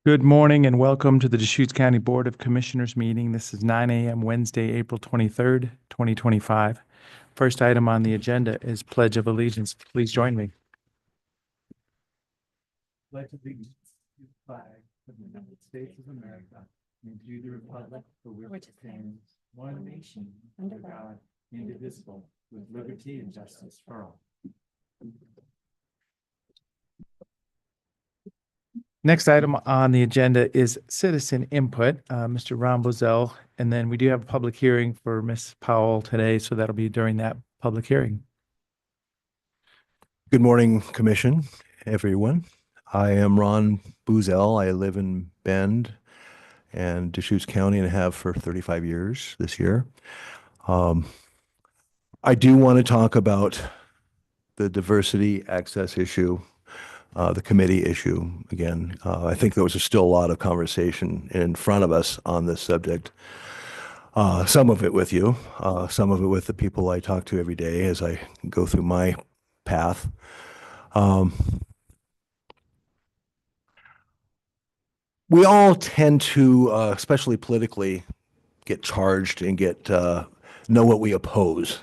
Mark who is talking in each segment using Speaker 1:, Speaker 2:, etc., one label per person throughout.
Speaker 1: Good morning and welcome to the Deschutes County Board of Commissioners meeting. This is 9 a.m. Wednesday, April 23rd, 2025. First item on the agenda is Pledge of Allegiance. Please join me. Pledge allegiance to the flag of the United States of America and to the republic for which it stands, one nation, under God, indivisible, with liberty and justice for all. Next item on the agenda is citizen input, Mr. Ron Bozell, and then we do have a public hearing for Ms. Powell today, so that'll be during that public hearing.
Speaker 2: Good morning, Commission, everyone. I am Ron Bozell. I live in Bend and Deschutes County and have for 35 years this year. I do want to talk about the diversity access issue, the committee issue again. I think there was still a lot of conversation in front of us on this subject. Some of it with you, some of it with the people I talk to every day as I go through my path. We all tend to, especially politically, get charged and know what we oppose.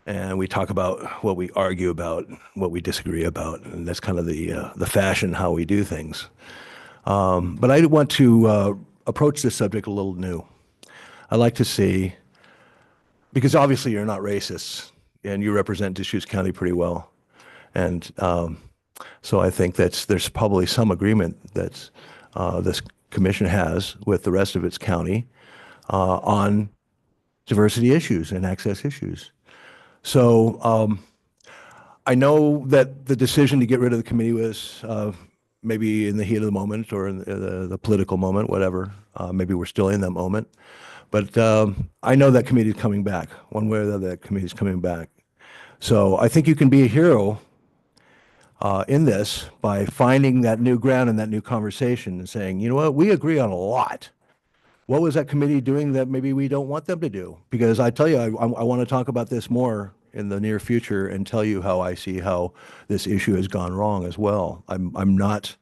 Speaker 2: And we talk about what we argue about, what we disagree about, and that's kind of the fashion how we do things. But I want to approach this subject a little new. I like to see, because obviously you're not racist, and you represent Deschutes County pretty well, and so I think there's probably some agreement that this commission has with the rest of its county on diversity issues and access issues. So I know that the decision to get rid of the committee was maybe in the heat of the moment or in the political moment, whatever. Maybe we're still in that moment. But I know that committee is coming back. One way or the other, that committee is coming back. So I think you can be a hero in this by finding that new ground and that new conversation and saying, you know what, we agree on a lot. What was that committee doing that maybe we don't want them to do? Because I tell you, I want to talk about this more in the near future and tell you how I see how this issue has gone wrong as well. I'm not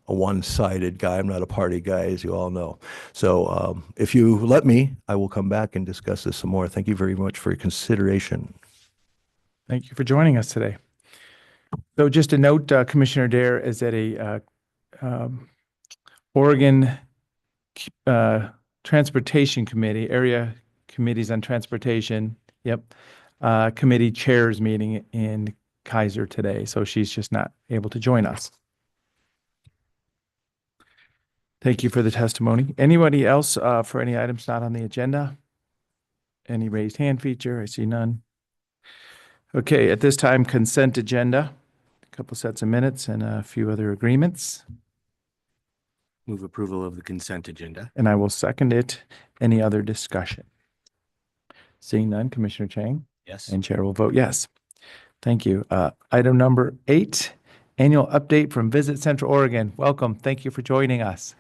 Speaker 2: a one-sided guy. I'm not a party guy, as you all know. So if you let me, I will come back and discuss this some more. Thank you very much for your consideration.
Speaker 1: Thank you for joining us today. So just a note, Commissioner Dare is at a Oregon Transportation Committee, Area Committees on Transportation, committee chairs meeting in Kaiser today. So she's just not able to join us. Thank you for the testimony. Anybody else for any items not on the agenda? Any raised hand feature? I see none. Okay, at this time, consent agenda. A couple sets of minutes and a few other agreements.
Speaker 3: Move approval of the consent agenda.
Speaker 1: And I will second it. Any other discussion? Seeing none, Commissioner Chang?
Speaker 3: Yes.
Speaker 1: And Chair will vote yes. Thank you. Item number 8, annual update from Visit Central Oregon. Welcome. Thank you for joining us.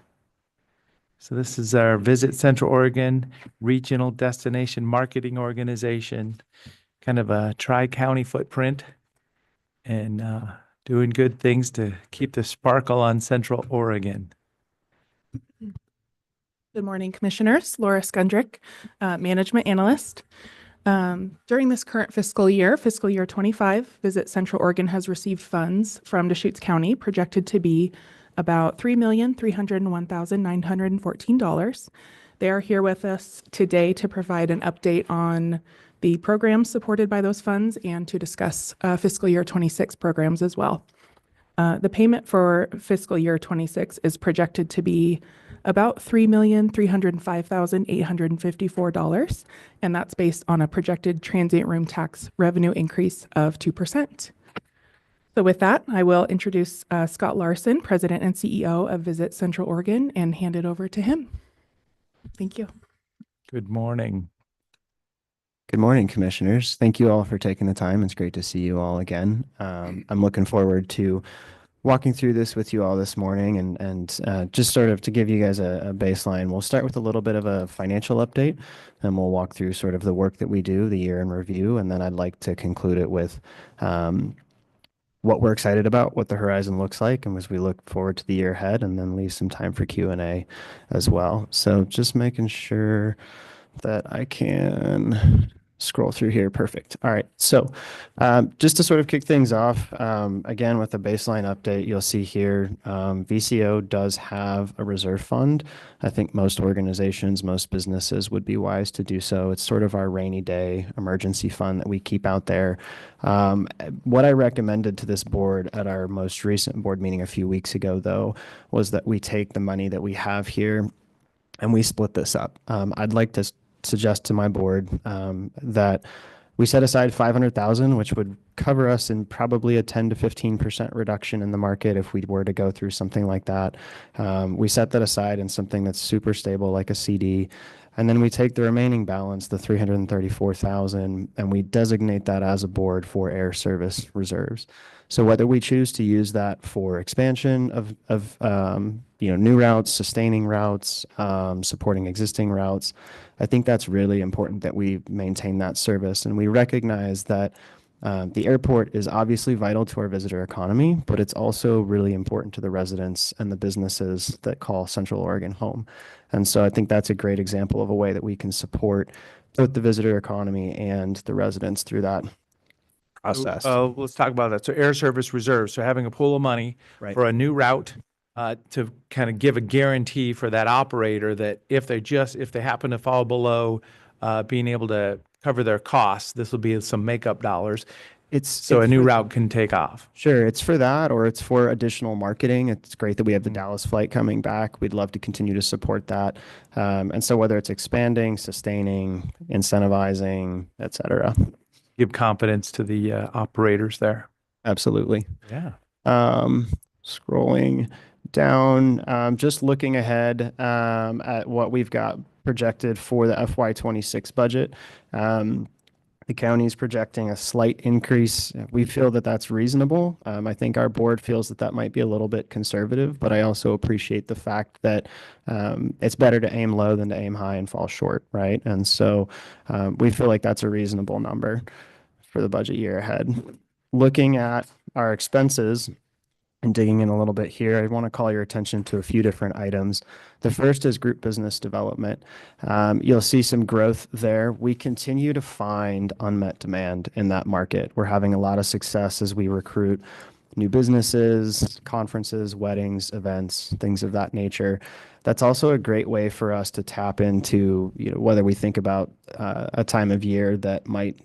Speaker 1: So this is our Visit Central Oregon Regional Destination Marketing Organization, kind of a tri-county footprint and doing good things to keep the sparkle on Central Oregon.
Speaker 4: Good morning, Commissioners. Laura Skundrick, Management Analyst. During this current fiscal year 25, Visit Central Oregon has received funds from Deschutes County projected to be about $3,301,914. They are here with us today to provide an update on the programs supported by those funds and to discuss fiscal year 26 programs as well. The payment for fiscal year 26 is projected to be about $3,305,854, and that's based on a projected transient room tax revenue increase of 2%. So with that, I will introduce Scott Larson, President and CEO of Visit Central Oregon, and hand it over to him. Thank you.
Speaker 1: Good morning.
Speaker 5: Good morning, Commissioners. Thank you all for taking the time. It's great to see you all again. I'm looking forward to walking through this with you all this morning and just sort of to give you guys a baseline. We'll start with a little bit of a financial update, and we'll walk through sort of the work that we do, the year in review, and then I'd like to conclude it with what we're excited about, what the horizon looks like, and as we look forward to the year ahead, and then leave some time for Q&A as well. So just making sure that I can scroll through here. Perfect. All right. So just to sort of kick things off, again, with the baseline update, you'll see here, VCO does have a reserve fund. I think most organizations, most businesses would be wise to do so. It's sort of our rainy day emergency fund that we keep out there. What I recommended to this board at our most recent board meeting a few weeks ago, though, was that we take the money that we have here and we split this up. I'd like to suggest to my board that we set aside 500,000, which would cover us in probably a 10 to 15% reduction in the market if we were to go through something like that. We set that aside in something that's super stable, like a CD. And then we take the remaining balance, the 334,000, and we designate that as a board for air service reserves. So whether we choose to use that for expansion of new routes, sustaining routes, supporting existing routes, I think that's really important that we maintain that service. And we recognize that the airport is obviously vital to our visitor economy, but it's also really important to the residents and the businesses that call Central Oregon home. And so I think that's a great example of a way that we can support both the visitor economy and the residents through that process.
Speaker 1: Let's talk about that. So air service reserve. So having a pool of money
Speaker 5: Right.
Speaker 1: for a new route to kind of give a guarantee for that operator that if they happen to fall below being able to cover their costs, this will be some makeup dollars. So a new route can take off.
Speaker 5: Sure, it's for that, or it's for additional marketing. It's great that we have the Dallas flight coming back. We'd love to continue to support that. And so whether it's expanding, sustaining, incentivizing, et cetera.
Speaker 1: Give confidence to the operators there.
Speaker 5: Absolutely.
Speaker 1: Yeah.
Speaker 5: Scrolling down, just looking ahead at what we've got projected for the FY26 budget. The county is projecting a slight increase. We feel that that's reasonable. I think our board feels that that might be a little bit conservative, but I also appreciate the fact that it's better to aim low than to aim high and fall short, right? And so we feel like that's a reasonable number for the budget year ahead. Looking at our expenses and digging in a little bit here, I want to call your attention to a few different items. The first is group business development. You'll see some growth there. We continue to find unmet demand in that market. We're having a lot of success as we recruit new businesses, conferences, weddings, events, things of that nature. That's also a great way for us to tap into, whether we think about a time of year that might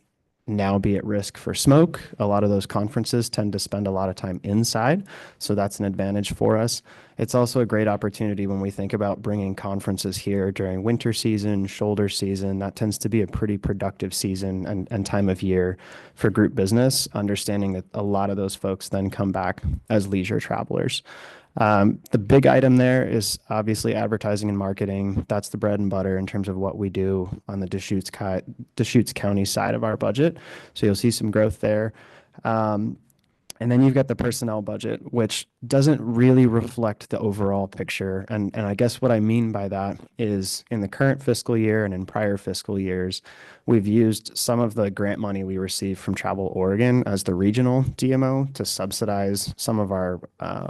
Speaker 5: now be at risk for smoke. A lot of those conferences tend to spend a lot of time inside, so that's an advantage for us. It's also a great opportunity when we think about bringing conferences here during winter season, shoulder season. That tends to be a pretty productive season and time of year for group business, understanding that a lot of those folks then come back as leisure travelers. The big item there is obviously advertising and marketing. That's the bread and butter in terms of what we do on the Deschutes County side of our budget. So you'll see some growth there. And then you've got the personnel budget, which doesn't really reflect the overall picture. And I guess what I mean by that is in the current fiscal year and in prior fiscal years, we've used some of the grant money we received from Travel Oregon as the regional DMO to subsidize some of our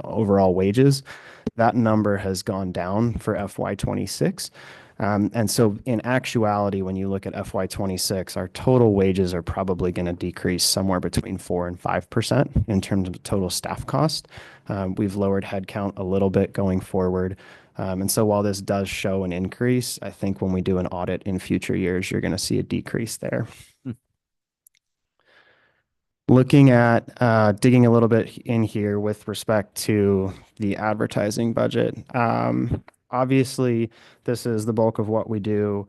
Speaker 5: overall wages. That number has gone down for FY26. And so in actuality, when you look at FY26, our total wages are probably going to decrease somewhere between 4 and 5% in terms of total staff cost. We've lowered headcount a little bit going forward. And so while this does show an increase, I think when we do an audit in future years, you're going to see a decrease there. Looking at digging a little bit in here with respect to the advertising budget. Obviously, this is the bulk of what we do.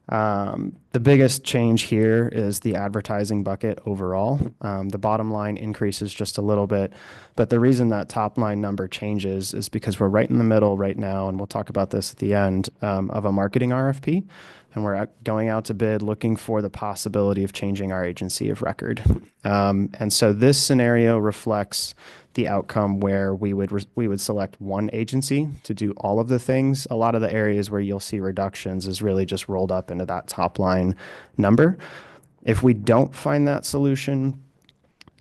Speaker 5: The biggest change here is the advertising bucket overall. The bottom line increases just a little bit, but the reason that top line number changes is because we're right in the middle right now, and we'll talk about this at the end, of a marketing RFP, and we're going out to bid looking for the possibility of changing our agency of record. And so this scenario reflects the outcome where we would select one agency to do all of the things. A lot of the areas where you'll see reductions is really just rolled up into that top line number. If we don't find that solution,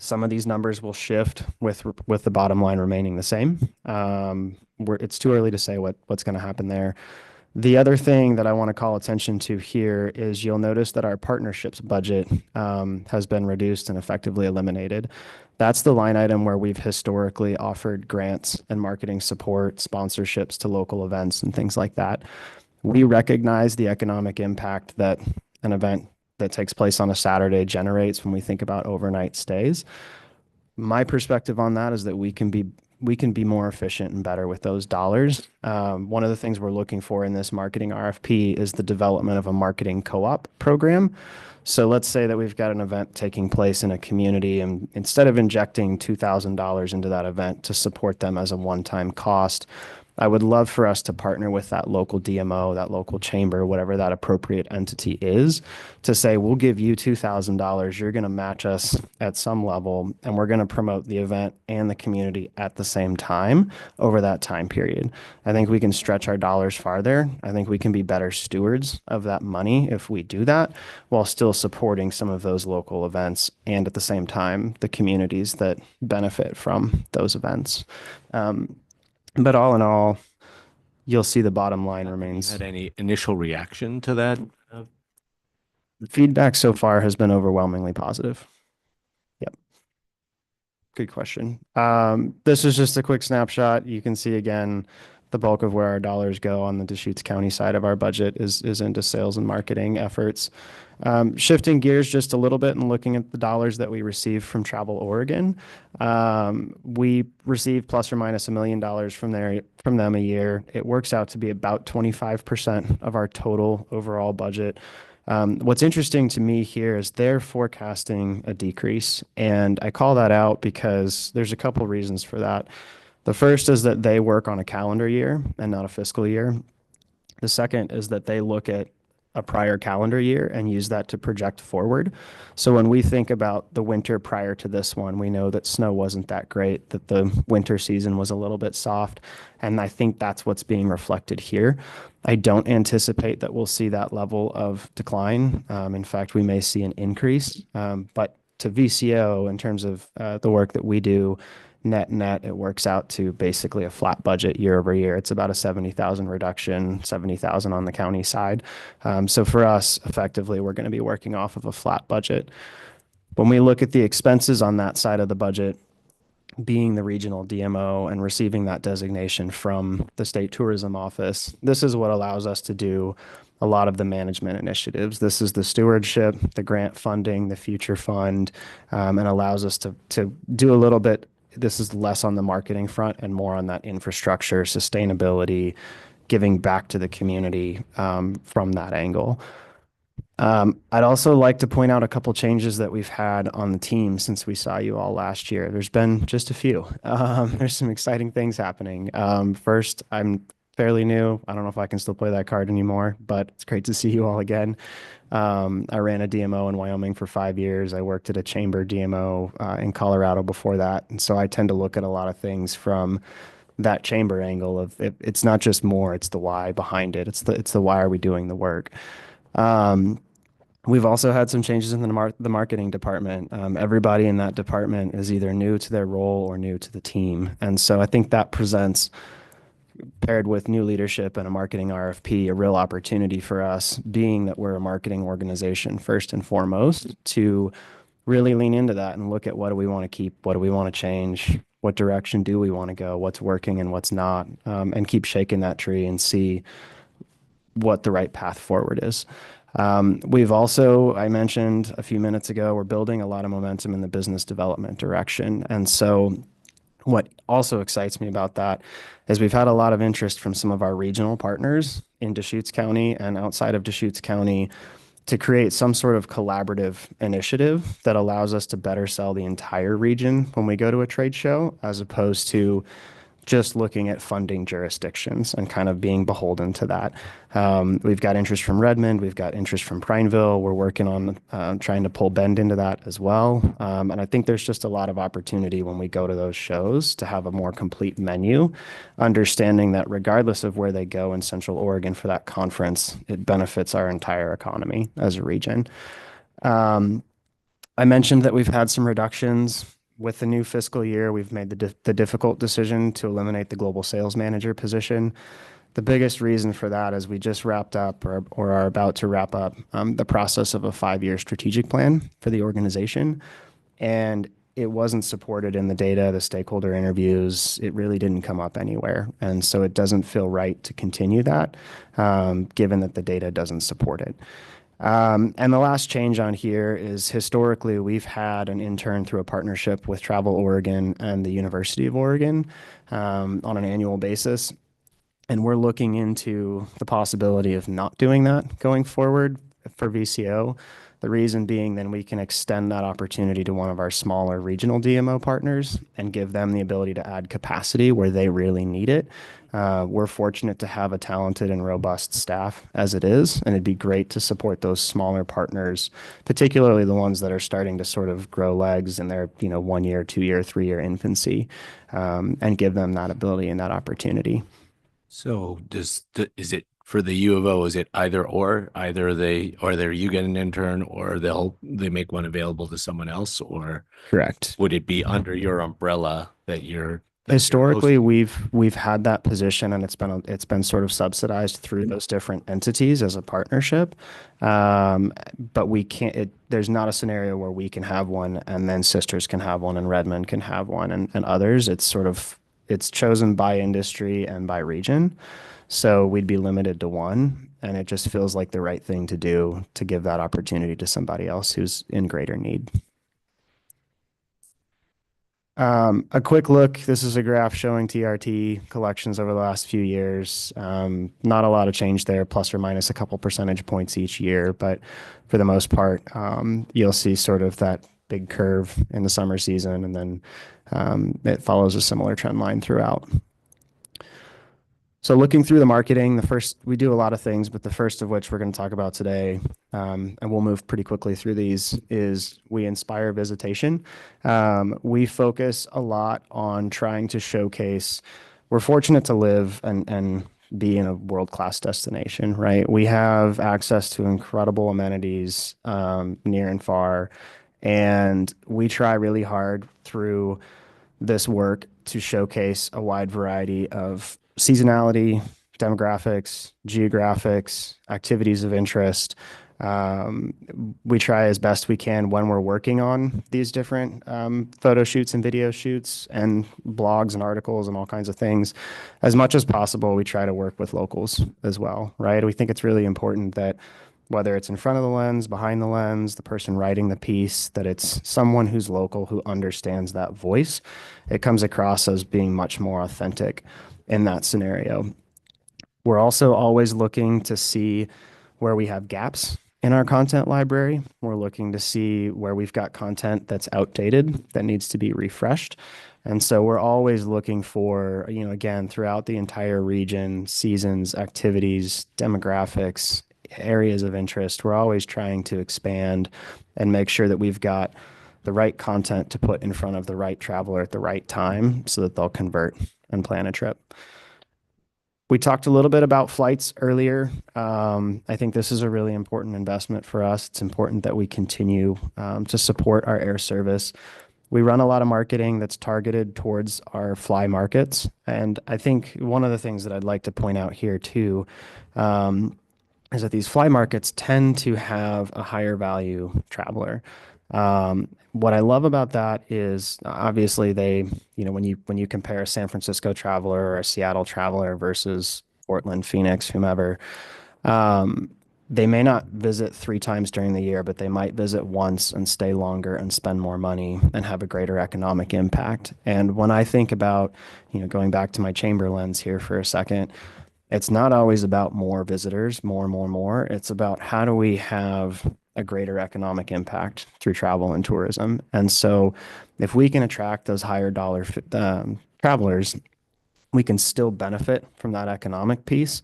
Speaker 5: Some of these numbers will shift with the bottom line remaining the same. It's too early to say what's going to happen there. The other thing that I want to call attention to here is you'll notice that our partnerships budget has been reduced and effectively eliminated. That's the line item where we've historically offered grants and marketing support, sponsorships to local events and things like that. We recognize the economic impact that an event that takes place on a Saturday generates when we think about overnight stays. My perspective on that is that we can be more efficient and better with those dollars. One of the things we're looking for in this marketing RFP is the development of a marketing co-op program. So let's say that we've got an event taking place in a community, and instead of injecting $2,000 into that event to support them as a one-time cost, I would love for us to partner with that local DMO, that local chamber, whatever that appropriate entity is, to say, we'll give you $2,000. You're going to match us at some level, and we're going to promote the event and the community at the same time over that time period. I think we can stretch our dollars farther. I think we can be better stewards of that money if we do that, while still supporting some of those local events and at the same time, the communities that benefit from those events. But all in all, you'll see the bottom line remains.
Speaker 3: Had any initial reaction to that?
Speaker 5: Feedback so far has been overwhelmingly positive. Yep. Good question. This is just a quick snapshot. You can see again, the bulk of where our dollars go on the Deschutes County side of our budget is into sales and marketing efforts. Shifting gears just a little bit and looking at the dollars that we receive from Travel Oregon. We receive plus or minus $1 million from them a year. It works out to be about 25% of our total overall budget. What's interesting to me here is they're forecasting a decrease, and I call that out because there's a couple reasons for that. The first is that they work on a calendar year and not a fiscal year. The second is that they look at a prior calendar year and use that to project forward. So when we think about the winter prior to this one, we know that snow wasn't that great, that the winter season was a little bit soft, and I think that's what's being reflected here. I don't anticipate that we'll see that level of decline. In fact, we may see an increase, but to VCO, in terms of the work that we do, net, it works out to basically a flat budget year over year. It's about a 70,000 reduction, 70,000 on the county side. So for us, effectively, we're going to be working off of a flat budget. When we look at the expenses on that side of the budget, being the regional DMO and receiving that designation from the state tourism office, this is what allows us to do a lot of the management initiatives. This is the stewardship, the grant funding, the future fund, and allows us to do a little bit. This is less on the marketing front and more on that infrastructure, sustainability, giving back to the community from that angle. I'd also like to point out a couple changes that we've had on the team since we saw you all last year. There's been just a few. There's some exciting things happening. First, I'm fairly new. I don't know if I can still play that card anymore, but it's great to see you all again. I ran a DMO in Wyoming for 5 years. I worked at a chamber DMO in Colorado before that. And so I tend to look at a lot of things from that chamber angle of it's not just more, it's the why behind it. It's the why are we doing the work. We've also had some changes in the marketing department. Everybody in that department is either new to their role or new to the team. And so I think that presents, paired with new leadership and a marketing RFP, a real opportunity for us, being that we're a marketing organization first and foremost, to really lean into that and look at what do we want to keep, what do we want to change, what direction do we want to go, what's working and what's not, and keep shaking that tree and see what the right path forward is. We've also, I mentioned a few minutes ago, we're building a lot of momentum in the business development direction. And so what also excites me about that is we've had a lot of interest from some of our regional partners in Deschutes County and outside of Deschutes County to create some sort of collaborative initiative that allows us to better sell the entire region when we go to a trade show, as opposed to just looking at funding jurisdictions and kind of being beholden to that. We've got interest from Redmond. We've got interest from Prineville. We're working on trying to pull Bend into that as well. And I think there's just a lot of opportunity when we go to those shows to have a more complete menu, understanding that regardless of where they go in Central Oregon for that conference, it benefits our entire economy as a region. I mentioned that we've had some reductions with the new fiscal year. We've made the difficult decision to eliminate the global sales manager position. The biggest reason for that is we just wrapped up or are about to wrap up the process of a 5-year strategic plan for the organization. And it wasn't supported in the data, the stakeholder interviews. It really didn't come up anywhere. And so it doesn't feel right to continue that, given that the data doesn't support it. And the last change on here is historically we've had an intern through a partnership with Travel Oregon and the University of Oregon on an annual basis. And we're looking into the possibility of not doing that going forward for VCO. The reason being then we can extend that opportunity to one of our smaller regional DMO partners and give them the ability to add capacity where they really need it. We're fortunate to have a talented and robust staff as it is, and it'd be great to support those smaller partners, particularly the ones that are starting to sort of grow legs in their 1 year, 2 year, 3 year infancy, and give them that ability and that opportunity.
Speaker 3: So is it for the U of O, is it either or, either you get an intern or they make one available to someone else, or
Speaker 5: Correct.
Speaker 3: would it be under your umbrella that you're
Speaker 5: Historically, we've had that position, and it's been sort of subsidized through those different entities as a partnership. But we can't. There's not a scenario where we can have one, and then Sisters can have one, and Redmond can have one, and others. It's chosen by industry and by region, so we'd be limited to one, and it just feels like the right thing to do to give that opportunity to somebody else who's in greater need. A quick look. This is a graph showing TRT collections over the last few years. Not a lot of change there, plus or minus a couple percentage points each year, but for the most part, you'll see sort of that big curve in the summer season, and then it follows a similar trend line throughout. So looking through the marketing, we do a lot of things, but the first of which we're going to talk about today, and we'll move pretty quickly through these, is we inspire visitation. We focus a lot on trying to showcase, we're fortunate to live and be in a world-class destination, right? We have access to incredible amenities near and far, and we try really hard through this work to showcase a wide variety of seasonality, demographics, geographics, activities of interest. We try as best we can when we're working on these different photo shoots and video shoots and blogs and articles and all kinds of things. As much as possible, we try to work with locals as well, right? We think it's really important that whether it's in front of the lens, behind the lens, the person writing the piece, that it's someone who's local who understands that voice. It comes across as being much more authentic in that scenario. We're also always looking to see where we have gaps in our content library. We're looking to see where we've got content that's outdated, that needs to be refreshed. And so we're always looking for, again, throughout the entire region, seasons, activities, demographics, areas of interest. We're always trying to expand and make sure that we've got the right content to put in front of the right traveler at the right time so that they'll convert and plan a trip. We talked a little bit about flights earlier. I think this is a really important investment for us. It's important that we continue to support our air service. We run a lot of marketing that's targeted towards our fly markets. And I think one of the things that I'd like to point out here too is that these fly markets tend to have a higher value traveler. What I love about that is obviously when you compare a San Francisco traveler or a Seattle traveler versus Portland, Phoenix, whomever, they may not visit 3 times during the year, but they might visit once and stay longer and spend more money and have a greater economic impact. And when I think about, going back to my chamber lens here for a second, it's not always about more visitors, more. It's about how do we have a greater economic impact through travel and tourism. And so if we can attract those higher dollar travelers, we can still benefit from that economic piece,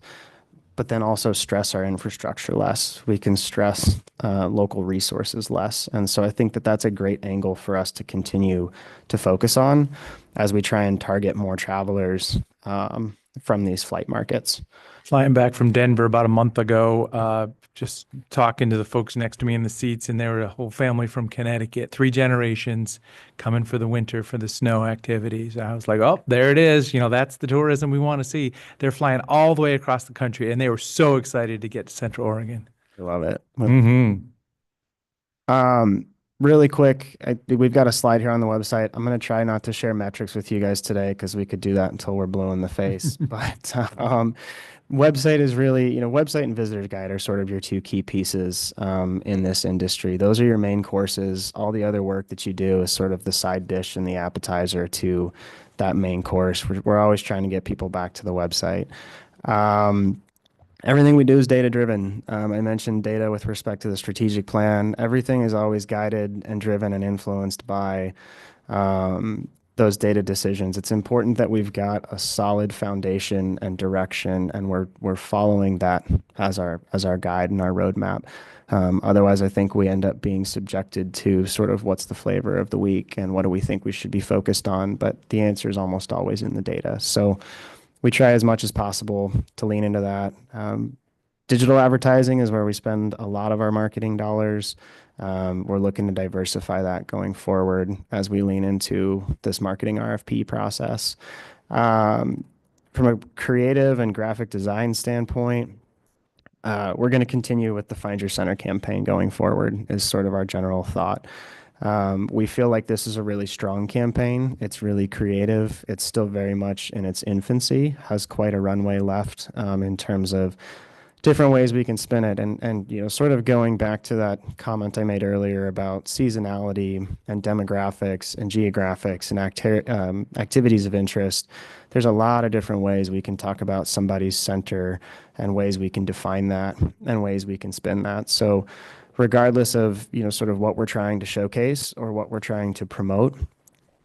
Speaker 5: but then also stress our infrastructure less. We can stress local resources less. And so I think that that's a great angle for us to continue to focus on as we try and target more travelers from these flight markets.
Speaker 1: flying back from Denver about a month ago, just talking to the folks next to me in the seats, and they were a whole family from Connecticut, 3 generations coming for the winter for the snow activities. I was like, oh, there it is. You know, that's the tourism we want to see. They're flying all the way across the country, and they were so excited to get to Central Oregon.
Speaker 5: I love it.
Speaker 1: Mm-hmm.
Speaker 5: Really quick, we've got a slide here on the website. I'm going to try not to share metrics with you guys today because we could do that until we're blue in the face. But website is really, website and visitor's guide are sort of your 2 key pieces in this industry. Those are your main courses. All the other work that you do is sort of the side dish and the appetizer to that main course. We're always trying to get people back to the website. Everything we do is data driven. I mentioned data with respect to the strategic plan. Everything is always guided and driven and influenced by those data decisions. It's important that we've got a solid foundation and direction, and we're following that as our guide and our roadmap. Otherwise, I think we end up being subjected to sort of what's the flavor of the week and what do we think we should be focused on. But the answer is almost always in the data. So we try as much as possible to lean into that. Digital advertising is where we spend a lot of our marketing dollars. We're looking to diversify that going forward as we lean into this marketing RFP process. From a creative and graphic design standpoint, we're going to continue with the Find Your Center campaign going forward is sort of our general thought. We feel like this is a really strong campaign. It's really creative. It's still very much in its infancy, has quite a runway left in terms of different ways we can spin it. And sort of going back to that comment I made earlier about seasonality and demographics and geographics and activities of interest, there's a lot of different ways we can talk about somebody's center and ways we can define that and ways we can spin that. So regardless of, sort of what we're trying to showcase or what we're trying to promote,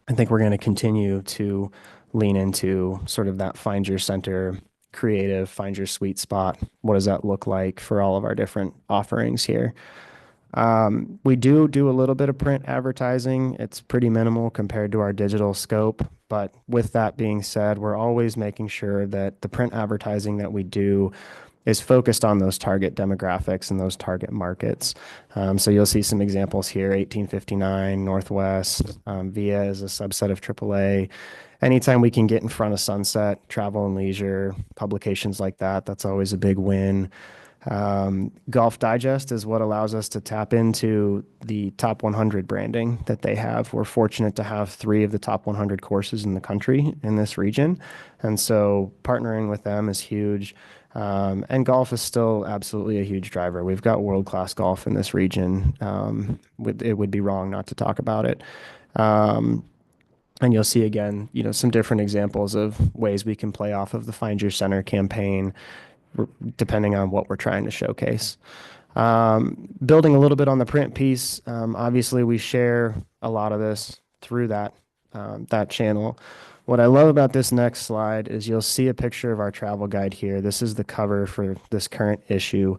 Speaker 5: I think we're going to continue to lean into sort of that find your center creative, find your sweet spot. What does that look like for all of our different offerings here? We do a little bit of print advertising. It's pretty minimal compared to our digital scope. But with that being said, we're always making sure that the print advertising that we do is focused on those target demographics and those target markets. So you'll see some examples here, 1859, Northwest, VIA is a subset of AAA. Anytime we can get in front of Sunset, travel and leisure, publications like that, that's always a big win. Golf Digest is what allows us to tap into the top 100 branding that they have. We're fortunate to have 3 of the top 100 courses in the country in this region. And so partnering with them is huge. And golf is still absolutely a huge driver. We've got world-class golf in this region. It would be wrong not to talk about it. And you'll see again, some different examples of ways we can play off of the Find Your Center campaign, depending on what we're trying to showcase. Building a little bit on the print piece, obviously we share a lot of this through that channel. What I love about this next slide is you'll see a picture of our travel guide here. This is the cover for this current issue.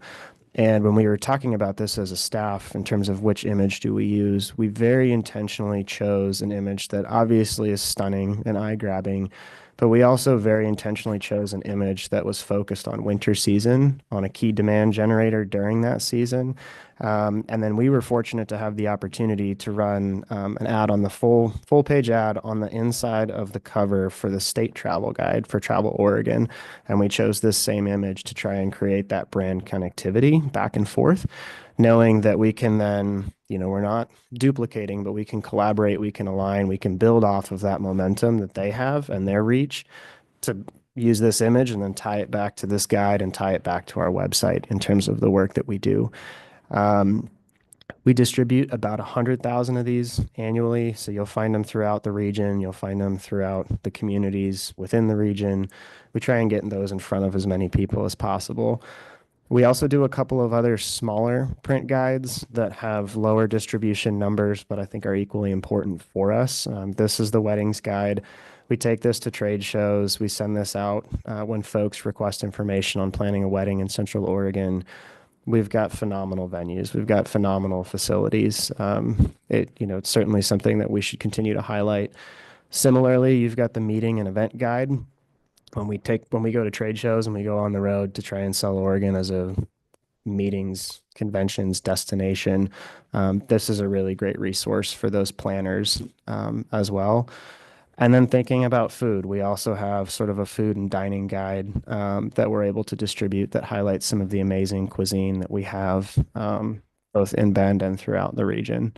Speaker 5: And when we were talking about this as a staff in terms of which image do we use, we very intentionally chose an image that obviously is stunning and eye-grabbing, but we also very intentionally chose an image that was focused on winter season, on a key demand generator during that season. And then we were fortunate to have the opportunity to run an ad on the full page ad on the inside of the cover for the state travel guide for Travel Oregon. And we chose this same image to try and create that brand connectivity back and forth, knowing that we can then, we're not duplicating, but we can collaborate, we can align, we can build off of that momentum that they have and their reach to use this image and then tie it back to this guide and tie it back to our website in terms of the work that we do. We distribute about 100,000 of these annually, so you'll find them throughout the region. You'll find them throughout the communities within the region. We try and get those in front of as many people as possible. We also do a couple of other smaller print guides that have lower distribution numbers, but I think are equally important for us. This is the weddings guide. We take this to trade shows. We send this out when folks request information on planning a wedding in Central Oregon. We've got phenomenal venues. We've got phenomenal facilities. It's certainly something that we should continue to highlight. Similarly, you've got the meeting and event guide. when we go to trade shows and we go on the road to try and sell Oregon as a meetings, conventions, destination, this is a really great resource for those planners as well. And then thinking about food, we also have sort of a food and dining guide that we're able to distribute that highlights some of the amazing cuisine that we have both in Bend and throughout the region.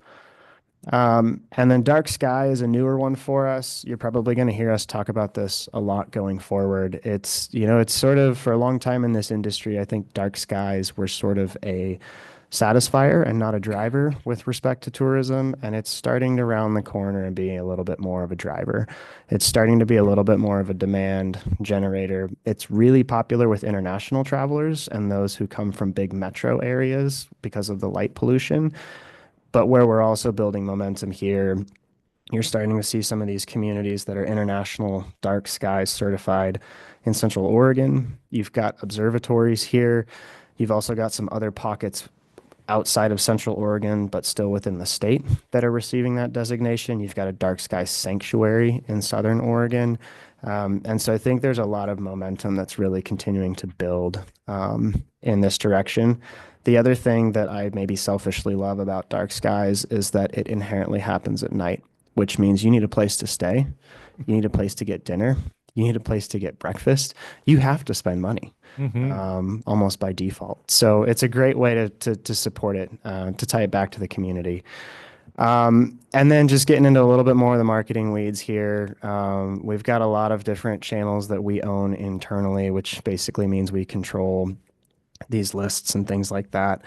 Speaker 5: And then Dark Sky is a newer one for us. You're probably going to hear us talk about this a lot going forward. It's, it's sort of for a long time in this industry, I think dark skies were sort of a satisfier and not a driver with respect to tourism. And it's starting to round the corner and be a little bit more of a driver. It's starting to be a little bit more of a demand generator. It's really popular with international travelers and those who come from big metro areas because of the light pollution. But where we're also building momentum here, you're starting to see some of these communities that are international dark skies certified in Central Oregon. You've got observatories here. You've also got some other pockets outside of Central Oregon, but still within the state that are receiving that designation. You've got a dark sky sanctuary in Southern Oregon. And so I think there's a lot of momentum that's really continuing to build in this direction. The other thing that I maybe selfishly love about dark skies is that it inherently happens at night, which means you need a place to stay. You need a place to get dinner. You need a place to get breakfast. You have to spend money almost by default. So it's a great way to support it, to tie it back to the community. And then just getting into a little bit more of the marketing weeds here. We've got a lot of different channels that we own internally, which basically means we control these lists and things like that.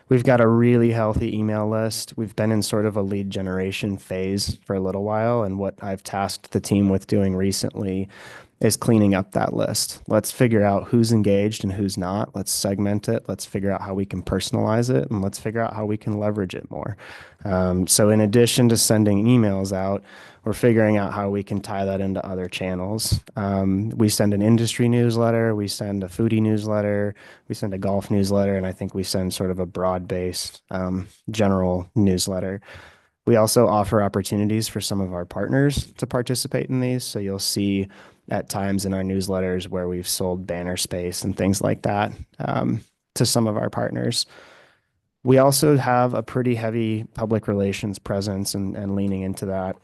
Speaker 5: We've got a really healthy email list. We've been in sort of a lead generation phase for a little while. And what I've tasked the team with doing recently is cleaning up that list. Let's figure out who's engaged and who's not. Let's segment it. Let's figure out how we can personalize it, and let's figure out how we can leverage it more. So in addition to sending emails out, we're figuring out how we can tie that into other channels. We send an industry newsletter, we send a foodie newsletter, we send a golf newsletter, and I think we send sort of a broad-based general newsletter. We also offer opportunities for some of our partners to participate in these. So you'll see at times in our newsletters where we've sold banner space and things like that to some of our partners. We also have a pretty heavy public relations presence and leaning into that.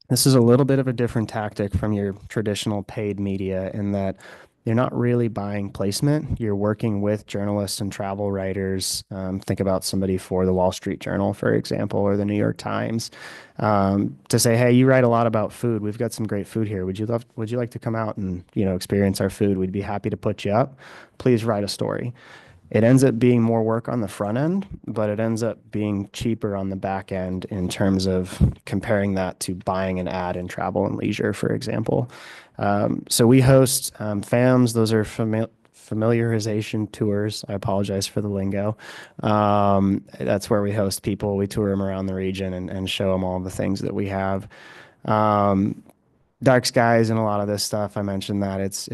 Speaker 5: This is a little bit of a different tactic from your traditional paid media in that you're not really buying placement. You're working with journalists and travel writers. Think about somebody for the Wall Street Journal, for example, or the New York Times, to say, hey, you write a lot about food. We've got some great food here. Would you like to come out and, experience our food? We'd be happy to put you up. Please write a story. It ends up being more work on the front end, but it ends up being cheaper on the back end in terms of comparing that to buying an ad in Travel and Leisure, for example. So we host FAMs. Those are familiarization tours. I apologize for the lingo. That's where we host people. We tour them around the region and show them all the things that we have. Dark skies and a lot of this stuff. I mentioned that it's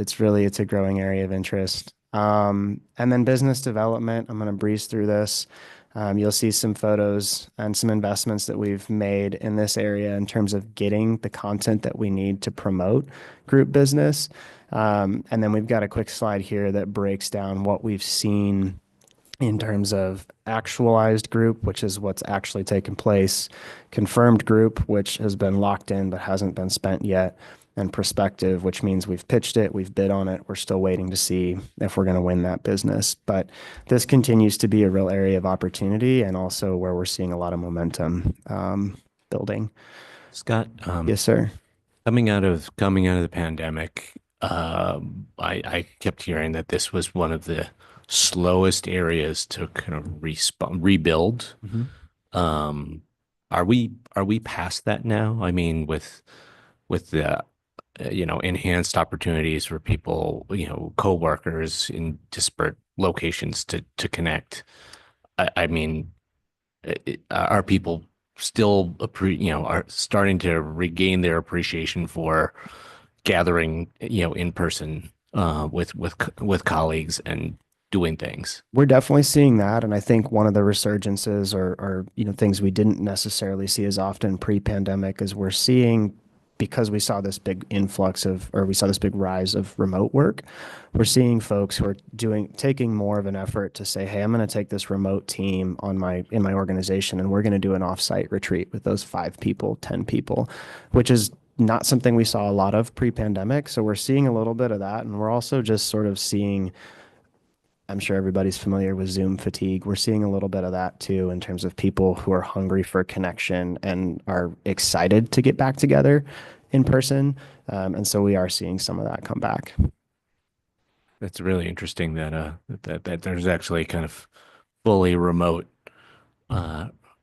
Speaker 5: a growing area of interest. And then business development, I'm going to breeze through this. You'll see some photos and some investments that we've made in this area in terms of getting the content that we need to promote group business. And then we've got a quick slide here that breaks down what we've seen in terms of actualized group, which is what's actually taken place, confirmed group, which has been locked in but hasn't been spent yet, and prospective, which means we've pitched it, we've bid on it, we're still waiting to see if we're going to win that business. But this continues to be a real area of opportunity and also where we're seeing a lot of momentum building.
Speaker 3: Scott,
Speaker 5: Yes, sir.
Speaker 3: coming out of the pandemic, I kept hearing that this was one of the slowest areas to kind of rebuild.
Speaker 5: Mm-hmm.
Speaker 3: Are we past that now? I mean, with the enhanced opportunities for people, co-workers in disparate locations to connect. I mean, are people still are starting to regain their appreciation for gathering, in person with colleagues and doing things?
Speaker 5: We're definitely seeing that. And I think one of the resurgences or things we didn't necessarily see as often pre-pandemic is we're seeing because we saw this big influx of, or we saw this big rise of remote work, we're seeing folks who are taking more of an effort to say, hey, I'm going to take this remote team in my organization, and we're going to do an offsite retreat with those 5 people, 10 people, which is not something we saw a lot of pre-pandemic. So we're seeing a little bit of that. And we're also just sort of seeing, I'm sure everybody's familiar with Zoom fatigue. We're seeing a little bit of that too, in terms of people who are hungry for connection and are excited to get back together in person. And so we are seeing some of that come back.
Speaker 3: That's really interesting that that there's actually kind of fully remote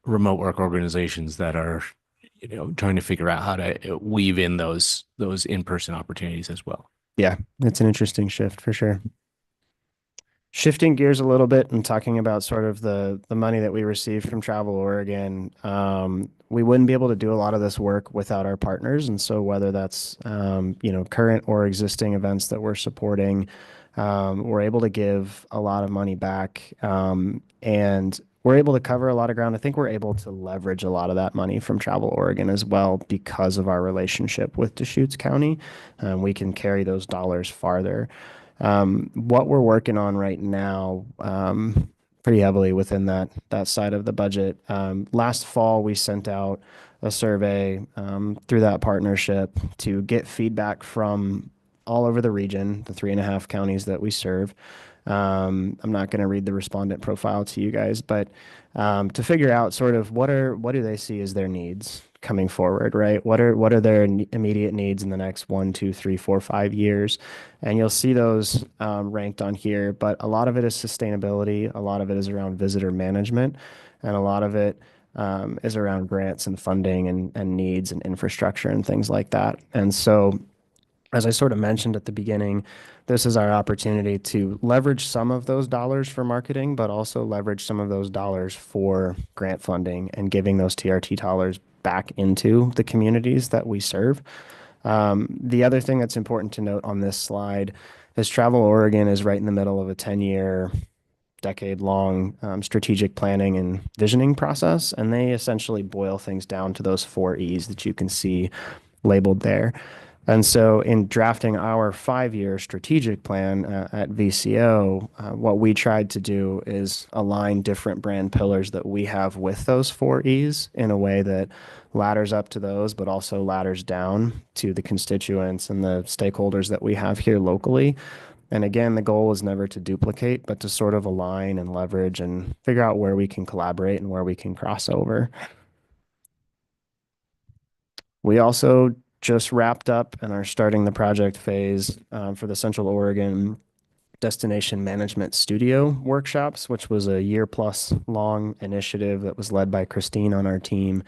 Speaker 3: remote work organizations that are, you know, trying to figure out how to weave in those in-person opportunities as well.
Speaker 5: Yeah, it's an interesting shift for sure. Shifting gears a little bit and talking about sort of the money that we received from Travel Oregon, we wouldn't be able to do a lot of this work without our partners. And so whether that's, you know, current or existing events that we're supporting, we're able to give a lot of money back, and we're able to cover a lot of ground. I think we're able to leverage a lot of that money from Travel Oregon as well because of our relationship with Deschutes County. We can carry those dollars farther. What we're working on right now, pretty heavily within that side of the budget. Last fall, we sent out a survey through that partnership to get feedback from all over the region, the 3.5 counties that we serve. I'm not going to read the respondent profile to you guys, but to figure out sort of what do they see as their needs coming forward, right? What are their immediate needs in the next 1, 2, 3, 4, 5 years? And you'll see those ranked on here, but a lot of it is sustainability. A lot of it is around visitor management, and a lot of it is around grants and funding and needs and infrastructure and things like that. And so, as I sort of mentioned at the beginning, this is our opportunity to leverage some of those dollars for marketing, but also leverage some of those dollars for grant funding and giving those TRT dollars back into the communities that we serve. The other thing that's important to note on this slide is Travel Oregon is right in the middle of a 10-year, decade-long strategic planning and visioning process, and they essentially boil things down to those 4 E's that you can see labeled there. And so in drafting our 5-year strategic plan at VCO, what we tried to do is align different brand pillars that we have with those 4 E's in a way that ladders up to those, but also ladders down to the constituents and the stakeholders that we have here locally. And again, the goal was never to duplicate, but to sort of align and leverage and figure out where we can collaborate and where we can cross over. We also just wrapped up and are starting the project phase for the Central Oregon Destination Management Studio workshops, which was a 1+ year long initiative that was led by Christine on our team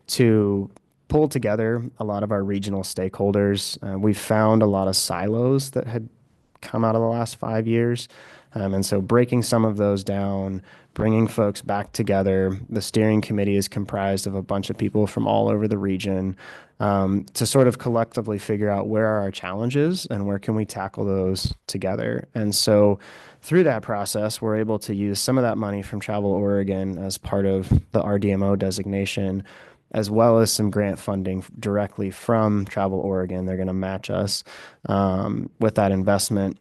Speaker 5: to pull together a lot of our regional stakeholders. We found a lot of silos that had come out of the last 5 years. And so breaking some of those down, bringing folks back together. The steering committee is comprised of a bunch of people from all over the region to sort of collectively figure out where are our challenges and where can we tackle those together. And so through that process, we're able to use some of that money from Travel Oregon as part of the RDMO designation, as well as some grant funding directly from Travel Oregon. They're going to match us with that investment.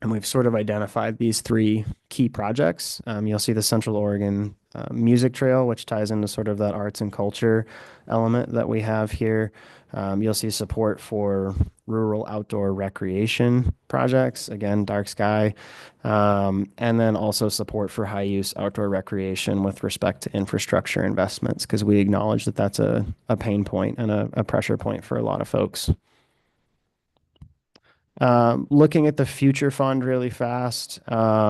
Speaker 5: And we've sort of identified these 3 key projects. You'll see the Central Oregon Music Trail, which ties into sort of that arts and culture element that we have here. You'll see support for rural outdoor recreation projects, again, dark sky, and then also support for high use outdoor recreation with respect to infrastructure investments, because we acknowledge that that's a pain point and a pressure point for a lot of folks. Looking at the future fund really fast,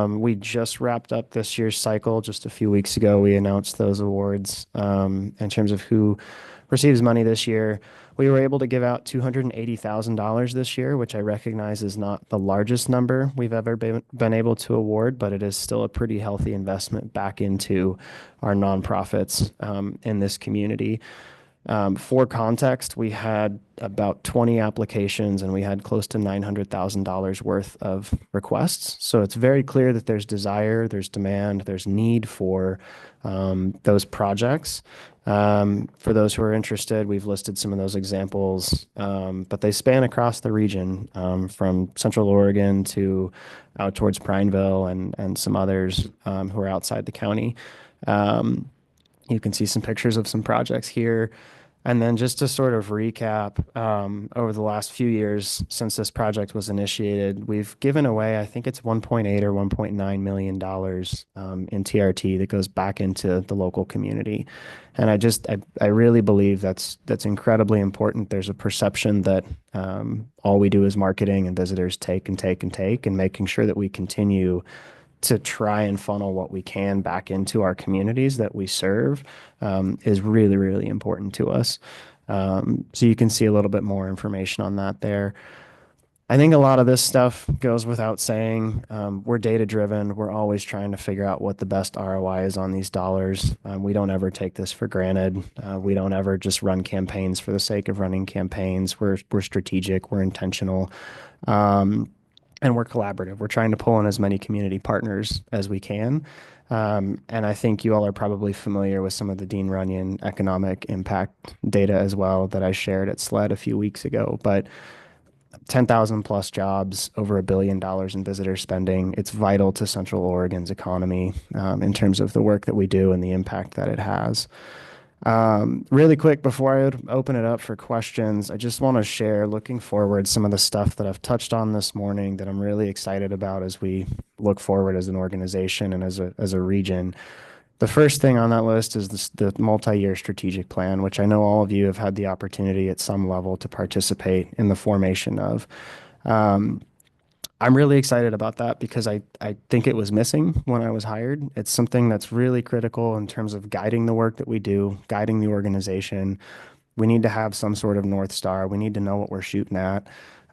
Speaker 5: we just wrapped up this year's cycle. Just a few weeks ago, we announced those awards in terms of who receives money this year. We were able to give out $280,000 this year, which I recognize is not the largest number we've ever been able to award, but it is still a pretty healthy investment back into our nonprofits in this community. For context, we had about 20 applications and we had close to $900,000 worth of requests. So it's very clear that there's desire, there's demand, there's need for those projects. For those who are interested, we've listed some of those examples, but they span across the region, from Central Oregon to out towards Prineville and some others who are outside the county. You can see some pictures of some projects here. And then just to sort of recap, over the last few years since this project was initiated, we've given away, I think it's 1.8 or $1.9 million in TRT that goes back into the local community. And I really believe that's incredibly important. There's a perception that all we do is marketing and visitors take and take and take, and making sure that we continue to try and funnel what we can back into our communities that we serve is really, really important to us. So you can see a little bit more information on that there. I think a lot of this stuff goes without saying. We're data driven. We're always trying to figure out what the best ROI is on these dollars. We don't ever take this for granted. We don't ever just run campaigns for the sake of running campaigns. We're strategic. We're intentional. And we're collaborative. We're trying to pull in as many community partners as we can. And I think you all are probably familiar with some of the Dean Runyon economic impact data as well that I shared at SLED a few weeks ago. But 10,000 plus jobs, over $1 billion in visitor spending. It's vital to Central Oregon's economy in terms of the work that we do and the impact that it has. Really quick, before I would open it up for questions, I just want to share, looking forward, some of the stuff that I've touched on this morning that I'm really excited about as we look forward as an organization and as a region. The first thing on that list is the multi-year strategic plan, which I know all of you have had the opportunity at some level to participate in the formation of. I'm really excited about that because I think it was missing when I was hired. It's something that's really critical in terms of guiding the work that we do, guiding the organization. We need to have some sort of North Star. We need to know what we're shooting at.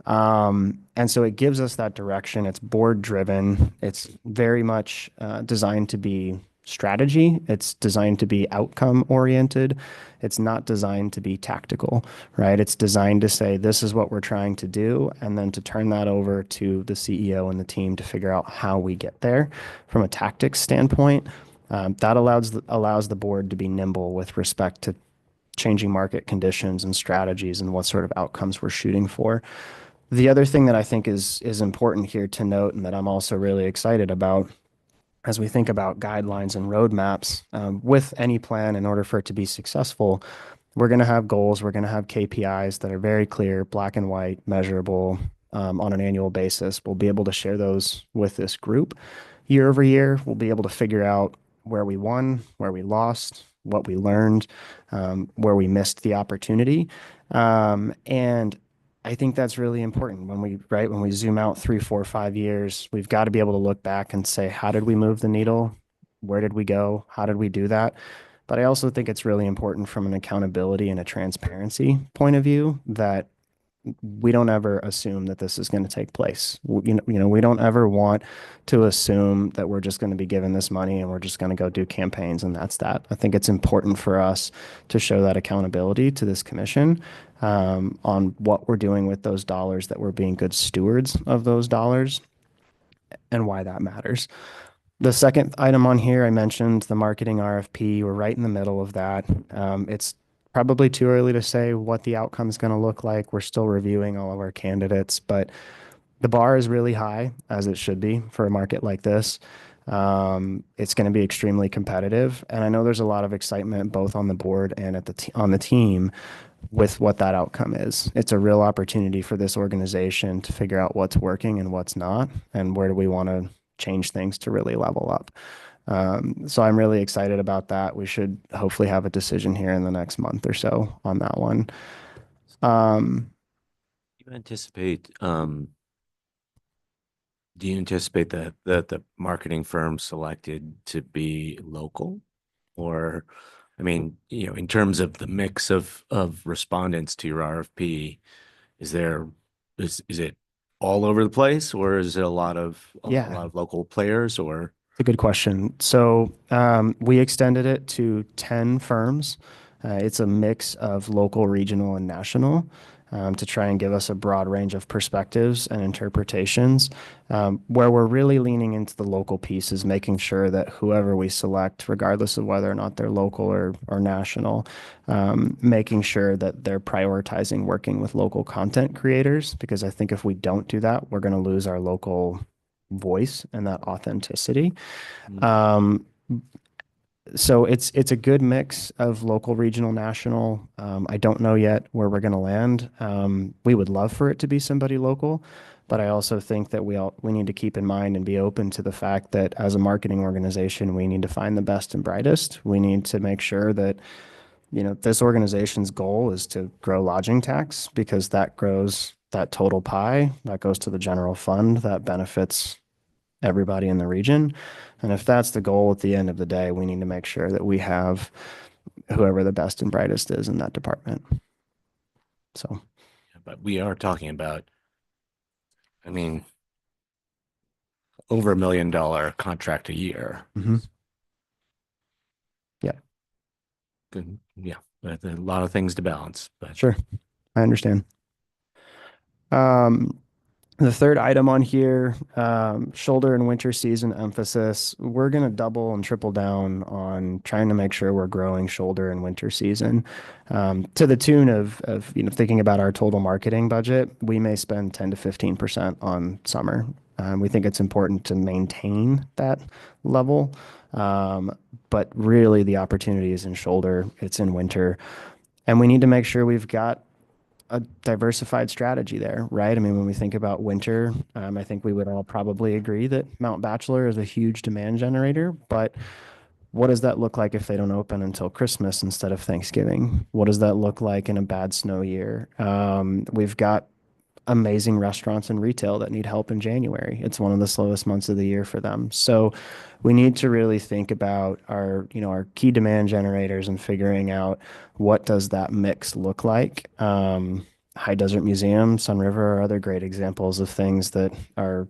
Speaker 5: And so it gives us that direction. It's board driven. It's very much designed to be strategy. It's designed to be outcome oriented. It's not designed to be tactical, right? It's designed to say, this is what we're trying to do, and then to turn that over to the CEO and the team to figure out how we get there from a tactics standpoint. That allows the board to be nimble with respect to changing market conditions and strategies and what sort of outcomes we're shooting for. The other thing that I think is important here to note, and that I'm also really excited about, as we think about guidelines and roadmaps, with any plan, in order for it to be successful, we're going to have goals, we're going to have KPIs that are very clear, black and white, measurable on an annual basis. We'll be able to share those with this group. Year over year, we'll be able to figure out where we won, where we lost, what we learned, where we missed the opportunity. And I think that's really important when we zoom out 3, 4, 5 years, we've got to be able to look back and say, how did we move the needle? Where did we go? How did we do that? But I also think it's really important from an accountability and a transparency point of view that we don't ever assume that this is going to take place. We don't ever want to assume that we're just going to be given this money and we're just going to go do campaigns and that's that. I think it's important for us to show that accountability to this commission on what we're doing with those dollars, that we're being good stewards of those dollars, and why that matters. The second item on here, I mentioned the marketing RFP. We're right in the middle of that. It's probably too early to say what the outcome is going to look like. We're still reviewing all of our candidates, but the bar is really high, as it should be for a market like this. It's going to be extremely competitive, and I know there's a lot of excitement both on the board and on the team with what that outcome is. It's a real opportunity for this organization to figure out what's working and what's not, and where do we want to change things to really level up. So I'm really excited about that. We should hopefully have a decision here in the next month or so on that one.
Speaker 3: You anticipate, do you anticipate that the marketing firm selected to be local? Or, I mean, in terms of the mix of respondents to your RFP, is it all over the place, or is it a lot of local players? Or
Speaker 5: a good question. So we extended it to 10 firms. It's a mix of local, regional, and national to try and give us a broad range of perspectives and interpretations. Where we're really leaning into the local piece is making sure that whoever we select, regardless of whether or not they're local or national, making sure that they're prioritizing working with local content creators, because I think if we don't do that, we're going to lose our local voice and that authenticity. So it's a good mix of local, regional, national. I don't know yet where we're going to land. We would love for it to be somebody local, but I also think that we need to keep in mind and be open to the fact that as a marketing organization, we need to find the best and brightest. We need to make sure that, you know, this organization's goal is to grow lodging tax, because that grows that total pie, that goes to the general fund, that benefits everybody in the region. And if that's the goal at the end of the day, we need to make sure that we have whoever the best and brightest is in that department. So,
Speaker 3: But we are talking about, I mean, over $1 million contract a year.
Speaker 5: mhm. Yeah,
Speaker 3: Good. Yeah, but a lot of things to balance, but
Speaker 5: sure. I understand. The third item on here, shoulder and winter season emphasis. We're going to double and triple down on trying to make sure we're growing shoulder and winter season, to the tune of you know, thinking about our total marketing budget. We may spend 10 to 15% on summer. We think it's important to maintain that level, but really the opportunity is in shoulder. It's in winter, and we need to make sure we've got a diversified strategy there, right? I mean, when we think about winter, I think we would all probably agree that Mount Bachelor is a huge demand generator, but what does that look like if they don't open until Christmas instead of Thanksgiving? What does that look like in a bad snow year? We've got amazing restaurants and retail that need help in January. It's one of the slowest months of the year for them. So we need to really think about our, you know, our key demand generators and figuring out what does that mix look like. High Desert Museum, Sun River are other great examples of things that are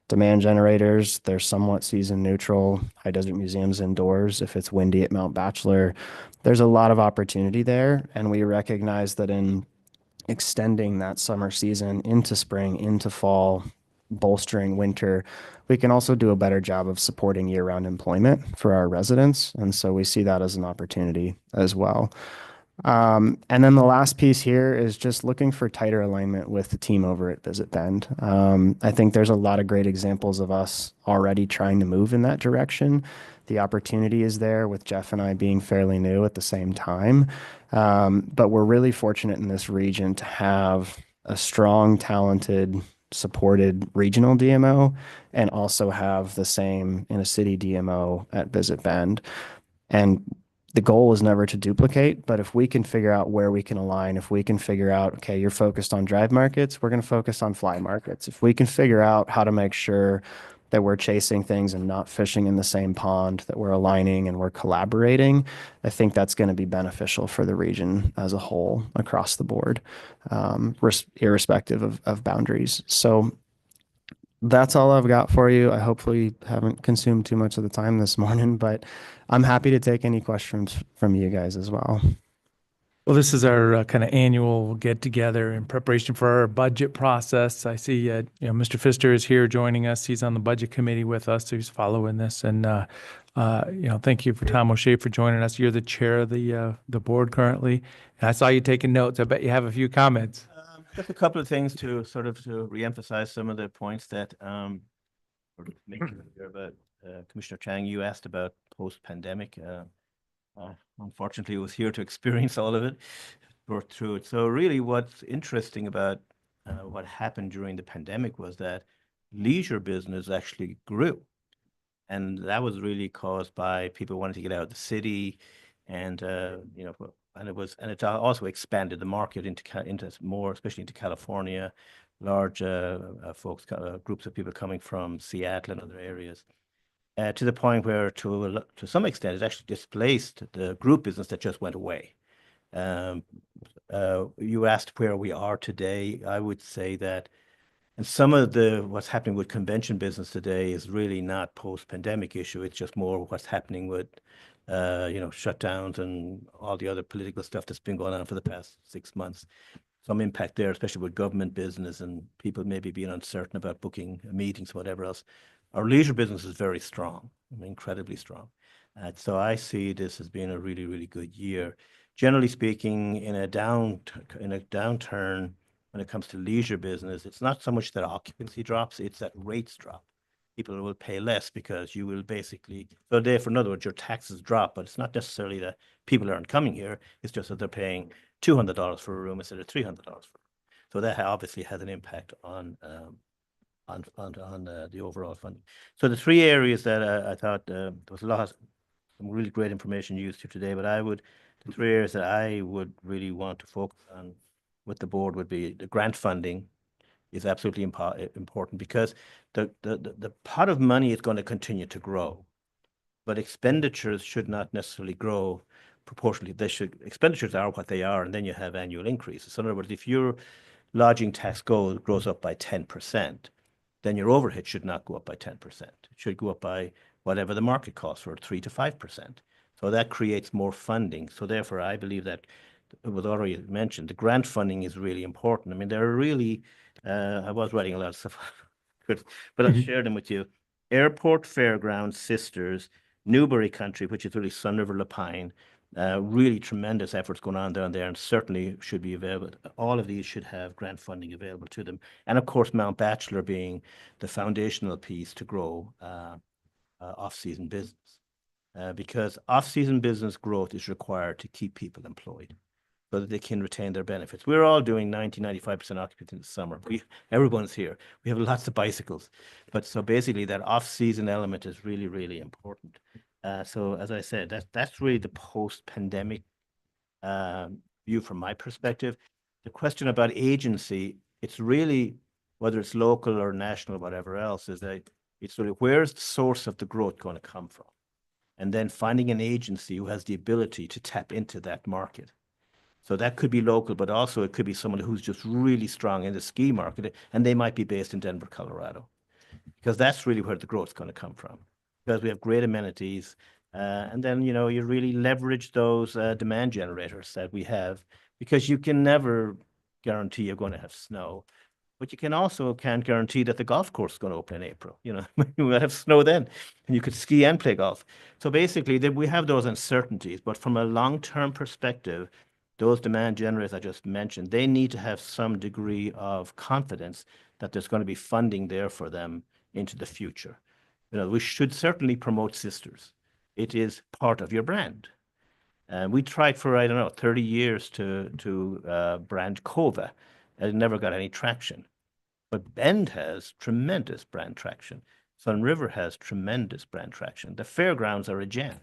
Speaker 5: demand generators. They're somewhat season neutral. High Desert Museum's indoors. If it's windy at Mount Bachelor, there's a lot of opportunity there. And we recognize that in extending that summer season into spring, into fall, bolstering winter, we can also do a better job of supporting year-round employment for our residents. And so we see that as an opportunity as well. And then the last piece here is just looking for tighter alignment with the team over at Visit Bend. I think there's a lot of great examples of us already trying to move in that direction. The opportunity is there with Jeff and I being fairly new at the same time. But we're really fortunate in this region to have a strong, talented, supported regional DMO and also have the same in a city DMO at Visit Bend. And the goal is never to duplicate, but if we can figure out where we can align, if we can figure out, okay, you're focused on drive markets, we're going to focus on fly markets. If we can figure out how to make sure that we're chasing things and not fishing in the same pond, that we're aligning and we're collaborating, I think that's going to be beneficial for the region as a whole across the board, irrespective of boundaries. So that's all I've got for you. I hopefully haven't consumed too much of the time this morning, but I'm happy to take any questions from you guys as well.
Speaker 1: Well, this is our kind of annual get together in preparation for our budget process. I see, you know, Mr. Pfister is here joining us. He's on the budget committee with us. So he's following this. And, you know, thank you for Tom O'Shea for joining us. You're the chair of the board currently. And I saw you taking notes. I bet you have a few comments.
Speaker 6: Just a couple of things to sort of to reemphasize some of the points that about Commissioner Chang, you asked about post-pandemic. Unfortunately, I was here to experience all of it, work through it. So really what's interesting about what happened during the pandemic was that leisure business actually grew. And that was really caused by people wanting to get out of the city and, you know, and it also expanded the market into more, especially into California, large folks, groups of people coming from Seattle and other areas, to the point where, to some extent, it actually displaced the group business that just went away. You asked where we are today. I would say that, and some of what's happening with convention business today is really not post-pandemic issue. It's just more what's happening with shutdowns and all the other political stuff that's been going on for the past 6 months. Some impact there, especially with government business and people maybe being uncertain about booking meetings, whatever else. Our leisure business is very strong, incredibly strong. So I see this as being a really, really good year. Generally speaking, in a downturn, when it comes to leisure business, it's not so much that occupancy drops, it's that rates drop. People will pay less because you will basically, so therefore, in other words, your taxes drop, but it's not necessarily that people aren't coming here. It's just that they're paying $200 for a room instead of $300 for a room. So that obviously has an impact on the overall funding. So the three areas that I thought there was some really great information used here today, but the three areas that I would really want to focus on with the board would be the grant funding is absolutely important because the pot of money is going to continue to grow, but expenditures should not necessarily grow proportionally. Expenditures are what they are, and then you have annual increases. So in other words, if your lodging tax grows up by 10%, then your overhead should not go up by 10%. It should go up by whatever the market costs for 3 to 5%. So that creates more funding. So therefore, I believe that it was already mentioned, the grant funding is really important. I mean, there are really, I was writing a lot of stuff, but I'll share them with you. Airport, Fairgrounds, Sisters, Newbury Country, which is really Sun River La Pine, really tremendous efforts going on down there and certainly should be available. All of these should have grant funding available to them. And of course, Mount Bachelor being the foundational piece to grow off-season business. Because off-season business growth is required to keep people employed so that they can retain their benefits. We're all doing 95% occupancy in the summer. Everyone's here. We have lots of bicycles. But so basically that off-season element is really, really important. So as I said, that's really the post-pandemic view from my perspective. The question about agency, it's really, whether it's local or national or whatever else, is that it's really where's the source of the growth going to come from? And then finding an agency who has the ability to tap into that market. So that could be local, but also it could be someone who's just really strong in the ski market, and they might be based in Denver, Colorado, because that's really where the growth is going to come from. Because we have great amenities, and then you really leverage those demand generators that we have, because you can never guarantee you're going to have snow, but you can't guarantee that the golf course is going to open in April. You might have snow then, and you could ski and play golf. So basically, we have those uncertainties, but from a long-term perspective, those demand generators I just mentioned, they need to have some degree of confidence that there's going to be funding there for them into the future. We should certainly promote Sisters. It is part of your brand. And we tried for, 30 years to brand Cova, and it never got any traction. But Bend has tremendous brand traction. Sun River has tremendous brand traction. The fairgrounds are a gem.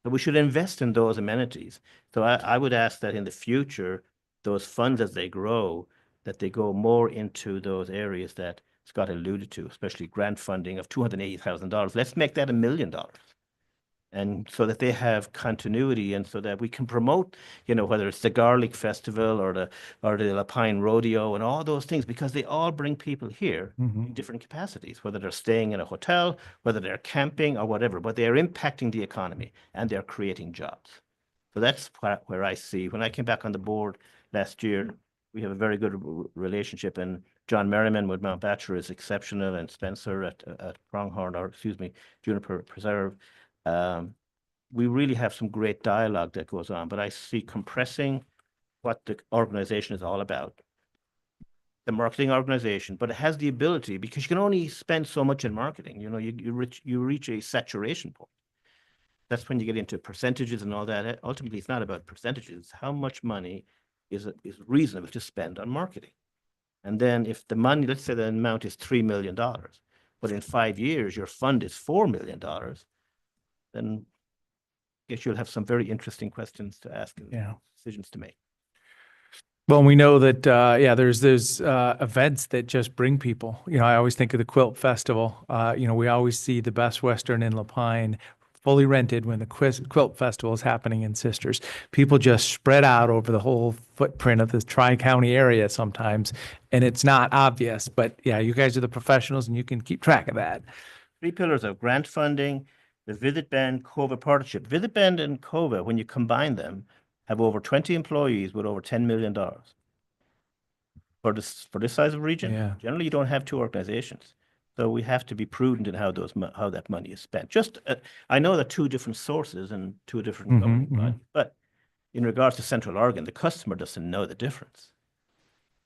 Speaker 6: So we should invest in those amenities. So I would ask that in the future, those funds as they grow, that they go more into those areas that Scott alluded to, especially grant funding of $280,000. Let's make that $1 million. And so that they have continuity and so that we can promote, whether it's the Garlic Festival or the La Pine Rodeo and all those things, because they all bring people here in different capacities, whether they're staying in a hotel, whether they're camping or whatever, but they are impacting the economy and they're creating jobs. So that's where I see, when I came back on the board last year, we have a very good relationship, and John Merriman with Mount Bachelor is exceptional, and Spencer at Juniper Preserve. We really have some great dialogue that goes on, but I see compressing what the organization is all about. The marketing organization, but it has the ability, because you can only spend so much in marketing. You reach a saturation point. That's when you get into percentages and all that. Ultimately, it's not about percentages. It's how much money is reasonable to spend on marketing. And then if the money, let's say the amount is $3 million, but in 5 years, your fund is $4 million, then I guess you'll have some very interesting questions to ask and decisions to make.
Speaker 1: Well, we know that, there's events that just bring people. I always think of the Quilt Festival. We always see the Best Western in La Pine fully rented when the Quilt Festival is happening in Sisters. People just spread out over the whole footprint of the Tri-County area sometimes, and it's not obvious. But you guys are the professionals, and you can keep track of that.
Speaker 6: 3 pillars of grant funding, the Visit Bend Cova partnership. Visit Bend and Cova, when you combine them, have over 20 employees with over $10 million. For this size of a region,
Speaker 1: Yeah.
Speaker 6: generally you don't have two organizations. So we have to be prudent in how that money is spent. Just I know that two different sources and two different governing bodies, but in regards to Central Oregon, the customer doesn't know the difference.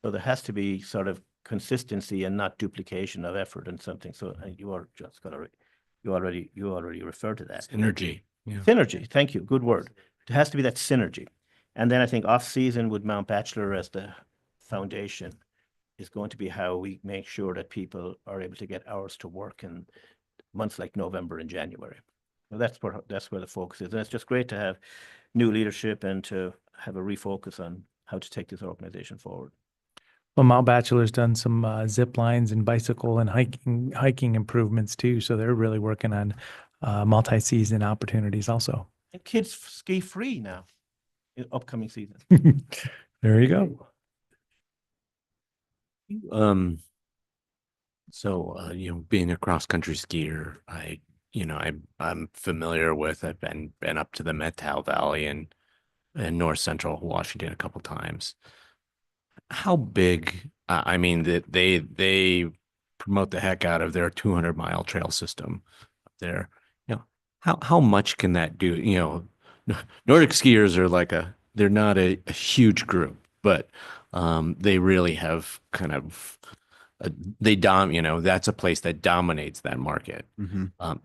Speaker 6: So there has to be sort of consistency and not duplication of effort and something. So you already referred to that.
Speaker 3: Synergy. Yeah.
Speaker 6: Synergy, thank you, good word. There has to be that synergy. And then I think off-season with Mount Bachelor as the foundation is going to be how we make sure that people are able to get hours to work in months like November and January. So that's where the focus is. And it's just great to have new leadership and to have a refocus on how to take this organization forward.
Speaker 1: Well, Mount Bachelor's done some zip lines and bicycle and hiking improvements too. So they're really working on multi-season opportunities also.
Speaker 6: And kids ski free now in upcoming season.
Speaker 1: There you go.
Speaker 3: Being a cross country skier, I'm familiar with. I've been up to the Methow Valley and north central Washington a couple times. How big? I mean, that they promote the heck out of their 200-mile trail system up there. How much can that do? Nordic skiers are they're not a huge group, but they really have kind of that's a place that dominates that market.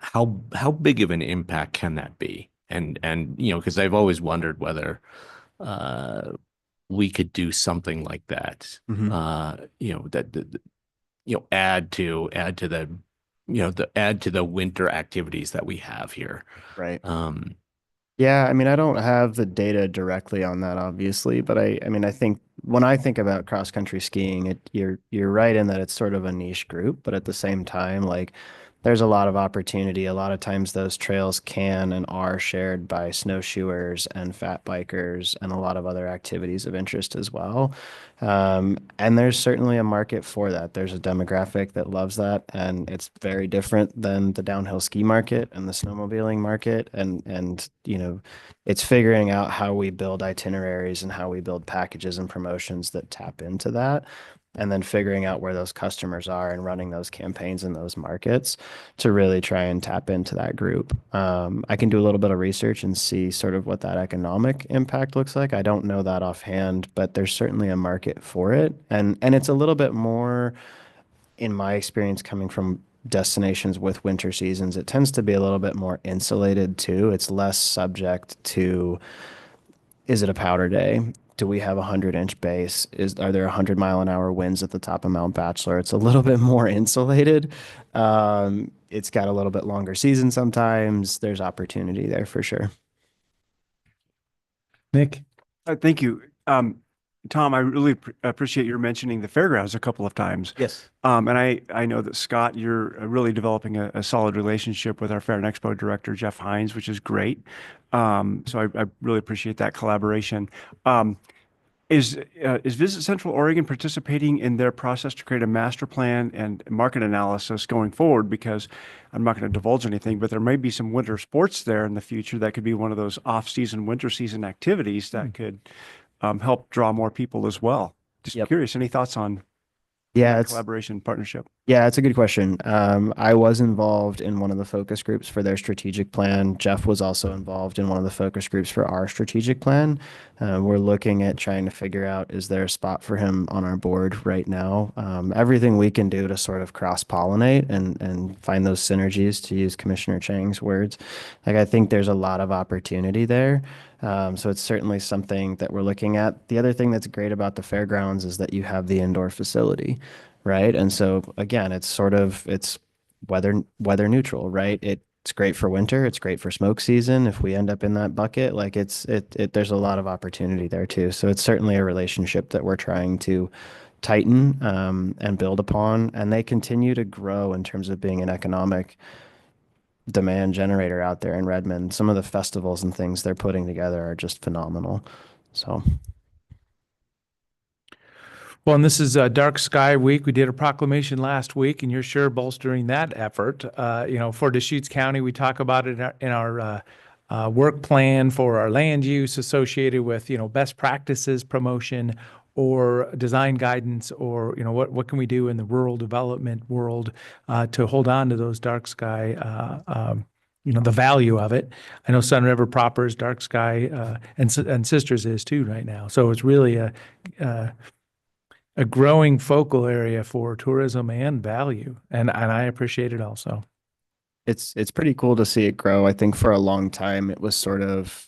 Speaker 3: How big of an impact can that be? And because I've always wondered whether we could do something like that. Add to the winter activities that we have here.
Speaker 5: Right. Yeah, I mean, I don't have the data directly on that, obviously, but I mean, I think when I think about cross country skiing, you're right in that it's sort of a niche group, but at the same time, there's a lot of opportunity. A lot of times those trails can and are shared by snowshoers and fat bikers and a lot of other activities of interest as well. And there's certainly a market for that. There's a demographic that loves that, and it's very different than the downhill ski market and the snowmobiling market. And it's figuring out how we build itineraries and how we build packages and promotions that tap into that, and then figuring out where those customers are and running those campaigns in those markets to really try and tap into that group. I can do a little bit of research and see sort of what that economic impact looks like. I don't know that offhand, but there's certainly a market for it. And it's a little bit more, in my experience, coming from destinations with winter seasons, it tends to be a little bit more insulated too. It's less subject to, is it a powder day? Do we have a 100-inch base? Are there 100-mile-an-hour winds at the top of Mount Bachelor? It's a little bit more insulated. It's got a little bit longer season sometimes. There's opportunity there for sure.
Speaker 1: Nick?
Speaker 7: Thank you. Tom, I really appreciate your mentioning the fairgrounds a couple of times.
Speaker 6: Yes.
Speaker 7: And I know that Scott, you're really developing a solid relationship with our Fair and Expo director, Jeff Hines, which is great. So I really appreciate that collaboration. Is Visit Central Oregon participating in their process to create a master plan and market analysis going forward? Because I'm not going to divulge anything, but there may be some winter sports there in the future that could be one of those off-season, winter season activities that could help draw more people as well. Just curious, any thoughts on collaboration partnership?
Speaker 5: Yeah, it's a good question. I was involved in one of the focus groups for their strategic plan. Jeff was also involved in one of the focus groups for our strategic plan. We're looking at trying to figure out, is there a spot for him on our board right now? Everything we can do to sort of cross-pollinate and find those synergies, to use Commissioner Chang's words. I think there's a lot of opportunity there. So it's certainly something that we're looking at. The other thing that's great about the fairgrounds is that you have the indoor facility, right? And so again, it's weather neutral, right? It's great for winter. It's great for smoke season. If we end up in that bucket, there's a lot of opportunity there too. So it's certainly a relationship that we're trying to tighten and build upon, and they continue to grow in terms of being an economic demand generator out there in Redmond. Some of the festivals and things they're putting together are just phenomenal. So
Speaker 1: Well, and this is Dark Sky Week. We did a proclamation last week, and you're sure bolstering that effort. For Deschutes County, we talk about it in our work plan for our land use associated with, best practices promotion or design guidance, or, what can we do in the rural development world to hold on to those dark sky, the value of it. I know Sun River proper is dark sky, and Sisters is too right now. So it's really a growing focal area for tourism and value, and I appreciate it also.
Speaker 5: It's pretty cool to see it grow. I think for a long time it was sort of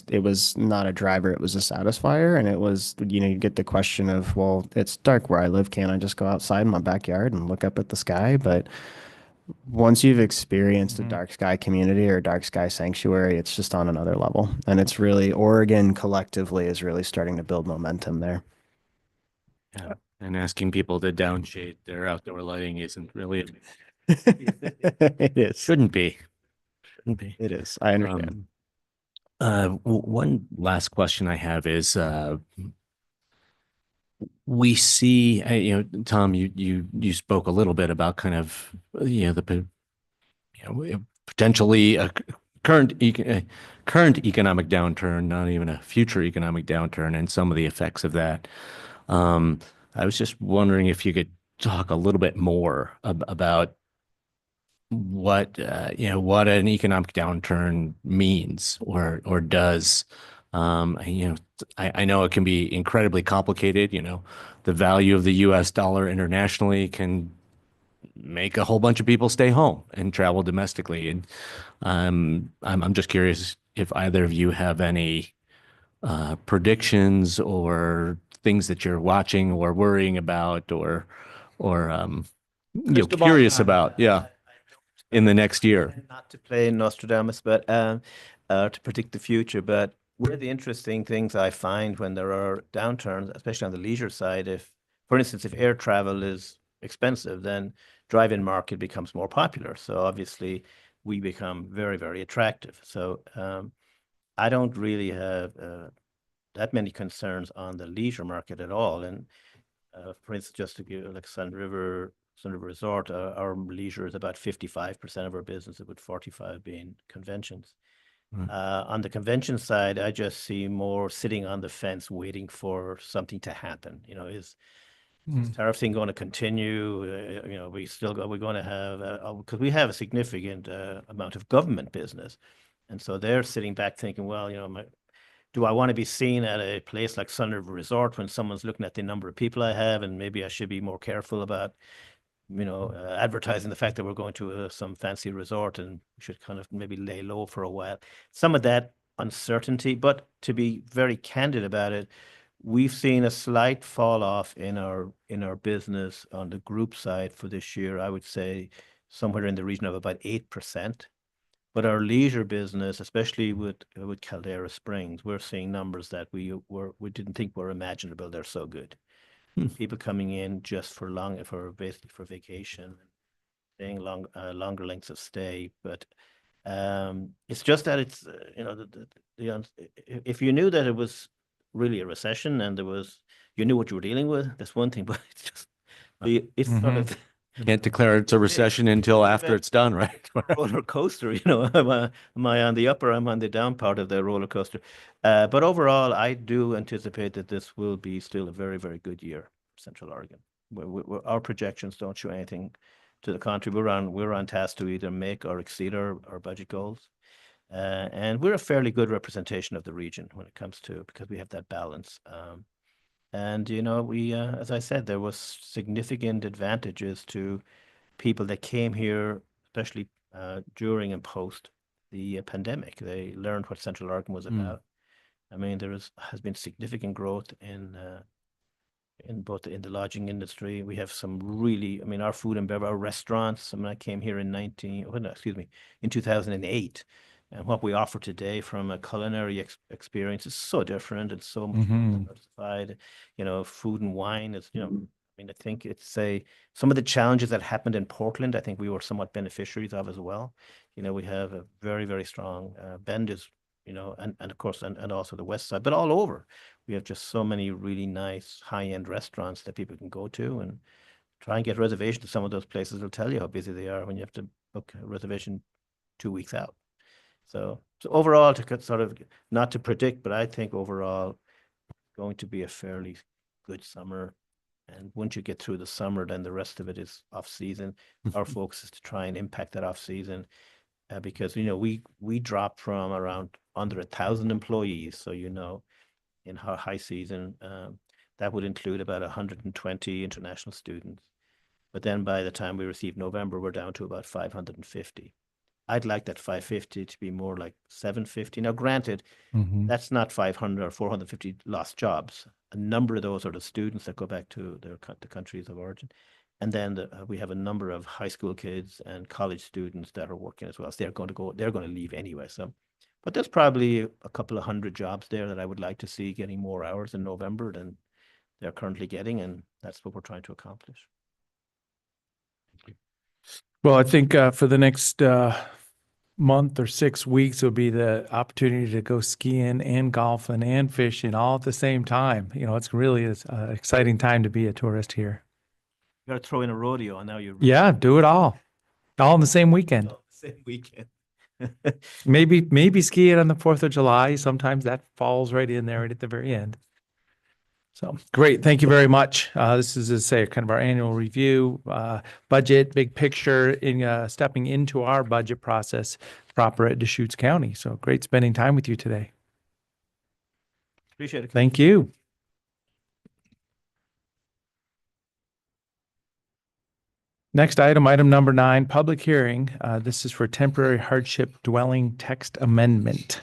Speaker 5: it was not a driver, it was a satisfier. And it was, you get the question of, well, it's dark where I live. Can't I just go outside in my backyard and look up at the sky? But once you've experienced a dark sky community or a dark sky sanctuary, it's just on another level. And it's really, Oregon collectively is really starting to build momentum there.
Speaker 3: Yeah. And asking people to downshade their outdoor lighting isn't really,
Speaker 5: It is.
Speaker 3: shouldn't be. Shouldn't be.
Speaker 5: It is. I understand.
Speaker 3: One last question I have is, we see, Tom, you spoke a little bit about kind of, potentially a current economic downturn, not even a future economic downturn, and some of the effects of that. I was just wondering if you could talk a little bit more about what an economic downturn means or does. I know it can be incredibly complicated. The value of the U.S. dollar internationally can make a whole bunch of people stay home and travel domestically. And I'm just curious if either of you have any predictions or things that you're watching or worrying about or
Speaker 6: Crystal ball
Speaker 3: curious
Speaker 6: time.
Speaker 3: about, in the next year.
Speaker 6: Not to play Nostradamus, but to predict the future. But one of the interesting things I find when there are downturns, especially on the leisure side, for instance, if air travel is expensive, then drive-in market becomes more popular. So obviously we become very, very attractive. So I don't really have that many concerns on the leisure market at all. And for instance, just to give like Sun River Resort, our leisure is about 55% of our business, with 45 being conventions. On the convention side, I just see more sitting on the fence waiting for something to happen. Is this tariff thing going to continue? We're going to have, because we have a significant amount of government business. And so they're sitting back thinking, well, do I want to be seen at a place like Sun River Resort when someone's looking at the number of people I have, and maybe I should be more careful about advertising the fact that we're going to some fancy resort, and we should kind of maybe lay low for a while. Some of that uncertainty, but to be very candid about it, we've seen a slight fall off in our business on the group side for this year. I would say somewhere in the region of about 8%. But our leisure business, especially with Caldera Springs, we're seeing numbers that we didn't think were imaginable. They're so good. People coming in just for basically for vacation, staying longer lengths of stay. But it's just that it's if you knew that it was really a recession and you knew what you were dealing with, that's one thing. But it's just it's sort of.
Speaker 3: Can't declare it's a recession until after it's done, right?
Speaker 6: Roller coaster, am I on the up or I'm on the down part of the roller coaster? But overall, I do anticipate that this will be still a very, very good year for Central Oregon. Our projections don't show anything to the contrary. We're on task to either make or exceed our budget goals. And we're a fairly good representation of the region when it comes to, because we have that balance. And, we, as I said, there was significant advantages to people that came here, especially during and post the pandemic. They learned what Central Oregon was about. I mean, there has been significant growth in both in the lodging industry. We have some really, our food and beverage, our restaurants. I came here in 2008. And what we offer today from a culinary experience is so different. It's so much more diversified. Food and wine is, I think it's some of the challenges that happened in Portland, I think we were somewhat beneficiaries of as well. We have a very, very strong, Bend is, you know, and of course, and also the west side, but all over. We have just so many really nice high-end restaurants that people can go to, and try and get reservations to some of those places. Will tell you how busy they are when you have to book a reservation 2 weeks out. So overall, sort of, not to predict, but I think overall going to be a fairly good summer. And once you get through the summer, then the rest of it is off season. Our focus is to try and impact that off season, because, you know, we drop from around under 1,000 employees. So, you know, in our high season, that would include about 120 international students. But then by the time we receive November, we're down to about 550. I'd like that 550 to be more like 750. Now, granted, that's not 500 or 450 lost jobs. A number of those are the students that go back to the countries of origin. And then we have a number of high school kids and college students that are working as well. So they're going to leave anyway. So, but there's probably a couple of hundred jobs there that I would like to see getting more hours in November than they're currently getting. And that's what we're trying to accomplish.
Speaker 1: Well, I think for the next month or 6 weeks will be the opportunity to go skiing and golfing and fishing all at the same time. You know, it's really an exciting time to be a tourist here.
Speaker 6: You got to throw in a rodeo, and now you're
Speaker 1: Yeah, do it all in the same weekend.
Speaker 6: same weekend.
Speaker 1: Maybe skiing on the 4th of July. Sometimes that falls right in there right at the very end. So great. Thank you very much. This is, as I say, kind of our annual review, budget, big picture in stepping into our budget process proper at Deschutes County. So great spending time with you today.
Speaker 6: Appreciate it.
Speaker 1: Thank you. Next item number 9, public hearing. This is for temporary hardship dwelling text amendment.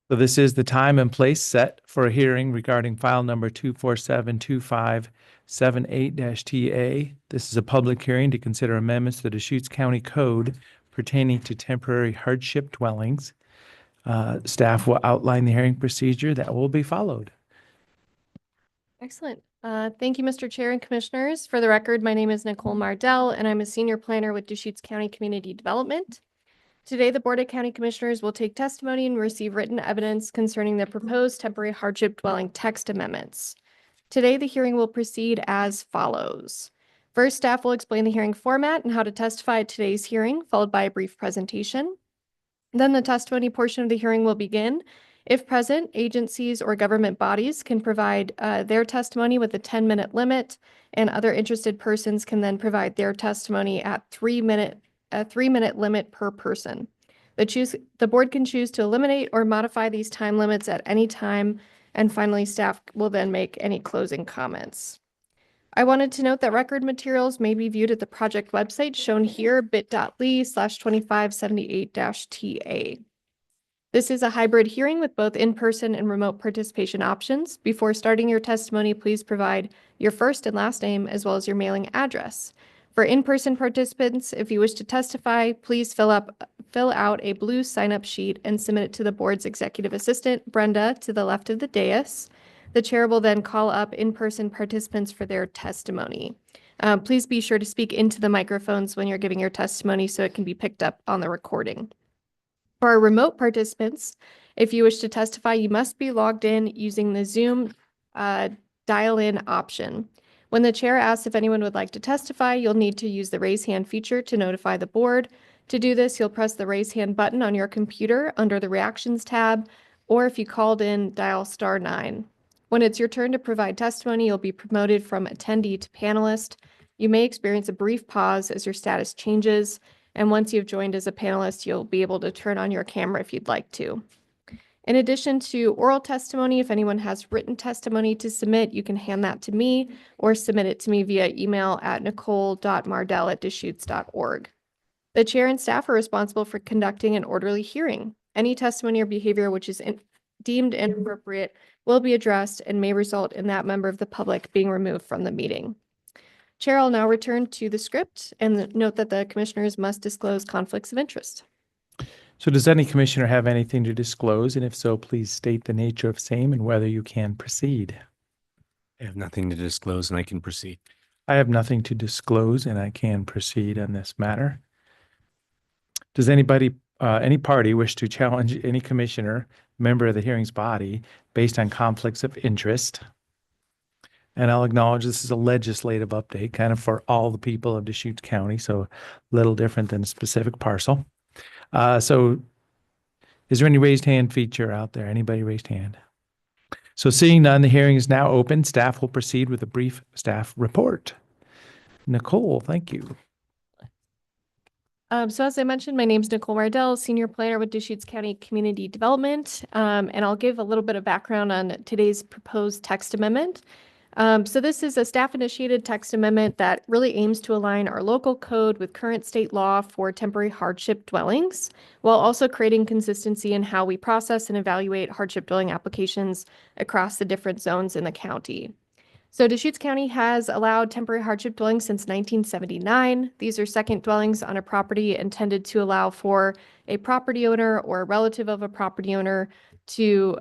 Speaker 1: So this is the time and place set for a hearing regarding file number 2472578-TA. This is a public hearing to consider amendments to the Deschutes County Code pertaining to temporary hardship dwellings. Staff will outline the hearing procedure that will be followed.
Speaker 8: Excellent. Thank you, Mr. Chair and Commissioners. For the record, my name is Nicole Mardell, and I'm a senior planner with Deschutes County Community Development. Today, the Board of County Commissioners will take testimony and receive written evidence concerning the proposed temporary hardship dwelling text amendments. Today, the hearing will proceed as follows. First, staff will explain the hearing format and how to testify at today's hearing, followed by a brief presentation. Then the testimony portion of the hearing will begin. If present, agencies or government bodies can provide their testimony with a 10-minute limit, and other interested persons can then provide their testimony at a 3-minute limit per person. The board can choose to eliminate or modify these time limits at any time, and finally, staff will then make any closing comments. I wanted to note that record materials may be viewed at the project website shown here, bit.ly/2578-TA. This is a hybrid hearing with both in-person and remote participation options. Before starting your testimony, please provide your first and last name as well as your mailing address. For in-person participants, if you wish to testify, please fill out a blue sign-up sheet and submit it to the board's executive assistant, Brenda, to the left of the dais. The chair will then call up in-person participants for their testimony. Please be sure to speak into the microphones when you're giving your testimony so it can be picked up on the recording. For our remote participants, if you wish to testify, you must be logged in using the Zoom dial-in option. When the chair asks if anyone would like to testify, you'll need to use the raise hand feature to notify the board. To do this, you'll press the raise hand button on your computer under the reactions tab, or if you called in, dial *9. When it's your turn to provide testimony, you'll be promoted from attendee to panelist. You may experience a brief pause as your status changes, and once you've joined as a panelist, you'll be able to turn on your camera if you'd like to. In addition to oral testimony, if anyone has written testimony to submit, you can hand that to me or submit it to me via email at nicole.mardell@deschutes.org. The chair and staff are responsible for conducting an orderly hearing. Any testimony or behavior which is deemed inappropriate will be addressed and may result in that member of the public being removed from the meeting. Chair, I'll now return to the script and note that the commissioners must disclose conflicts of interest.
Speaker 1: So does any commissioner have anything to disclose? And if so, please state the nature of same and whether you can proceed.
Speaker 3: I have nothing to disclose and I can proceed.
Speaker 1: I have nothing to disclose and I can proceed on this matter. Does anybody, any party wish to challenge any commissioner, member of the hearings body based on conflicts of interest? And I'll acknowledge this is a legislative update kind of for all the people of Deschutes County, so a little different than a specific parcel. So is there any raised hand feature out there? Anybody raised hand? So seeing none, the hearing is now open. Staff will proceed with a brief staff report. Nicole, thank you.
Speaker 8: So as I mentioned, my name is Nicole Mardell, Senior Planner with Deschutes County Community Development, and I'll give a little bit of background on today's proposed text amendment. So this is a staff-initiated text amendment that really aims to align our local code with current state law for temporary hardship dwellings, while also creating consistency in how we process and evaluate hardship dwelling applications across the different zones in the county. So Deschutes County has allowed temporary hardship dwellings since 1979. These are second dwellings on a property intended to allow for a property owner or a relative of a property owner to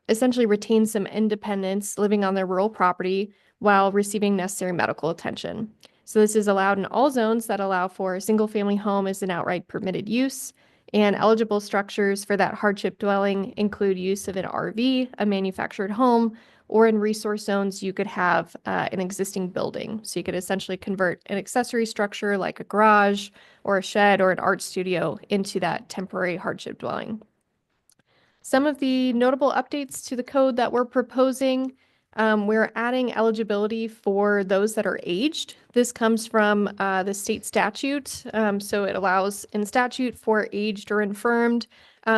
Speaker 8: essentially retain some independence living on their rural property while receiving necessary medical attention. So this is allowed in all zones that allow for a single-family home as an outright permitted use, and eligible structures for that hardship dwelling include use of an RV, a manufactured home, or in resource zones, you could have an existing building. So you could essentially convert an accessory structure like a garage or a shed or an art studio into that temporary hardship dwelling. Some of the notable updates to the code that we're proposing, we're adding eligibility for those that are aged. This comes from the state statute. So it allows in statute for aged or infirmed.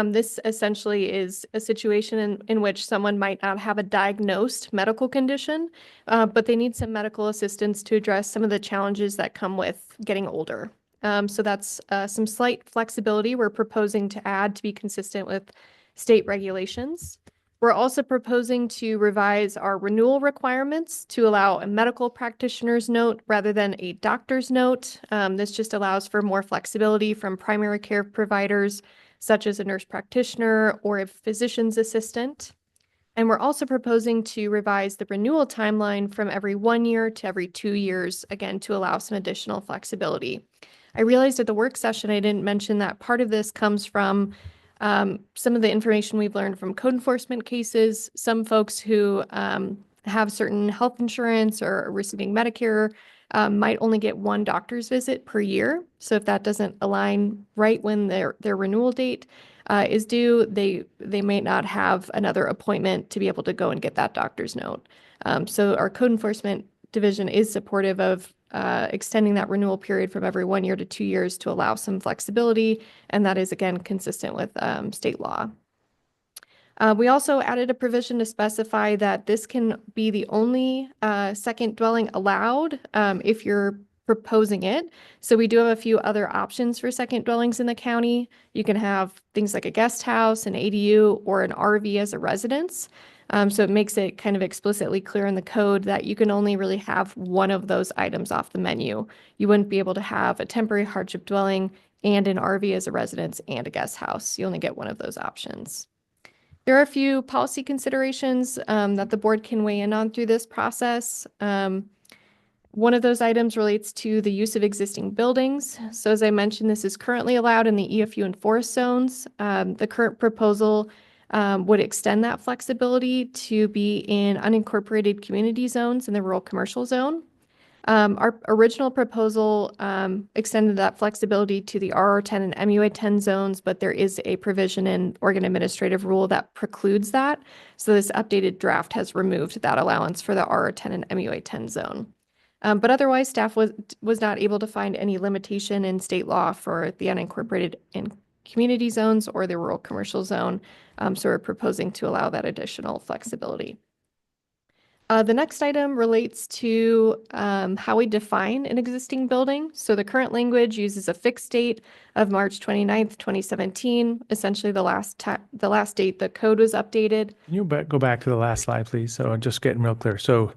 Speaker 8: This essentially is a situation in which someone might not have a diagnosed medical condition, but they need some medical assistance to address some of the challenges that come with getting older. So that's some slight flexibility we're proposing to add to be consistent with state regulations. We're also proposing to revise our renewal requirements to allow a medical practitioner's note rather than a doctor's note. This just allows for more flexibility from primary care providers, such as a nurse practitioner or a physician's assistant. And we're also proposing to revise the renewal timeline from every 1 year to every 2 years, again, to allow some additional flexibility. I realized at the work session, I didn't mention that part of this comes from some of the information we've learned from code enforcement cases. Some folks who have certain health insurance or are receiving Medicare might only get one doctor's visit per year. So if that doesn't align right when their renewal date is due, they may not have another appointment to be able to go and get that doctor's note. So our code enforcement division is supportive of extending that renewal period from every 1 year to 2 years to allow some flexibility. And that is, again, consistent with state law. We also added a provision to specify that this can be the only second dwelling allowed if you're proposing it. So we do have a few other options for second dwellings in the county. You can have things like a guest house, an ADU, or an RV as a residence. So it makes it kind of explicitly clear in the code that you can only really have one of those items off the menu. You wouldn't be able to have a temporary hardship dwelling and an RV as a residence and a guest house. You only get one of those options. There are a few policy considerations that the board can weigh in on through this process. One of those items relates to the use of existing buildings. So as I mentioned, this is currently allowed in the EFU and forest zones. The current proposal would extend that flexibility to be in unincorporated community zones in the rural commercial zone. Our original proposal extended that flexibility to the RR10 and MUA10 zones, but there is a provision in Oregon Administrative Rule that precludes that. So this updated draft has removed that allowance for the RR10 and MUA10 zone. But otherwise, staff was not able to find any limitation in state law for the unincorporated in community zones or the rural commercial zone. So we're proposing to allow that additional flexibility. The next item relates to how we define an existing building. So the current language uses a fixed date of March 29th, 2017, essentially the last date the code was updated.
Speaker 1: Can you go back to the last slide, please? So I'm just getting real clear. So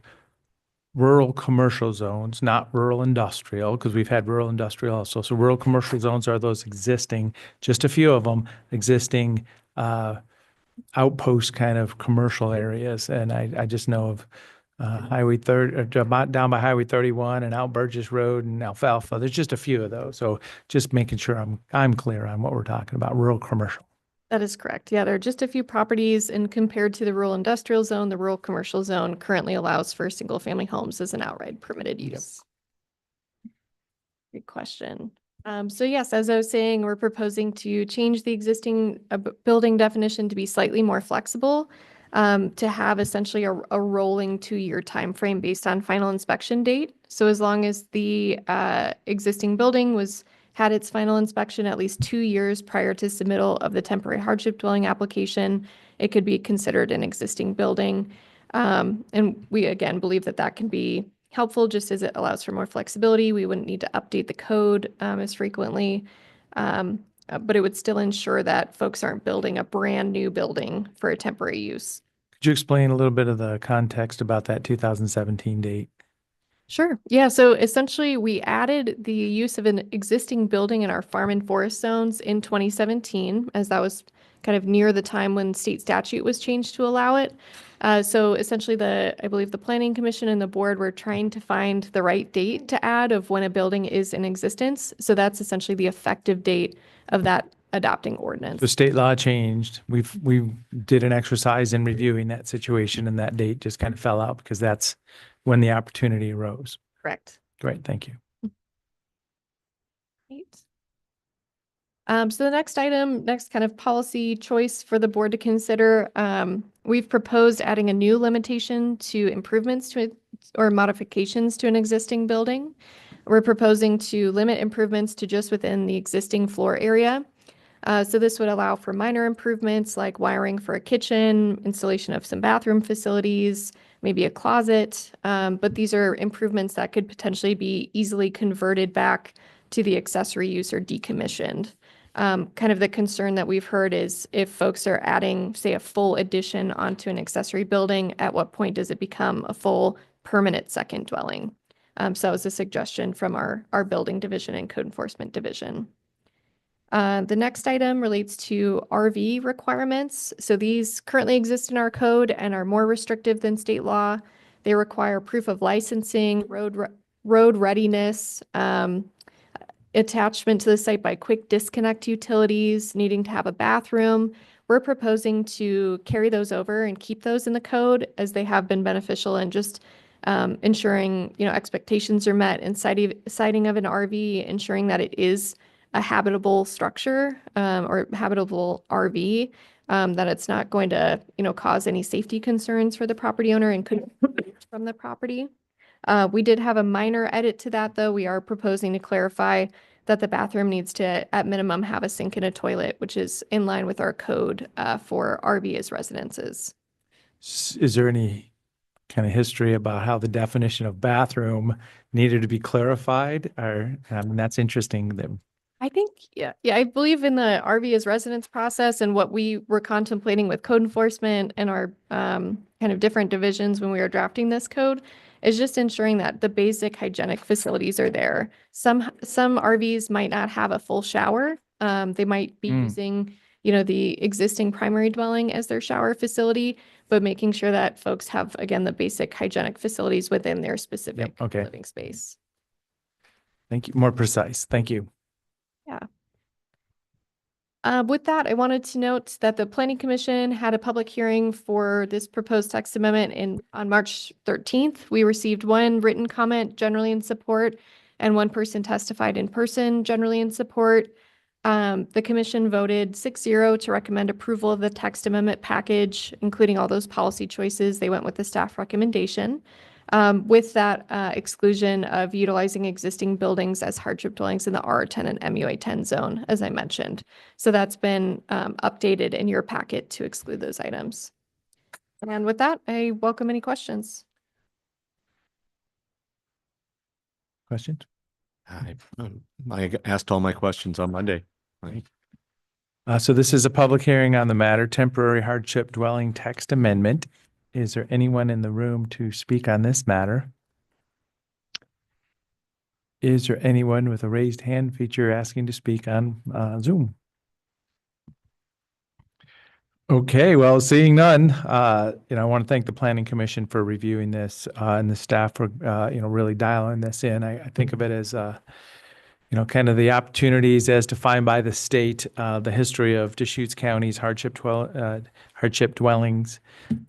Speaker 1: rural commercial zones, not rural industrial, because we've had rural industrial also. So rural commercial zones are those existing, just a few of them, existing outpost kind of commercial areas. And I just know of Highway 30, down by Highway 31 and out Burgess Road and Alfalfa. There's just a few of those. So just making sure I'm clear on what we're talking about, rural commercial.
Speaker 8: That is correct. Yeah, there are just a few properties, and compared to the rural industrial zone, the rural commercial zone currently allows for single-family homes as an outright permitted use. Good question. So yes, as I was saying, we're proposing to change the existing building definition to be slightly more flexible, to have essentially a rolling 2-year time frame based on final inspection date. So as long as the existing building had its final inspection at least 2 years prior to submittal of the temporary hardship dwelling application, it could be considered an existing building. And we again believe that that can be helpful just as it allows for more flexibility. We wouldn't need to update the code as frequently, but it would still ensure that folks aren't building a brand new building for a temporary use.
Speaker 1: Could you explain a little bit of the context about that 2017 date?
Speaker 8: Sure. Yeah. So essentially, we added the use of an existing building in our farm and forest zones in 2017, as that was kind of near the time when state statute was changed to allow it. So essentially, I believe the Planning Commission and the board were trying to find the right date to add of when a building is in existence. So that's essentially the effective date of that adopting ordinance.
Speaker 1: The state law changed. We did an exercise in reviewing that situation, and that date just kind of fell out because that's when the opportunity arose.
Speaker 8: Correct.
Speaker 1: Great, thank you.
Speaker 8: Great. So the next kind of policy choice for the board to consider, we've proposed adding a new limitation to improvements to or modifications to an existing building. We're proposing to limit improvements to just within the existing floor area. So this would allow for minor improvements like wiring for a kitchen, installation of some bathroom facilities, maybe a closet. But these are improvements that could potentially be easily converted back to the accessory use or decommissioned. Kind of the concern that we've heard is if folks are adding, say, a full addition onto an accessory building, at what point does it become a full permanent second dwelling? So that was a suggestion from our building division and code enforcement division. The next item relates to RV requirements. So these currently exist in our code and are more restrictive than state law. They require proof of licensing, road readiness, attachment to the site by quick disconnect utilities, needing to have a bathroom. We're proposing to carry those over and keep those in the code as they have been beneficial and just ensuring, expectations are met and siting of an RV, ensuring that it is a habitable structure or habitable RV, that it's not going to, cause any safety concerns for the property owner and could from the property. We did have a minor edit to that, though. We are proposing to clarify that the bathroom needs to, at minimum, have a sink and a toilet, which is in line with our code for RV as residences.
Speaker 1: Is there any kind of history about how the definition of bathroom needed to be clarified? Or, that's interesting that
Speaker 8: I think, yeah, I believe in the RV as residence process, and what we were contemplating with code enforcement and our kind of different divisions when we were drafting this code is just ensuring that the basic hygienic facilities are there. Some RVs might not have a full shower. They might be using, the existing primary dwelling as their shower facility, but making sure that folks have, again, the basic hygienic facilities within their specific living space.
Speaker 1: Thank you. More precise. Thank you.
Speaker 8: Yeah. With that, I wanted to note that the Planning Commission had a public hearing for this proposed text amendment on March 13th. We received one written comment generally in support, and one person testified in person generally in support. The commission voted 6-0 to recommend approval of the text amendment package, including all those policy choices. They went with the staff recommendation. With that exclusion of utilizing existing buildings as hardship dwellings in the R10 and MUA10 zone, as I mentioned. So that's been updated in your packet to exclude those items. And with that, I welcome any questions.
Speaker 1: Questions?
Speaker 3: I asked all my questions on Monday.
Speaker 1: So this is a public hearing on the matter, temporary hardship dwelling text amendment. Is there anyone in the room to speak on this matter? Is there anyone with a raised hand feature asking to speak on Zoom? Okay, well, seeing none, I want to thank the Planning Commission for reviewing this and the staff for, really dialing this in. I think of it as, kind of the opportunities as defined by the state, the history of Deschutes County's hardship dwellings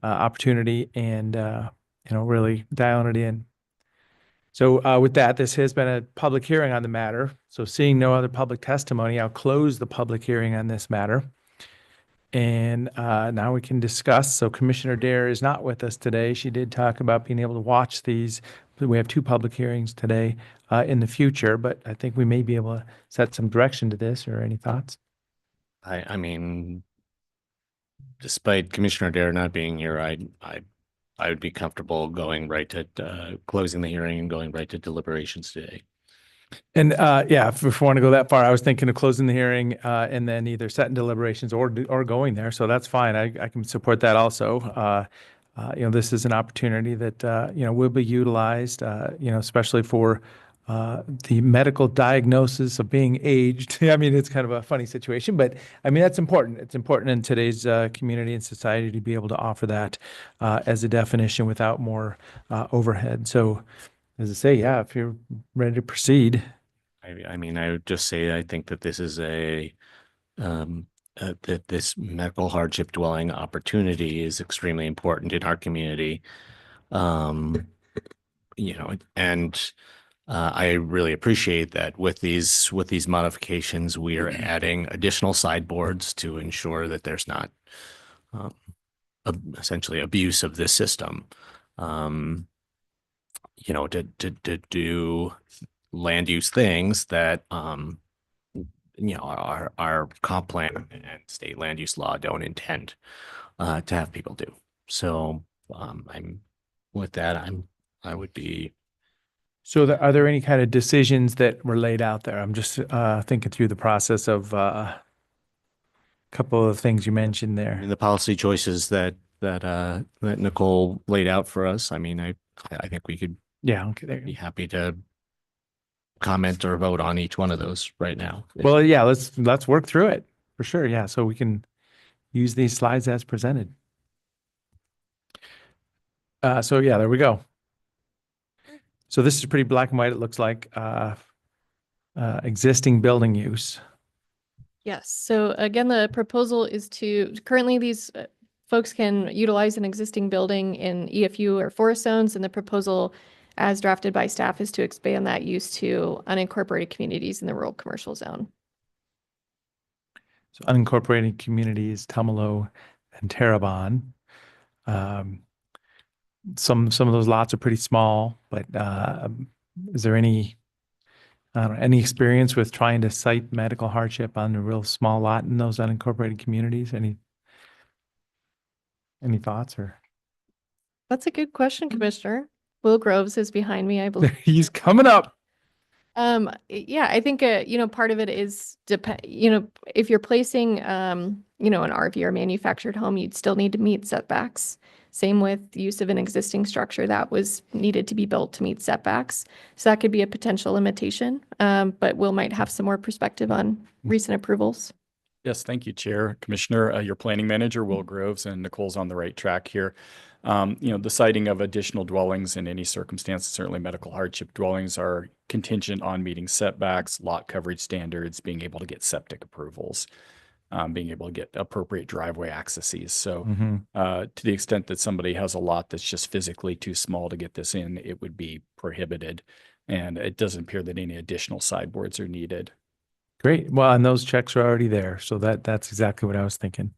Speaker 1: opportunity, and, really dialing it in. So with that, this has been a public hearing on the matter. So seeing no other public testimony, I'll close the public hearing on this matter. And now we can discuss. So Commissioner Dare is not with us today. She did talk about being able to watch these. We have 2 public hearings today in the future, but I think we may be able to set some direction to this, or any thoughts?
Speaker 3: I mean, despite Commissioner Dare not being here, I would be comfortable going right to closing the hearing and going right to deliberations today.
Speaker 1: And if we want to go that far, I was thinking of closing the hearing and then either setting deliberations or going there. So that's fine. I can support that also. This is an opportunity that, will be utilized, especially for the medical diagnosis of being aged. I mean, it's kind of a funny situation, but I mean, that's important. It's important in today's community and society to be able to offer that as a definition without more overhead. So as I say, yeah, if you're ready to proceed.
Speaker 3: I mean, I would just say I think that this is that this medical hardship dwelling opportunity is extremely important in our community. And I really appreciate that with these modifications, we are adding additional sideboards to ensure that there's not essentially abuse of this system. To do land use things that our comp plan and state land use law don't intend to have people do. So I would be.
Speaker 1: So are there any kind of decisions that were laid out there? I'm just thinking through the process of a couple of things you mentioned there.
Speaker 3: The policy choices that Nicole laid out for us. I mean, I think we could.
Speaker 1: Yeah. Okay. There.
Speaker 3: Be happy to comment or vote on each one of those right now.
Speaker 1: Well, yeah, let's work through it for sure. Yeah. So we can use these slides as presented. So yeah, there we go. So this is pretty black and white. It looks like existing building use.
Speaker 8: Yes. So again, the proposal is currently these folks can utilize an existing building in EFU or forest zones, and the proposal as drafted by staff is to expand that use to unincorporated communities in the rural commercial zone.
Speaker 1: So unincorporated communities, Tumalo and Terrebonne. Some of those lots are pretty small, but is there any experience with trying to cite medical hardship on a real small lot in those unincorporated communities? Any thoughts or?
Speaker 8: That's a good question, Commissioner. Will Groves is behind me, I believe.
Speaker 1: He's coming up.
Speaker 8: Yeah, I think, part of it is, if you're placing, an RV or manufactured home, you'd still need to meet setbacks. Same with use of an existing structure that was needed to be built to meet setbacks. So that could be a potential limitation, but Will might have some more perspective on recent approvals.
Speaker 9: Yes, thank you, Chair, Commissioner, your planning manager, Will Groves, and Nicole's on the right track here. The citing of additional dwellings in any circumstance, certainly medical hardship dwellings, are contingent on meeting setbacks, lot coverage standards, being able to get septic approvals, being able to get appropriate driveway accesses. So to the extent that somebody has a lot that's just physically too small to get this in, it would be prohibited. And it doesn't appear that any additional sideboards are needed.
Speaker 1: Great. Well, and those checks are already there. So that's exactly what I was thinking.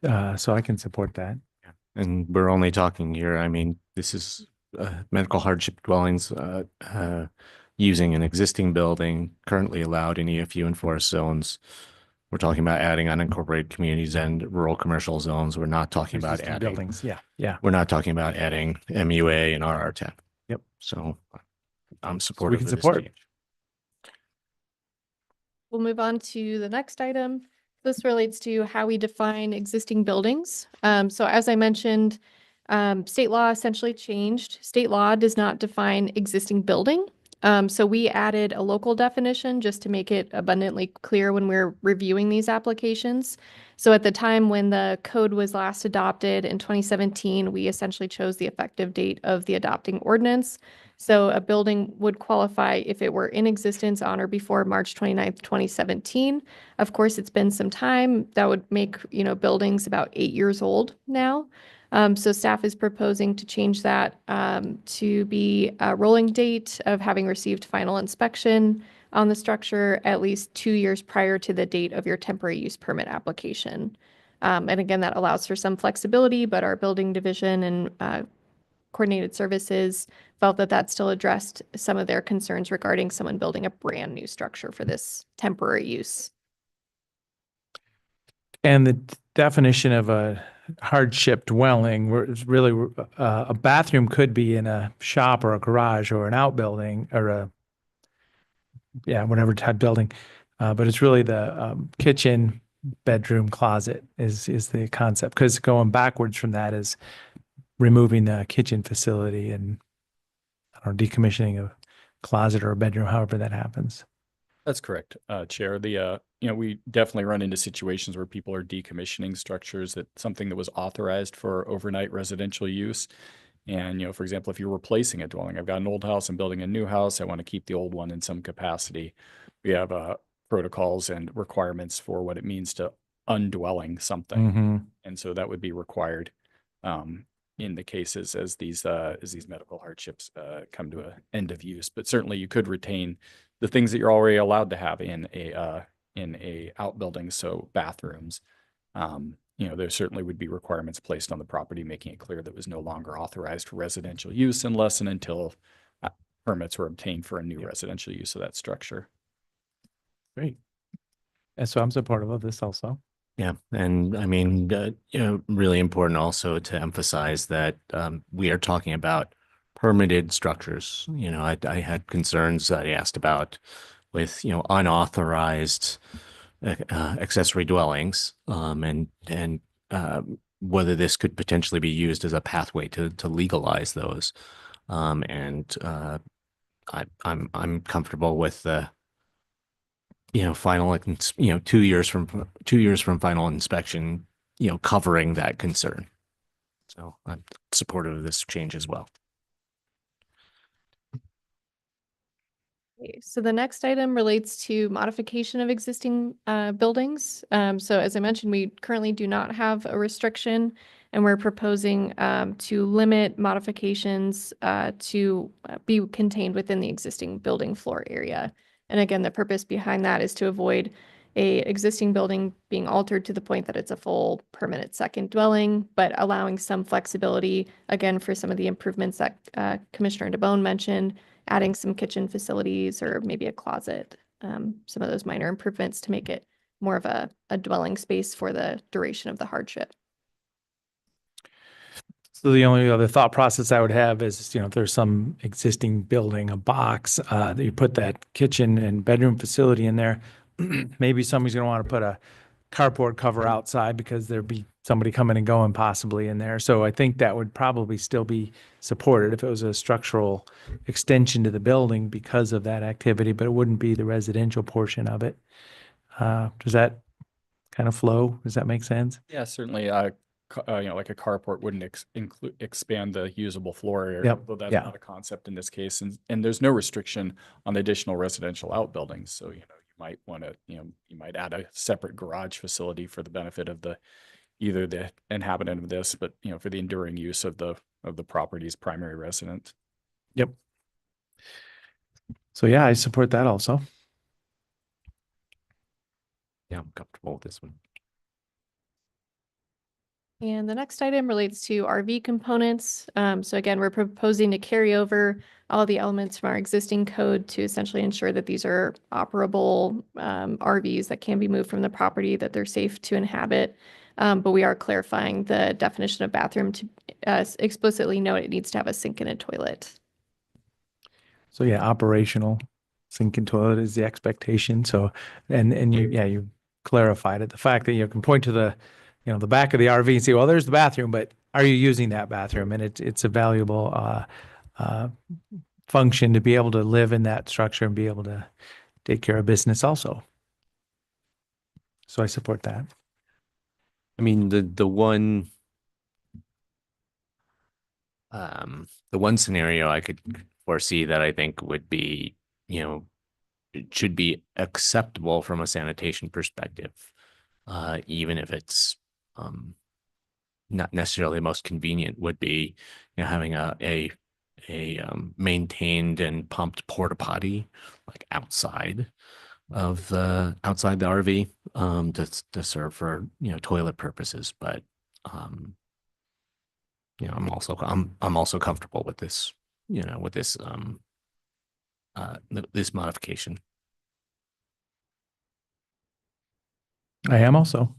Speaker 1: So I can support that.
Speaker 3: And we're only talking here, I mean, this is medical hardship dwellings using an existing building currently allowed in EFU and forest zones. We're talking about adding unincorporated communities and rural commercial zones. We're not talking about
Speaker 1: Existing
Speaker 3: adding
Speaker 1: buildings. Yeah. Yeah.
Speaker 3: We're not talking about adding MUA and RR10.
Speaker 1: Yep.
Speaker 3: So I'm supportive
Speaker 1: can
Speaker 3: of this
Speaker 1: support.
Speaker 3: change.
Speaker 8: We'll move on to the next item. This relates to how we define existing buildings. So as I mentioned, state law essentially changed. State law does not define existing building. So we added a local definition just to make it abundantly clear when we're reviewing these applications. So at the time when the code was last adopted in 2017, we essentially chose the effective date of the adopting ordinance. So a building would qualify if it were in existence on or before March 29th, 2017. Of course, it's been some time. That would make, buildings about 8 years old now. So staff is proposing to change that to be a rolling date of having received final inspection on the structure at least 2 years prior to the date of your temporary use permit application. And again, that allows for some flexibility, but our building division and coordinated services felt that that still addressed some of their concerns regarding someone building a brand new structure for this temporary use.
Speaker 1: And the definition of a hardship dwelling, where it's really a bathroom could be in a shop or a garage or an outbuilding or whatever type building. But it's really the kitchen, bedroom, closet is the concept, because going backwards from that is removing the kitchen facility and decommissioning a closet or a bedroom, however that happens.
Speaker 9: That's correct, Chair. We definitely run into situations where people are decommissioning structures, that something that was authorized for overnight residential use. And, for example, if you're replacing a dwelling, I've got an old house, I'm building a new house, I want to keep the old one in some capacity. We have protocols and requirements for what it means to undwelling something.
Speaker 1: Mm-hmm.
Speaker 9: And so that would be required in the cases as these medical hardships come to an end of use. But certainly you could retain the things that you're already allowed to have in a outbuilding, so bathrooms. There certainly would be requirements placed on the property, making it clear that it was no longer authorized for residential use unless and until permits were obtained for a new residential use of that structure.
Speaker 1: Great. And so I'm supportive of this also.
Speaker 3: Yeah, and I mean, really important also to emphasize that we are talking about permitted structures. I had concerns that I asked about with, unauthorized accessory dwellings, and whether this could potentially be used as a pathway to legalize those. I'm comfortable with the final, 2 years from final inspection, covering that concern. So I'm supportive of this change as well.
Speaker 8: Okay, so the next item relates to modification of existing buildings. So as I mentioned, we currently do not have a restriction, and we're proposing to limit modifications to be contained within the existing building floor area. And again, the purpose behind that is to avoid a existing building being altered to the point that it's a full permanent second dwelling, but allowing some flexibility, again, for some of the improvements that Commissioner DeBonne mentioned, adding some kitchen facilities or maybe a closet, some of those minor improvements to make it more of a dwelling space for the duration of the hardship.
Speaker 1: So the only other thought process I would have is, if there's some existing building, a box, that you put that kitchen and bedroom facility in there, maybe somebody's going to want to put a carport cover outside because there'd be somebody coming and going possibly in there. So I think that would probably still be supported if it was a structural extension to the building because of that activity, but it wouldn't be the residential portion of it. Does that kind of flow? Does that make sense?
Speaker 9: Yeah, certainly. Like a carport wouldn't expand the usable floor area,
Speaker 1: Yep,
Speaker 9: although that's
Speaker 1: yeah.
Speaker 9: not a concept in this case. And there's no restriction on the additional residential outbuildings. So, you might want to, you might add a separate garage facility for the benefit of either the inhabitant of this, but, for the enduring use of the property's primary resident.
Speaker 1: Yep. So yeah, I support that also.
Speaker 3: Yeah, I'm comfortable with this one.
Speaker 8: And the next item relates to RV components. So again, we're proposing to carry over all the elements from our existing code to essentially ensure that these are operable RVs that can be moved from the property, that they're safe to inhabit. But we are clarifying the definition of bathroom to explicitly note it needs to have a sink and a toilet.
Speaker 1: So yeah, operational sink and toilet is the expectation. So, and you clarified it. The fact that you can point to the back of the RV and say, well, there's the bathroom, but are you using that bathroom? And it's a valuable function to be able to live in that structure and be able to take care of business also. So I support that.
Speaker 3: I mean, the one scenario I could foresee that I think would be, it should be acceptable from a sanitation perspective, even if it's not necessarily the most convenient, would be, having a maintained and pumped porta potty like outside the RV, to serve for, toilet purposes. But I'm also comfortable with this, with this this modification.
Speaker 1: I am also.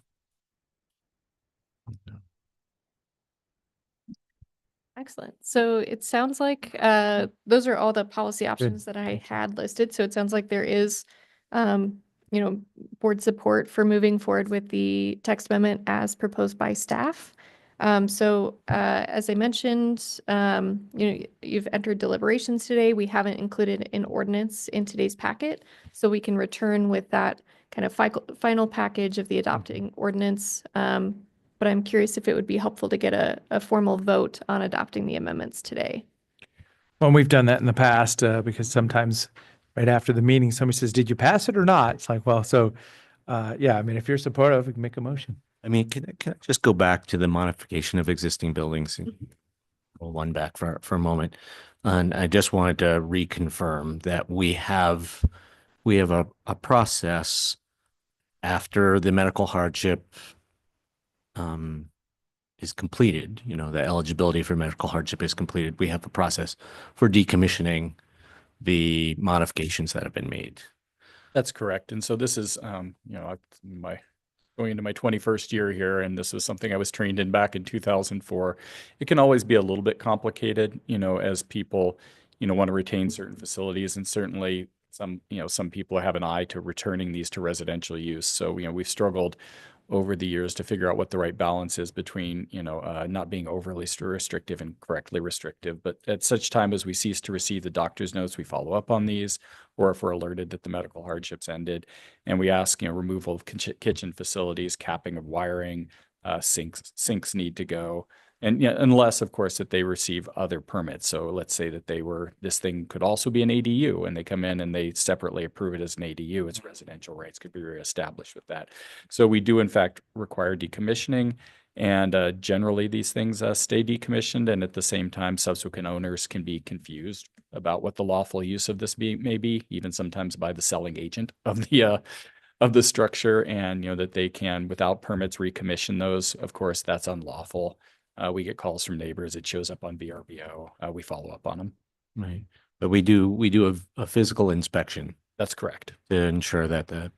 Speaker 8: Excellent. So it sounds like those are all the policy options that I had listed. So it sounds like there is, board support for moving forward with the text amendment as proposed by staff. As I mentioned, you've entered deliberations today. We haven't included an ordinance in today's packet, so we can return with that kind of final package of the adopting ordinance. But I'm curious if it would be helpful to get a formal vote on adopting the amendments today.
Speaker 1: Well, we've done that in the past because sometimes right after the meeting, somebody says, "Did you pass it or not?" It's like, well, so yeah, I mean, if you're supportive, we can make a motion.
Speaker 3: I mean, can I just go back to the modification of existing buildings and pull one back for a moment? And I just wanted to reconfirm that we have a process after the medical hardship is completed, the eligibility for medical hardship is completed. We have a process for decommissioning the modifications that have been made.
Speaker 9: That's correct. And so this is, going into my 21st year here, and this was something I was trained in back in 2004. It can always be a little bit complicated, as people, want to retain certain facilities, and certainly some people have an eye to returning these to residential use. So, we've struggled over the years to figure out what the right balance is between, not being overly restrictive and correctly restrictive. But at such time as we cease to receive the doctor's notes, we follow up on these, or if we're alerted that the medical hardship's ended, and we ask, removal of kitchen facilities, capping of wiring, sinks need to go. And unless, of course, that they receive other permits. So let's say that this thing could also be an ADU, and they come in and they separately approve it as an ADU. Its residential rights could be reestablished with that. So we do, in fact, require decommissioning, and generally these things stay decommissioned. And at the same time, subsequent owners can be confused about what the lawful use of this may be, even sometimes by the selling agent of the structure, and that they can, without permits, recommission those. Of course, that's unlawful. We get calls from neighbors. It shows up on VRBO. We follow up on them.
Speaker 3: Right. But we do a physical inspection
Speaker 9: That's correct.
Speaker 3: to ensure that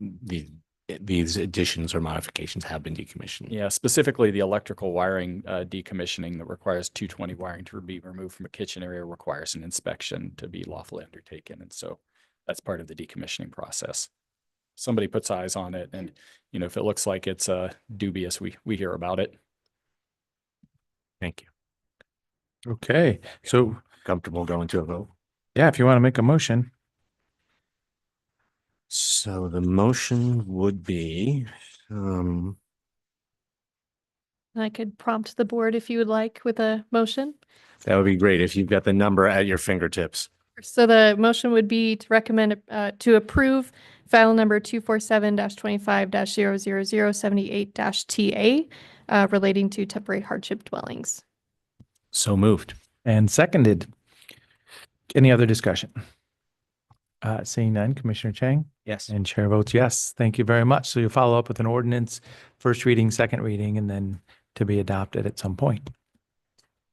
Speaker 3: these additions or modifications have been decommissioned.
Speaker 9: Yeah, specifically the electrical wiring decommissioning that requires 220 wiring to be removed from a kitchen area requires an inspection to be lawfully undertaken. And so that's part of the decommissioning process. Somebody puts eyes on it, and if it looks like it's dubious, we hear about it.
Speaker 3: Thank you.
Speaker 1: Okay, so
Speaker 3: Comfortable going to a vote?
Speaker 1: yeah, if you want to make a motion.
Speaker 3: So the motion would be,
Speaker 8: I could prompt the board if you would like with a motion.
Speaker 3: that would be great if you've got the number at your fingertips.
Speaker 8: So the motion would be to recommend to approve file number 247-25-00078-TA relating to temporary hardship dwellings.
Speaker 3: So moved.
Speaker 1: And seconded. Any other discussion? Seeing none, Commissioner Chang?
Speaker 3: Yes.
Speaker 1: And chair votes yes. Thank you very much. So you'll follow up with an ordinance, first reading, second reading, and then to be adopted at some point.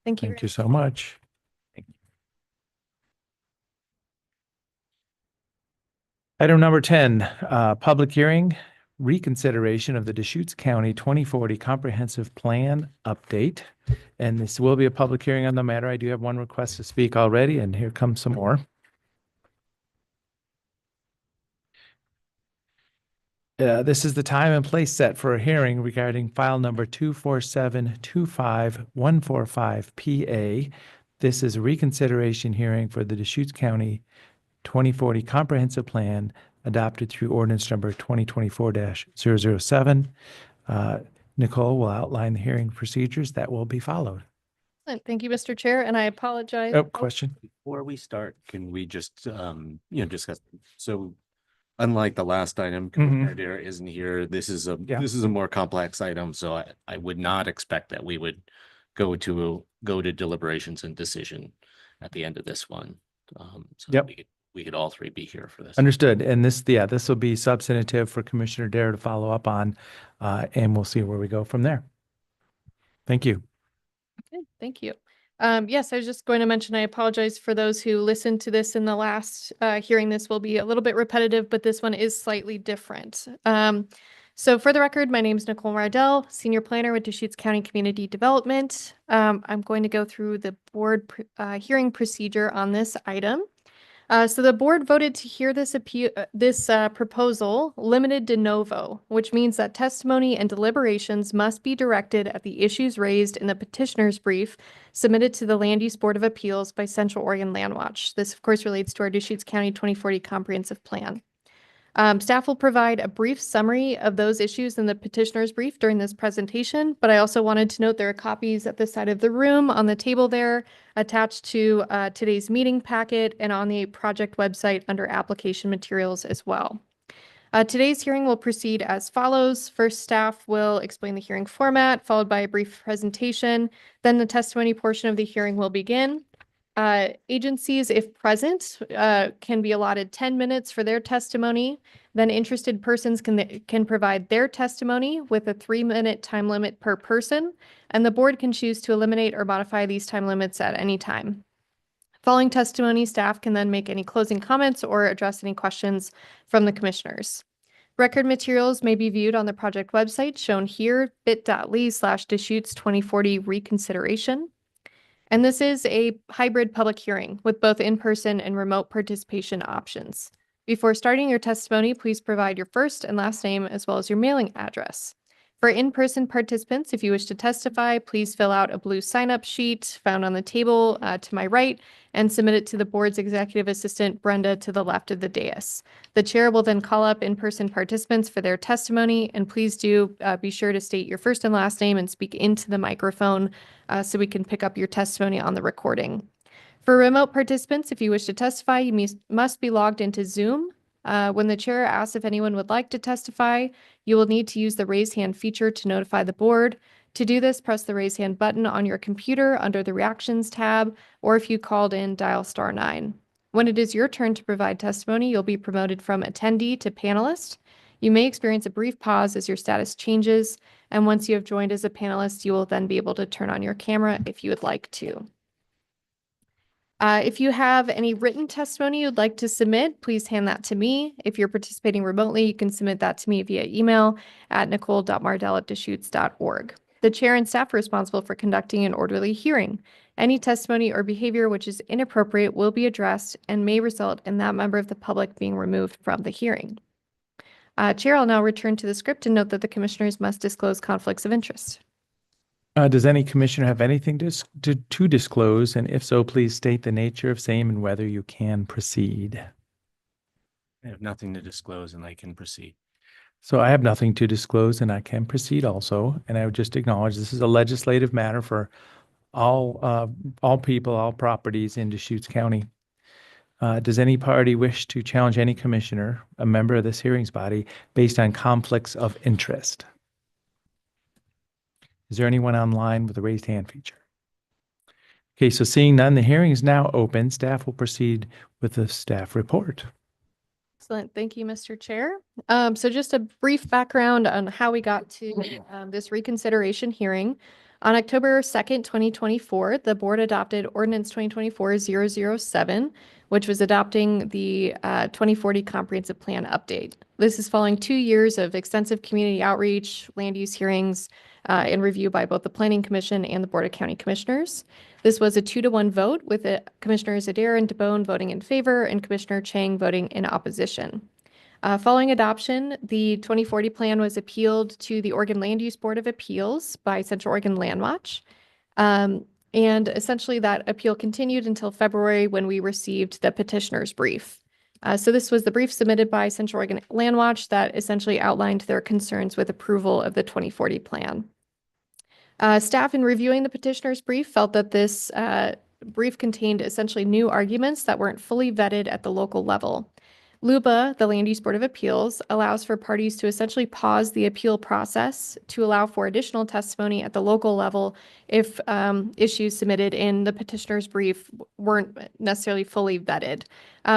Speaker 8: Thank you.
Speaker 1: Thank you so much. Item number 10, public hearing, reconsideration of the Deschutes County 2040 Comprehensive Plan update. And this will be a public hearing on the matter. I do have one request to speak already, and here comes some more. This is the time and place set for a hearing regarding file number 247-25145 PA. This is a reconsideration hearing for the Deschutes County 2040 Comprehensive Plan adopted through ordinance number 2024-007. Nicole will outline the hearing procedures that will be followed.
Speaker 8: Thank you, Mr. Chair, and I apologize.
Speaker 1: Oh, question?
Speaker 3: Before we start, can we just, discuss, so unlike the last item, Commissioner Dare isn't here. This is a,
Speaker 1: Yeah.
Speaker 3: this is a more complex item, so I would not expect that we would go to deliberations and decision at the end of this one. So
Speaker 1: Yep.
Speaker 3: we could all three be here for this.
Speaker 1: Understood. And this will be substantive for Commissioner Dare to follow up on, and we'll see where we go from there. Thank you.
Speaker 8: Okay, thank you. Yes, I was just going to mention, I apologize for those who listened to this in the last hearing. This will be a little bit repetitive, but this one is slightly different. So for the record, my name is Nicole Rydell, Senior Planner with Deschutes County Community Development. I'm going to go through the board hearing procedure on this item. So the board voted to hear this proposal limited de novo, which means that testimony and deliberations must be directed at the issues raised in the petitioner's brief submitted to the Land Use Board of Appeals by Central Oregon Land Watch. This, of course, relates to our Deschutes County 2040 Comprehensive Plan. Staff will provide a brief summary of those issues in the petitioner's brief during this presentation, but I also wanted to note there are copies at the side of the room on the table there attached to today's meeting packet and on the project website under application materials as well. Today's hearing will proceed as follows. First, staff will explain the hearing format, followed by a brief presentation. Then the testimony portion of the hearing will begin. Agencies, if present, can be allotted 10 minutes for their testimony. Then interested persons can provide their testimony with a 3-minute time limit per person, and the board can choose to eliminate or modify these time limits at any time. Following testimony, staff can then make any closing comments or address any questions from the commissioners. Record materials may be viewed on the project website shown here, bit.ly/Deschutes 2040 reconsideration. And this is a hybrid public hearing with both in-person and remote participation options. Before starting your testimony, please provide your first and last name as well as your mailing address. For in-person participants, if you wish to testify, please fill out a blue sign-up sheet found on the table to my right and submit it to the board's executive assistant, Brenda, to the left of the dais. The chair will then call up in-person participants for their testimony, and please do be sure to state your first and last name and speak into the microphone so we can pick up your testimony on the recording. For remote participants, if you wish to testify, you must be logged into Zoom. When the chair asks if anyone would like to testify, you will need to use the raise hand feature to notify the board. To do this, press the raise hand button on your computer under the reactions tab, or if you called in, dial *9. When it is your turn to provide testimony, you'll be promoted from attendee to panelist. You may experience a brief pause as your status changes, and once you have joined as a panelist, you will then be able to turn on your camera if you would like to. If you have any written testimony you'd like to submit, please hand that to me. If you're participating remotely, you can submit that to me via email at nicole.mardell@deschutes.org. The chair and staff are responsible for conducting an orderly hearing. Any testimony or behavior which is inappropriate will be addressed and may result in that member of the public being removed from the hearing. Chair, I'll now return to the script and note that the commissioners must disclose conflicts of interest.
Speaker 1: Does any commissioner have anything to disclose? And if so, please state the nature of same and whether you can proceed.
Speaker 3: I have nothing to disclose and I can proceed.
Speaker 1: So I have nothing to disclose and I can proceed also. And I would just acknowledge this is a legislative matter for all people, all properties in Deschutes County. Does any party wish to challenge any commissioner, a member of this hearings body, based on conflicts of interest? Is there anyone online with a raised hand feature? Okay, so seeing none, the hearing is now open. Staff will proceed with the staff report.
Speaker 8: Excellent. Thank you, Mr. Chair. So just a brief background on how we got to this reconsideration hearing. On October 2nd, 2024, the board adopted Ordinance 2024-007, which was adopting the 2040 Comprehensive Plan update. This is following 2 years of extensive community outreach, land use hearings, and review by both the Planning Commission and the Board of County Commissioners. This was a 2-to-1 vote with Commissioners Adair and DeBone voting in favor and Commissioner Chang voting in opposition. Following adoption, the 2040 plan was appealed to the Oregon Land Use Board of Appeals by Central Oregon Land Watch. And essentially that appeal continued until February when we received the petitioner's brief. So this was the brief submitted by Central Oregon Land Watch that essentially outlined their concerns with approval of the 2040 plan. Staff in reviewing the petitioner's brief felt that this brief contained essentially new arguments that weren't fully vetted at the local level. LUBA, the Land Use Board of Appeals, allows for parties to essentially pause the appeal process to allow for additional testimony at the local level if issues submitted in the petitioner's brief weren't necessarily fully vetted.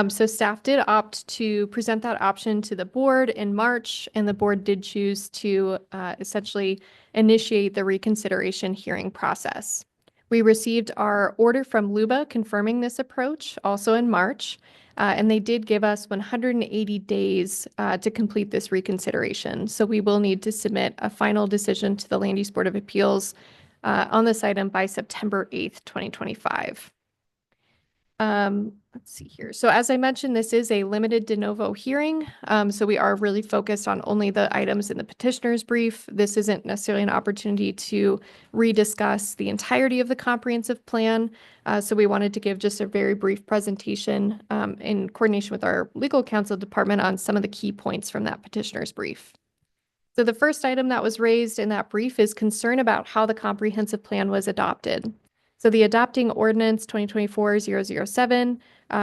Speaker 8: So staff did opt to present that option to the board in March, and the board did choose to essentially initiate the reconsideration hearing process. We received our order from LUBA confirming this approach also in March. And they did give us 180 days to complete this reconsideration. So we will need to submit a final decision to the Land Use Board of Appeals on this item by September 8th, 2025. Let's see here. So as I mentioned, this is a limited de novo hearing. So we are really focused on only the items in the petitioner's brief. This isn't necessarily an opportunity to rediscuss the entirety of the comprehensive plan. So we wanted to give just a very brief presentation in coordination with our legal counsel department on some of the key points from that petitioner's brief. So the first item that was raised in that brief is concern about how the comprehensive plan was adopted. So the adopting ordinance 2024-007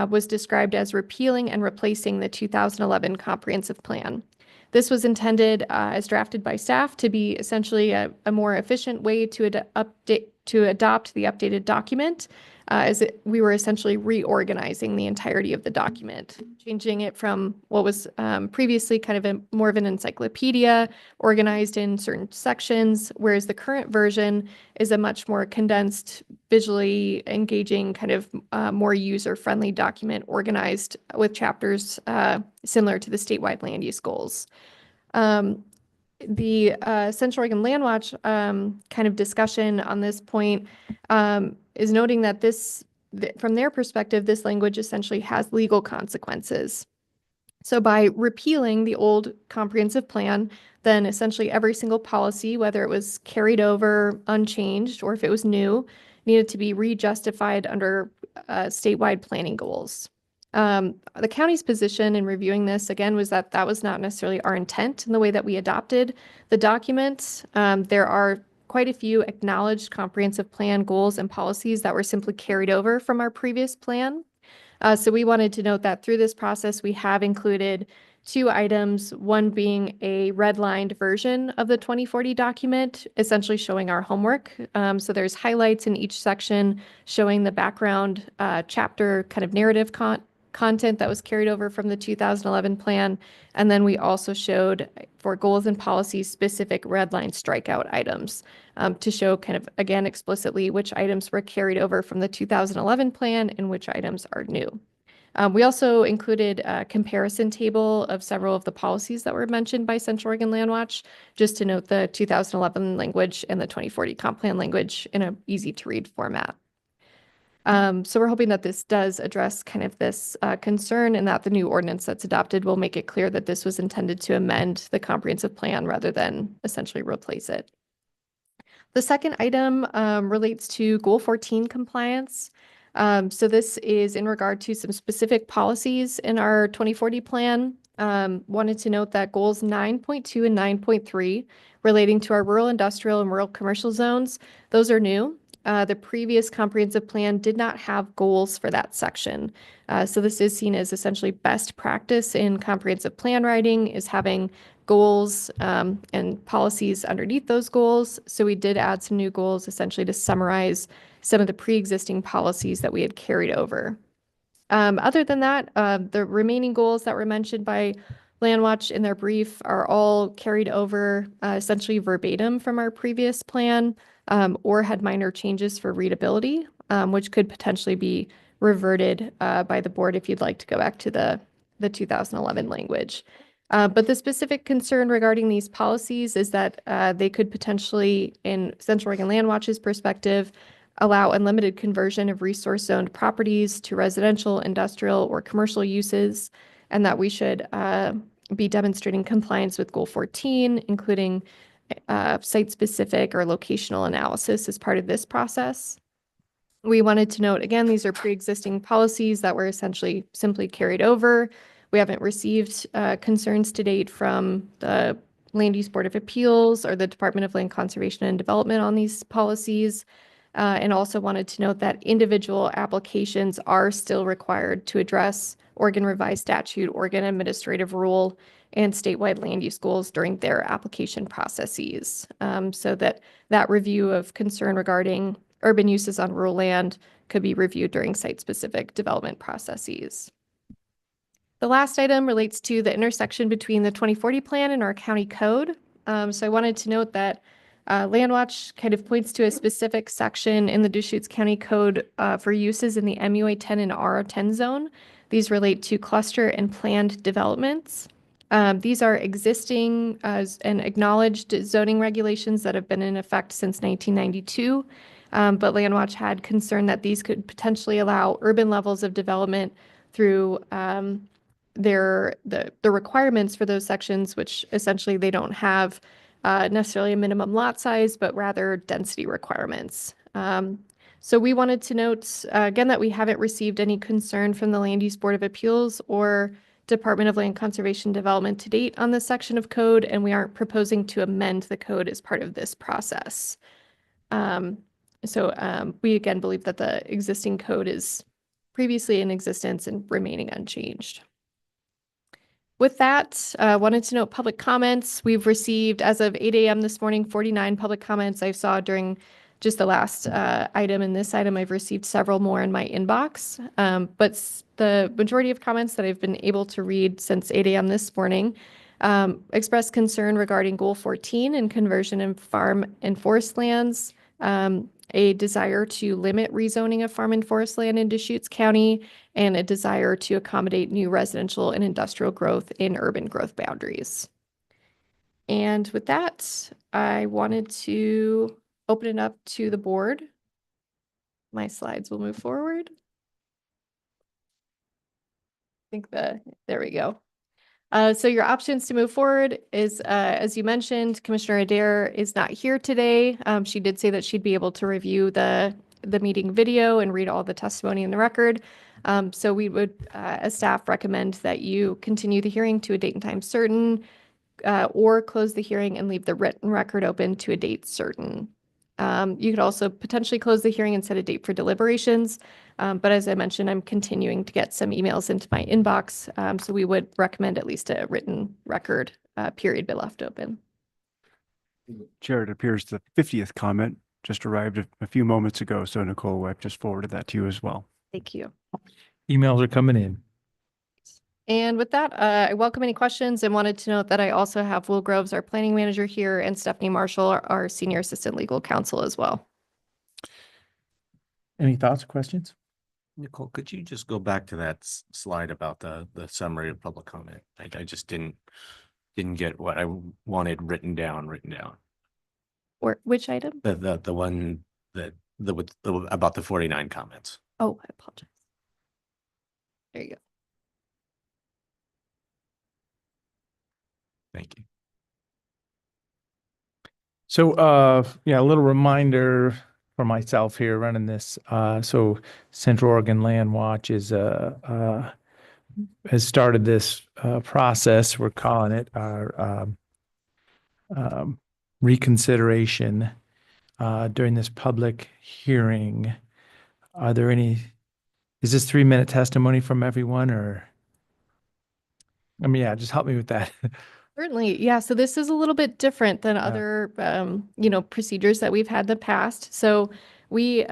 Speaker 8: was described as repealing and replacing the 2011 comprehensive plan. This was intended as drafted by staff to be essentially a more efficient way to adopt the updated document, we were essentially reorganizing the entirety of the document, changing it from what was previously kind of more of an encyclopedia organized in certain sections, whereas the current version is a much more condensed, visually engaging, kind of more user-friendly document organized with chapters similar to the statewide land use goals. The Central Oregon Land Watch kind of discussion on this point is noting that from their perspective, this language essentially has legal consequences. So by repealing the old comprehensive plan, then essentially every single policy, whether it was carried over unchanged or if it was new, needed to be re-justified under statewide planning goals. The county's position in reviewing this, again, was that that was not necessarily our intent in the way that we adopted the document. There are quite a few acknowledged comprehensive plan goals and policies that were simply carried over from our previous plan. So we wanted to note that through this process, we have included 2 items, one being a redlined version of the 2040 document, essentially showing our homework. So there's highlights in each section showing the background chapter kind of narrative content that was carried over from the 2011 plan. And then we also showed for goals and policies specific redline strikeout items to show kind of, again, explicitly which items were carried over from the 2011 plan and which items are new. We also included a comparison table of several of the policies that were mentioned by Central Oregon Land Watch, just to note the 2011 language and the 2040 comp plan language in an easy to read format. So we're hoping that this does address kind of this concern and that the new ordinance that's adopted will make it clear that this was intended to amend the comprehensive plan rather than essentially replace it. The second item relates to Goal 14 compliance. So this is in regard to some specific policies in our 2040 plan. Wanted to note that goals 9.2 and 9.3 relating to our rural industrial and rural commercial zones, those are new. The previous comprehensive plan did not have goals for that section. So this is seen as essentially best practice in comprehensive plan writing, is having goals and policies underneath those goals. So we did add some new goals essentially to summarize some of the pre-existing policies that we had carried over. Other than that, the remaining goals that were mentioned by Land Watch in their brief are all carried over essentially verbatim from our previous plan, or had minor changes for readability, which could potentially be reverted by the board if you'd like to go back to the 2011 language. But the specific concern regarding these policies is that they could potentially, in Central Oregon Land Watch's perspective, allow unlimited conversion of resource-zoned properties to residential, industrial, or commercial uses, and that we should be demonstrating compliance with Goal 14, including site-specific or locational analysis as part of this process. We wanted to note, again, these are pre-existing policies that were essentially simply carried over. We haven't received concerns to date from the Land Use Board of Appeals or the Department of Land Conservation and Development on these policies. And also wanted to note that individual applications are still required to address Oregon Revised Statute, Oregon Administrative Rule, and statewide land use goals during their application processes. So that review of concern regarding urban uses on rural land could be reviewed during site-specific development processes. The last item relates to the intersection between the 2040 plan and our county code. So I wanted to note that Landwatch kind of points to a specific section in the Deschutes County Code for uses in the MUA 10 and R10 zone. These relate to cluster and planned developments. These are existing and acknowledged zoning regulations that have been in effect since 1992. But Landwatch had concern that these could potentially allow urban levels of development through the requirements for those sections, which essentially they don't have necessarily a minimum lot size, but rather density requirements. So we wanted to note, again, that we haven't received any concern from the Land Use Board of Appeals or Department of Land Conservation Development to date on this section of code, and we aren't proposing to amend the code as part of this process. We again believe that the existing code is previously in existence and remaining unchanged. With that, wanted to note public comments. We've received, as of 8 a.m. this morning, 49 public comments. I saw during just the last item and this item, I've received several more in my inbox. But the majority of comments that I've been able to read since 8 a.m. this morning expressed concern regarding Goal 14 and conversion in farm and forest lands, a desire to limit rezoning of farm and forest land in Deschutes County, and a desire to accommodate new residential and industrial growth in urban growth boundaries. And with that, I wanted to open it up to the board. My slides will move forward. I think there we go. So your options to move forward is, as you mentioned, Commissioner Adair is not here today. She did say that she'd be able to review the meeting video and read all the testimony in the record. So we would, as staff, recommend that you continue the hearing to a date and time certain, or close the hearing and leave the written record open to a date certain. You could also potentially close the hearing and set a date for deliberations. But as I mentioned, I'm continuing to get some emails into my inbox. So we would recommend at least a written record period be left open.
Speaker 7: Chair, it appears the 50th comment just arrived a few moments ago. So Nicole, I've just forwarded that to you as well.
Speaker 8: Thank you.
Speaker 1: Emails are coming in.
Speaker 8: And with that, I welcome any questions and wanted to note that I also have Will Groves, our planning manager here, and Stephanie Marshall, our senior assistant legal counsel as well.
Speaker 1: Any thoughts or questions?
Speaker 3: Nicole, could you just go back to that slide about the summary of public comment? I just didn't get what I wanted written down.
Speaker 8: Or which item?
Speaker 3: The one that about the 49 comments.
Speaker 8: Oh, I apologize. There you go.
Speaker 3: Thank you.
Speaker 1: So, yeah, a little reminder for myself here running this. So Central Oregon Land Watch is has started this process. We're calling it our reconsideration during this public hearing. Are there any? Is this 3-minute testimony from everyone, or? I mean, yeah, just help me with that.
Speaker 8: Certainly. Yeah. So this is a little bit different than other, procedures that we've had in the past. So we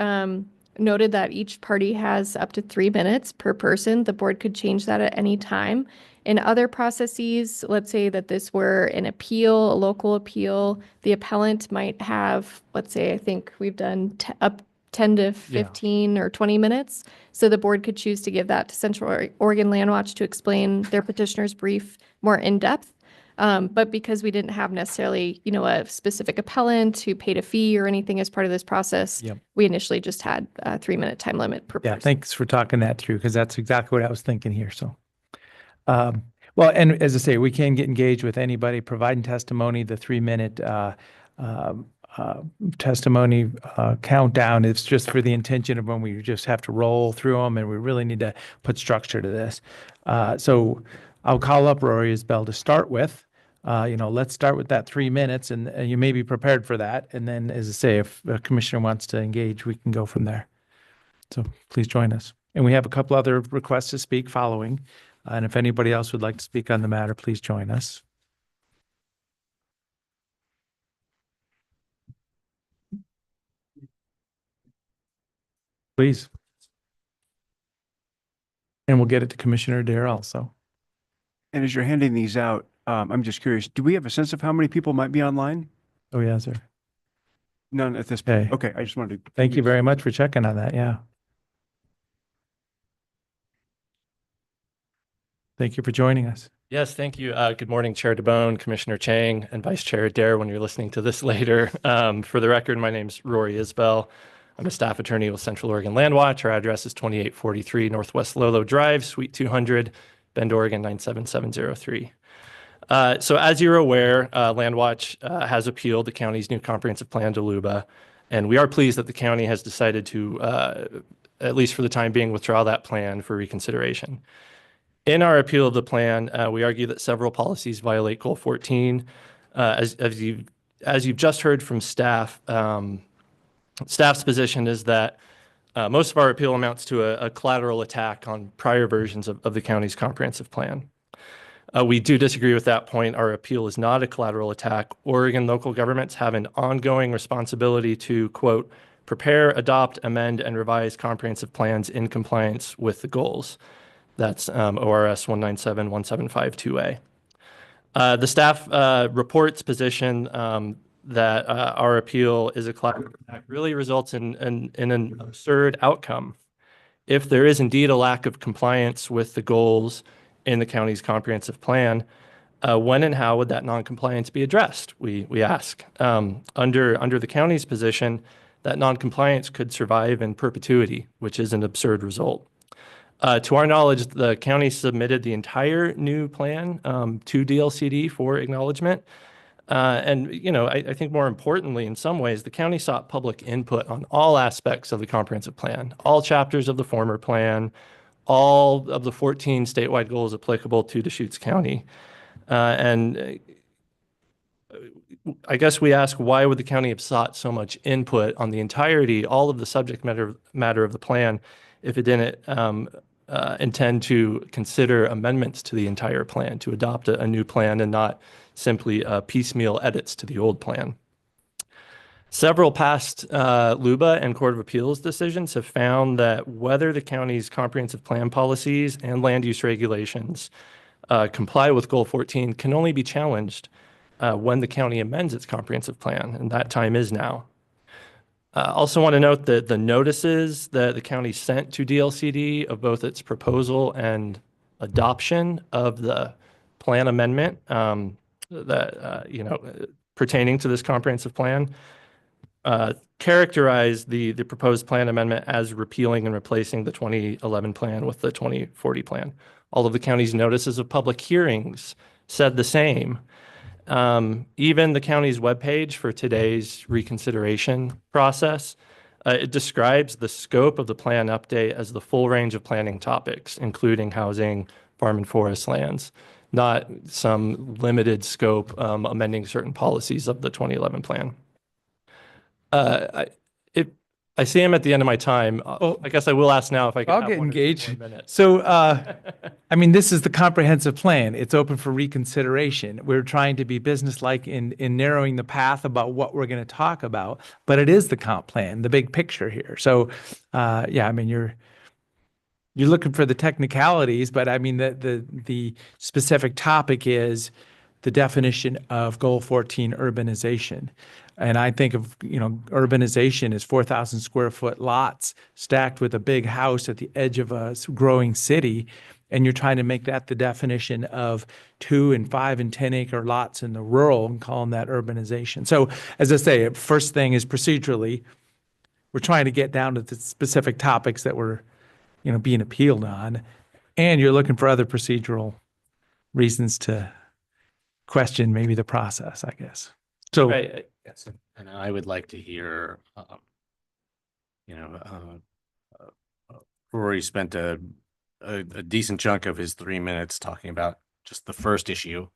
Speaker 8: noted that each party has up to 3 minutes per person. The board could change that at any time. In other processes, let's say that this were an appeal, a local appeal, the appellant might have, let's say, I think we've done up 10 to 15 or 20 minutes. So the board could choose to give that to Central Oregon Land Watch to explain their petitioner's brief more in depth. But because we didn't have necessarily, a specific appellant who paid a fee or anything as part of this process, we initially just had a 3-minute time limit per person.
Speaker 1: Yeah, thanks for talking that through, because that's exactly what I was thinking here. So, well, and as I say, we can get engaged with anybody providing testimony. The 3-minute testimony countdown. It's just for the intention of when we just have to roll through them, and we really need to put structure to this. So I'll call up Rory Isbell to start with. Let's start with that 3 minutes, and you may be prepared for that. And then, as I say, if a commissioner wants to engage, we can go from there. So please join us. And we have a couple other requests to speak following. And if anybody else would like to speak on the matter, please join us. Please. And we'll get it to Commissioner Dare also.
Speaker 7: And as you're handing these out, I'm just curious, do we have a sense of how many people might be online?
Speaker 1: Oh, yeah, sir.
Speaker 7: None at this point.
Speaker 1: Okay.
Speaker 7: Okay, I just wanted to.
Speaker 1: Thank you very much for checking on that. Yeah. Thank you for joining us.
Speaker 10: Yes, thank you. Good morning, Chair DeBone, Commissioner Chang, and Vice Chair Dare when you're listening to this later. For the record, my name's Rory Isbell. I'm a staff attorney with Central Oregon Land Watch. Our address is 2843 Northwest Lolo Drive, Suite 200, Bend, Oregon 97703. So as you're aware, Land Watch has appealed the county's new comprehensive plan to LUBA, and we are pleased that the county has decided to, at least for the time being, withdraw that plan for reconsideration. In our appeal of the plan, we argue that several policies violate Goal 14. As you've just heard from staff, staff's position is that most of our appeal amounts to a collateral attack on prior versions of the county's comprehensive plan. We do disagree with that point. Our appeal is not a collateral attack. Oregon local governments have an ongoing responsibility to, quote, prepare, adopt, amend, and revise comprehensive plans in compliance with the goals. That's ORS 1971752A. The staff report's position that our appeal is a collateral attack really results in an absurd outcome. If there is indeed a lack of compliance with the goals in the county's comprehensive plan, when and how would that noncompliance be addressed? We ask. Under the county's position, that noncompliance could survive in perpetuity, which is an absurd result. To our knowledge, the county submitted the entire new plan to DLCD for acknowledgement. And, I think more importantly, in some ways, the county sought public input on all aspects of the comprehensive plan, all chapters of the former plan, all of the 14 statewide goals applicable to Deschutes County. And I guess we ask, why would the county have sought so much input on the entirety, all of the subject matter of the plan, if it didn't intend to consider amendments to the entire plan, to adopt a new plan and not simply piecemeal edits to the old plan? Several past LUBA and Court of Appeals decisions have found that whether the county's comprehensive plan policies and land use regulations comply with Goal 14 can only be challenged when the county amends its comprehensive plan, and that time is now. Also want to note that the notices that the county sent to DLCD of both its proposal and adoption of the plan amendment pertaining to this comprehensive plan characterize the proposed plan amendment as repealing and replacing the 2011 plan with the 2040 plan. All of the county's notices of public hearings said the same. Even the county's webpage for today's reconsideration process, it describes the scope of the plan update as the full range of planning topics, including housing, farm and forest lands, not some limited scope amending certain policies of the 2011 plan. I see I'm at the end of my time. I guess I will ask now if I can
Speaker 1: I'll
Speaker 10: have
Speaker 1: get
Speaker 10: 1 or 2
Speaker 1: engaged.
Speaker 10: more minutes.
Speaker 1: So, this is the comprehensive plan. It's open for reconsideration. We're trying to be businesslike in narrowing the path about what we're going to talk about, but it is the comp plan, the big picture here. So, you're looking for the technicalities, but the specific topic is the definition of Goal 14 urbanization. And I think of, urbanization as 4,000 square foot lots stacked with a big house at the edge of a growing city. And you're trying to make that the definition of 2 and 5 and 10 acre lots in the rural and calling that urbanization. So as I say, first thing is procedurally, we're trying to get down to the specific topics that we're, being appealed on. And you're looking for other procedural reasons to question maybe the process, I guess. So
Speaker 10: Right.
Speaker 3: Yes, and I would like to hear, you know, Rory spent a decent chunk of his 3 minutes talking about just the first issue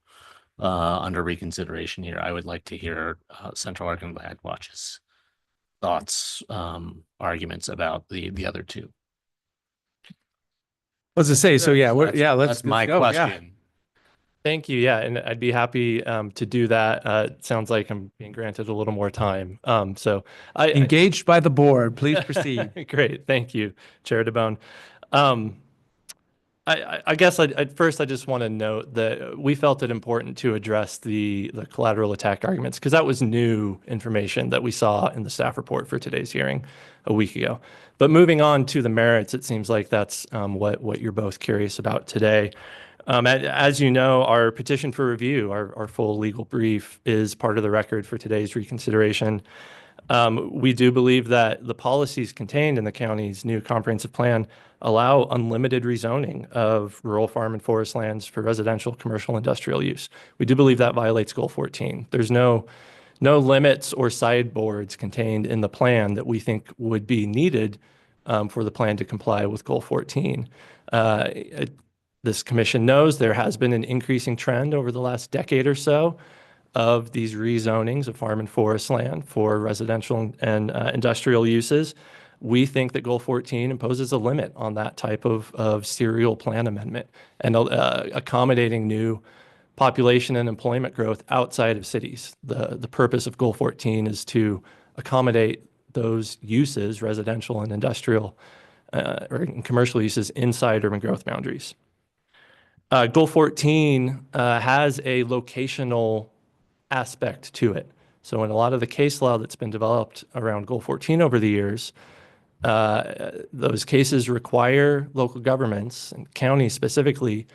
Speaker 3: under reconsideration here. I would like to hear Central Oregon Land Watch's thoughts, arguments about the other two.
Speaker 1: What's to say? So yeah,
Speaker 3: That's-
Speaker 1: let's
Speaker 3: That's my
Speaker 1: go. Yeah.
Speaker 3: question.
Speaker 10: Thank you. Yeah, and I'd be happy to do that. It sounds like I'm being granted a little more time. So
Speaker 1: Engaged by the board. Please proceed.
Speaker 10: Great. Thank you, Chair DeBone. I guess I'd first, I just want to note that we felt it important to address the collateral attack arguments because that was new information that we saw in the staff report for today's hearing a week ago. But moving on to the merits, it seems like that's what you're both curious about today. As you know, our petition for review, our full legal brief, is part of the record for today's reconsideration. We do believe that the policies contained in the county's new comprehensive plan allow unlimited rezoning of rural farm and forest lands for residential, commercial, industrial use. We do believe that violates Goal 14. There's no limits or sideboards contained in the plan that we think would be needed for the plan to comply with Goal 14. This commission knows there has been an increasing trend over the last decade or so of these rezonings of farm and forest land for residential and industrial uses. We think that Goal 14 imposes a limit on that type of serial plan amendment and accommodating new population and employment growth outside of cities. The purpose of Goal 14 is to accommodate those uses, residential and industrial or commercial uses, inside urban growth boundaries. Goal 14 has a locational aspect to it. So in a lot of the case law that's been developed around Goal 14 over the years, those cases require local governments and counties specifically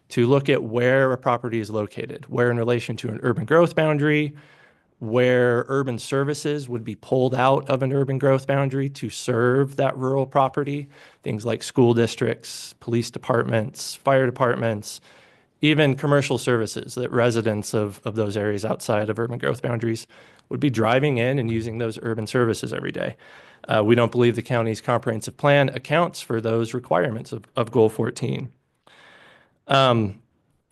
Speaker 10: to look at where a property is located, where in relation to an urban growth boundary, where urban services would be pulled out of an urban growth boundary to serve that rural property, things like school districts, police departments, fire departments, even commercial services that residents of those areas outside of urban growth boundaries would be driving in and using those urban services every day. We don't believe the county's comprehensive plan accounts for those requirements of Goal 14.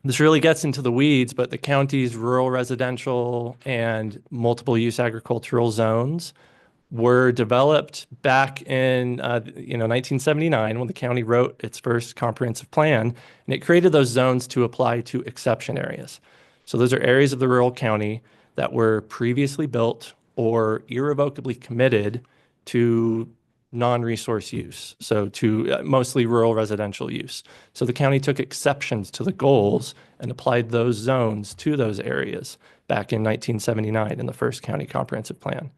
Speaker 10: This really gets into the weeds, but the county's rural residential and multiple use agricultural zones were developed back in 1979 when the county wrote its first comprehensive plan, and it created those zones to apply to exception areas. So those are areas of the rural county that were previously built or irrevocably committed to non-resource use, so to mostly rural residential use. So the county took exceptions to the goals and applied those zones to those areas back in 1979 in the first county comprehensive plan.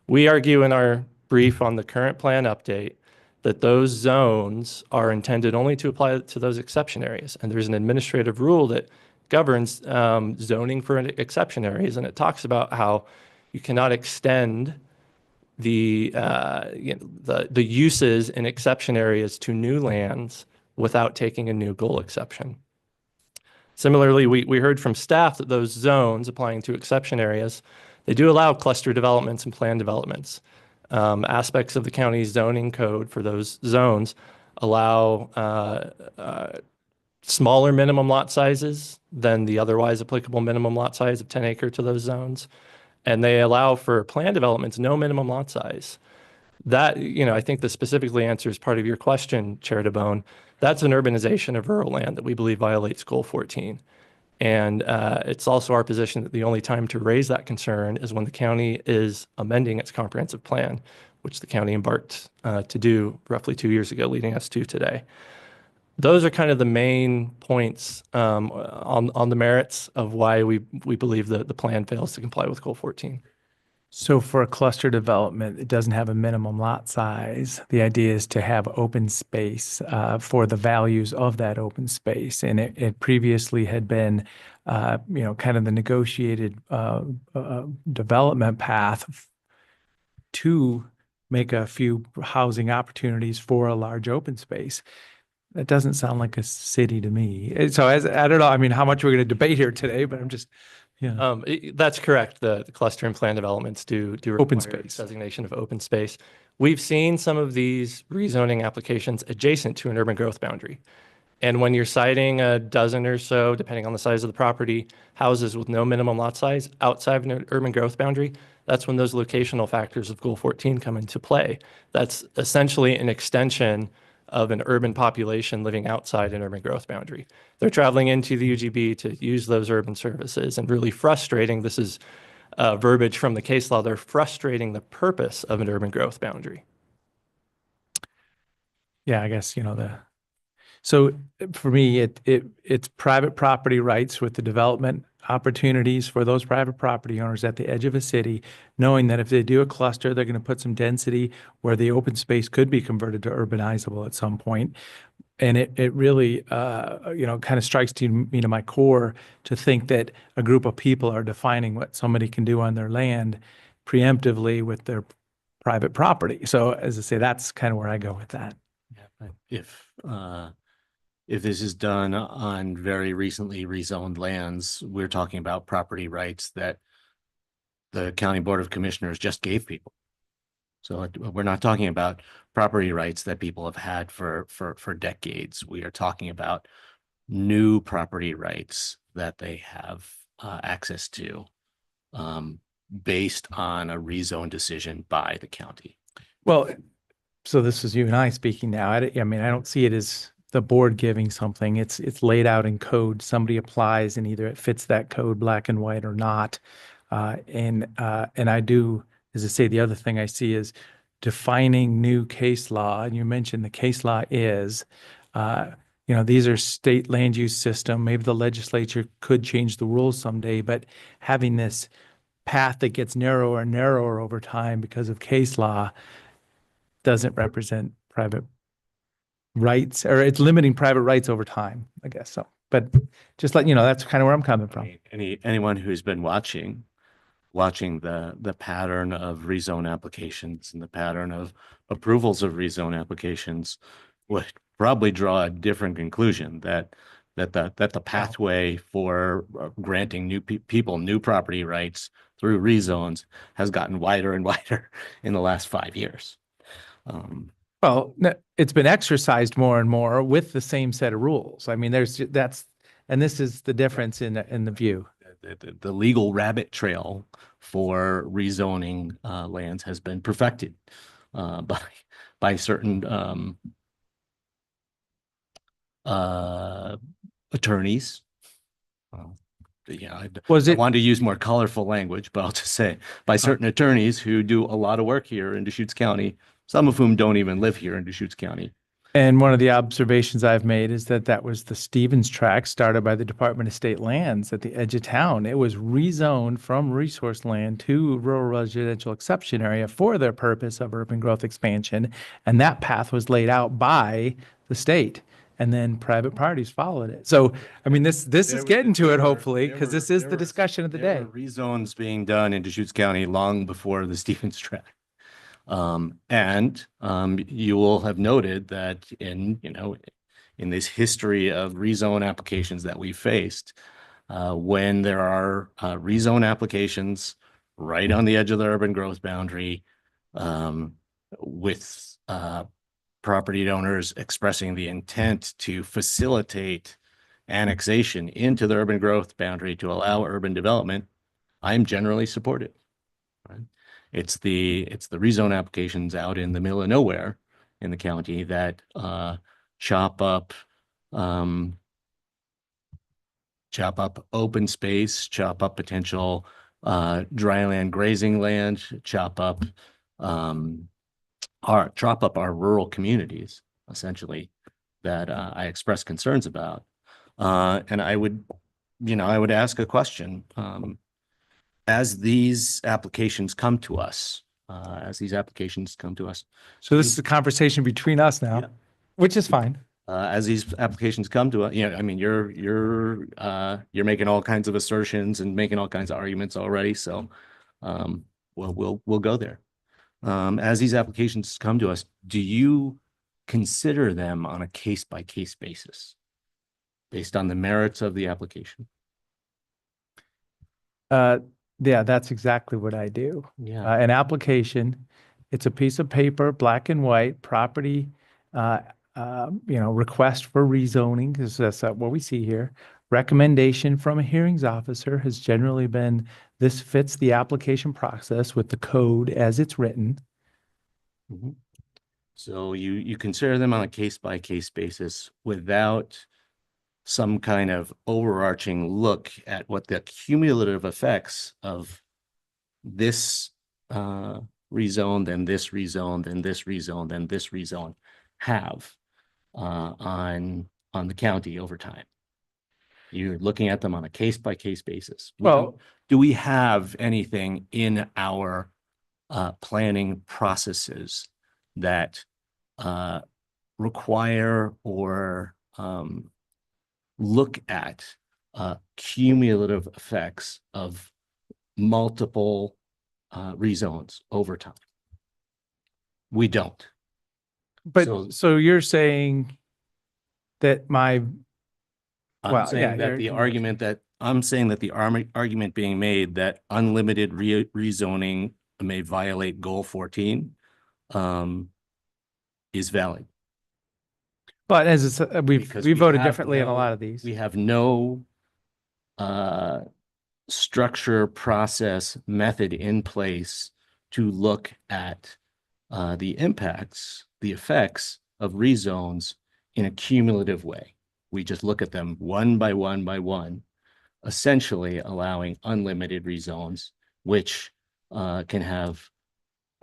Speaker 10: We argue in our brief on the current plan update that those zones are intended only to apply to those exception areas. And there's an administrative rule that governs zoning for exception areas, and it talks about how you cannot extend the uses in exception areas to new lands without taking a new goal exception. Similarly, we heard from staff that those zones applying to exception areas, they do allow cluster developments and plan developments. Aspects of the county's zoning code for those zones allow smaller minimum lot sizes than the otherwise applicable minimum lot size of 10 acre to those zones. And they allow for plan developments, no minimum lot size. That, I think this specifically answers part of your question, Chair DeBone. That's an urbanization of rural land that we believe violates Goal 14. And it's also our position that the only time to raise that concern is when the county is amending its comprehensive plan, which the county embarked to do roughly 2 years ago, leading us to today. Those are kind of the main points on the merits of why we believe that the plan fails to comply with Goal 14.
Speaker 1: So for a cluster development, it doesn't have a minimum lot size. The idea is to have open space for the values of that open space. And it previously had been, kind of the negotiated development path to make a few housing opportunities for a large open space. That doesn't sound like a city to me. So I don't know, how much we're going to debate here today, but I'm just Yeah.
Speaker 10: That's correct. The cluster and plan developments do
Speaker 1: Open
Speaker 10: require
Speaker 1: space.
Speaker 10: designation of open space. We've seen some of these rezoning applications adjacent to an urban growth boundary. And when you're citing a dozen or so, depending on the size of the property, houses with no minimum lot size outside of an urban growth boundary, that's when those locational factors of Goal 14 come into play. That's essentially an extension of an urban population living outside an urban growth boundary. They're traveling into the UGB to use those urban services, and really frustrating, this is verbiage from the case law, they're frustrating the purpose of an urban growth boundary.
Speaker 1: Yeah, I guess, so for me, it's private property rights with the development opportunities for those private property owners at the edge of a city, knowing that if they do a cluster, they're going to put some density where the open space could be converted to urbanizable at some point. And it really, kind of strikes to me to my core to think that a group of people are defining what somebody can do on their land preemptively with their private property. So as I say, that's kind of where I go with that.
Speaker 3: Yeah, if this is done on very recently rezoned lands, we're talking about property rights that the County Board of Commissioners just gave people. So we're not talking about property rights that people have had for decades. We are talking about new property rights that they have access to based on a rezone decision by the county.
Speaker 1: Well, so this is you and I speaking now. I mean, I don't see it as the board giving something. It's laid out in code. Somebody applies and either it fits that code black and white or not. And I do, as I say, the other thing I see is defining new case law. And you mentioned the case law is, these are state land use system. Maybe the legislature could change the rules someday, but having this path that gets narrower and narrower over time because of case law doesn't represent private rights, or it's limiting private rights over time, I guess. So, but just that's kind of where I'm coming from.
Speaker 3: Anyone who's been watching the pattern of rezone applications and the pattern of approvals of rezone applications would probably draw a different conclusion that the pathway for granting new people new property rights through rezones has gotten wider and wider in the last 5 years.
Speaker 1: Well, it's been exercised more and more with the same set of rules. I mean, and this is the difference in the view.
Speaker 3: The legal rabbit trail for rezoning lands has been perfected by certain attorneys. I wanted to use more colorful language, but I'll just say by certain attorneys who do a lot of work here in Deschutes County, some of whom don't even live here in Deschutes County.
Speaker 1: And one of the observations I've made is that was the Stevens tract started by the Department of State Lands at the edge of town. It was rezoned from resource land to rural residential exception area for the purpose of urban growth expansion. And that path was laid out by the state. And then private parties followed it. So, I mean, this is getting to it, hopefully, because this is the discussion of the day.
Speaker 3: There were rezones being done in Deschutes County long before the Stevens tract. And you will have noted that in this history of rezone applications that we faced, when there are rezone applications right on the edge of the urban growth boundary, with property owners expressing the intent to facilitate annexation into the urban growth boundary to allow urban development, I'm generally supportive. Right? It's the rezone applications out in the middle of nowhere in the county that chop up open space, chop up potential dry land grazing land, chop up our rural communities, essentially, that I express concerns about. And I would ask a question. As these applications come to us, So
Speaker 1: this is a conversation between us now, which is fine.
Speaker 3: As these applications come to us, I mean, you're making all kinds of assertions and making all kinds of arguments already. So, we'll go there. As these applications come to us, do you consider them on a case-by-case basis based on the merits of the application?
Speaker 1: Yeah, that's exactly what I do.
Speaker 3: Yeah.
Speaker 1: An application, it's a piece of paper, black and white, property, request for rezoning, because that's what we see here. Recommendation from a hearings officer has generally been, this fits the application process with the code as it's written.
Speaker 3: Mhm. So you consider them on a case-by-case basis without some kind of overarching look at what the cumulative effects of this rezoned and this rezoned and this rezoned and this rezoned have on the county over time. You're looking at them on a case-by-case basis.
Speaker 1: Well,
Speaker 3: do we have anything in our planning processes that require or look at cumulative effects of multiple rezones over time? We don't.
Speaker 1: but so you're saying that
Speaker 3: I'm saying that the argument that I'm saying that the argument being made that unlimited rezoning may violate Goal 14 is valid.
Speaker 1: But as we
Speaker 3: Because
Speaker 1: voted
Speaker 3: have
Speaker 1: differently in a
Speaker 3: no-
Speaker 1: lot of these.
Speaker 3: We have no structure, process, method in place to look at the impacts, the effects of rezones in a cumulative way. We just look at them one by one by one, essentially allowing unlimited rezones, which can have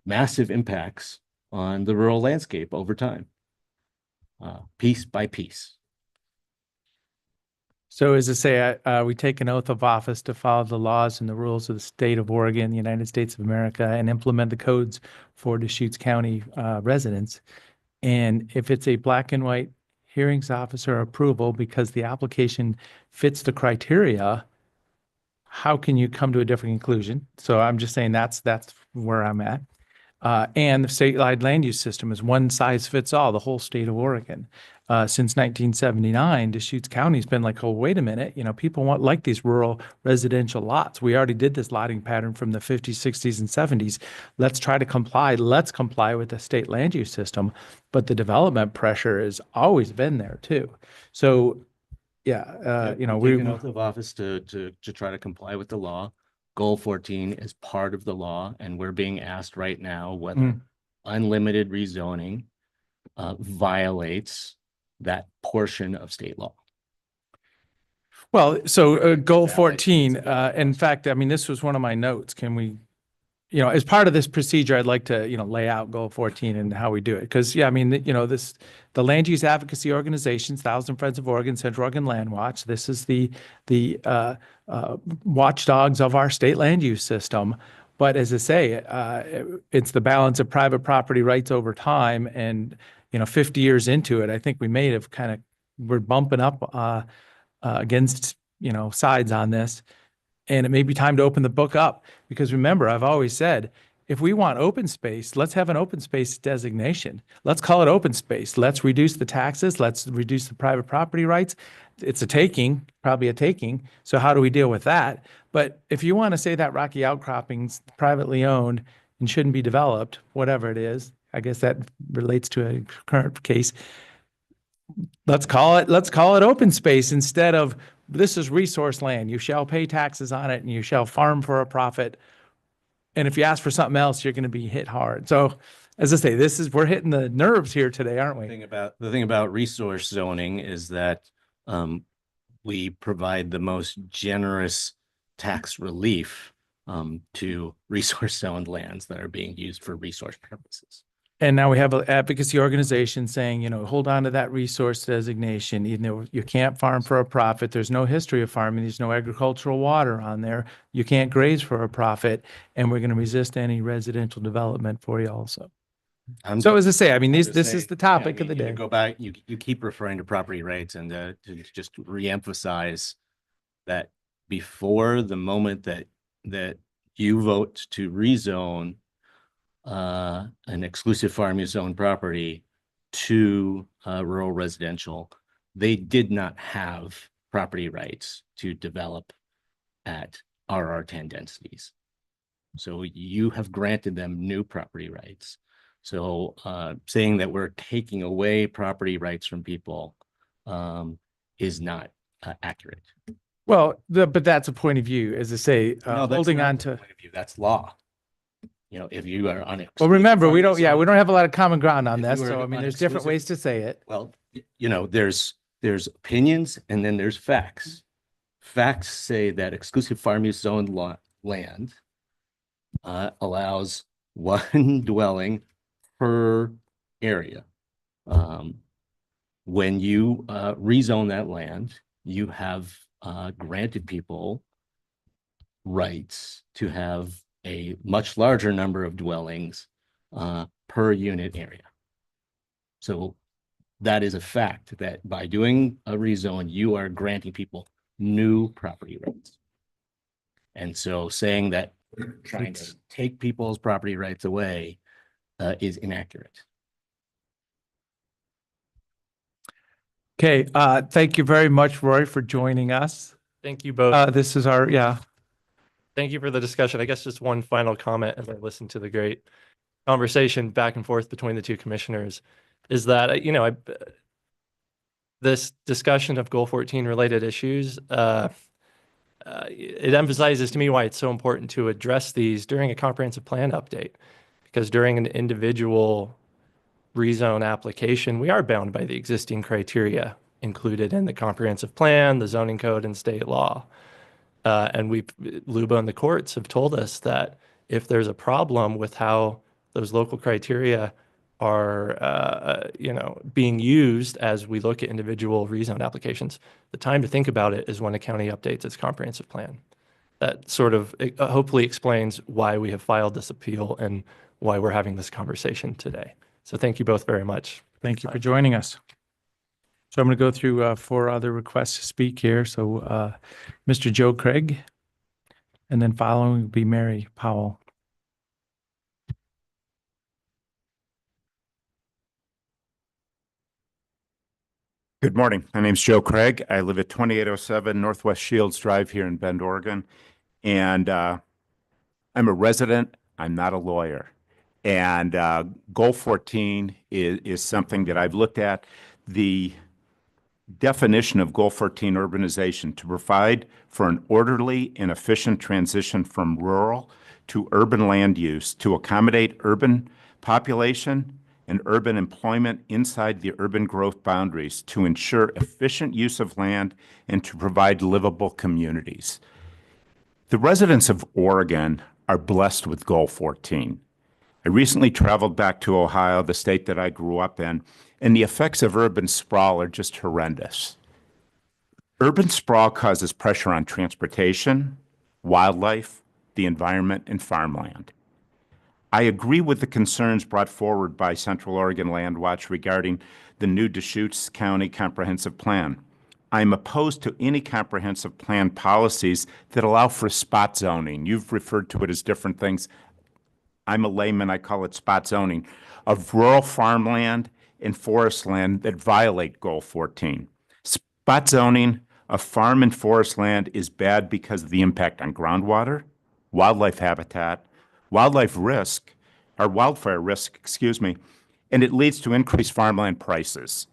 Speaker 3: massive impacts on the rural landscape over time, piece by piece.
Speaker 1: So as I say, we take an oath of office to follow the laws and the rules of the state of Oregon, the United States of America, and implement the codes for Deschutes County residents. And if it's a black and white hearings officer approval because the application fits the criteria, how can you come to a different conclusion? So I'm just saying that's where I'm at. And the statewide land use system is one size fits all, the whole state of Oregon. Since 1979, Deschutes County's been like, oh, wait a minute, people like these rural residential lots. We already did this lotting pattern from the 50s, 60s, and 70s. Let's try to comply. Let's comply with the state land use system. But the development pressure has always been there too. So, yeah,
Speaker 3: We take an oath of office to try to comply with the law. Goal 14 is part of the law, and we're being asked right now whether unlimited rezoning violates that portion of state law.
Speaker 1: Well, so goal
Speaker 3: Yeah, I think
Speaker 1: 14,
Speaker 3: it's a good
Speaker 1: in fact, I mean, this was one of my notes. Can we, as part of this procedure, I'd like to, lay out goal 14 and how we do it. Because, yeah, I mean, the land use advocacy organizations, Thousand Friends of Oregon, Central Oregon Land Watch, this is the watchdogs of our state land use system. But as I say, it's the balance of private property rights over time. And, 50 years into it, I think we may have we're bumping up against, sides on this. And it may be time to open the book up because remember, I've always said, if we want open space, let's have an open space designation. Let's call it open space. Let's reduce the taxes. Let's reduce the private property rights. It's a taking, probably a taking. So how do we deal with that? But if you want to say that Rocky Outcropping's privately owned and shouldn't be developed, whatever it is, I guess that relates to a current case. Let's call it open space instead of this is resource land. You shall pay taxes on it and you shall farm for a profit. And if you ask for something else, you're going to be hit hard. So as I say, we're hitting the nerves here today, aren't we?
Speaker 3: The thing about resource zoning is that we provide the most generous tax relief to resource zoned lands that are being used for resource purposes.
Speaker 1: And now we have an advocacy organization saying, hold on to that resource designation. You can't farm for a profit. There's no history of farming. There's no agricultural water on there. You can't graze for a profit. And we're going to resist any residential development for you also. So as I say, I mean, this is the topic of the day.
Speaker 3: Go back, you keep referring to property rights and to just reemphasize that before the moment that you vote to rezone an exclusive farm use zone property to rural residential, they did not have property rights to develop at RR10 densities. So you have granted them new property rights. So saying that we're taking away property rights from people is not accurate.
Speaker 1: Well, but that's a point of view, as I say,
Speaker 3: No, that's
Speaker 1: holding
Speaker 3: not
Speaker 1: on
Speaker 3: the
Speaker 1: to.
Speaker 3: point of view. That's law. You know, if you are on it.
Speaker 1: Well, remember, we don't have a lot of common ground on
Speaker 3: If
Speaker 1: this.
Speaker 3: you
Speaker 1: So,
Speaker 3: are
Speaker 1: I mean,
Speaker 3: on
Speaker 1: there's different
Speaker 3: exclusive-
Speaker 1: ways to say it.
Speaker 3: Well, you know, there's opinions and then there's facts. Facts say that exclusive farm use zone land allows one dwelling per area. When you rezone that land, you have granted people rights to have a much larger number of dwellings per unit area. So that is a fact that by doing a rezone, you are granting people new property rights. And so saying that trying to take people's property rights away is inaccurate.
Speaker 1: Okay. Thank you very much, Roy, for joining us.
Speaker 10: Thank you both.
Speaker 1: This is our.
Speaker 10: Thank you for the discussion. I guess just one final comment as I listen to the great conversation back and forth between the two commissioners is that, you know, this discussion of Goal 14 related issues, it emphasizes to me why it's so important to address these during a comprehensive plan update, because during an individual rezone application, we are bound by the existing criteria included in the comprehensive plan, the zoning code, and state law. And LUBA and the courts have told us that if there's a problem with how those local criteria are, being used as we look at individual rezone applications, the time to think about it is when a county updates its comprehensive plan. That sort of hopefully explains why we have filed this appeal and why we're having this conversation today. So thank you both very much.
Speaker 1: Thank you for joining us. So I'm going to go through 4 other requests to speak here. So Mr. Joe Craig, and then following will be Mary Powell.
Speaker 11: Good morning. My name's Joe Craig. I live at 2807 Northwest Shields Drive here in Bend, Oregon. And I'm a resident. I'm not a lawyer. And Goal 14 is something that I've looked at. The definition of Goal 14 urbanization to provide for an orderly and efficient transition from rural to urban land use to accommodate urban population and urban employment inside the urban growth boundaries to ensure efficient use of land and to provide livable communities. The residents of Oregon are blessed with Goal 14. I recently traveled back to Ohio, the state that I grew up in, and the effects of urban sprawl are just horrendous. Urban sprawl causes pressure on transportation, wildlife, the environment, and farmland. I agree with the concerns brought forward by Central Oregon Land Watch regarding the new Deschutes County Comprehensive Plan. I'm opposed to any comprehensive plan policies that allow for spot zoning. You've referred to it as different things. I'm a layman, I call it spot zoning, of rural farmland and forest land that violate Goal 14. Spot zoning of farm and forest land is bad because of the impact on groundwater, wildlife habitat, wildfire risk, and it leads to increased farmland prices.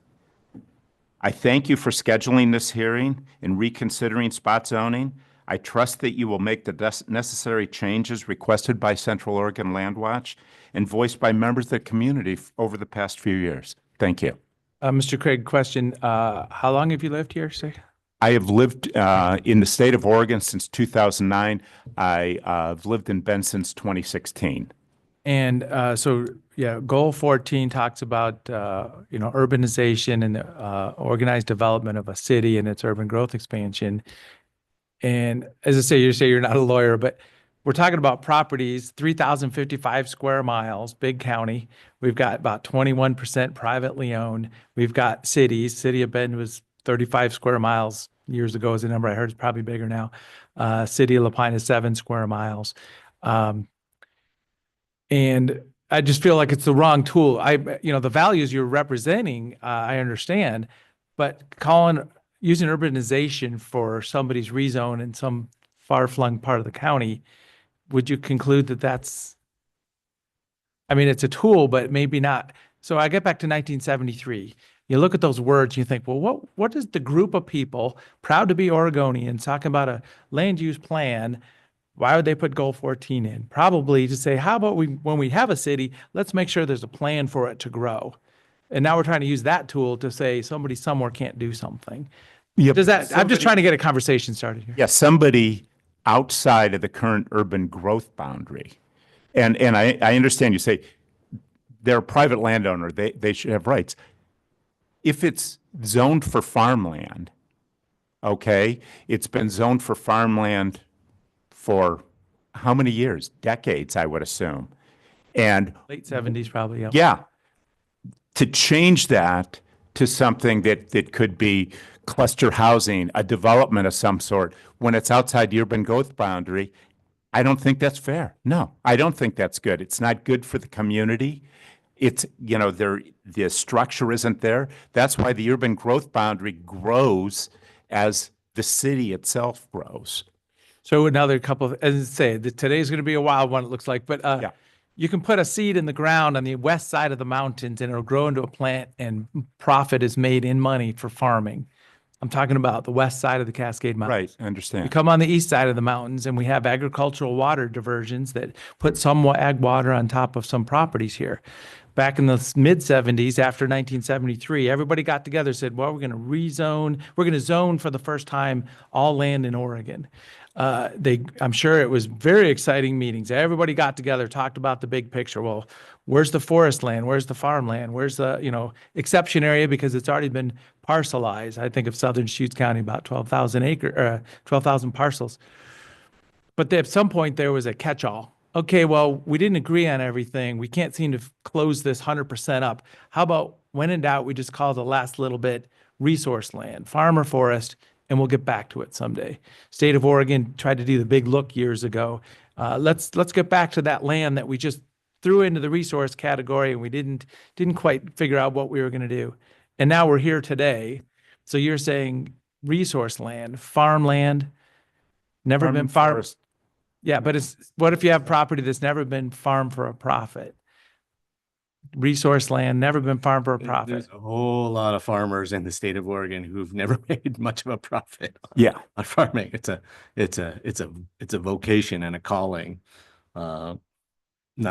Speaker 11: I thank you for scheduling this hearing and reconsidering spot zoning. I trust that you will make the necessary changes requested by Central Oregon Land Watch and voiced by members of the community over the past few years. Thank you.
Speaker 1: Mr. Craig, question, how long have you lived here, sir?
Speaker 11: I have lived in the state of Oregon since 2009. I've lived in Bend since 2016.
Speaker 1: And Goal 14 talks about, urbanization and organized development of a city and its urban growth expansion. And as I say, you say you're not a lawyer, but we're talking about properties, 3,055 square miles, big county. We've got about 21% privately owned. We've got cities. City of Bend was 35 square miles years ago is the number I heard. It's probably bigger now. City of Lapine is 7 square miles. And I just feel like it's the wrong tool. The values you're representing, I understand, but using urbanization for somebody's rezone in some far-flung part of the county, would you conclude that that's, I mean, it's a tool, but maybe not. So I get back to 1973. You look at those words, you think, well, what is the group of people proud to be Oregonians talking about a land use plan? Why would they put goal 14 in? Probably to say, how about when we have a city, let's make sure there's a plan for it to grow. And now we're trying to use that tool to say somebody somewhere can't do something.
Speaker 11: Yep.
Speaker 1: Does that, I'm
Speaker 11: Somebody-
Speaker 1: just trying to get a conversation started here.
Speaker 11: Yeah, somebody outside of the current urban growth boundary. And I understand you say they're a private landowner, they should have rights. If it's zoned for farmland, okay, it's been zoned for farmland for how many years? Decades, I would assume. And
Speaker 1: Late 70s probably, yeah.
Speaker 11: yeah, to change that to something that could be cluster housing, a development of some sort, when it's outside the urban growth boundary, I don't think that's fair. No, I don't think that's good. It's not good for the community. It's, you know, the structure isn't there. That's why the urban growth boundary grows as the city itself grows.
Speaker 1: So another couple of, as I say, today's going to be a wild one, it looks like, but
Speaker 11: Yeah.
Speaker 1: you can put a seed in the ground on the west side of the mountains and it'll grow into a plant and profit is made in money for farming. I'm talking about the west side of the Cascade Mountains.
Speaker 11: Right, I
Speaker 1: We
Speaker 11: understand.
Speaker 1: come on the east side of the mountains and we have agricultural water diversions that put some ag water on top of some properties here. Back in the mid 70s, after 1973, everybody got together and said, well, we're going to rezone. We're going to zone for the first time all land in Oregon. I'm sure it was very exciting meetings. Everybody got together, talked about the big picture. Well, where's the forest land? Where's the farmland? Where's the, exception area? Because it's already been parcelized. I think of Southern Deschutes County, about 12,000 parcels. But at some point there was a catch-all. Okay, well, we didn't agree on everything. We can't seem to close this 100% up. How about when in doubt, we just call the last little bit resource land, farm or forest, and we'll get back to it someday. State of Oregon tried to do the big look years ago. Let's get back to that land that we just threw into the resource category and we didn't quite figure out what we were going to do. And now we're here today. So you're saying resource land, farmland, never
Speaker 11: Farm
Speaker 1: been
Speaker 11: and
Speaker 1: farmed.
Speaker 11: forest.
Speaker 1: Yeah, but what if you have property that's never been farmed for a profit? Resource land, never been farmed for a profit.
Speaker 3: There's a whole lot of farmers in the state of Oregon who've never made much of a profit
Speaker 11: Yeah,
Speaker 3: on farming. It's a vocation and a calling, not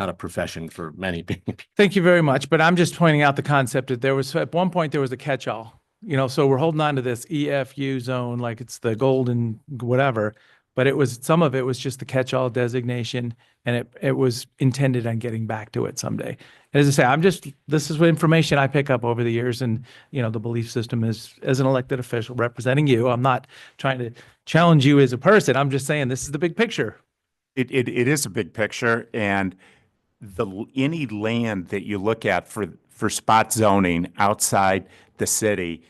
Speaker 3: a profession for many people.
Speaker 1: Thank you very much. But I'm just pointing out the concept that there was, at one point, there was a catch-all. So we're holding on to this EFU zone like it's the golden whatever. But some of it was just the catch-all designation, and it was intended on getting back to it someday. As I say, this is what information I pick up over the years, and the belief system is, as an elected official representing you, I'm not trying to challenge you as a person. I'm just saying this is the big picture.
Speaker 11: it is a big picture, and any land that you look at for spot zoning outside the city,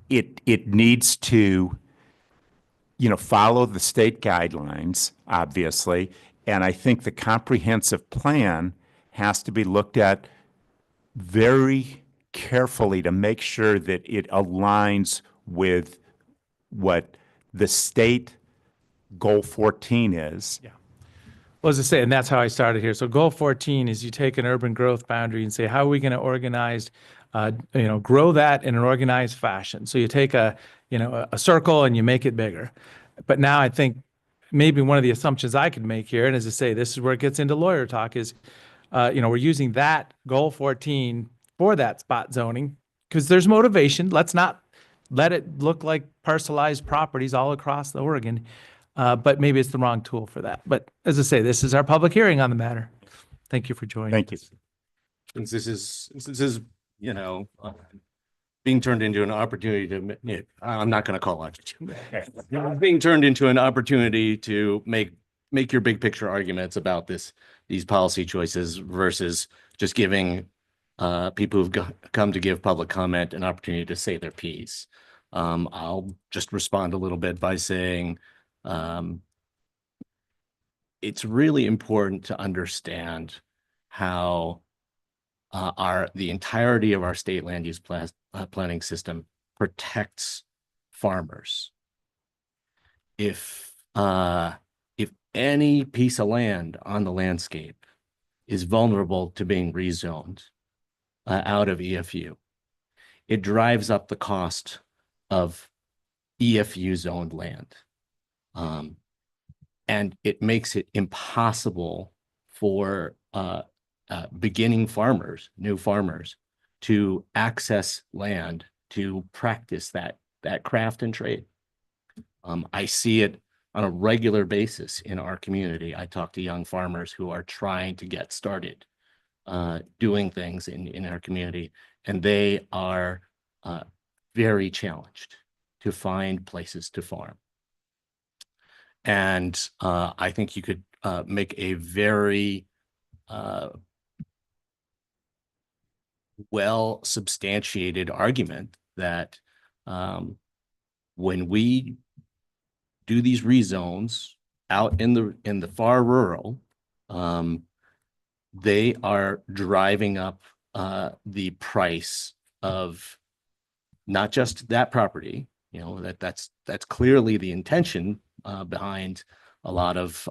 Speaker 11: it needs to follow the state guidelines, obviously. And I think the comprehensive plan has to be looked at very carefully to make sure that it aligns with what the state goal 14 is.
Speaker 1: Yeah. Well, as I say, and that's how I started here. So goal 14 is you take an urban growth boundary and say, how are we going to organize, grow that in an organized fashion? So you take a circle and you make it bigger. But now I think maybe one of the assumptions I could make here, and as I say, this is where it gets into lawyer talk, is, we're using that goal 14 for that spot zoning because there's motivation. Let's not let it look like parcelized properties all across Oregon. But maybe it's the wrong tool for that. But as I say, this is our public hearing on the matter. Thank you for joining.
Speaker 11: Thank you.
Speaker 3: Since this is, being turned into an opportunity to, I'm not going to call it, being turned into an opportunity to make your big picture arguments about these policy choices versus just giving people who've come to give public comment an opportunity to say their piece. I'll just respond a little bit by saying, it's really important to understand how the entirety of our state land use planning system protects farmers. If if any piece of land on the landscape is vulnerable to being rezoned out of EFU, it drives up the cost of EFU zoned land. And it makes it impossible for beginning farmers, new farmers, to access land to practice that craft and trade. I see it on a regular basis in our community. I talk to young farmers who are trying to get started doing things in our community, and they are very challenged to find places to farm. And I think you could make a very well substantiated argument that when we do these rezones out in the far rural, they are driving up the price of not just that property. You know, that's clearly the intention behind a lot of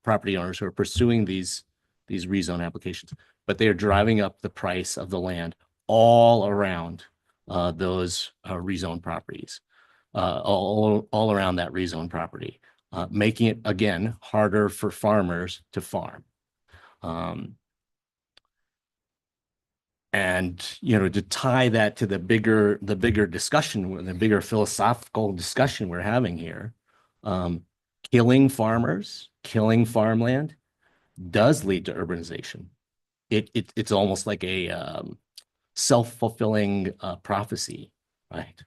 Speaker 3: property owners who are pursuing these rezone applications, but they are driving up the price of the land all around those rezone properties, all around that rezone property, making it again harder for farmers to farm. And, you know, to tie that to the bigger discussion, the bigger philosophical discussion we're having here, killing farmers, killing farmland does lead to urbanization. It's almost like a self-fulfilling prophecy, right?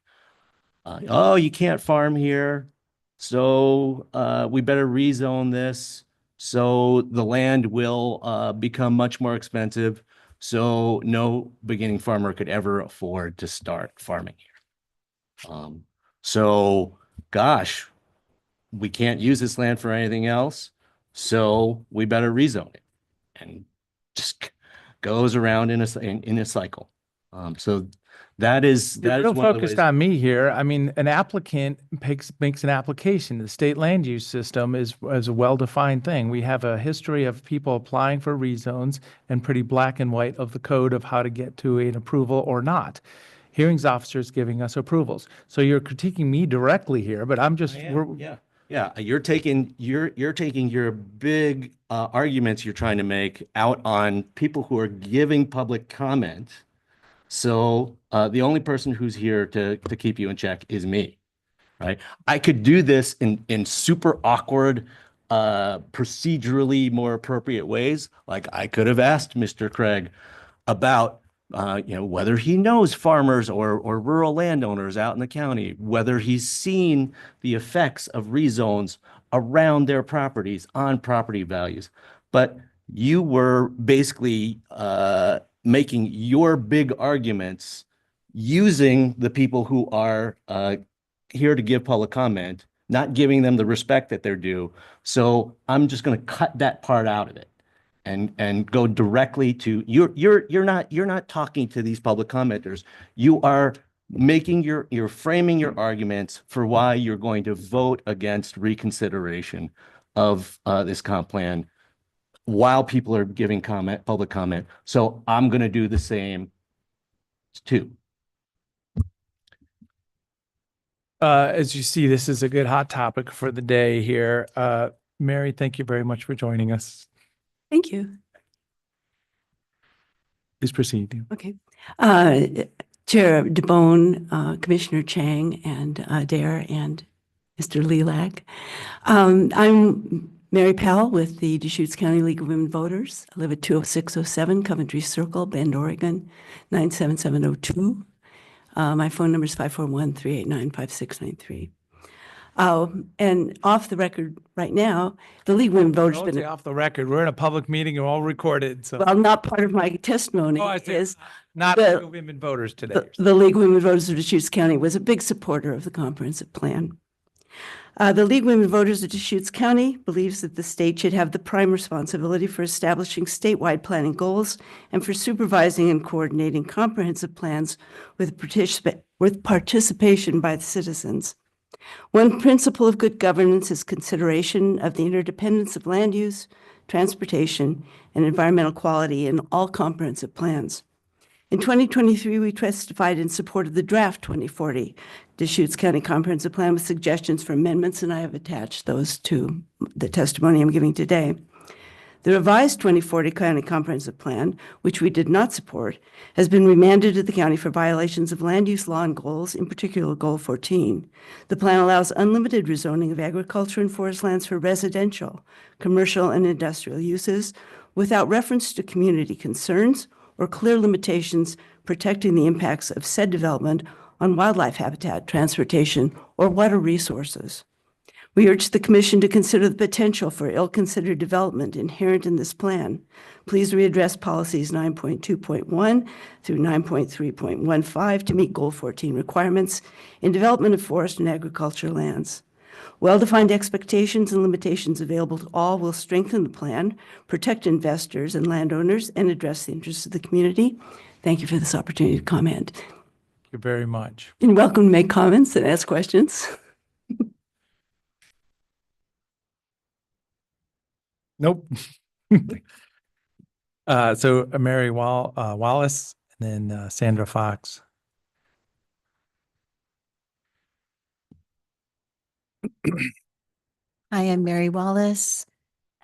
Speaker 3: Oh, you can't farm here, so we better rezone this, so the land will become much more expensive. So no beginning farmer could ever afford to start farming here. So gosh, we can't use this land for anything else, so we better rezone it, and just goes around in a cycle. So that is
Speaker 1: You're real
Speaker 3: one of the
Speaker 1: focused
Speaker 3: ways-
Speaker 1: on me here. I mean, an applicant makes an application. The state land use system is a well-defined thing. We have a history of people applying for rezones and pretty black and white of the code of how to get to an approval or not. Hearings officers giving us approvals. So you're critiquing me directly here, but I'm just,
Speaker 3: Yeah, you're taking your big arguments you're trying to make out on people who are giving public comment. So the only person who's here to keep you in check is me, right? I could do this in super awkward, procedurally more appropriate ways. Like I could have asked Mr. Craig about whether he knows farmers or rural landowners out in the county, whether he's seen the effects of rezones around their properties on property values. But you were basically making your big arguments using the people who are here to give public comment, not giving them the respect that they're due. So I'm just going to cut that part out of it and go directly to you're not talking to these public commenters. You are making you're framing your arguments for why you're going to vote against reconsideration of this comp plan while people are giving public comment. So I'm going to do the same too.
Speaker 1: as you see, this is a good hot topic for the day here. Mary, thank you very much for joining us.
Speaker 12: Thank you.
Speaker 1: Please proceed.
Speaker 12: Okay. Chair DeBonne, Commissioner Chang, and Dare, and Mr. Lilac. I'm Mary Powell with the Deschutes County League of Women Voters. I live at 20607 Coventry Circle, Bend, Oregon, 97702. My phone number is 541-389-5693. And off the record right now, the League of Women Voters
Speaker 1: Don't
Speaker 12: been
Speaker 1: say off the record. We're in a public meeting. We're all recorded. So
Speaker 12: well, not part of my testimony
Speaker 1: I see.
Speaker 12: is
Speaker 1: Not
Speaker 12: the-
Speaker 1: the women voters today.
Speaker 12: the League of Women Voters of Deschutes County was a big supporter of the comprehensive plan. The League of Women Voters of Deschutes County believes that the state should have the prime responsibility for establishing statewide planning goals and for supervising and coordinating comprehensive plans with participation by the citizens. One principle of good governance is consideration of the interdependence of land use, transportation, and environmental quality in all comprehensive plans. In 2023, we testified in support of the draft 2040 Deschutes County Comprehensive Plan with suggestions for amendments, and I have attached those to the testimony I'm giving today. The revised 2040 County Comprehensive Plan, which we did not support, has been remanded to the county for violations of land use law and goals, in particular Goal 14. The plan allows unlimited rezoning of agriculture and forest lands for residential, commercial, and industrial uses without reference to community concerns or clear limitations protecting the impacts of said development on wildlife habitat, transportation, or water resources. We urge the Commission to consider the potential for ill-considered development inherent in this plan. Please readdress policies 9.2.1 through 9.3.15 to meet Goal 14 requirements in development of forest and agriculture lands. Well-defined expectations and limitations available to all will strengthen the plan, protect investors and landowners, and address the interests of the community. Thank you for this opportunity to comment.
Speaker 1: Thank you very much.
Speaker 12: You're welcome to make comments and ask questions.
Speaker 1: Nope. So Mary Wallace and then Sandra Fox.
Speaker 13: Hi, I'm Mary Wallace.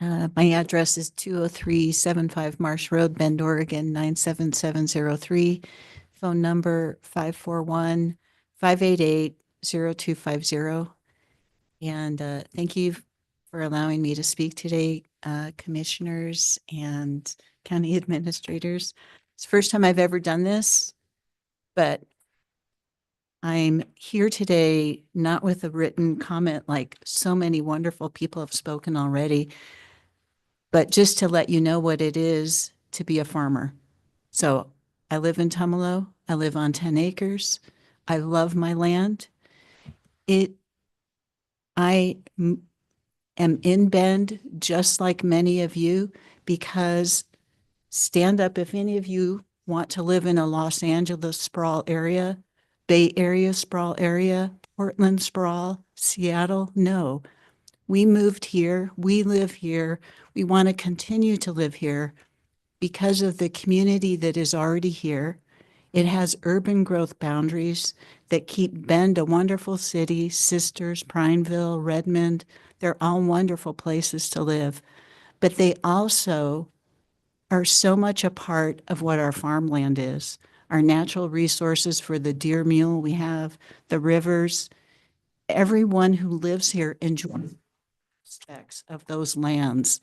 Speaker 13: My address is 20375 Marsh Road, Bend, Oregon, 97703. Phone number 541-588-0250. And thank you for allowing me to speak today, commissioners and county administrators. It's the first time I've ever done this, but I'm here today not with a written comment like so many wonderful people have spoken already, but just to let you know what it is to be a farmer. So I live in Tumalo. I live on 10 acres. I love my land. I am in Bend just like many of you, because stand up if any of you want to live in a Los Angeles sprawl area, Bay Area sprawl area, Portland sprawl, Seattle. No, we moved here. We live here. We want to continue to live here because of the community that is already here. It has urban growth boundaries that keep Bend a wonderful city. Sisters, Prineville, Redmond, they're all wonderful places to live. But they also are so much a part of what our farmland is. Our natural resources for the deer mule we have, the rivers. Everyone who lives here enjoys aspects of those lands.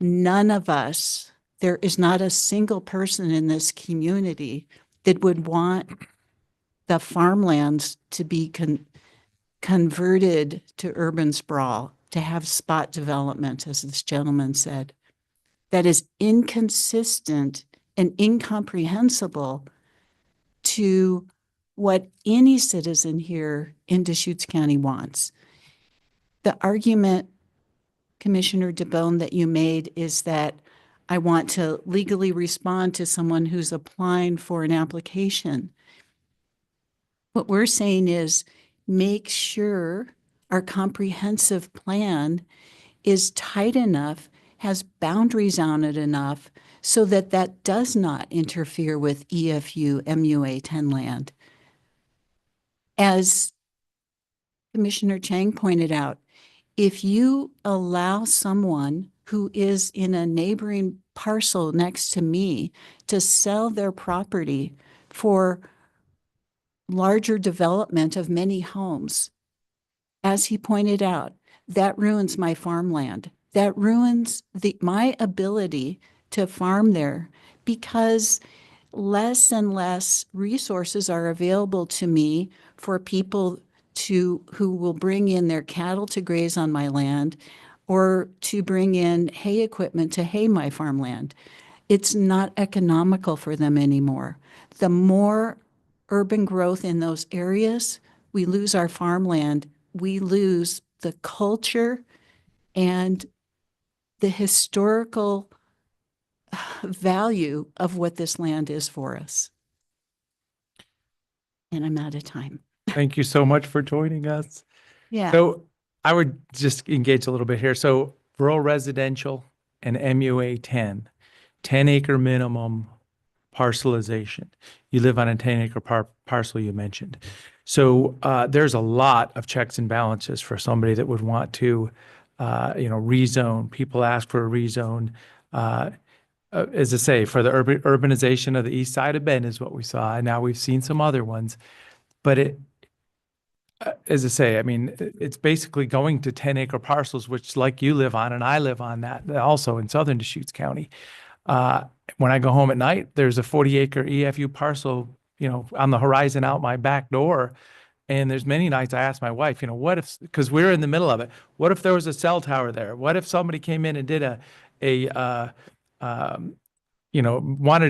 Speaker 13: None of us, there is not a single person in this community that would want the farmlands to be converted to urban sprawl, to have spot development, as this gentleman said. That is inconsistent and incomprehensible to what any citizen here in Deschutes County wants. The argument, Commissioner DeBone, that you made is that I want to legally respond to someone who's applying for an application. What we're saying is make sure our comprehensive plan is tight enough, has boundaries on it enough, so that that does not interfere with EFU MUA 10 land. As Commissioner Chang pointed out, if you allow someone who is in a neighboring parcel next to me to sell their property for larger development of many homes, as he pointed out, that ruins my farmland. That ruins my ability to farm there, because less and less resources are available to me for people who will bring in their cattle to graze on my land or to bring in hay equipment to hay my farmland. It's not economical for them anymore. The more urban growth in those areas, we lose our farmland, we lose the culture and the historical value of what this land is for us. And I'm out of time.
Speaker 1: Thank you so much for joining us.
Speaker 13: Yeah.
Speaker 1: So I would just engage a little bit here. So rural residential and MUA 10 acre minimum parcelization. You live on a 10 acre parcel you mentioned. So there's a lot of checks and balances for somebody that would want to, rezone. People ask for a rezone. As I say, for the urbanization of the east side of Bend is what we saw. And now we've seen some other ones. But as I say, I mean, it's basically going to 10 acre parcels, which like you live on and I live on that also in southern Deschutes County. When I go home at night, there's a 40 acre EFU parcel, on the horizon out my back door. And there's many nights I ask my wife, what if, because we're in the middle of it, what if there was a cell tower there? What if somebody came in and did wanted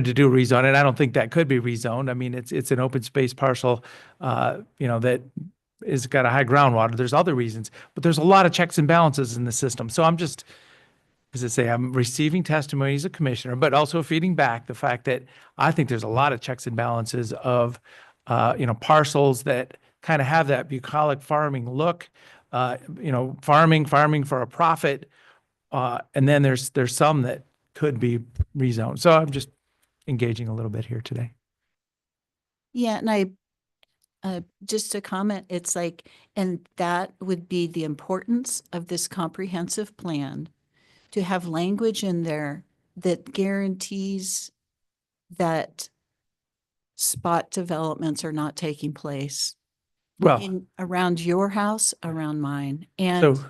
Speaker 1: to do a rezone? And I don't think that could be rezoned. I mean, it's an open space parcel, that is got a high groundwater. There's other reasons, but there's a lot of checks and balances in the system. So I'm just, as I say, I'm receiving testimony as a commissioner, but also feeding back the fact that I think there's a lot of checks and balances of, parcels that kind of have that bucolic farming look, farming for a profit. And then there's some that could be rezoned. So I'm just engaging a little bit here today.
Speaker 13: Yeah, and just to comment, it's like, and that would be the importance of this comprehensive plan, to have language in there that guarantees that spot developments are not taking place
Speaker 1: Well,
Speaker 13: around your house, around mine. And
Speaker 1: so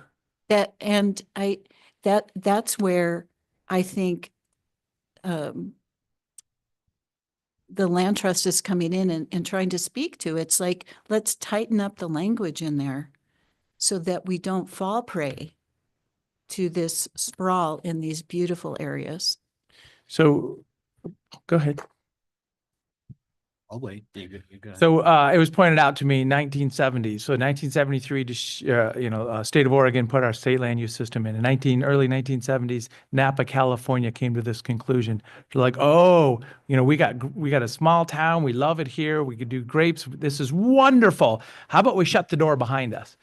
Speaker 13: that's where I think the land trust is coming in and trying to speak to. It's like, let's tighten up the language in there so that we don't fall prey to this sprawl in these beautiful areas.
Speaker 1: So go ahead.
Speaker 3: I'll wait. David, you go.
Speaker 1: So it was pointed out to me 1970s. So 1973, state of Oregon put our state land use system in. In early 1970s, Napa, California came to this conclusion. They're like, oh, we got a small town. We love it here. We could do grapes. This is wonderful. How about we shut the door behind us?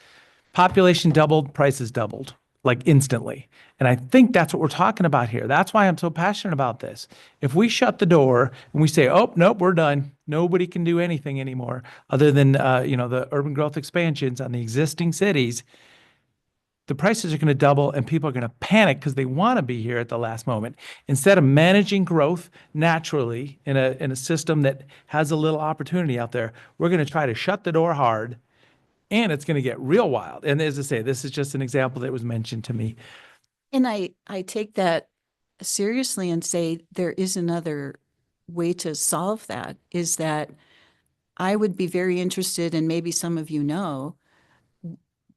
Speaker 1: Population doubled, prices doubled, like instantly. And I think that's what we're talking about here. That's why I'm so passionate about this. If we shut the door and we say, oh, nope, we're done. Nobody can do anything anymore other than, the urban growth expansions on the existing cities, the prices are going to double and people are going to panic because they want to be here at the last moment. Instead of managing growth naturally in a system that has a little opportunity out there, we're going to try to shut the door hard, and it's going to get real wild. And as I say, this is just an example that was mentioned to me.
Speaker 13: And I take that seriously and say there is another way to solve that, is that I would be very interested, and maybe some of you know,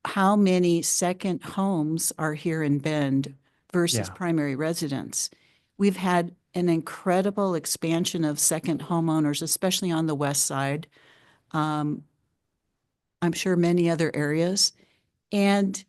Speaker 13: how many second homes are here in Bend versus primary residence. We've had an incredible expansion of second homeowners, especially on the west side. I'm sure many other areas. And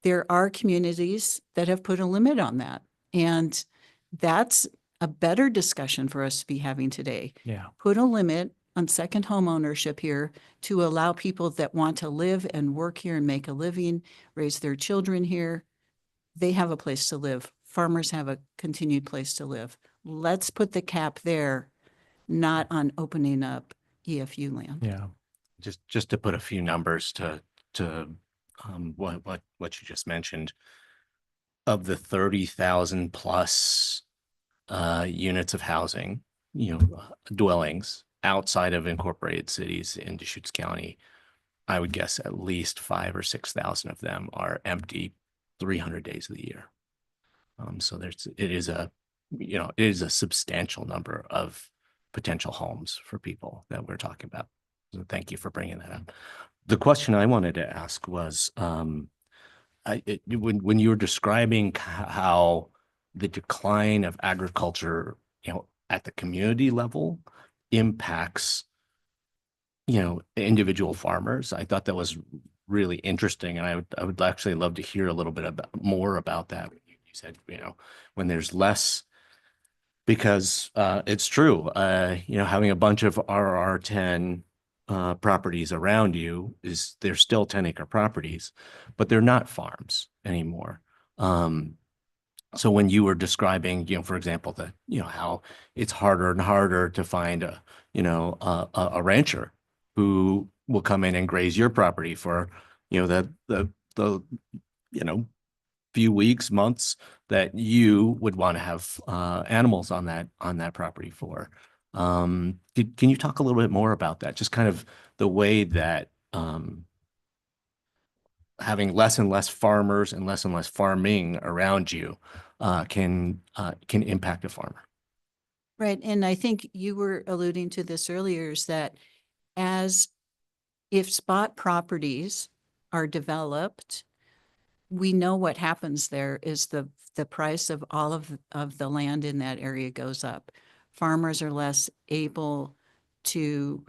Speaker 13: there are communities that have put a limit on that. And that's a better discussion for us to be having today.
Speaker 1: Yeah.
Speaker 13: Put a limit on second home ownership here to allow people that want to live and work here and make a living, raise their children here. They have a place to live. Farmers have a continued place to live. Let's put the cap there, not on opening up EFU land.
Speaker 1: Yeah.
Speaker 3: Just to put a few numbers to what you just mentioned, of the 30,000 plus units of housing, dwellings outside of incorporated cities in Deschutes County, I would guess at least 5,000 or 6,000 of them are empty 300 days of the year. So it is a substantial number of potential homes for people that we're talking about. So thank you for bringing that up. The question I wanted to ask was, when you were describing how the decline of agriculture, at the community level impacts, individual farmers, I thought that was really interesting, and I would actually love to hear a little bit more about that. You said, when there's less, because it's true, having a bunch of RR10 properties around you is they're still 10-acre properties, but they're not farms anymore. So when you were describing, for example, that, how it's harder and harder to find a rancher who will come in and graze your property for, the few weeks, months that you would want to have animals on that property for. Can you talk a little bit more about that? Just kind of the way that having less and less farmers and less farming around you can impact a farmer.
Speaker 13: Right. And I think you were alluding to this earlier, is that if spot properties are developed, we know what happens there is the price of all of the land in that area goes up. Farmers are less able to,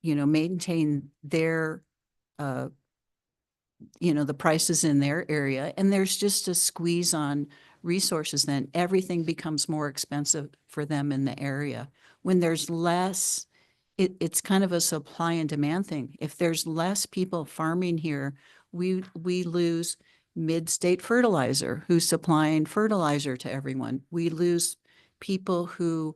Speaker 13: maintain their, the prices in their area. And there's just a squeeze on resources. Then everything becomes more expensive for them in the area. When there's less, it's kind of a supply and demand thing. If there's less people farming here, we lose Mid-State Fertilizer, who's supplying fertilizer to everyone. We lose people who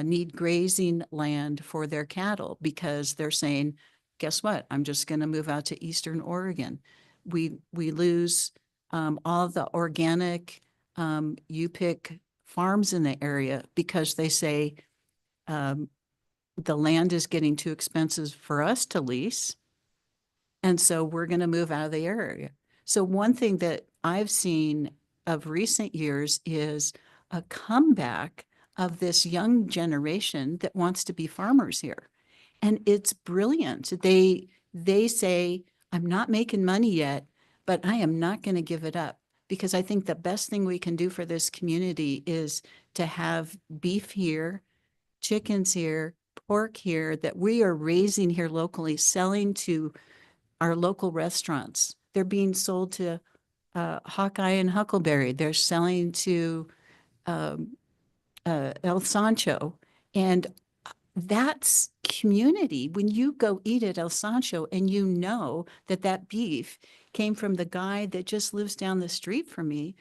Speaker 13: need grazing land for their cattle because they're saying, guess what? I'm just going to move out to Eastern Oregon. We lose all of the organic U-pick farms in the area because they say the land is getting too expensive for us to lease. And so we're going to move out of the area. So one thing that I've seen of recent years is a comeback of this young generation that wants to be farmers here. And it's brilliant. They say, I'm not making money yet, but I am not going to give it up, because I think the best thing we can do for this community is to have beef here, chickens here, pork here that we are raising here locally, selling to our local restaurants. They're being sold to Hawkeye and Huckleberry. They're selling to El Sancho. And that's community. When you go eat at El Sancho and you know that that beef came from the guy that just lives down the street from me,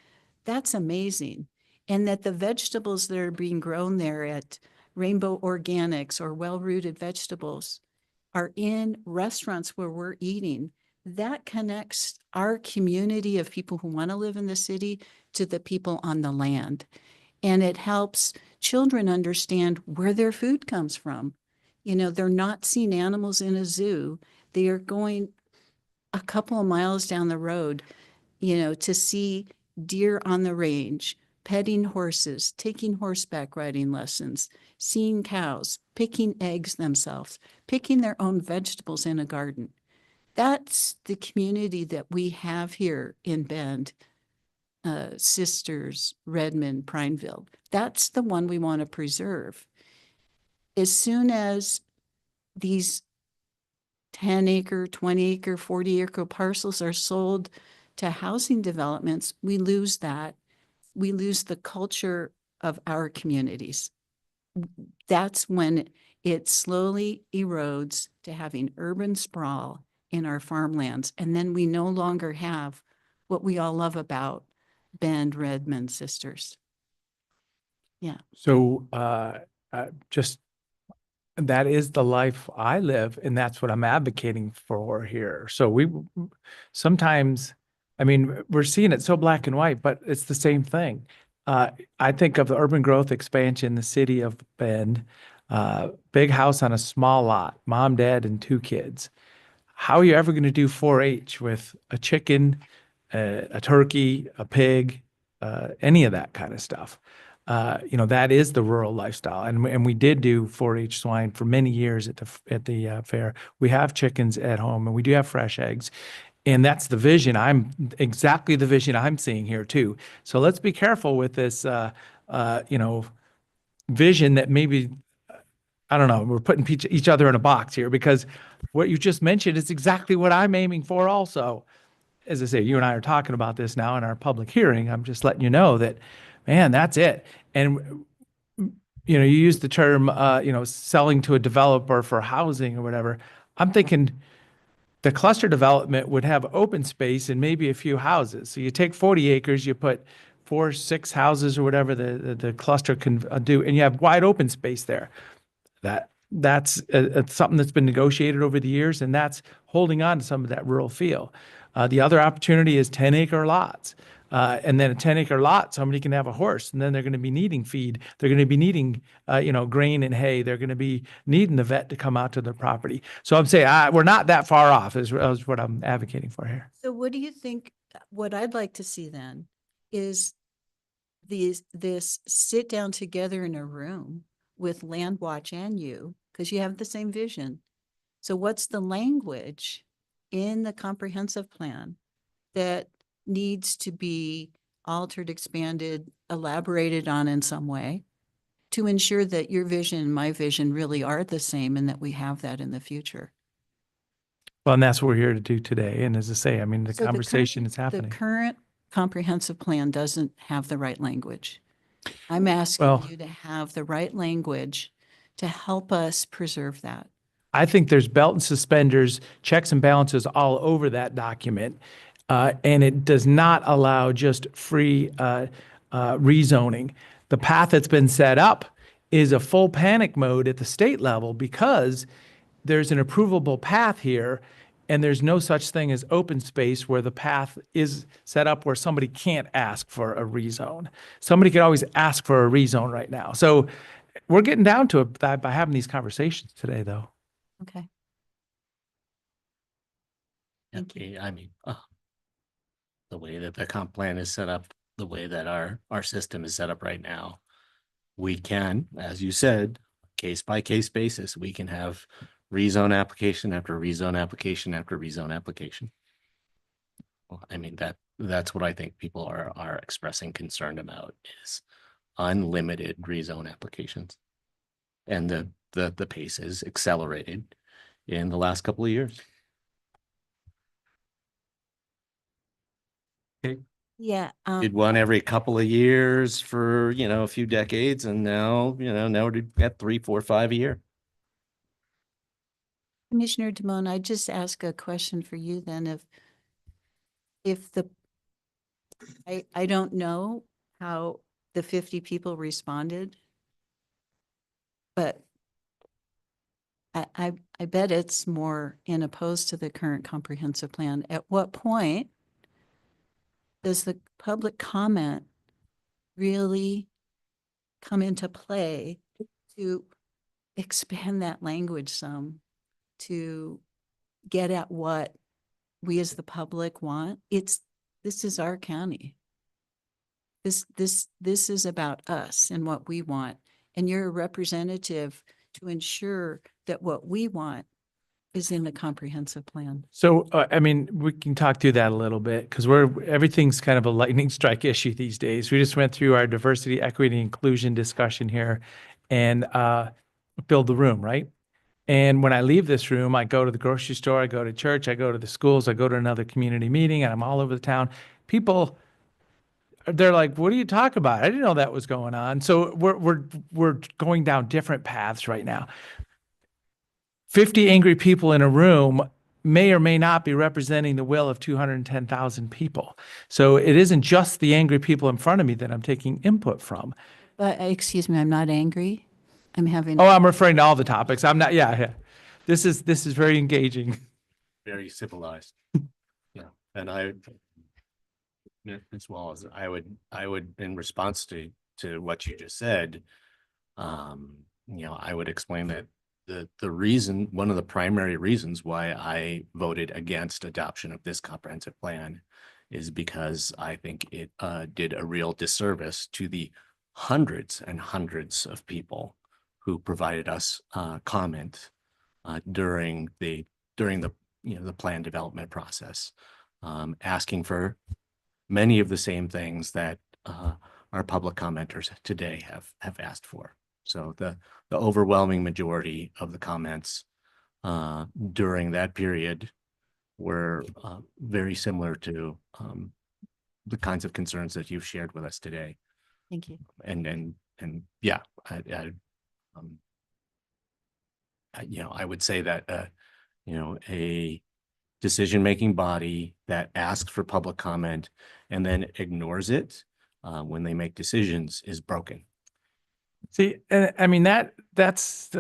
Speaker 13: that's amazing. And that the vegetables that are being grown there at Rainbow Organics or Well-Rooted Vegetables are in restaurants where we're eating. That connects our community of people who want to live in the city to the people on the land. And it helps children understand where their food comes from. They're not seeing animals in a zoo. They are going a couple of miles down the road, to see deer on the range, petting horses, taking horseback riding lessons, seeing cows, picking eggs themselves, picking their own vegetables in a garden. That's the community that we have here in Bend, Sisters, Redmond, Prineville. That's the one we want to preserve. As soon as these 10-acre, 20-acre, 40-acre parcels are sold to housing developments, we lose that. We lose the culture of our communities. That's when it slowly erodes to having urban sprawl in our farmlands. And then we no longer have what we all love about Bend, Redmond, Sisters. Yeah.
Speaker 1: So just that is the life I live, and that's what I'm advocating for here. So we sometimes, we're seeing it so black and white, but it's the same thing. I think of the urban growth expansion, the city of Bend, big house on a small lot, mom, dad, and 2 kids. How are you ever going to do 4-H with a chicken, a turkey, a pig, any of that kind of stuff? That is the rural lifestyle. And we did do 4-H swine for many years at the fair. We have chickens at home, and we do have fresh eggs. And that's the vision. Exactly the vision I'm seeing here too. So let's be careful with this, vision that maybe, I don't know, we're putting each other in a box here, because what you just mentioned is exactly what I'm aiming for also. As I say, you and I are talking about this now in our public hearing. I'm just letting you know that, man, that's it. And, you use the term, selling to a developer for housing or whatever. I'm thinking the cluster development would have open space and maybe a few houses. So you take 40 acres, you put 4, 6 houses or whatever the cluster can do, and you have wide open space there. That's something that's been negotiated over the years, and that's holding on to some of that rural feel. The other opportunity is 10-acre lots. And then a 10-acre lot, somebody can have a horse, and then they're going to be needing feed. They're going to be needing, grain and hay. They're going to be needing the vet to come out to their property. So I'm saying we're not that far off is what I'm advocating for here.
Speaker 13: So what do you think, what I'd like to see then is this sit down together in a room with Land Watch and you, because you have the same vision. So what's the language in the comprehensive plan that needs to be altered, expanded, elaborated on in some way to ensure that your vision and my vision really are the same and that we have that in the future?
Speaker 1: Well, and that's what we're here to do today. And as I say, I mean, the
Speaker 13: So
Speaker 1: conversation is happening.
Speaker 13: The current comprehensive plan doesn't have the right language. I'm asking
Speaker 1: Well,
Speaker 13: you to have the right language to help us preserve that.
Speaker 1: I think there's belt and suspenders, checks and balances all over that document. And it does not allow just free rezoning. The path that's been set up is a full panic mode at the state level because there's an approvable path here, and there's no such thing as open space where the path is set up where somebody can't ask for a rezone. Somebody could always ask for a rezone right now. So we're getting down to it by having these conversations today, though.
Speaker 13: Okay. Thank you.
Speaker 3: I mean, the way that the comp plan is set up, the way that our system is set up right now, we can, as you said, case by case basis, we can have rezone application after rezone application after rezone application. Well, I mean, that's what I think people are expressing concern about is unlimited rezone applications. And the pace is accelerated in the last couple of years. Okay.
Speaker 13: Yeah.
Speaker 3: Did one every couple of years for, a few decades. And now we're at 3, 4, 5 a year.
Speaker 13: Commissioner Damone, I just ask a question for you then. I don't know how the 50 people responded, but I bet it's more in opposed to the current comprehensive plan. At what point does the public comment really come into play to expand that language some to get at what we as the public want? This is our county. This is about us and what we want. And you're a representative to ensure that what we want is in the comprehensive plan.
Speaker 1: So, I mean, we can talk through that a little bit because everything's kind of a lightning strike issue these days. We just went through our diversity, equity, inclusion discussion here and filled the room, right? And when I leave this room, I go to the grocery store, I go to church, I go to the schools, I go to another community meeting, and I'm all over the town. People, they're like, "What are you talking about? I didn't know that was going on." So we're going down different paths right now. 50 angry people in a room may or may not be representing the will of 210,000 people. So it isn't just the angry people in front of me that I'm taking input from.
Speaker 13: But excuse me, I'm not angry. I'm having.
Speaker 1: Oh, I'm referring to all the topics. I'm not, yeah. This is very engaging.
Speaker 3: Very civilized. Yeah. And as well as I would in response to what you just said, I would explain that the reason, one of the primary reasons why I voted against adoption of this comprehensive plan is because I think it did a real disservice to the hundreds and hundreds of people who provided us comment during the plan development process, asking for many of the same things that our public commenters today have asked for. So the overwhelming majority of the comments during that period were very similar to the kinds of concerns that you've shared with us today.
Speaker 13: Thank you.
Speaker 3: And yeah, I would say that a decision-making body that asks for public comment and then ignores it when they make decisions is broken.
Speaker 1: See, I mean, that's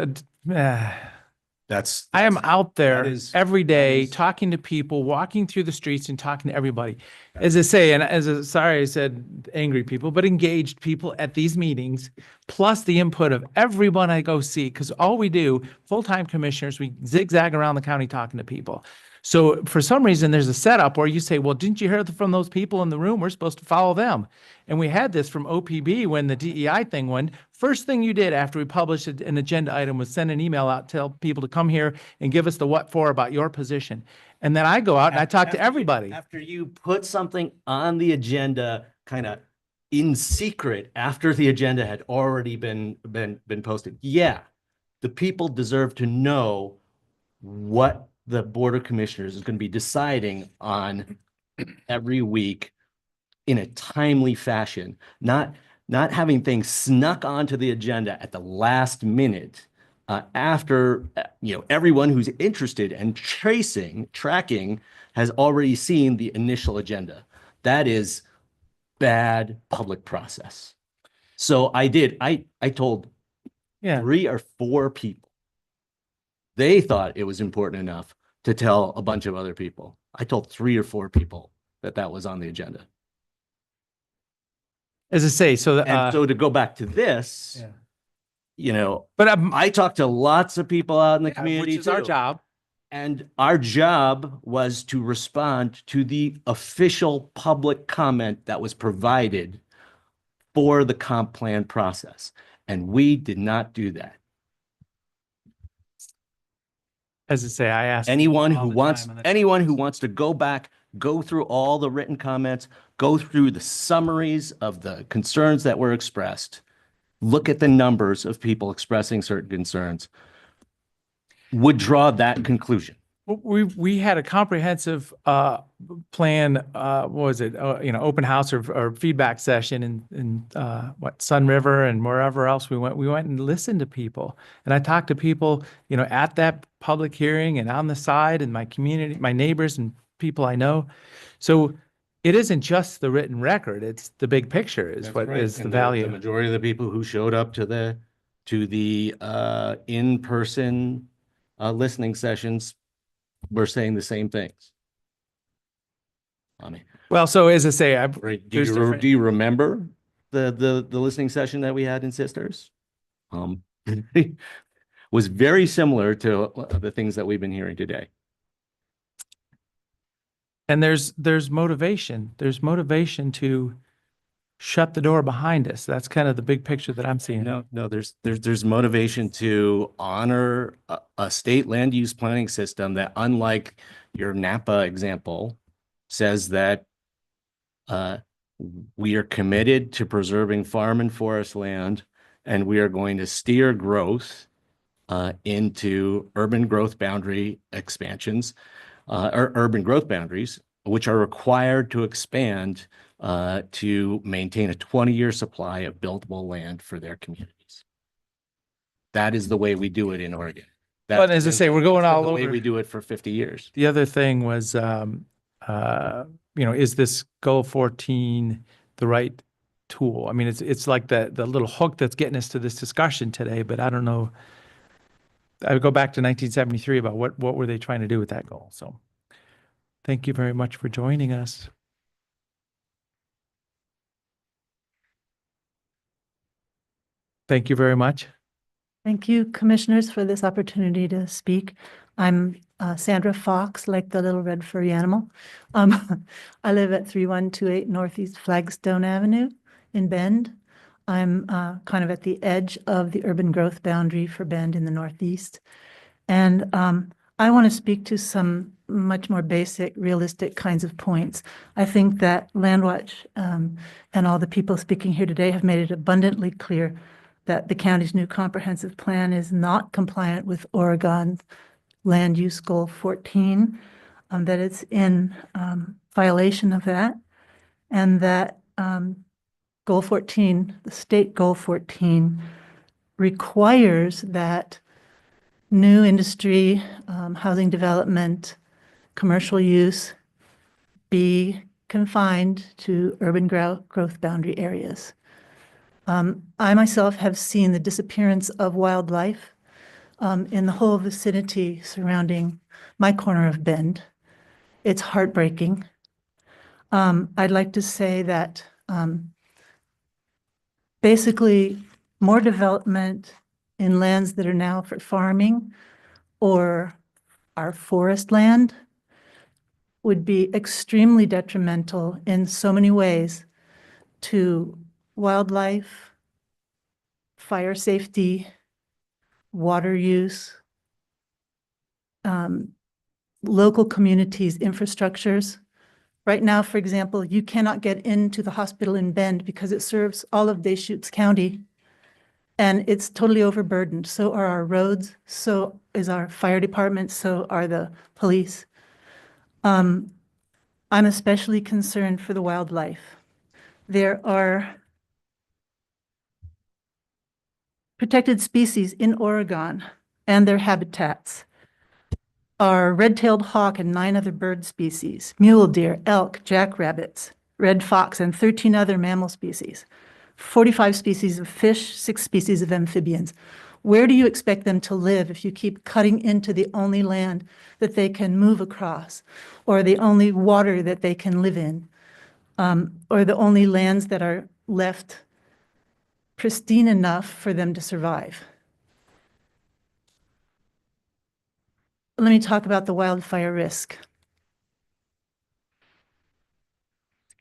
Speaker 1: I am out there every day talking to people, walking through the streets and talking to everybody. As I say, and sorry, I said angry people, but engaged people at these meetings, plus the input of everyone I go see, because all we do, full-time commissioners, we zigzag around the county talking to people. So for some reason, there's a setup where you say, well, didn't you hear from those people in the room? We're supposed to follow them. And we had this from OPB when the DEI thing went. First thing you did after we published an agenda item was send an email out, tell people to come here and give us the what for about your position. And then I go out and I talk to everybody.
Speaker 14: After you put something on the agenda kind of in secret after the agenda had already been posted. Yeah, the people deserve to know what the Board of Commissioners is going to be deciding on every week in a timely fashion, not having things snuck onto the agenda at the last minute after everyone who's interested and tracking has already seen the initial agenda. That is bad public process. So I told 3 or 4 people. They thought it was important enough to tell a bunch of other people. I told 3 or 4 people that was on the agenda.
Speaker 1: As I say, so
Speaker 14: to go back to this,
Speaker 1: but
Speaker 14: I talked to lots of people out in the community,
Speaker 1: which is our job.
Speaker 14: And our job was to respond to the official public comment that was provided for the comp plan process. And we did not do that.
Speaker 1: As I say, I asked
Speaker 14: anyone who wants to go back, go through all the written comments, go through the summaries of the concerns that were expressed, look at the numbers of people expressing certain concerns, would draw that conclusion.
Speaker 1: We had a comprehensive plan. What was it? Open house or feedback session in Sun River and wherever else we went. We went and listened to people, and I talked to people, at that public hearing and on the side, and my community, my neighbors, and people I know. So it isn't just the written record; it's the big picture. Is what is the value.
Speaker 14: The majority of the people who showed up to the in-person listening sessions were saying the same things.
Speaker 1: Well, so as I say,
Speaker 14: do you remember the listening session that we had in Sisters? Was very similar to the things that we've been hearing today.
Speaker 1: And there's motivation. There's motivation to shut the door behind us. That's kind of the big picture that I'm seeing.
Speaker 14: No, there's motivation to honor a state land use planning system that, unlike your Napa example, says that we are committed to preserving farm and forest land, and we are going to steer growth into urban growth boundary expansions, or urban growth boundaries, which are required to expand to maintain a 20-year supply of buildable land for their communities. That is the way we do it in Oregon.
Speaker 1: But as I say, we're going all
Speaker 14: the
Speaker 1: over.
Speaker 14: way we do it for 50 years.
Speaker 1: The other thing was, is this Goal 14 the right tool? I mean, it's like the little hook that's getting us to this discussion today, but I don't know. I would go back to 1973 about what were they trying to do with that goal. So thank you very much for joining us. Thank you very much.
Speaker 15: Thank you, commissioners, for this opportunity to speak. I'm Sandra Fox, like the little red furry animal. I live at 3128 Northeast Flagstone Avenue in Bend. I'm kind of at the edge of the urban growth boundary for Bend in the Northeast. And I want to speak to some much more basic, realistic kinds of points. I think that Landwatch and all the people speaking here today have made it abundantly clear that the county's new comprehensive plan is not compliant with Oregon's Land Use Goal 14, that it's in violation of that, and that Goal 14, the state Goal 14, requires that new industry, housing development, commercial use be confined to urban growth boundary areas. I myself have seen the disappearance of wildlife in the whole vicinity surrounding my corner of Bend. It's heartbreaking. I'd like to say that basically more development in lands that are now for farming or our forest land would be extremely detrimental in so many ways to wildlife, fire safety, water use, local communities, infrastructures. Right now, for example, you cannot get into the hospital in Bend because it serves all of Deschutes County, and it's totally overburdened. So are our roads, so is our fire department, so are the police. I'm especially concerned for the wildlife. There are protected species in Oregon and their habitats are red-tailed hawk and 9 other bird species, mule deer, elk, jackrabbits, red fox, and 13 other mammal species, 45 species of fish, 6 species of amphibians. Where do you expect them to live if you keep cutting into the only land that they can move across, or the only water that they can live in, or the only lands that are left pristine enough for them to survive? Let me talk about the wildfire risk.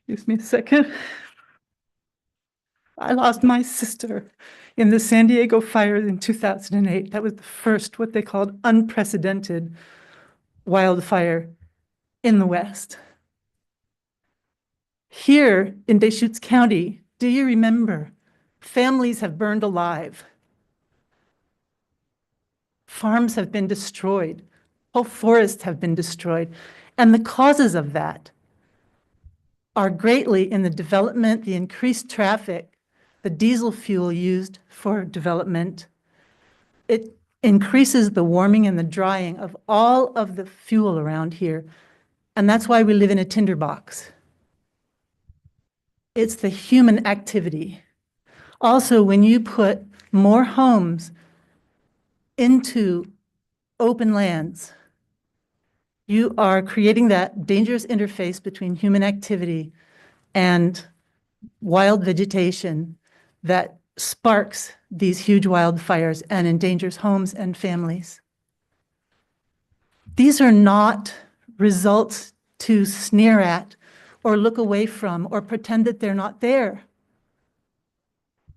Speaker 15: Excuse me a second. I lost my sister in the San Diego fires in 2008. That was the first, what they called unprecedented wildfire in the West. Here in Deschutes County, do you remember? Families have burned alive. Farms have been destroyed. Whole forests have been destroyed. And the causes of that are greatly in the development, the increased traffic, the diesel fuel used for development. It increases the warming and the drying of all of the fuel around here. And that's why we live in a tinderbox. It's the human activity. Also, when you put more homes into open lands, you are creating that dangerous interface between human activity and wild vegetation that sparks these huge wildfires and endangers homes and families. These are not results to sneer at or look away from or pretend that they're not there.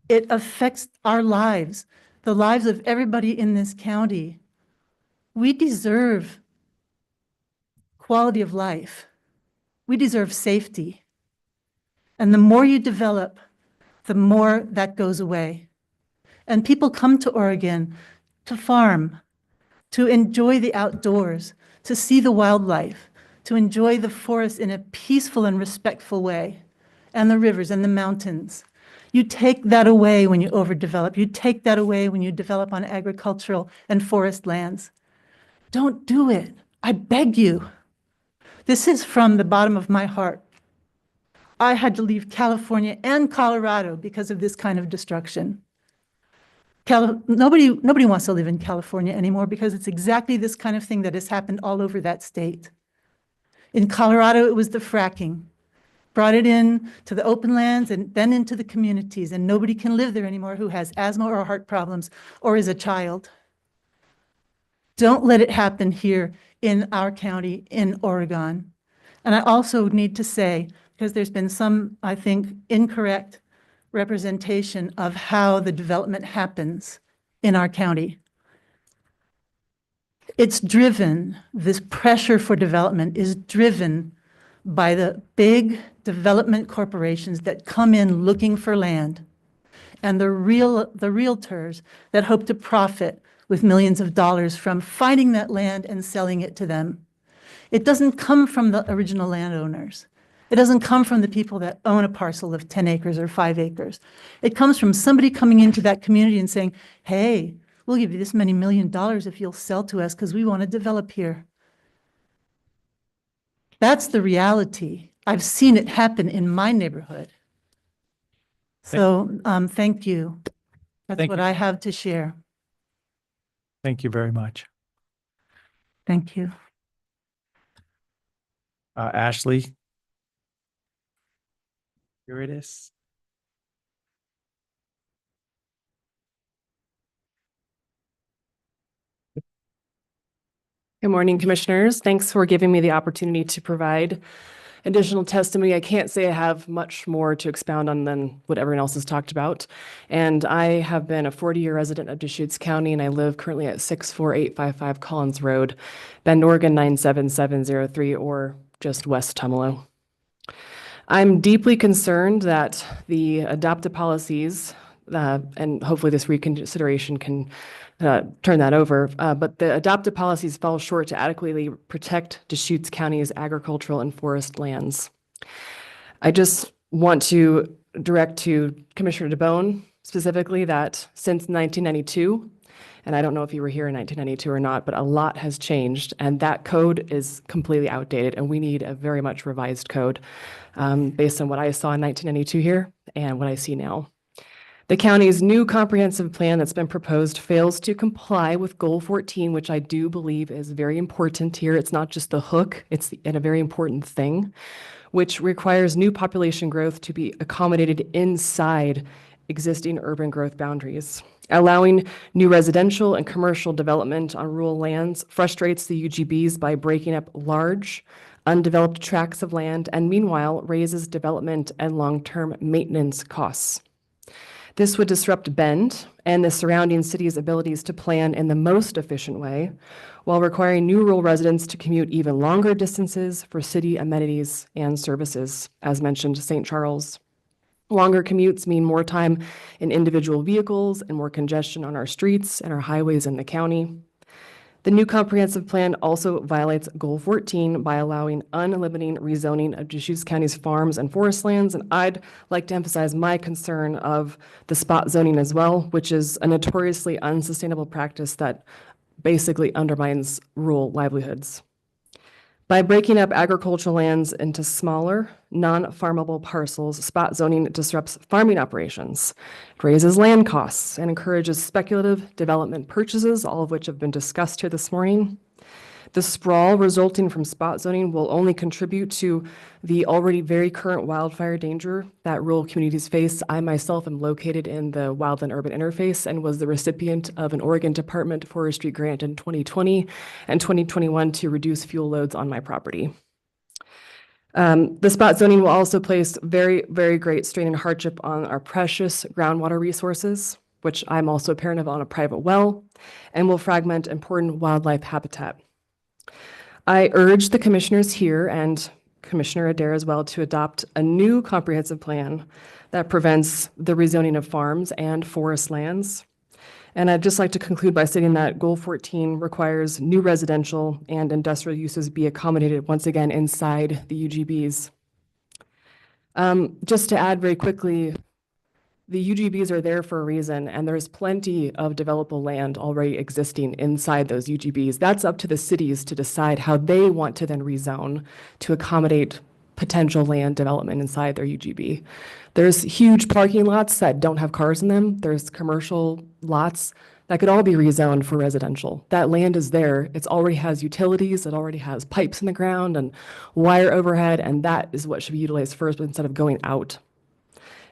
Speaker 15: It affects our lives, the lives of everybody in this county. We deserve quality of life. We deserve safety. And the more you develop, the more that goes away. And people come to Oregon to farm, to enjoy the outdoors, to see the wildlife, to enjoy the forest in a peaceful and respectful way, and the rivers and the mountains. You take that away when you overdevelop. You take that away when you develop on agricultural and forest lands. Don't do it. I beg you. This is from the bottom of my heart. I had to leave California and Colorado because of this kind of destruction. Nobody wants to live in California anymore because it's exactly this kind of thing that has happened all over that state. In Colorado, it was the fracking. Brought it in to the open lands and then into the communities, and nobody can live there anymore who has asthma or heart problems or is a child. Don't let it happen here in our county in Oregon. And I also need to say, because there's been some, I think, incorrect representation of how the development happens in our county. It's driven, this pressure for development is driven by the big development corporations that come in looking for land and the realtors that hope to profit with millions of dollars from finding that land and selling it to them. It doesn't come from the original landowners. It doesn't come from the people that own a parcel of 10 acres or 5 acres. It comes from somebody coming into that community and saying, hey, we'll give you this many $1 million if you'll sell to us because we want to develop here. That's the reality. I've seen it happen in my neighborhood. So, thank you. That's
Speaker 1: Thank
Speaker 15: what
Speaker 1: you.
Speaker 15: I have to share.
Speaker 1: Thank you very much.
Speaker 15: Thank you.
Speaker 1: Ashley. Here it is.
Speaker 16: Good morning, Commissioners. Thanks for giving me the opportunity to provide additional testimony. I can't say I have much more to expound on than what everyone else has talked about. And I have been a 40-year resident of Deschutes County, and I live currently at 64855 Collins Road, Bend, Oregon 97703, or just West Tumalo. I'm deeply concerned that the adopted policies, and hopefully this reconsideration can turn that over, but the adopted policies fall short to adequately protect Deschutes County's agricultural and forest lands. I just want to direct to Commissioner DeBone specifically that since 1992, and I don't know if you were here in 1992 or not, but a lot has changed, and that code is completely outdated, and we need a very much revised code based on what I saw in 1992 here and what I see now. The county's new comprehensive plan that's been proposed fails to comply with Goal 14, which I do believe is very important here. It's not just the hook, it's a very important thing, which requires new population growth to be accommodated inside existing urban growth boundaries. Allowing new residential and commercial development on rural lands frustrates the UGBs by breaking up large, undeveloped tracts of land, and meanwhile raises development and long-term maintenance costs. This would disrupt Bend and the surrounding city's abilities to plan in the most efficient way, while requiring new rural residents to commute even longer distances for city amenities and services. As mentioned, St. Charles. Longer commutes mean more time in individual vehicles and more congestion on our streets and our highways in the county. The new comprehensive plan also violates Goal 14 by allowing unlimited rezoning of Deschutes County's farms and forest lands, and I'd like to emphasize my concern of the spot zoning as well, which is a notoriously unsustainable practice that basically undermines rural livelihoods. By breaking up agricultural lands into smaller, non-farmable parcels, spot zoning disrupts farming operations, raises land costs, and encourages speculative development purchases, all of which have been discussed here this morning. The sprawl resulting from spot zoning will only contribute to the already very current wildfire danger that rural communities face. I myself am located in the wildland urban interface and was the recipient of an Oregon Department of Forestry grant in 2020 and 2021 to reduce fuel loads on my property. The spot zoning will also place very, very great strain and hardship on our precious groundwater resources, which I'm also a parent of on a private well, and will fragment important wildlife habitat. I urge the commissioners here and Commissioner Adair as well to adopt a new comprehensive plan that prevents the rezoning of farms and forest lands. And I'd just like to conclude by stating that Goal 14 requires new residential and industrial uses be accommodated once again inside the UGBs. Just to add very quickly, the UGBs are there for a reason, and there's plenty of developable land already existing inside those UGBs. That's up to the cities to decide how they want to then rezone to accommodate potential land development inside their UGB. There's huge parking lots that don't have cars in them. There's commercial lots that could all be rezoned for residential. That land is there. It already has utilities. It already has pipes in the ground and wire overhead, and that is what should be utilized first instead of going out.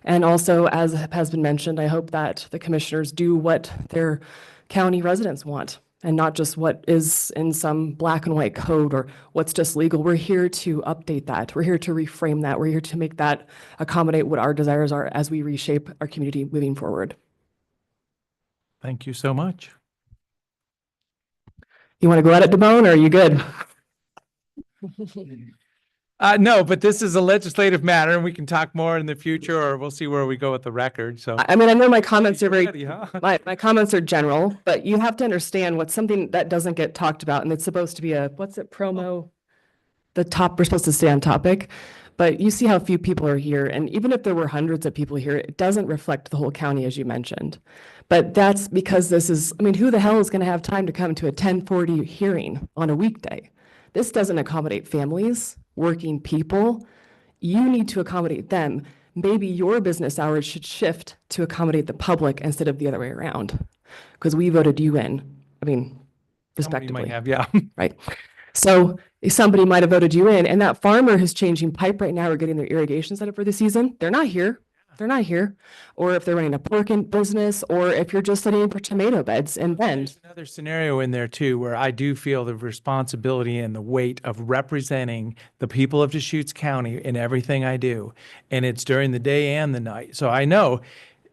Speaker 16: And also, as has been mentioned, I hope that the commissioners do what their county residents want and not just what is in some black and white code or what's just legal. We're here to update that. We're here to reframe that. We're here to make that accommodate what our desires are as we reshape our community moving forward.
Speaker 1: Thank you so much.
Speaker 16: You want to go at it, DeBone, or are you good?
Speaker 1: No, but this is a legislative matter and we can talk more in the future, or we'll see where we go with the record. So
Speaker 16: I mean, I know my comments are very,
Speaker 1: Ready, huh?
Speaker 16: my comments are general, but you have to understand what's something that doesn't get talked about, and it's supposed to be a, what's it, promo? The top, we're supposed to stay on topic, but you see how few people are here. And even if there were hundreds of people here, it doesn't reflect the whole county, as you mentioned. But that's because this is, I mean, who the hell is going to have time to come to a 10:40 hearing on a weekday? This doesn't accommodate families, working people. You need to accommodate them. Maybe your business hours should shift to accommodate the public instead of the other way around, because we voted you in. I mean,
Speaker 1: Somebody might
Speaker 16: respectively.
Speaker 1: have, yeah.
Speaker 16: Right. So somebody might have voted you in, and that farmer who's changing pipe right now or getting their irrigation set up for the season, they're not here. They're not here. Or if they're running a pork business, or if you're just setting in for tomato beds in Bend.
Speaker 1: There's another scenario in there too, where I do feel the responsibility and the weight of representing the people of Deschutes County in everything I do. And it's during the day and the night. So I know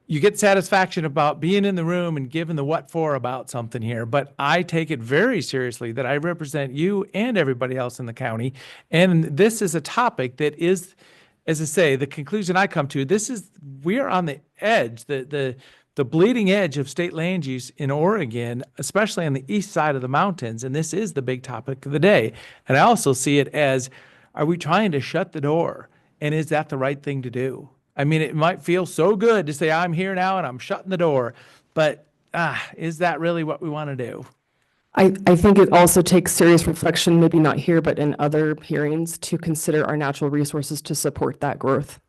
Speaker 1: you get satisfaction about being in the room and giving the what for about something here, but I take it very seriously that I represent you and everybody else in the county. And this is a topic that is, as I say, the conclusion I come to, we're on the edge, the bleeding edge of state land use in Oregon, especially on the east side of the mountains. And this is the big topic of the day. And I also see it as, are we trying to shut the door? And is that the right thing to do? I mean, it might feel so good to say, I'm here now and I'm shutting the door, but is that really what we want to do?
Speaker 16: I think it also takes serious reflection, maybe not here, but in other hearings, to consider our natural resources to support that growth.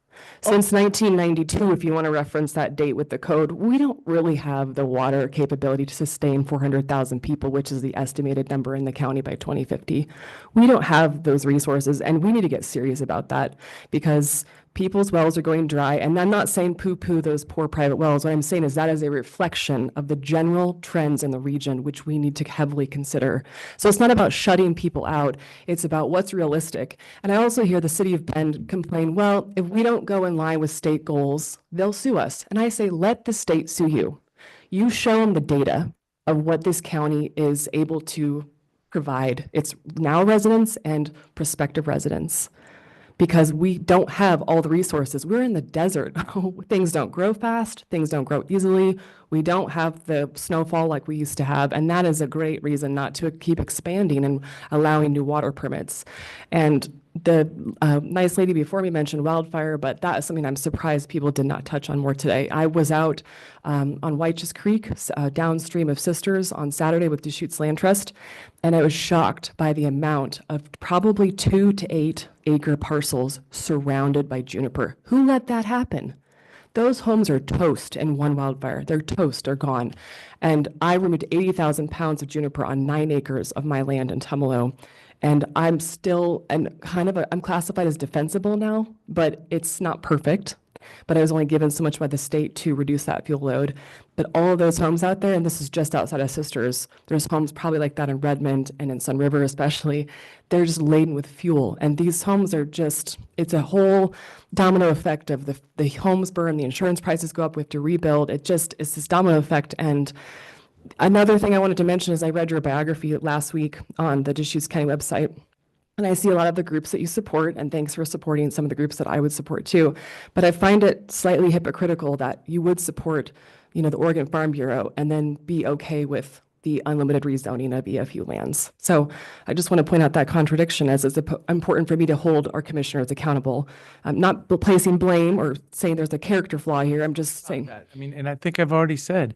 Speaker 16: Since 1992, if you want to reference that date with the code, we don't really have the water capability to sustain 400,000 people, which is the estimated number in the county by 2050. We don't have those resources, and we need to get serious about that, because people's wells are going dry. And I'm not saying poo-poo those poor private wells. What I'm saying is that is a reflection of the general trends in the region, which we need to heavily consider. So it's not about shutting people out. It's about what's realistic. And I also hear the city of Bend complain, well, if we don't go in line with state goals, they'll sue us. And I say, let the state sue you. You show them the data of what this county is able to provide its now residents and prospective residents, because we don't have all the resources. We're in the desert. Things don't grow fast. Things don't grow easily. We don't have the snowfall like we used to have. And that is a great reason not to keep expanding and allowing new water permits. And the nice lady before me mentioned wildfire, but that is something I'm surprised people did not touch on more today. I was out on White's Creek, downstream of Sisters, on Saturday with Deschutes Land Trust, and I was shocked by the amount of probably 2 to 8 acre parcels surrounded by juniper. Who let that happen? Those homes are toast in one wildfire. They're toast, they're gone. And I removed 80,000 pounds of juniper on 9 acres of my land in Tumalo. And I'm still, and I'm classified as defensible now, but it's not perfect. But I was only given so much by the state to reduce that fuel load. But all of those homes out there, and this is just outside of Sisters, there's homes probably like that in Redmond and in Sun River especially, they're just laden with fuel. And these homes are just, it's a whole domino effect of the homes burn, the insurance prices go up, we have to rebuild. It's this domino effect. And another thing I wanted to mention is I read your biography last week on the Deschutes County website. And I see a lot of the groups that you support, and thanks for supporting some of the groups that I would support too. But I find it slightly hypocritical that you would support, the Oregon Farm Bureau and then be okay with the unlimited rezoning of EFU lands. So I just want to point out that contradiction, as it's important for me to hold our commissioners accountable. I'm not placing blame or saying there's a character flaw here. I'm just saying.
Speaker 1: I mean, and I think I've already said,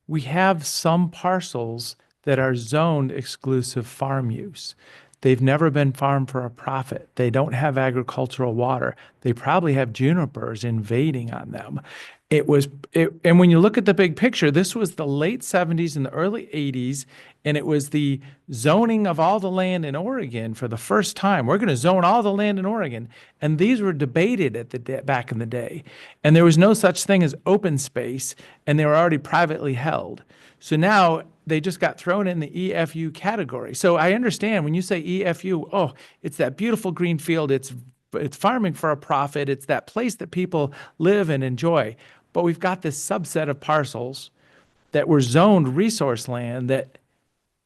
Speaker 1: we have some parcels that are zoned exclusive farm use. They've never been farmed for a profit. They don't have agricultural water. They probably have junipers invading on them. And when you look at the big picture, this was the late 70s and the early 80s, and it was the zoning of all the land in Oregon for the first time. We're going to zone all the land in Oregon. And these were debated back in the day. And there was no such thing as open space, and they were already privately held. So now they just got thrown in the EFU category. So I understand when you say EFU, oh, it's that beautiful green field. It's farming for a profit. It's that place that people live and enjoy. But we've got this subset of parcels that were zoned resource land that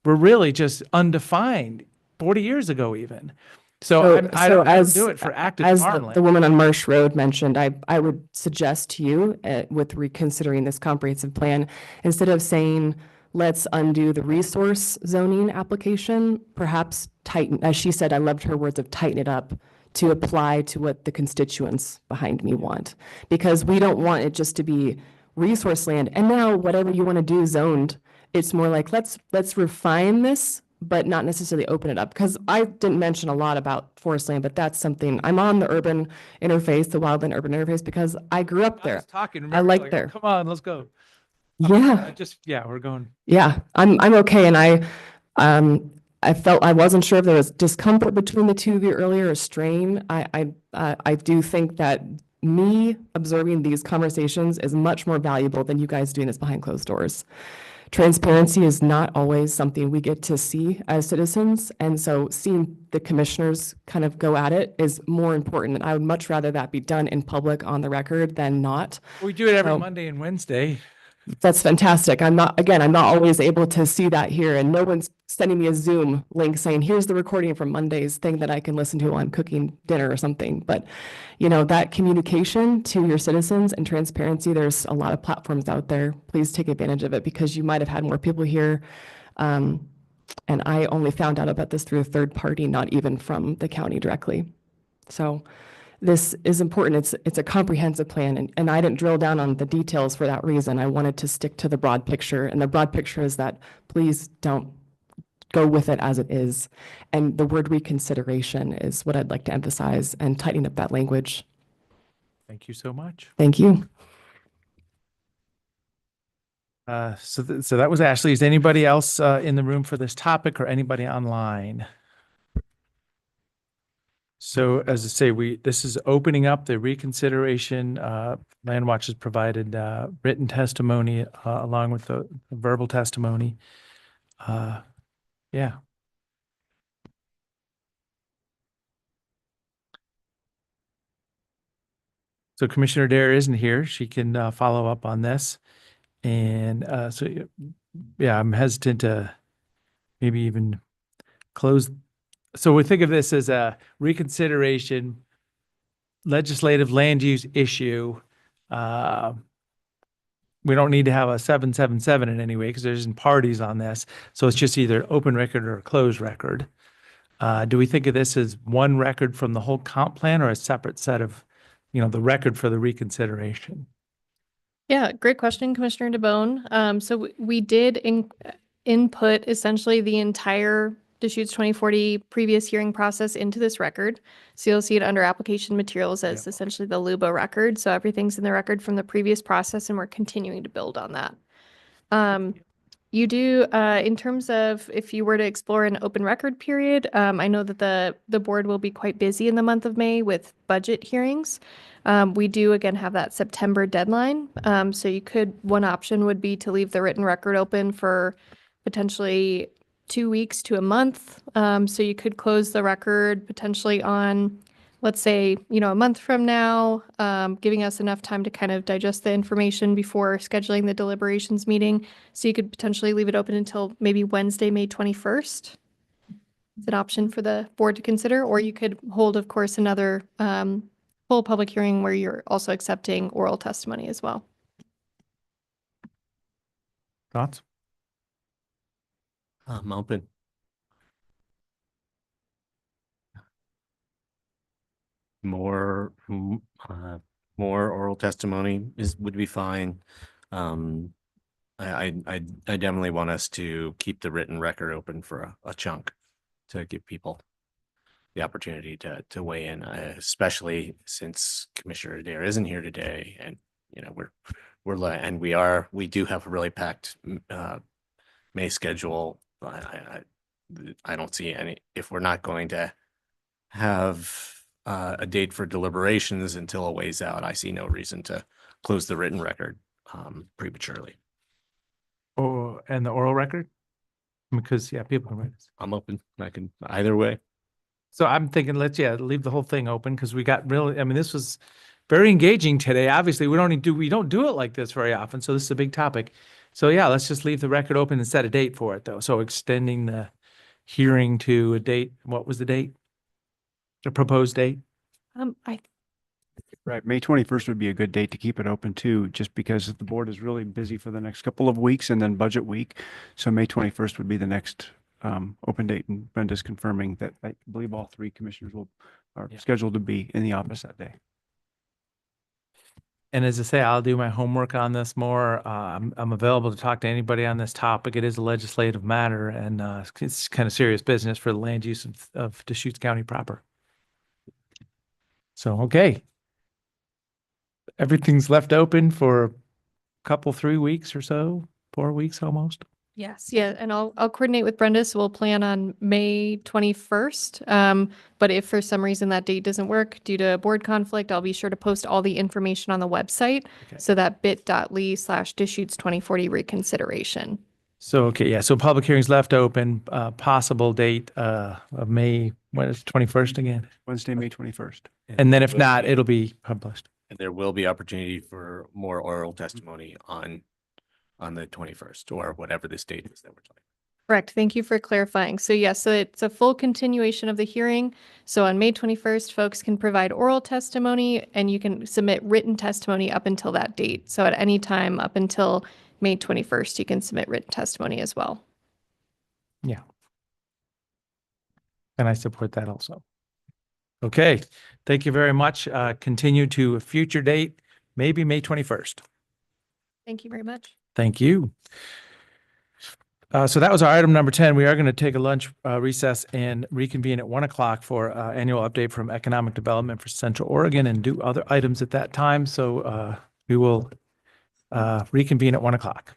Speaker 1: were really just undefined 40 years ago even. So I don't do it for active farmland.
Speaker 16: As the woman on Marsh Road mentioned, I would suggest to you with reconsidering this comprehensive plan, instead of saying, let's undo the resource zoning application, perhaps tighten, as she said, I loved her words of tighten it up to apply to what the constituents behind me want. Because we don't want it just to be resource land. And now whatever you want to do zoned, it's more like, let's refine this, but not necessarily open it up. Because I didn't mention a lot about forest land, but that's something, I'm on the urban interface, the wildland urban interface, because I grew up there.
Speaker 1: Talking,
Speaker 16: I
Speaker 1: remember,
Speaker 16: like
Speaker 1: like,
Speaker 16: there.
Speaker 1: come on, let's go.
Speaker 16: Yeah.
Speaker 1: We're going.
Speaker 16: Yeah, I'm okay. And I felt I wasn't sure if there was discomfort between the two of you earlier, or strain. I do think that me observing these conversations is much more valuable than you guys doing this behind closed doors. Transparency is not always something we get to see as citizens. And so seeing the commissioners kind of go at it is more important. And I would much rather that be done in public on the record than not.
Speaker 1: We do it every
Speaker 16: So-
Speaker 1: Monday and Wednesday.
Speaker 16: That's fantastic. I'm not always able to see that here, and no one's sending me a Zoom link saying, here's the recording from Monday's thing that I can listen to while I'm cooking dinner or something. But, that communication to your citizens and transparency, there's a lot of platforms out there. Please take advantage of it, because you might have had more people here. And I only found out about this through a third party, not even from the county directly. So this is important. It's a comprehensive plan, and I didn't drill down on the details for that reason. I wanted to stick to the broad picture, and the broad picture is that please don't go with it as it is. And the word reconsideration is what I'd like to emphasize, and tightening up that language.
Speaker 1: Thank you so much.
Speaker 16: Thank you.
Speaker 1: So that was Ashley. Is anybody else in the room for this topic, or anybody online? So as I say, this is opening up the reconsideration. Landwatch has provided written testimony along with the verbal testimony. Yeah. So Commissioner Dare isn't here. She can follow up on this. And yeah, I'm hesitant to maybe even close. So we think of this as a reconsideration legislative land use issue. We don't need to have a 777 in any way, because there isn't parties on this. So it's just either open record or a closed record. Do we think of this as one record from the whole comp plan, or a separate set of, the record for the reconsideration?
Speaker 8: Yeah, great question, Commissioner DeBonne. So we did input essentially the entire Deschutes 2040 previous hearing process into this record. So you'll see it under application materials as essentially the LUBA record. So everything's in the record from the previous process, and we're continuing to build on that. You do, in terms of if you were to explore an open record period, I know that the board will be quite busy in the month of May with budget hearings. We do again have that September deadline. So one option would be to leave the written record open for potentially 2 weeks to a month. So you could close the record potentially on, let's say, a month from now, giving us enough time to kind of digest the information before scheduling the deliberations meeting. So you could potentially leave it open until maybe Wednesday, May 21st. It's an option for the board to consider, or you could hold, of course, another full public hearing where you're also accepting oral testimony as well.
Speaker 1: Thoughts?
Speaker 3: I'm open. More oral testimony would be fine. I definitely want us to keep the written record open for a chunk to give people the opportunity to weigh in, especially since Commissioner Adair isn't here today, and we do have a really packed May schedule. I don't see any, if we're not going to have a date for deliberations until a ways out, I see no reason to close the written record prematurely.
Speaker 1: Oh, and the oral record? Because people can write this.
Speaker 3: I'm open. I can either way.
Speaker 1: So I'm thinking, let's leave the whole thing open, because we got really, this was very engaging today. Obviously, we don't do it like this very often. So this is a big topic. So let's just leave the record open and set a date for it, though. So extending the hearing to a date. What was the date? The proposed date?
Speaker 7: Right, May 21st would be a good date to keep it open too, just because the board is really busy for the next couple of weeks and then budget week. So May 21st would be the next open date, and Brenda's confirming that I believe all three commissioners are scheduled to be in the office that day.
Speaker 1: And as I say, I'll do my homework on this more. I'm available to talk to anybody on this topic. It is a legislative matter, and it's kind of serious business for the land use of Deschutes County proper. So, okay. Everything's left open for a couple, 3 weeks or so, 4 weeks almost.
Speaker 8: Yes, yeah, and I'll coordinate with Brenda, so we'll plan on May 21st. But if for some reason that date doesn't work due to board conflict, I'll be sure to post all the information on the website.
Speaker 1: Okay.
Speaker 8: So that bit.ly/Deschutes 2040 reconsideration.
Speaker 1: So, okay, yeah, so public hearings left open, possible date of May, when is 21st again?
Speaker 7: Wednesday, May 21st.
Speaker 1: And then if not, it'll be published.
Speaker 3: And there will be opportunity for more oral testimony on the 21st or whatever this date is that we're talking.
Speaker 8: Correct. Thank you for clarifying. So yes, so it's a full continuation of the hearing. So on May 21st, folks can provide oral testimony and you can submit written testimony up until that date. So at any time up until May 21st, you can submit written testimony as well.
Speaker 1: Yeah. And I support that also. Okay, thank you very much. Continue to a future date, maybe May 21st.
Speaker 8: Thank you very much.
Speaker 1: Thank you. So that was our item number 10. We are going to take a lunch recess and reconvene at 1 o'clock for annual update from Economic Development for Central Oregon and do other items at that time. So we will reconvene at 1 o'clock.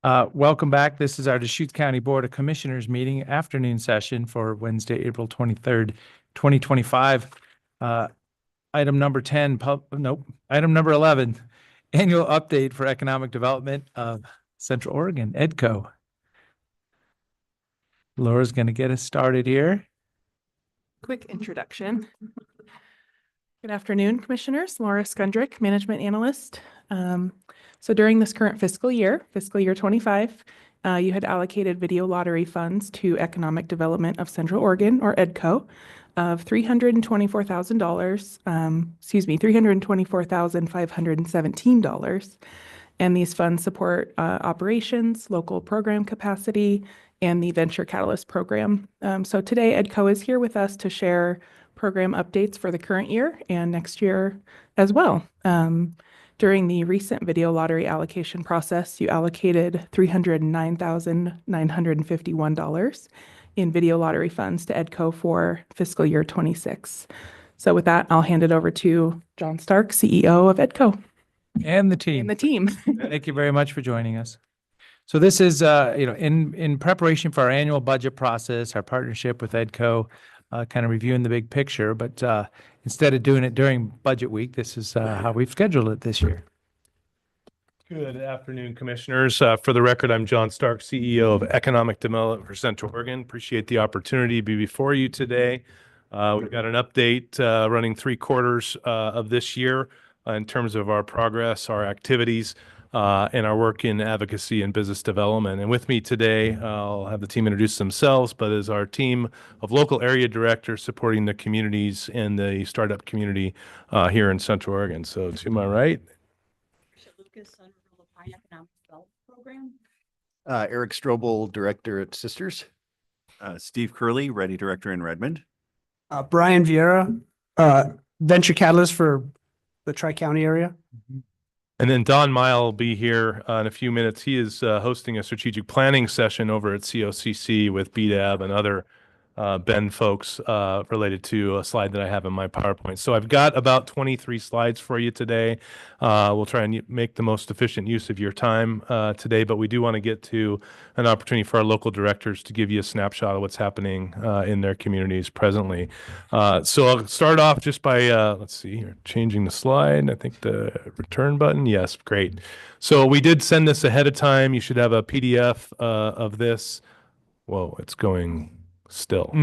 Speaker 1: Welcome back. This is our Deschutes County Board of Commissioners meeting afternoon session for Wednesday, April 23rd, 2025. Item number 10, item number 11, annual update for economic development of Central Oregon, EDCO. Laura's going to get us started here.
Speaker 4: Quick introduction. Good afternoon, Commissioners. Laura Skundrick, Management Analyst. So during this current fiscal year 25, you had allocated video lottery funds to Economic Development of Central Oregon, or EDCO, of $324,517. And these funds support operations, local program capacity, and the Venture Catalyst program. So today, EDCO is here with us to share program updates for the current year and next year as well. During the recent video lottery allocation process, you allocated $309,951 in video lottery funds to EDCO for fiscal year 26. So with that, I'll hand it over to John Stark, CEO of EDCO.
Speaker 1: And the team. Thank you very much for joining us. So this is, in preparation for our annual budget process, our partnership with EDCO, kind of reviewing the big picture, but instead of doing it during budget week, this is how we've scheduled it this year.
Speaker 17: Good afternoon, Commissioners. For the record, I'm John Stark, CEO of Economic Development for Central Oregon. Appreciate the opportunity to be before you today. We've got an update running 3 quarters of this year in terms of our progress, our activities, and our work in advocacy and business development. And with me today, I'll have the team introduce themselves, but is our team of local area directors supporting the communities and the startup community here in Central Oregon. So to my right.
Speaker 18: Eric Strobel, Director at Sisters. Steve Curley, Ready Director in Redmond.
Speaker 19: Brian Vieira, Venture Catalyst for the Tri-County area.
Speaker 17: And then Don Mile will be here in a few minutes. He is hosting a strategic planning session over at COCC with BDAB and other Ben folks related to a slide that I have in my PowerPoint. So I've got about 23 slides for you today. We'll try and make the most efficient use of your time today, but we do want to get to an opportunity for our local directors to give you a snapshot of what's happening in their communities presently. So I'll start off just by, let's see here, changing the slide. I think the return button. Yes, great. So we did send this ahead of time. You should have a PDF of this. Whoa, it's going still.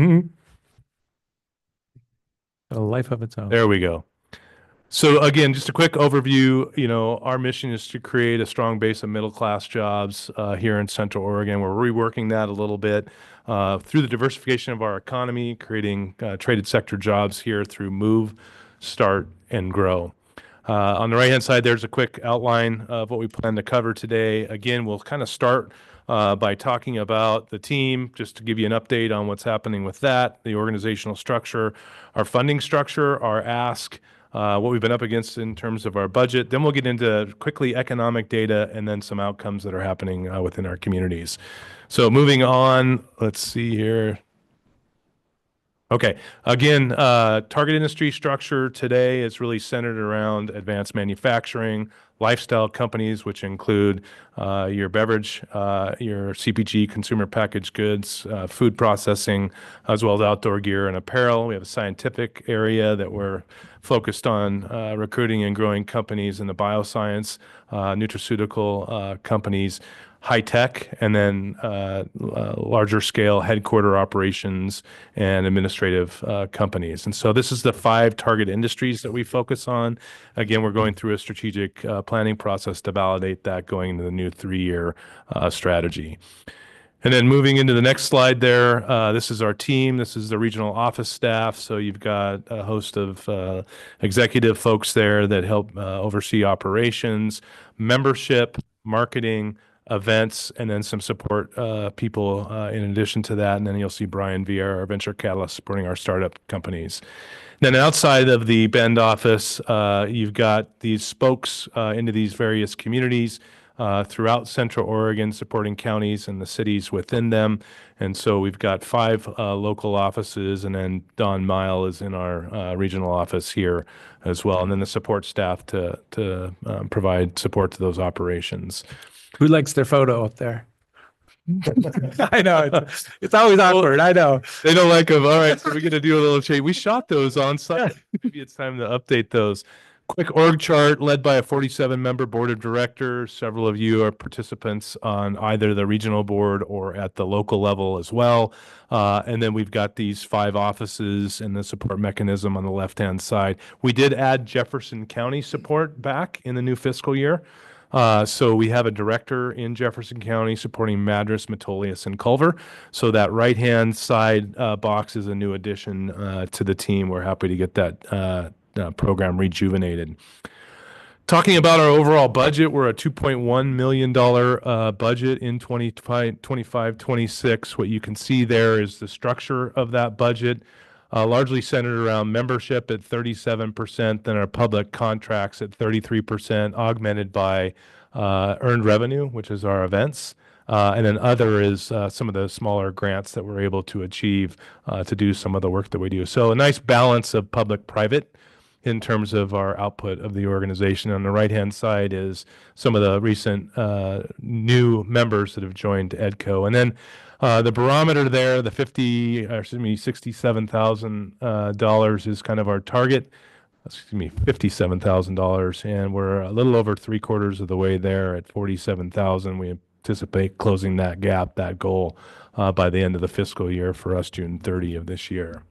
Speaker 1: A life of its own.
Speaker 17: There we go. So again, just a quick overview. Our mission is to create a strong base of middle-class jobs here in Central Oregon. We're reworking that a little bit through the diversification of our economy, creating traded sector jobs here through Move, Start, and Grow. On the right-hand side, there's a quick outline of what we plan to cover today. Again, we'll kind of start by talking about the team, just to give you an update on what's happening with that, the organizational structure, our funding structure, our ask, what we've been up against in terms of our budget. Then we'll get into quickly economic data and then some outcomes that are happening within our communities. So moving on, let's see here. Okay, again, target industry structure today is really centered around advanced manufacturing, lifestyle companies, which include your beverage, your CPG, consumer packaged goods, food processing, as well as outdoor gear and apparel. We have a scientific area that we're focused on recruiting and growing companies in the bioscience, nutraceutical companies, high tech, and then larger scale headquarter operations and administrative companies. And so this is the 5 target industries that we focus on. Again, we're going through a strategic planning process to validate that going into the new 3-year strategy. And then moving into the next slide there, this is our team. This is the regional office staff. So you've got a host of executive folks there that help oversee operations, membership, marketing, events, and then some support people in addition to that. And then you'll see Brian Vieira, our Venture Catalyst, supporting our startup companies. Then outside of the Bend office, you've got these spokes into these various communities throughout Central Oregon, supporting counties and the cities within them. And so we've got 5 local offices, and then Don Mile is in our regional office here as well. And then the support staff to provide support to those operations.
Speaker 1: Who likes their photo up there? I know. It's always awkward. I know.
Speaker 17: They don't like them. All right, so we're gonna do a little change. We shot those on site. Maybe it's time to update those. Quick org chart led by a 47-member board of directors. Several of you are participants on either the regional board or at the local level as well. And then we've got these 5 offices and the support mechanism on the left-hand side. We did add Jefferson County support back in the new fiscal year. So we have a director in Jefferson County supporting Madras, Metolius, and Culver. So that right-hand side box is a new addition to the team. We're happy to get that program rejuvenated. Talking about our overall budget, we're a $2.1 million budget in 25-26. What you can see there is the structure of that budget, largely centered around membership at 37%, then our public contracts at 33%, augmented by earned revenue, which is our events. And then other is some of the smaller grants that we're able to achieve to do some of the work that we do. So a nice balance of public-private in terms of our output of the organization. On the right-hand side is some of the recent new members that have joined EDCO. And then the barometer there, the $67,000 is kind of our target. $57,000, and we're a little over 3/4 of the way there at 47,000. We anticipate closing that gap, that goal, by the end of the fiscal year for us, June 30 of this year.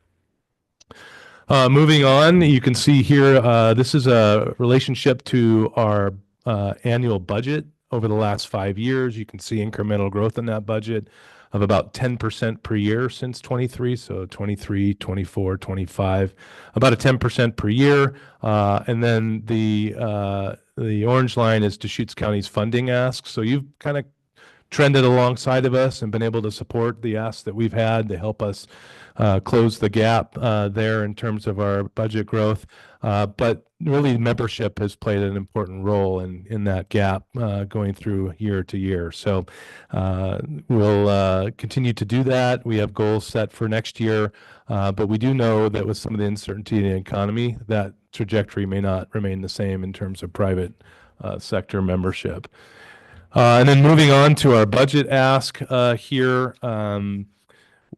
Speaker 17: Moving on, you can see here, this is a relationship to our annual budget over the last 5 years. You can see incremental growth in that budget of about 10% per year since 23. So 23, 24, 25, about a 10% per year. And then the orange line is Deschutes County's funding ask. So you've kind of trended alongside of us and been able to support the ask that we've had to help us close the gap there in terms of our budget growth. But really membership has played an important role in that gap going through year to year. So we'll continue to do that. We have goals set for next year, but we do know that with some of the uncertainty in the economy, that trajectory may not remain the same in terms of private sector membership. And then moving on to our budget ask here.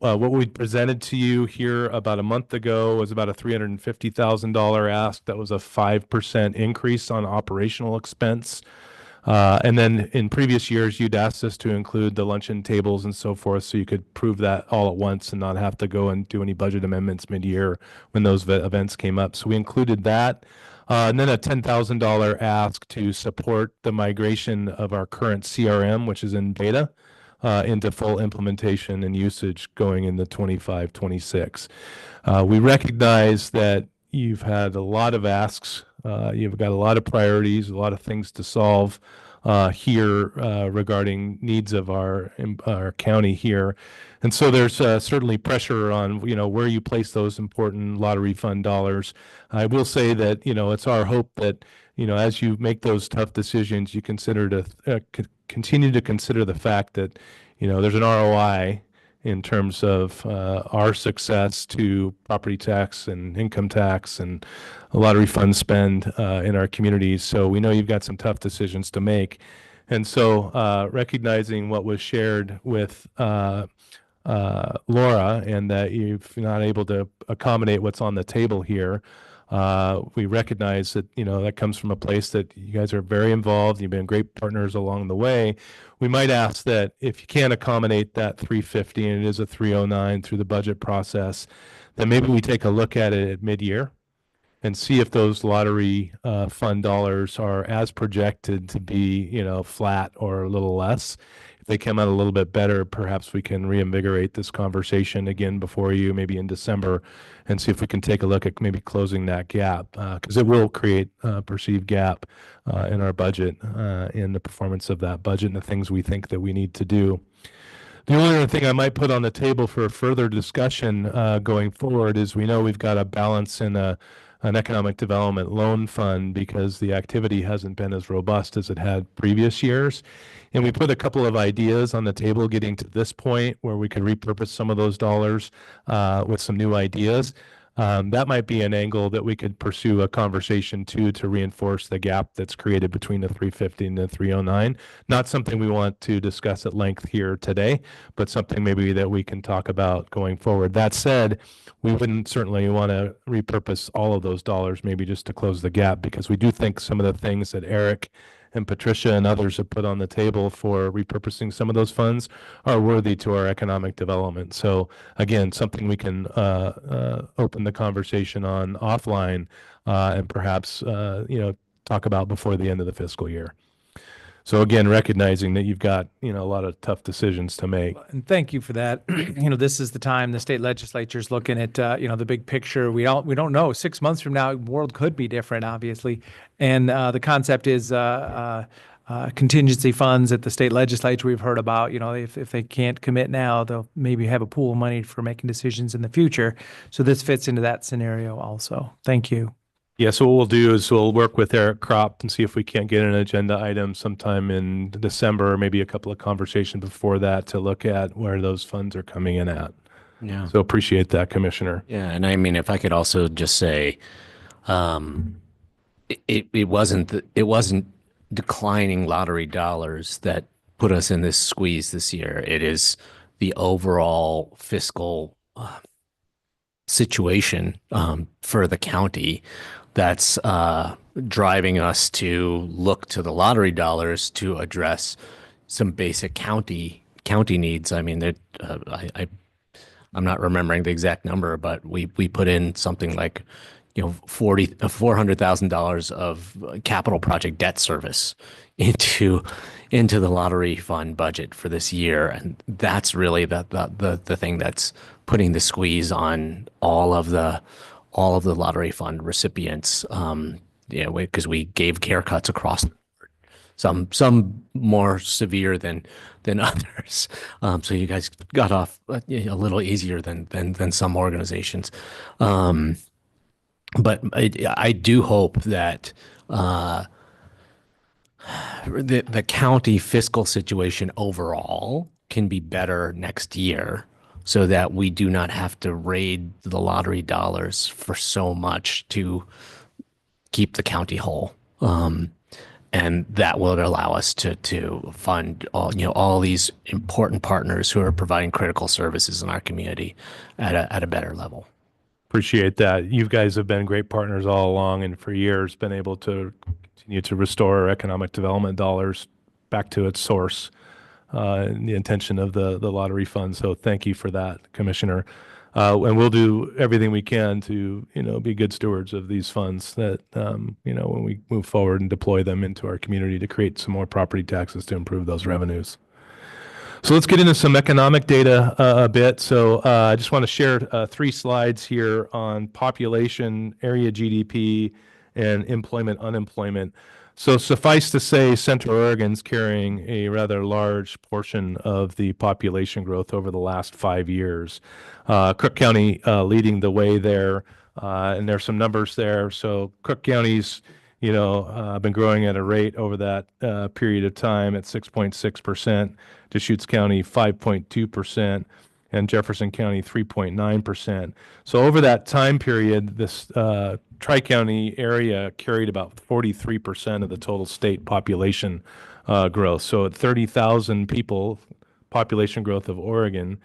Speaker 17: What we presented to you here about a month ago was about a $350,000 ask. That was a 5% increase on operational expense. And then in previous years, you'd asked us to include the luncheon tables and so forth, so you could prove that all at once and not have to go and do any budget amendments mid-year when those events came up. So we included that. And then a $10,000 ask to support the migration of our current CRM, which is in beta, into full implementation and usage going into 25-26. We recognize that you've had a lot of asks. You've got a lot of priorities, a lot of things to solve here regarding needs of our county here. And so there's certainly pressure on, where you place those important lottery fund dollars. I will say that, it's our hope that, as you make those tough decisions, you consider to continue to consider the fact that, there's an ROI in terms of our success to property tax and income tax and a lottery fund spend in our communities. So we know you've got some tough decisions to make. And so recognizing what was shared with Laura and that you've not able to accommodate what's on the table here, we recognize that, that comes from a place that you guys are very involved. You've been great partners along the way. We might ask that if you can't accommodate that 350 and it is a 309 through the budget process, then maybe we take a look at it at mid-year and see if those lottery fund dollars are as projected to be, flat or a little less. If they come out a little bit better, perhaps we can reinvigorate this conversation again before you, maybe in December, and see if we can take a look at maybe closing that gap, because it will create a perceived gap in our budget, in the performance of that budget and the things we think that we need to do. The only other thing I might put on the table for further discussion going forward is we know we've got a balance in an economic development loan fund because the activity hasn't been as robust as it had previous years. And we put a couple of ideas on the table getting to this point where we could repurpose some of those dollars with some new ideas. That might be an angle that we could pursue a conversation to reinforce the gap that's created between the 350 and the 309. Not something we want to discuss at length here today, but something maybe that we can talk about going forward. That said, we wouldn't certainly want to repurpose all of those dollars, maybe just to close the gap, because we do think some of the things that Eric and Patricia and others have put on the table for repurposing some of those funds are worthy to our economic development. So again, something we can open the conversation on offline and perhaps talk about before the end of the fiscal year. So again, recognizing that you've got, a lot of tough decisions to make.
Speaker 1: And thank you for that. This is the time the state legislature is looking at, the big picture. We don't know. 6 months from now, the world could be different, obviously. And the concept is contingency funds at the state legislature we've heard about. If they can't commit now, they'll maybe have a pool of money for making decisions in the future. So this fits into that scenario also. Thank you.
Speaker 17: Yeah, so what we'll do is we'll work with Eric Kropp and see if we can't get an agenda item sometime in December, or maybe a couple of conversations before that to look at where those funds are coming in at.
Speaker 3: Yeah.
Speaker 17: So appreciate that, Commissioner.
Speaker 3: Yeah, and I mean, if I could also just say, it wasn't declining lottery dollars that put us in this squeeze this year. It is the overall fiscal situation for the county that's driving us to look to the lottery dollars to address some basic county needs. I mean, I'm not remembering the exact number, but we put in something like $400,000 of capital project debt service into the lottery fund budget for this year, and that's really the thing that's putting the squeeze on all of the lottery fund recipients. Because we gave care cuts across the board, some more severe than others. So you guys got off a little easier than some organizations. But I do hope that the county fiscal situation overall can be better next year, so that we do not have to raid the lottery dollars for so much to keep the county whole. And that will allow us to fund all these important partners who are providing critical services in our community at a better level.
Speaker 17: Appreciate that. You guys have been great partners all along, and for years been able to continue to restore our economic development dollars back to its source, the intention of the lottery fund. So thank you for that, Commissioner. And we'll do everything we can to, be good stewards of these funds that, when we move forward and deploy them into our community to create some more property taxes to improve those revenues. So let's get into some economic data a bit. So I just want to share 3 slides here on population, area GDP, and employment, unemployment. So suffice to say, Central Oregon's carrying a rather large portion of the population growth over the last 5 years. Cook County leading the way there, and there's some numbers there. So Cook County's been growing at a rate over that period of time at 6.6%, Deschutes County 5.2%, and Jefferson County 3.9%. So over that time period, this Tri-County area carried about 43% of the total state population growth. So at 30,000 people, population growth of Oregon,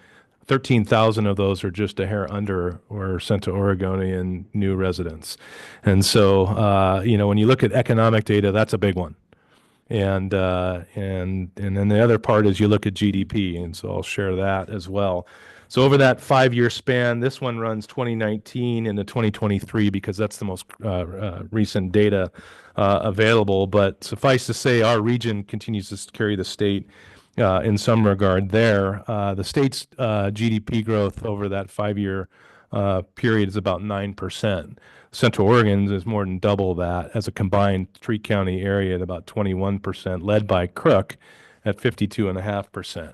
Speaker 17: 13,000 of those are just a hair under where Central Oregonian new residents. And so, when you look at economic data, that's a big one. And then the other part is you look at GDP, and so I'll share that as well. So over that 5-year span, this one runs 2019 into 2023 because that's the most recent data available. But suffice to say, our region continues to carry the state in some regard there. The state's GDP growth over that 5-year period is about 9%. Central Oregon is more than double that as a combined 3-county area at about 21%, led by Crook at 52.5%.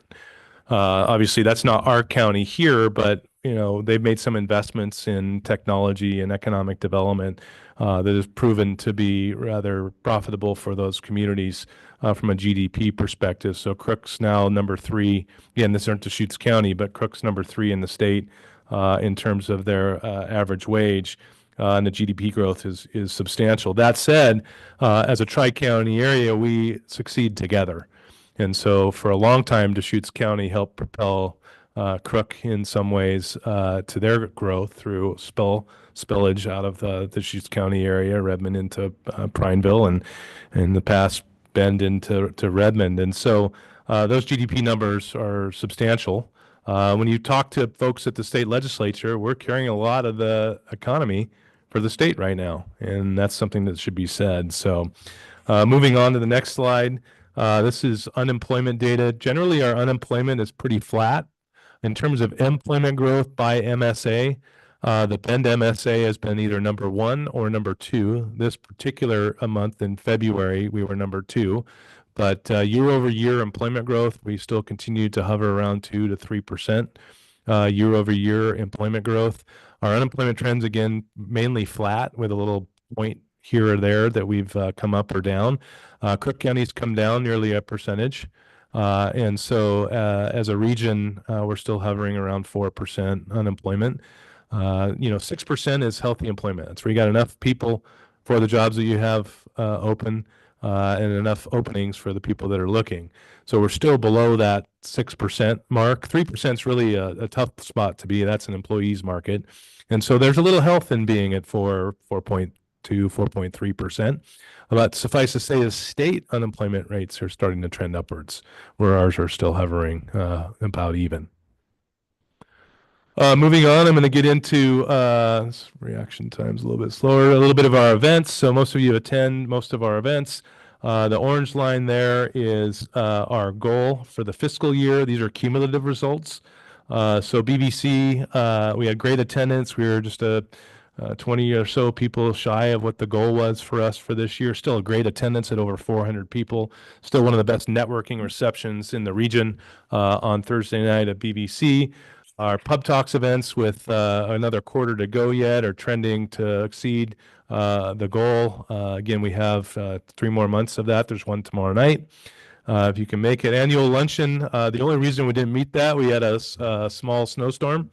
Speaker 17: Obviously, that's not our county here, but they've made some investments in technology and economic development that has proven to be rather profitable for those communities from a GDP perspective. So Crook's now number 3. Again, this isn't Deschutes County, but Crook's number 3 in the state in terms of their average wage. And the GDP growth is substantial. That said, as a tri-county area, we succeed together. And so for a long time, Deschutes County helped propel Crook in some ways to their growth through spillage out of the Deschutes County area, Redmond into Prineville, and in the past Bend into Redmond. And so those GDP numbers are substantial. When you talk to folks at the state legislature, we're carrying a lot of the economy for the state right now, and that's something that should be said. So moving on to the next slide, this is unemployment data. Generally, our unemployment is pretty flat. In terms of employment growth by MSA, the Bend MSA has been either number 1 or number 2. This particular month in February, we were number 2. But year over year employment growth, we still continue to hover around 2 to 3% year over year employment growth. Our unemployment trends, again, mainly flat with a little point here or there that we've come up or down. Cook County's come down nearly a percentage. And so as a region, we're still hovering around 4% unemployment. 6% is healthy employment. It's where you got enough people for the jobs that you have open and enough openings for the people that are looking. So we're still below that 6% mark. 3% is really a tough spot to be. That's an employees market. And so there's a little health in being at 4.2, 4.3%. But suffice to say, the state unemployment rates are starting to trend upwards, where ours are still hovering about even. Moving on, I'm going to get into reaction times a little bit slower, a little bit of our events. So most of you attend most of our events. The orange line there is our goal for the fiscal year. These are cumulative results. So BBC, we had great attendance. We were just 20 or so people shy of what the goal was for us for this year. Still a great attendance at over 400 people. Still one of the best networking receptions in the region on Thursday night at BBC. Our Pub Talks events with another quarter to go yet are trending to exceed the goal. Again, we have 3 more months of that. There's one tomorrow night. If you can make it. Annual luncheon, the only reason we didn't meet that, we had a small snowstorm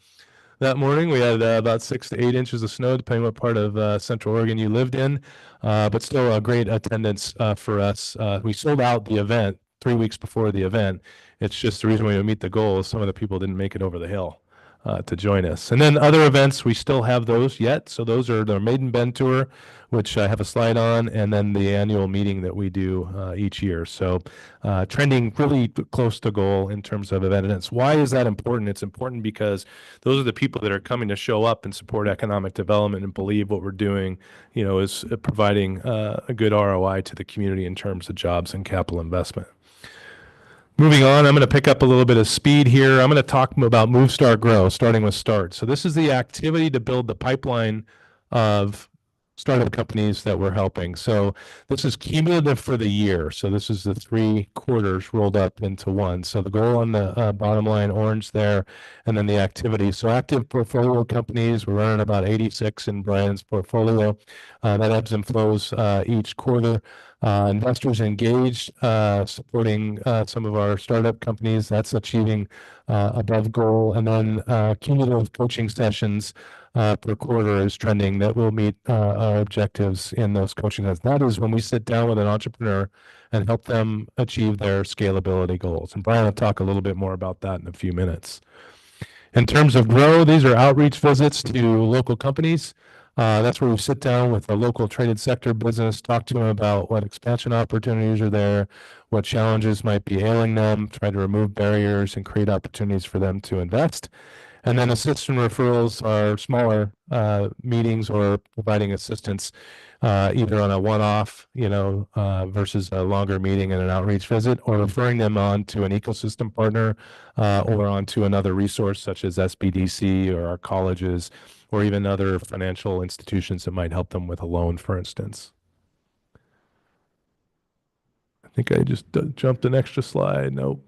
Speaker 17: that morning. We had about 6 to 8 inches of snow, depending what part of Central Oregon you lived in, but still a great attendance for us. We sold out the event 3 weeks before the event. It's just the reason we didn't meet the goal is some of the people didn't make it over the hill to join us. And then other events, we still have those yet. So those are the Maiden Bend Tour, which I have a slide on, and then the annual meeting that we do each year. So trending really close to goal in terms of events. Why is that important? It's important because those are the people that are coming to show up and support economic development and believe what we're doing, is providing a good ROI to the community in terms of jobs and capital investment. Moving on, I'm going to pick up a little bit of speed here. I'm going to talk about Move, Start, Grow, starting with START. So this is the activity to build the pipeline of startup companies that we're helping. So this is cumulative for the year. So this is the 3 quarters rolled up into one. So the goal on the bottom line, orange there, and then the activity. So active portfolio companies, we're running about 86 in Brian's portfolio. That ebbs and flows each quarter. Investors engaged, supporting some of our startup companies. That's achieving above goal. And then cumulative coaching sessions per quarter is trending that will meet our objectives in those coaching sessions. That is when we sit down with an entrepreneur and help them achieve their scalability goals. And Brian will talk a little bit more about that in a few minutes. In terms of grow, these are outreach visits to local companies. That's where we sit down with a local traded sector business, talk to them about what expansion opportunities are there, what challenges might be ailing them, try to remove barriers and create opportunities for them to invest. And then assistance referrals are smaller meetings or providing assistance either on a one-off, versus a longer meeting and an outreach visit, or referring them on to an ecosystem partner or onto another resource such as SBDC or our colleges, or even other financial institutions that might help them with a loan, for instance. I think I just jumped an extra slide. Nope.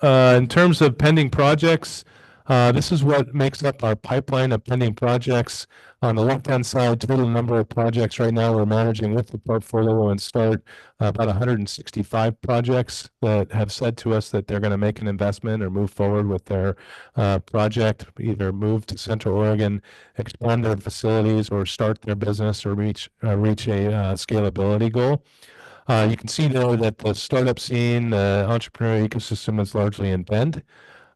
Speaker 17: In terms of pending projects, This is what makes up our pipeline of pending projects. On the left-hand side, total number of projects right now we're managing with the portfolio and start about 165 projects that have said to us that they're going to make an investment or move forward with their project, either move to Central Oregon, expand their facilities, or start their business or reach a scalability goal. You can see though that the startup scene, the entrepreneurial ecosystem is largely in Bend.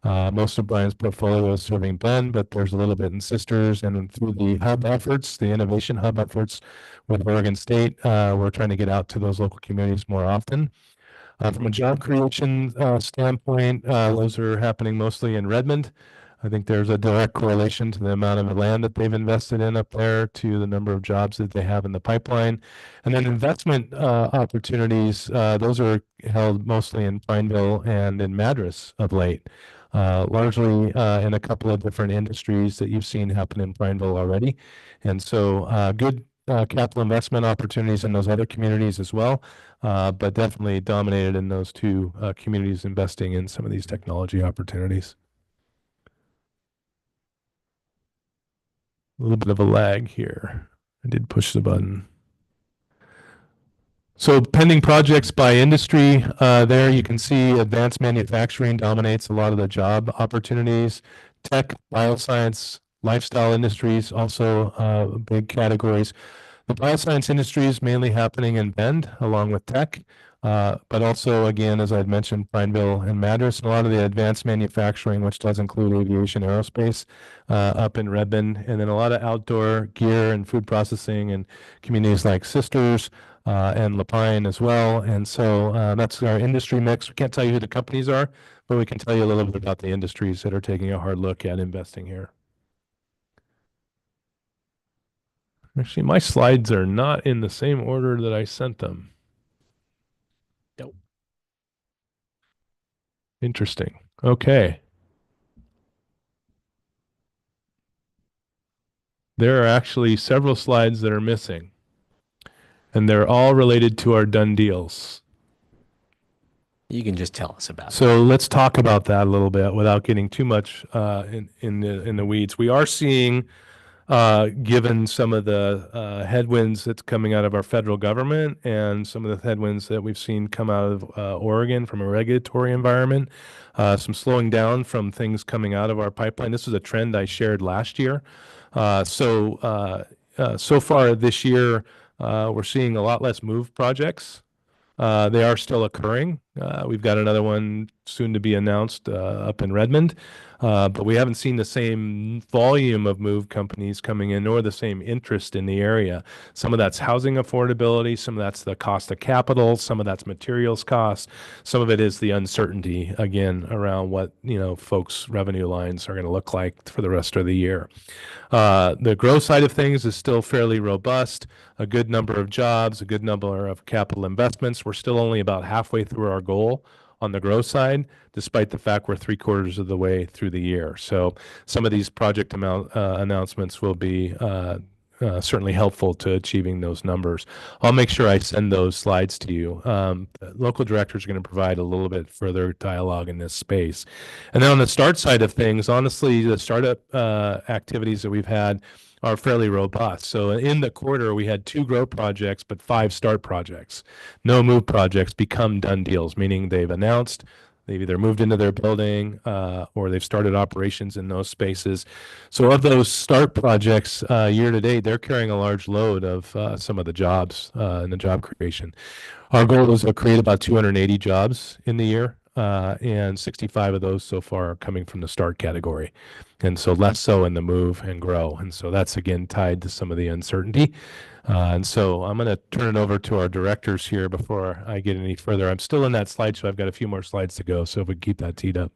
Speaker 17: Most of Brian's portfolio is serving Bend, but there's a little bit in Sisters, and through the hub efforts, the innovation hub efforts with Oregon State, we're trying to get out to those local communities more often. From a job creation standpoint, those are happening mostly in Redmond. I think there's a direct correlation to the amount of land that they've invested in up there to the number of jobs that they have in the pipeline. And then investment opportunities, those are held mostly in Pineville and in Madras of late. Largely in a couple of different industries that you've seen happen in Pineville already. And so good capital investment opportunities in those other communities as well, but definitely dominated in those two communities investing in some of these technology opportunities. A little bit of a lag here. I did push the button. So pending projects by industry, there you can see advanced manufacturing dominates a lot of the job opportunities. Tech, bioscience, lifestyle industries, also big categories. The bioscience industry is mainly happening in Bend along with tech, but also, again, as I'd mentioned, Pineville and Madras, and a lot of the advanced manufacturing, which does include aviation, aerospace, up in Redmond, and then a lot of outdoor gear and food processing and communities like Sisters, and Lapine as well. And so that's our industry mix. We can't tell you who the companies are, but we can tell you a little bit about the industries that are taking a hard look at investing here. Actually, my slides are not in the same order that I sent them.
Speaker 9: Nope.
Speaker 17: Interesting. Okay. There are actually several slides that are missing, and they're all related to our done deals.
Speaker 3: You can just tell us about it.
Speaker 17: So let's talk about that a little bit without getting too much in the weeds. We are seeing, given some of the headwinds that's coming out of our federal government and some of the headwinds that we've seen come out of Oregon from a regulatory environment, some slowing down from things coming out of our pipeline. This was a trend I shared last year. So far this year, we're seeing a lot less move projects. They are still occurring. We've got another one soon to be announced up in Redmond, but we haven't seen the same volume of move companies coming in, nor the same interest in the area. Some of that's housing affordability, some of that's the cost of capital, some of that's materials costs, some of it is the uncertainty, again, around what, folks' revenue lines are going to look like for the rest of the year. The growth side of things is still fairly robust, a good number of jobs, a good number of capital investments. We're still only about halfway through our goal on the growth side, despite the fact we're 3/4 of the way through the year. So some of these project announcements will be certainly helpful to achieving those numbers. I'll make sure I send those slides to you. Local directors are going to provide a little bit further dialogue in this space. And then on the start side of things, honestly, the startup activities that we've had are fairly robust. So in the quarter, we had 2 grow projects, but 5 start projects. No move projects become done deals, meaning they've announced, they've either moved into their building or they've started operations in those spaces. So of those start projects year to date, they're carrying a large load of some of the jobs and the job creation. Our goal is to create about 280 jobs in the year. And 65 of those so far are coming from the start category. And so less so in the move and grow. And so that's again tied to some of the uncertainty. And so I'm going to turn it over to our directors here before I get any further. I'm still in that slideshow. I've got a few more slides to go. So if we keep that teed up.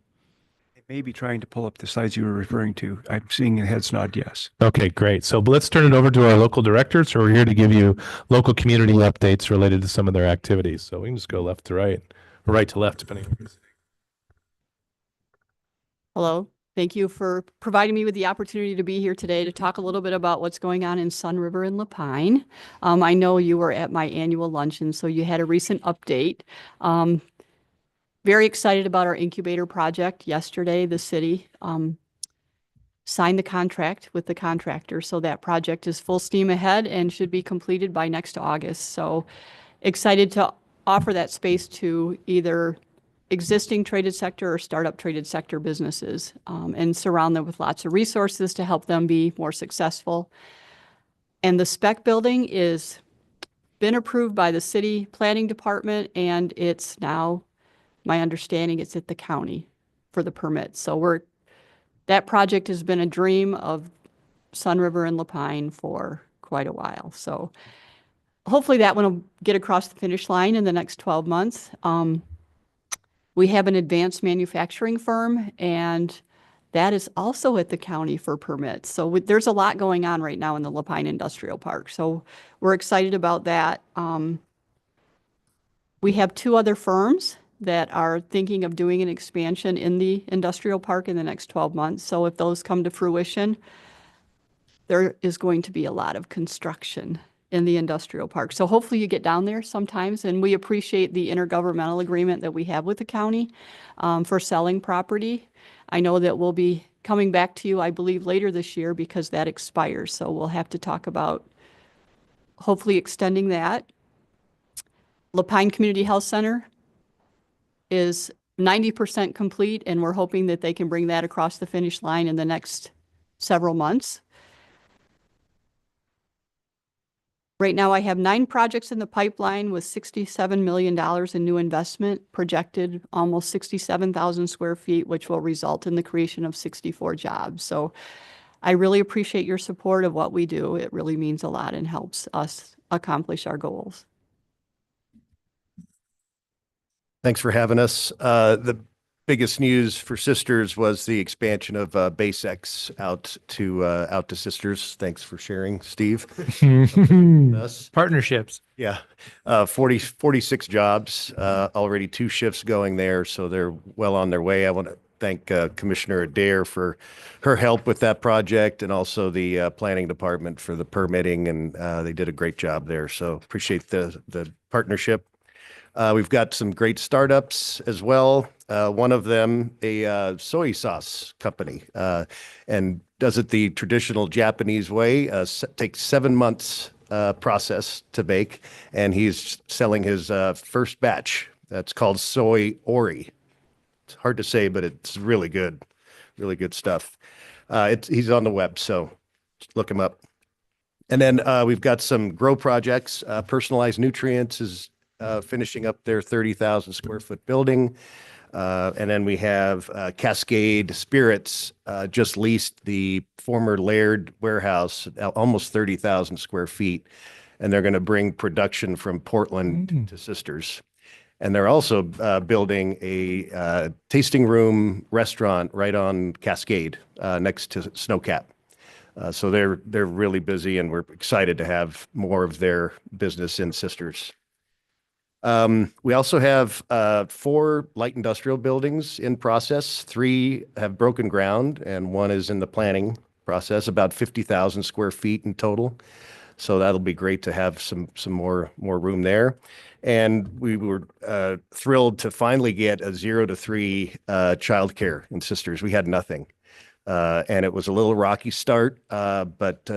Speaker 7: I may be trying to pull up the slides you were referring to. I'm seeing heads nod yes.
Speaker 17: Okay, great. So let's turn it over to our local directors who are here to give you local community updates related to some of their activities. So we can just go left to right. Right to left, depending.
Speaker 20: Hello. Thank you for providing me with the opportunity to be here today to talk a little bit about what's going on in Sun River and Lapine. I know you were at my annual luncheon, so you had a recent update. Very excited about our incubator project. Yesterday, the city signed the contract with the contractor. So that project is full steam ahead and should be completed by next August. So excited to offer that space to either existing traded sector or startup traded sector businesses, and surround them with lots of resources to help them be more successful. And the spec building is been approved by the city planning department, and it's now, my understanding, it's at the county for the permit. So that project has been a dream of Sunriver and Lapine for quite a while. So hopefully that one will get across the finish line in the next 12 months. We have an advanced manufacturing firm, and that is also at the county for permits. So there's a lot going on right now in the Lapine Industrial Park. So we're excited about that. We have 2 other firms that are thinking of doing an expansion in the industrial park in the next 12 months. So if those come to fruition, there is going to be a lot of construction in the industrial park. So hopefully you get down there sometimes, and we appreciate the intergovernmental agreement that we have with the county for selling property. I know that we'll be coming back to you, I believe, later this year because that expires. So we'll have to talk about hopefully extending that. Lapine Community Health Center is 90% complete, and we're hoping that they can bring that across the finish line in the next several months. Right now, I have 9 projects in the pipeline with $67 million in new investment, projected almost 67,000 square feet, which will result in the creation of 64 jobs. So I really appreciate your support of what we do. It really means a lot and helps us accomplish our goals.
Speaker 2: Thanks for having us. The biggest news for Sisters was the expansion of BaseX out to Sisters. Thanks for sharing, Steve. Us.
Speaker 1: Partnerships.
Speaker 2: Yeah. 46 jobs, already 2 shifts going there. So they're well on their way. I want to thank Commissioner Adair for her help with that project, and also the planning department for the permitting. And they did a great job there. So appreciate the partnership. We've got some great startups as well. One of them, a soy sauce company, and does it the traditional Japanese way. Takes 7 months process to bake, and he's selling his first batch. That's called Soy Ori. It's hard to say, but it's really good stuff. He's on the web, so look him up. And then we've got some grow projects. Personalized Nutrients is finishing up their 30,000 square foot building. And then we have Cascade Spirits just leased the former Laird warehouse, almost 30,000 square feet. And they're going to bring production from Portland to Sisters. And they're also building a tasting room restaurant right on Cascade next to Snowcap. So they're really busy, and we're excited to have more of their business in Sisters. We also have 4 light industrial buildings in process. 3 have broken ground, and 1 is in the planning process, about 50,000 square feet in total. So that'll be great to have some more room there. And we were thrilled to finally get a 0 to 3 childcare in Sisters. We had nothing. And it was a little rocky start, but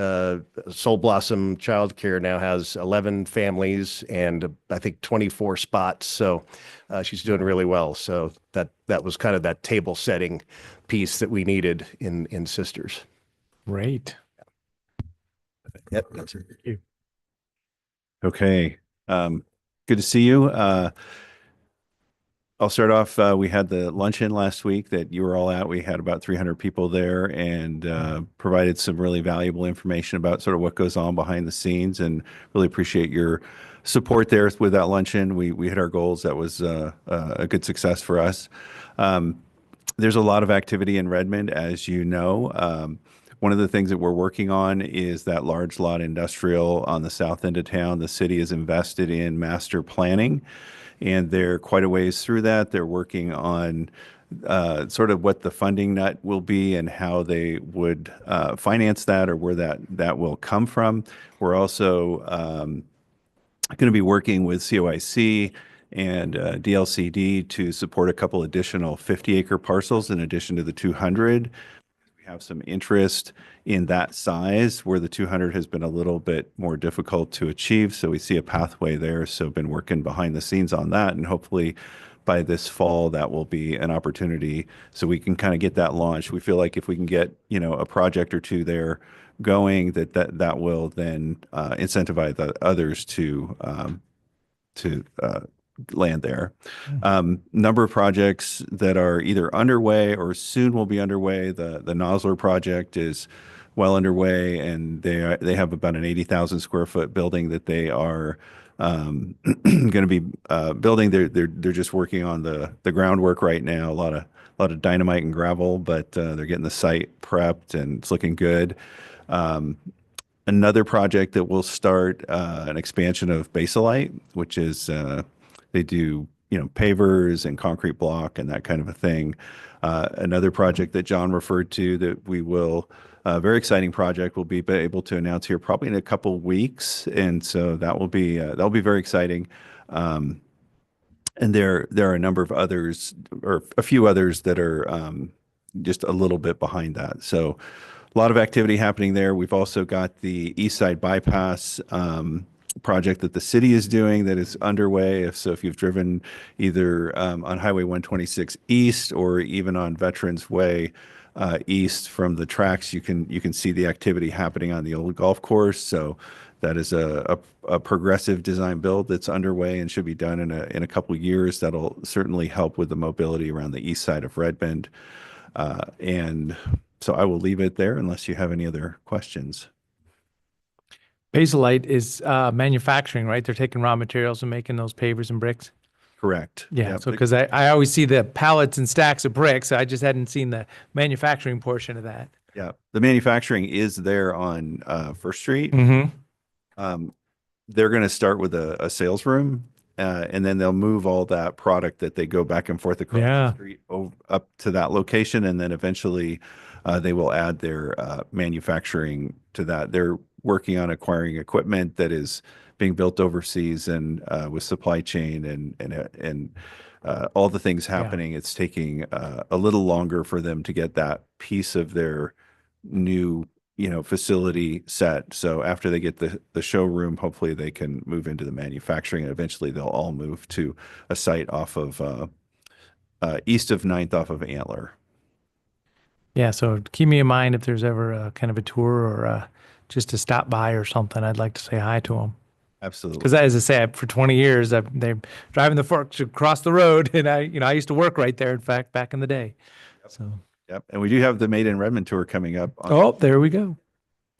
Speaker 2: Soul Blossom Childcare now has 11 families and I think 24 spots. So she's doing really well. So that was kind of that table setting piece that we needed in Sisters.
Speaker 1: Great.
Speaker 2: Yep, that's it.
Speaker 18: Okay. Good to see you. I'll start off. We had the luncheon last week that you were all at. We had about 300 people there, and provided some really valuable information about sort of what goes on behind the scenes, and really appreciate your support there with that luncheon. We hit our goals. That was a good success for us. There's a lot of activity in Redmond, as you know. One of the things that we're working on is that large lot industrial on the south end of town. The city is invested in master planning, and they're quite a ways through that. They're working on sort of what the funding nut will be and how they would finance that, or where that will come from. We're also going to be working with COIC and DLCD to support a couple additional 50-acre parcels in addition to the 200. We have some interest in that size, where the 200 has been a little bit more difficult to achieve. So we see a pathway there. So been working behind the scenes on that, and hopefully by this fall, that will be an opportunity so we can kind of get that launched. We feel like if we can get, a project or two there going, that will then incentivize the others to land there. Number of projects that are either underway or soon will be underway. The Nosler project is well underway, and they have about an 80,000 square foot building that they are going to be building. They're just working on the groundwork right now. A lot of dynamite and gravel, but they're getting the site prepped and it's looking good. Another project that will start an expansion of Basilite, which is they do pavers and concrete block and that kind of a thing. Another project that John referred to that we will very exciting project we'll be able to announce here probably in a couple weeks, and so that'll be very exciting. And there are a number of others, or a few others, that are just a little bit behind that. So a lot of activity happening there. We've also got the East Side Bypass project that the city is doing that is underway. If you've driven either on Highway 126 East or even on Veterans Way east from the tracks, you can see the activity happening on the old golf course. So that is a progressive design build that's underway and should be done in a couple of years. That'll certainly help with the mobility around the east side of Redmond. And so I will leave it there unless you have any other questions.
Speaker 1: Basilite is manufacturing, right? They're taking raw materials and making those pavers and bricks.
Speaker 18: Correct.
Speaker 1: Yeah.
Speaker 18: Yep.
Speaker 1: So because I always see the pallets and stacks of bricks, I just hadn't seen the manufacturing portion of that.
Speaker 18: Yeah, the manufacturing is there on First Street.
Speaker 1: Mm-hmm.
Speaker 18: They're going to start with a sales room, and then they'll move all that product that they go back and forth across the street up to that location, and then eventually they will add their manufacturing to that. They're working on acquiring equipment that is being built overseas, and with supply chain and all the things happening, it's taking a little longer for them to get that piece of their new facility set. So after they get the showroom, hopefully they can move into the manufacturing, and eventually they'll all move to a site off of east of 9th off of Antler.
Speaker 1: Yeah, so keep me in mind if there's ever a kind of a tour or just to stop by or something. I'd like to say hi to them.
Speaker 18: Absolutely.
Speaker 1: Because as I say, for 20 years, they're driving the forks across the road, and I used to work right there. In fact, back in the day.
Speaker 18: Yep.
Speaker 1: So.
Speaker 18: Yep, and we do have the Made in Redmond tour coming up.
Speaker 1: On, there we go.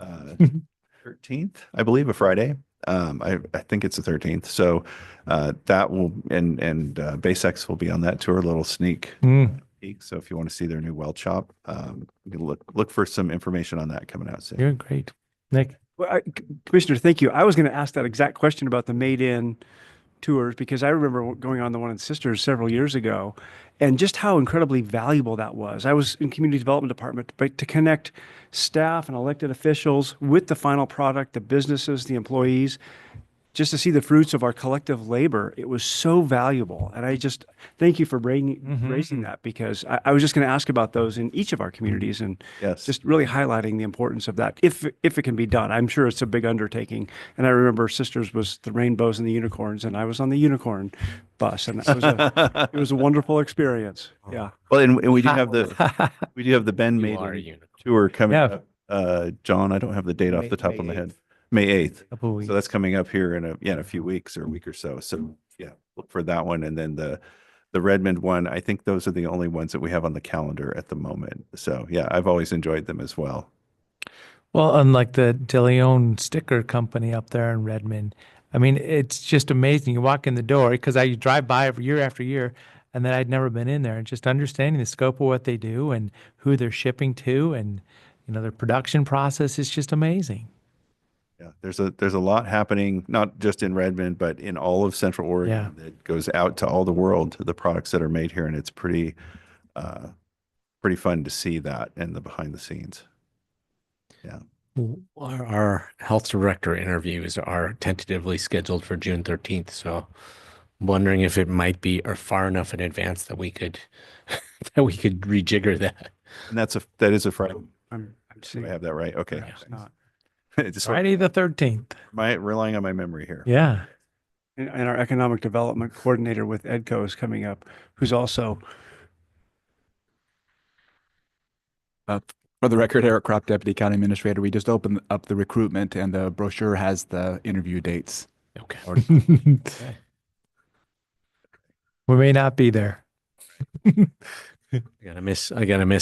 Speaker 18: 13th, I believe, a Friday. I think it's the 13th. So that will and BaseX will be on that tour. A little sneak peek. So if you want to see their new weld shop, you can look for some information on that coming out soon.
Speaker 1: You're great, Nick.
Speaker 7: Well, Commissioner, thank you. I was going to ask that exact question about the Made in tours, because I remember going on the one in Sisters several years ago, and just how incredibly valuable that was. I was in community development department, but to connect staff and elected officials with the final product, the businesses, the employees, just to see the fruits of our collective labor, it was so valuable. And I just thank you for raising that, because I was just going to ask about those in each of our communities, and just really highlighting the importance of that, if it can be done. I'm sure it's a big undertaking. And I remember Sisters was the rainbows and the unicorns, and I was on the unicorn bus, and it was a wonderful experience. Yeah.
Speaker 18: Well, and we do have the Ben Made in tour coming up. John, I don't have the date off the top of my head. May 8th. So that's coming up here in a few weeks or a week or so. So yeah, look for that one. And then the Redmond one, I think those are the only ones that we have on the calendar at the moment. So yeah, I've always enjoyed them as well.
Speaker 1: Well, unlike the De Leon sticker company up there in Redmond, I mean, it's just amazing. You walk in the door, because I drive by every year after year, and then I'd never been in there, and just understanding the scope of what they do and who they're shipping to, and their production process is just amazing.
Speaker 18: Yeah, there's a lot happening, not just in Redmond, but in all of Central Oregon that goes out to all the world, the products that are made here, and it's pretty fun to see that and the behind the scenes. Yeah.
Speaker 3: Our health director interviews are tentatively scheduled for June 13th, so I'm wondering if it might be far enough in advance that we could rejigger that.
Speaker 18: And that is a Friday.
Speaker 19: I'm
Speaker 18: Do
Speaker 19: seeing.
Speaker 18: I have that right? Okay.
Speaker 19: Perhaps not.
Speaker 18: Just
Speaker 1: Friday the 13th.
Speaker 18: relying on my memory here.
Speaker 1: Yeah.
Speaker 19: And our economic development coordinator with EDCO is coming up, who's also.
Speaker 21: For the record, Eric Kropp, Deputy County Administrator. We just opened up the recruitment and the brochure has the interview dates.
Speaker 3: Okay.
Speaker 1: We may not be there.
Speaker 3: I gotta miss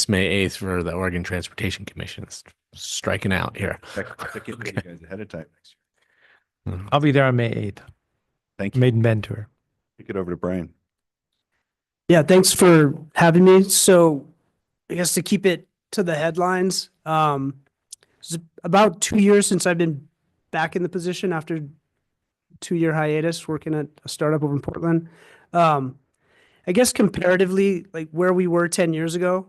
Speaker 3: May 8th for the Oregon Transportation Commission. It's striking out here.
Speaker 18: Check in with you guys ahead of time next year.
Speaker 1: I'll be there on May 8th.
Speaker 18: Thank you.
Speaker 1: Maiden Bend tour.
Speaker 18: Kick it over to Brian.
Speaker 19: Yeah, thanks for having me. So I guess to keep it to the headlines, it's about 2 years since I've been back in the position after 2-year hiatus working at a startup over in Portland. I guess comparatively, like where we were 10 years ago,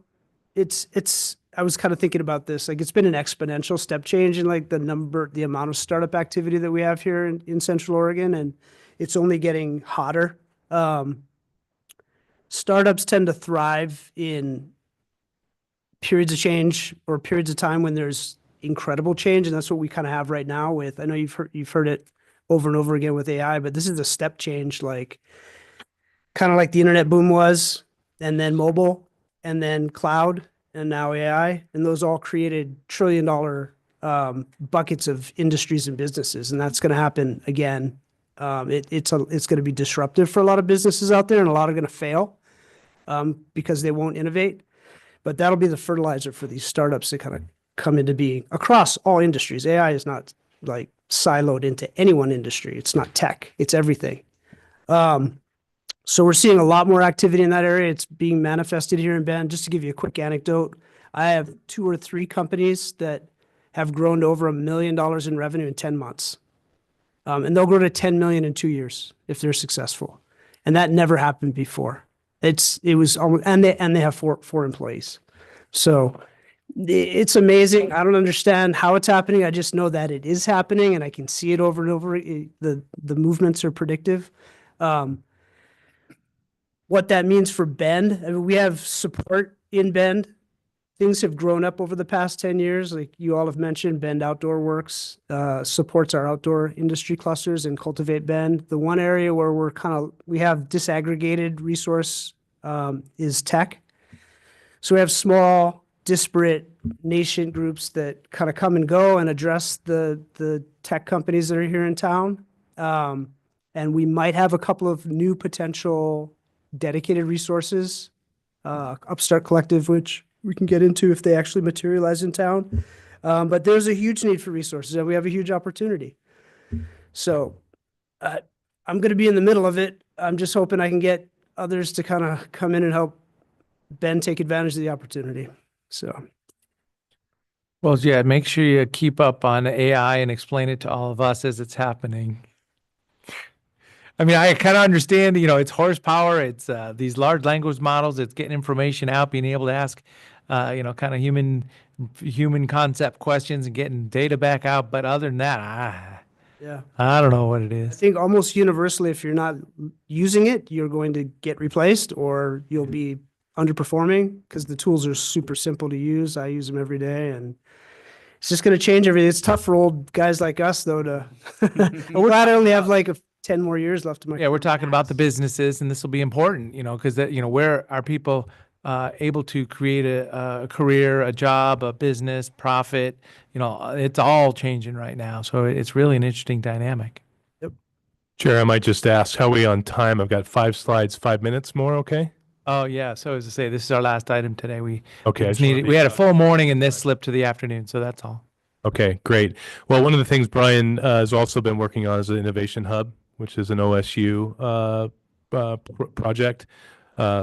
Speaker 19: I was kind of thinking about this, like it's been an exponential step change in like the amount of startup activity that we have here in Central Oregon, and it's only getting hotter. Startups tend to thrive in periods of change or periods of time when there's incredible change, and that's what we kind of have right now with, I know you've heard it over and over again with AI, but this is a step change, like kind of like the internet boom was, and then mobile, and then cloud, and now AI, and those all created trillion-dollar buckets of industries and businesses, and that's going to happen again. It's going to be disruptive for a lot of businesses out there, and a lot are going to fail because they won't innovate. But that'll be the fertilizer for these startups to kind of come into being across all industries. AI is not like siloed into any one industry. It's not tech. It's everything. So we're seeing a lot more activity in that area. It's being manifested here in Bend. Just to give you a quick anecdote, I have 2 or 3 companies that have grown to over $1 million in revenue in 10 months. And they'll grow to 10 million in 2 years if they're successful. And that never happened before. It was almost, and they have four employees. So it's amazing. I don't understand how it's happening. I just know that it is happening, and I can see it over and over. The movements are predictive. What that means for Bend, I mean, we have support in Bend. Things have grown up over the past 10 years. Like you all have mentioned, Bend Outdoor Works supports our outdoor industry clusters and Cultivate Bend. The one area where we have disaggregated resource is tech. So we have small, disparate nascent groups that kind of come and go and address the tech companies that are here in town. And we might have a couple of new potential dedicated resources, Upstart Collective, which we can get into if they actually materialize in town. But there's a huge need for resources, and we have a huge opportunity. So I'm going to be in the middle of it. I'm just hoping I can get others to kind of come in and help Bend take advantage of the opportunity. So.
Speaker 1: Well, yeah, make sure you keep up on AI and explain it to all of us as it's happening. I mean, I kind of understand, it's horsepower, it's these large language models, it's getting information out, being able to ask, kind of human concept questions and getting data back out. But other than that,
Speaker 19: yeah,
Speaker 1: I don't know what it
Speaker 19: I
Speaker 1: is.
Speaker 19: think almost universally, if you're not using it, you're going to get replaced or you'll be underperforming because the tools are super simple to use. I use them every day, and it's just going to change everything. It's tough for old guys like us, though, to. I'm glad I only have like 10 more years left of my.
Speaker 1: Yeah, we're talking about the businesses, and this will be important, because where are people able to create a career, a job, a business, profit? It's all changing right now, so it's really an interesting dynamic.
Speaker 19: Yep.
Speaker 17: Chair, I might just ask, how are we on time? I've got 5 slides, 5 minutes more, okay?
Speaker 1: Oh yeah, so as I say, this is our last item today. We
Speaker 17: Okay,
Speaker 1: we had a full morning, and this slipped to the afternoon, so that's all.
Speaker 17: Okay, great. Well, one of the things Brian has also been working on is the Innovation Hub, which is an OSU project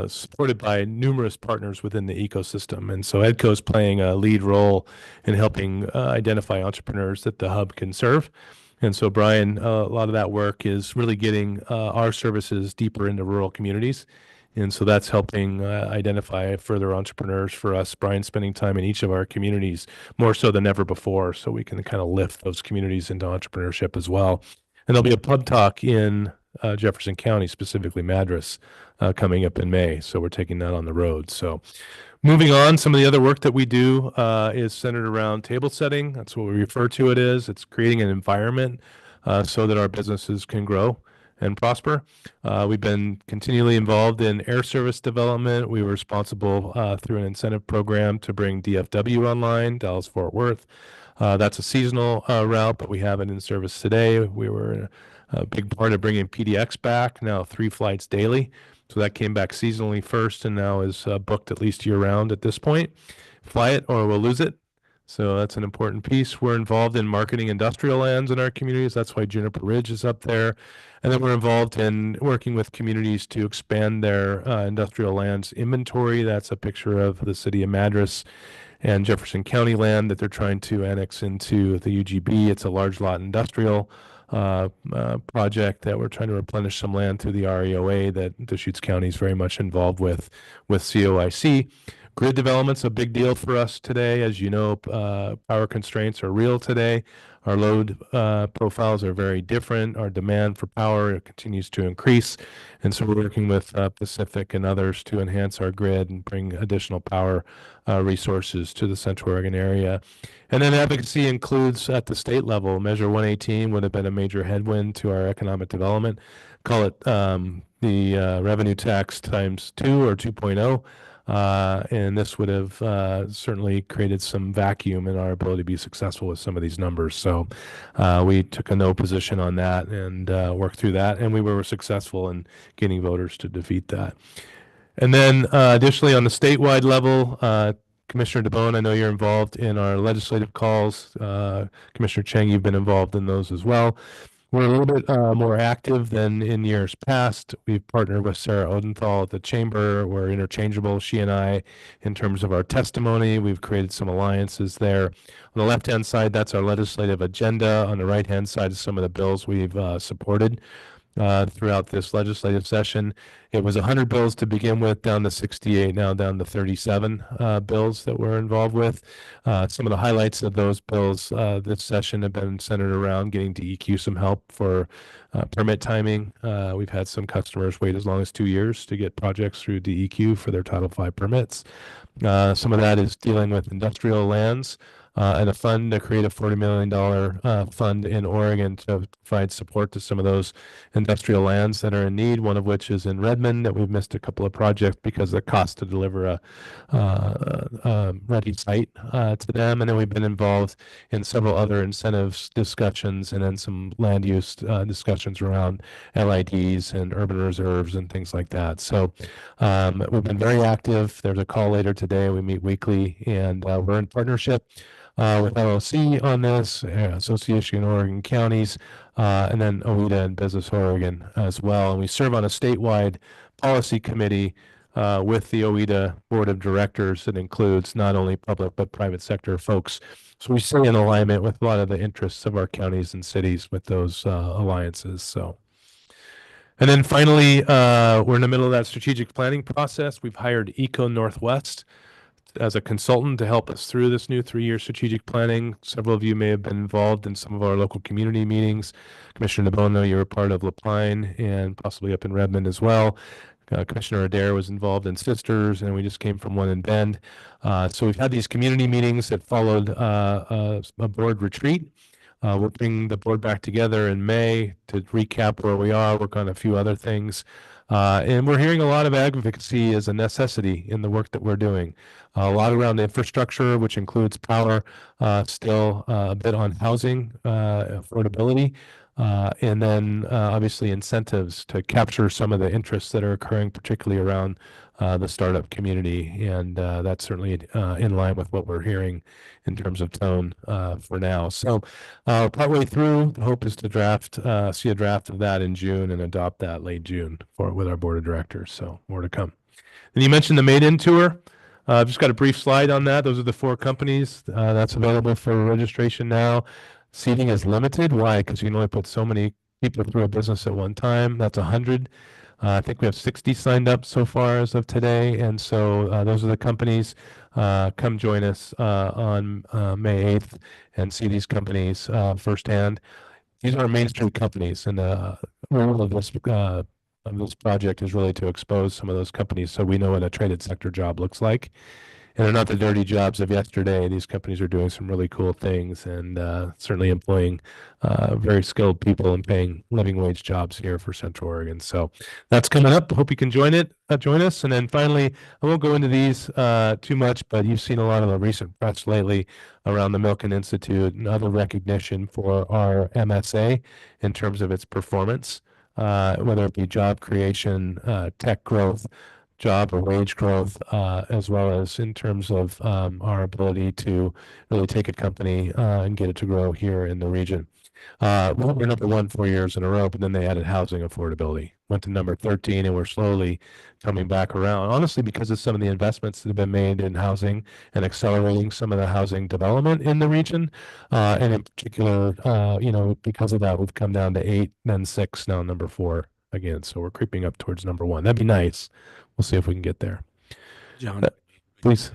Speaker 17: supported by numerous partners within the ecosystem. And so EDCO is playing a lead role in helping identify entrepreneurs that the hub can serve. And so, Brian, a lot of that work is really getting our services deeper into rural communities. And so that's helping identify further entrepreneurs for us. Brian's spending time in each of our communities more so than ever before, so we can kind of lift those communities into entrepreneurship as well. And there'll be a pub talk in Jefferson County, specifically Madras, coming up in May. So we're taking that on the road. So moving on, some of the other work that we do is centered around table setting. That's what we refer to it as. It's creating an environment so that our businesses can grow and prosper. We've been continually involved in air service development. We were responsible through an incentive program to bring DFW online, Dallas-Fort Worth. That's a seasonal route, but we have it in service today. We were a big part of bringing PDX back, now 3 flights daily. So that came back seasonally first and now is booked at least year-round at this point. Fly it or we'll lose it. So that's an important piece. We're involved in marketing industrial lands in our communities. That's why Juniper Ridge is up there. And then we're involved in working with communities to expand their industrial lands inventory. That's a picture of the city of Madras and Jefferson County land that they're trying to annex into the UGB. It's a large lot industrial project that we're trying to replenish some land through the REOA that Deschutes County is very much involved with COIC. Grid development's a big deal for us today. As you know, power constraints are real today. Our load profiles are very different. Our demand for power continues to increase. And so we're working with Pacific and others to enhance our grid and bring additional power resources to the Central Oregon area. And then advocacy includes at the state level. Measure 118 would have been a major headwind to our economic development. Call it the revenue tax times 2 or 2.0. And this would have certainly created some vacuum in our ability to be successful with some of these numbers. So we took a no position on that and worked through that. And we were successful in getting voters to defeat that. And then additionally, on the statewide level, Commissioner DeBone, I know you're involved in our legislative calls. Commissioner Chang, you've been involved in those as well. We're a little bit more active than in years past. We've partnered with Sarah Odenthal at the Chamber. We're interchangeable, she and I, in terms of our testimony. We've created some alliances there. On the left-hand side, that's our legislative agenda. On the right-hand side is some of the bills we've supported throughout this legislative session. It was 100 bills to begin with, down to 68, now down to 37 bills that we're involved with. Some of the highlights of those bills this session have been centered around getting DEQ some help for permit timing. We've had some customers wait as long as 2 years to get projects through DEQ for their Title V permits. Some of that is dealing with industrial lands. And a fund to create a $40 million fund in Oregon to provide support to some of those industrial lands that are in need, one of which is in Redmond, that we've missed a couple of projects because of the cost to deliver a ready site to them. And then we've been involved in several other incentives discussions and then some land use discussions around LIDs and urban reserves and things like that. So we've been very active. There's a call later today. We meet weekly, and we're in partnership with LLC on this, Association of Oregon Counties, and then OEDA and Business Oregon as well. And we serve on a statewide policy committee with the OEDA Board of Directors that includes not only public but private sector folks. So we stay in alignment with a lot of the interests of our counties and cities with those alliances. So. And then finally, we're in the middle of that strategic planning process. We've hired Eco Northwest as a consultant to help us through this new 3-year strategic planning. Several of you may have been involved in some of our local community meetings. Commissioner DeBone, I know you were part of Lapine and possibly up in Redmond as well. Commissioner Adair was involved in Sisters, and we just came from one in Bend. So we've had these community meetings that followed a board retreat. We'll bring the board back together in May to recap where we are, work on a few other things. And we're hearing a lot of advocacy as a necessity in the work that we're doing. A lot around infrastructure, which includes power, still a bit on housing, affordability, and then obviously incentives to capture some of the interests that are occurring, particularly around the startup community. And that's certainly in line with what we're hearing in terms of tone for now. So partway through, the hope is to see a draft of that in June and adopt that late June with our board of directors. So more to come. And you mentioned the Made In Tour. I've just got a brief slide on that. Those are the 4 companies that's available for registration now. Seating is limited. Why? Because you can only put so many people through a business at one time. That's 100. I think we have 60 signed up so far as of today. And so those are the companies. Come join us on May 8th and see these companies firsthand. these are Main Street companies, and the role of this project is really to expose some of those companies so we know what a traded sector job looks like. And they're not the dirty jobs of yesterday. These companies are doing some really cool things and certainly employing very skilled people and paying living wage jobs here for Central Oregon. So that's coming up. Hope you can join us. And then finally, I won't go into these too much, but you've seen a lot of the recent press lately around the Milken Institute and other recognition for our MSA in terms of its performance, whether it be job creation, tech growth, job or wage growth, as well as in terms of our ability to really take a company and get it to grow here in the region. We're number 1 4 years in a row, but then they added housing affordability, went to number 13, and we're slowly coming back around, honestly, because of some of the investments that have been made in housing and accelerating some of the housing development in the region. And in particular, because of that, we've come down to 8, then 6, now number 4 again. So we're creeping up towards number 1. That'd be nice. We'll see if we can get there.
Speaker 3: John,
Speaker 17: please.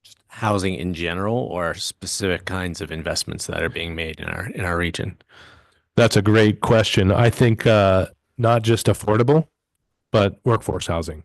Speaker 3: Just housing in general, or specific kinds of investments that are being made in our region?
Speaker 17: That's a great question. I think not just affordable, but workforce housing.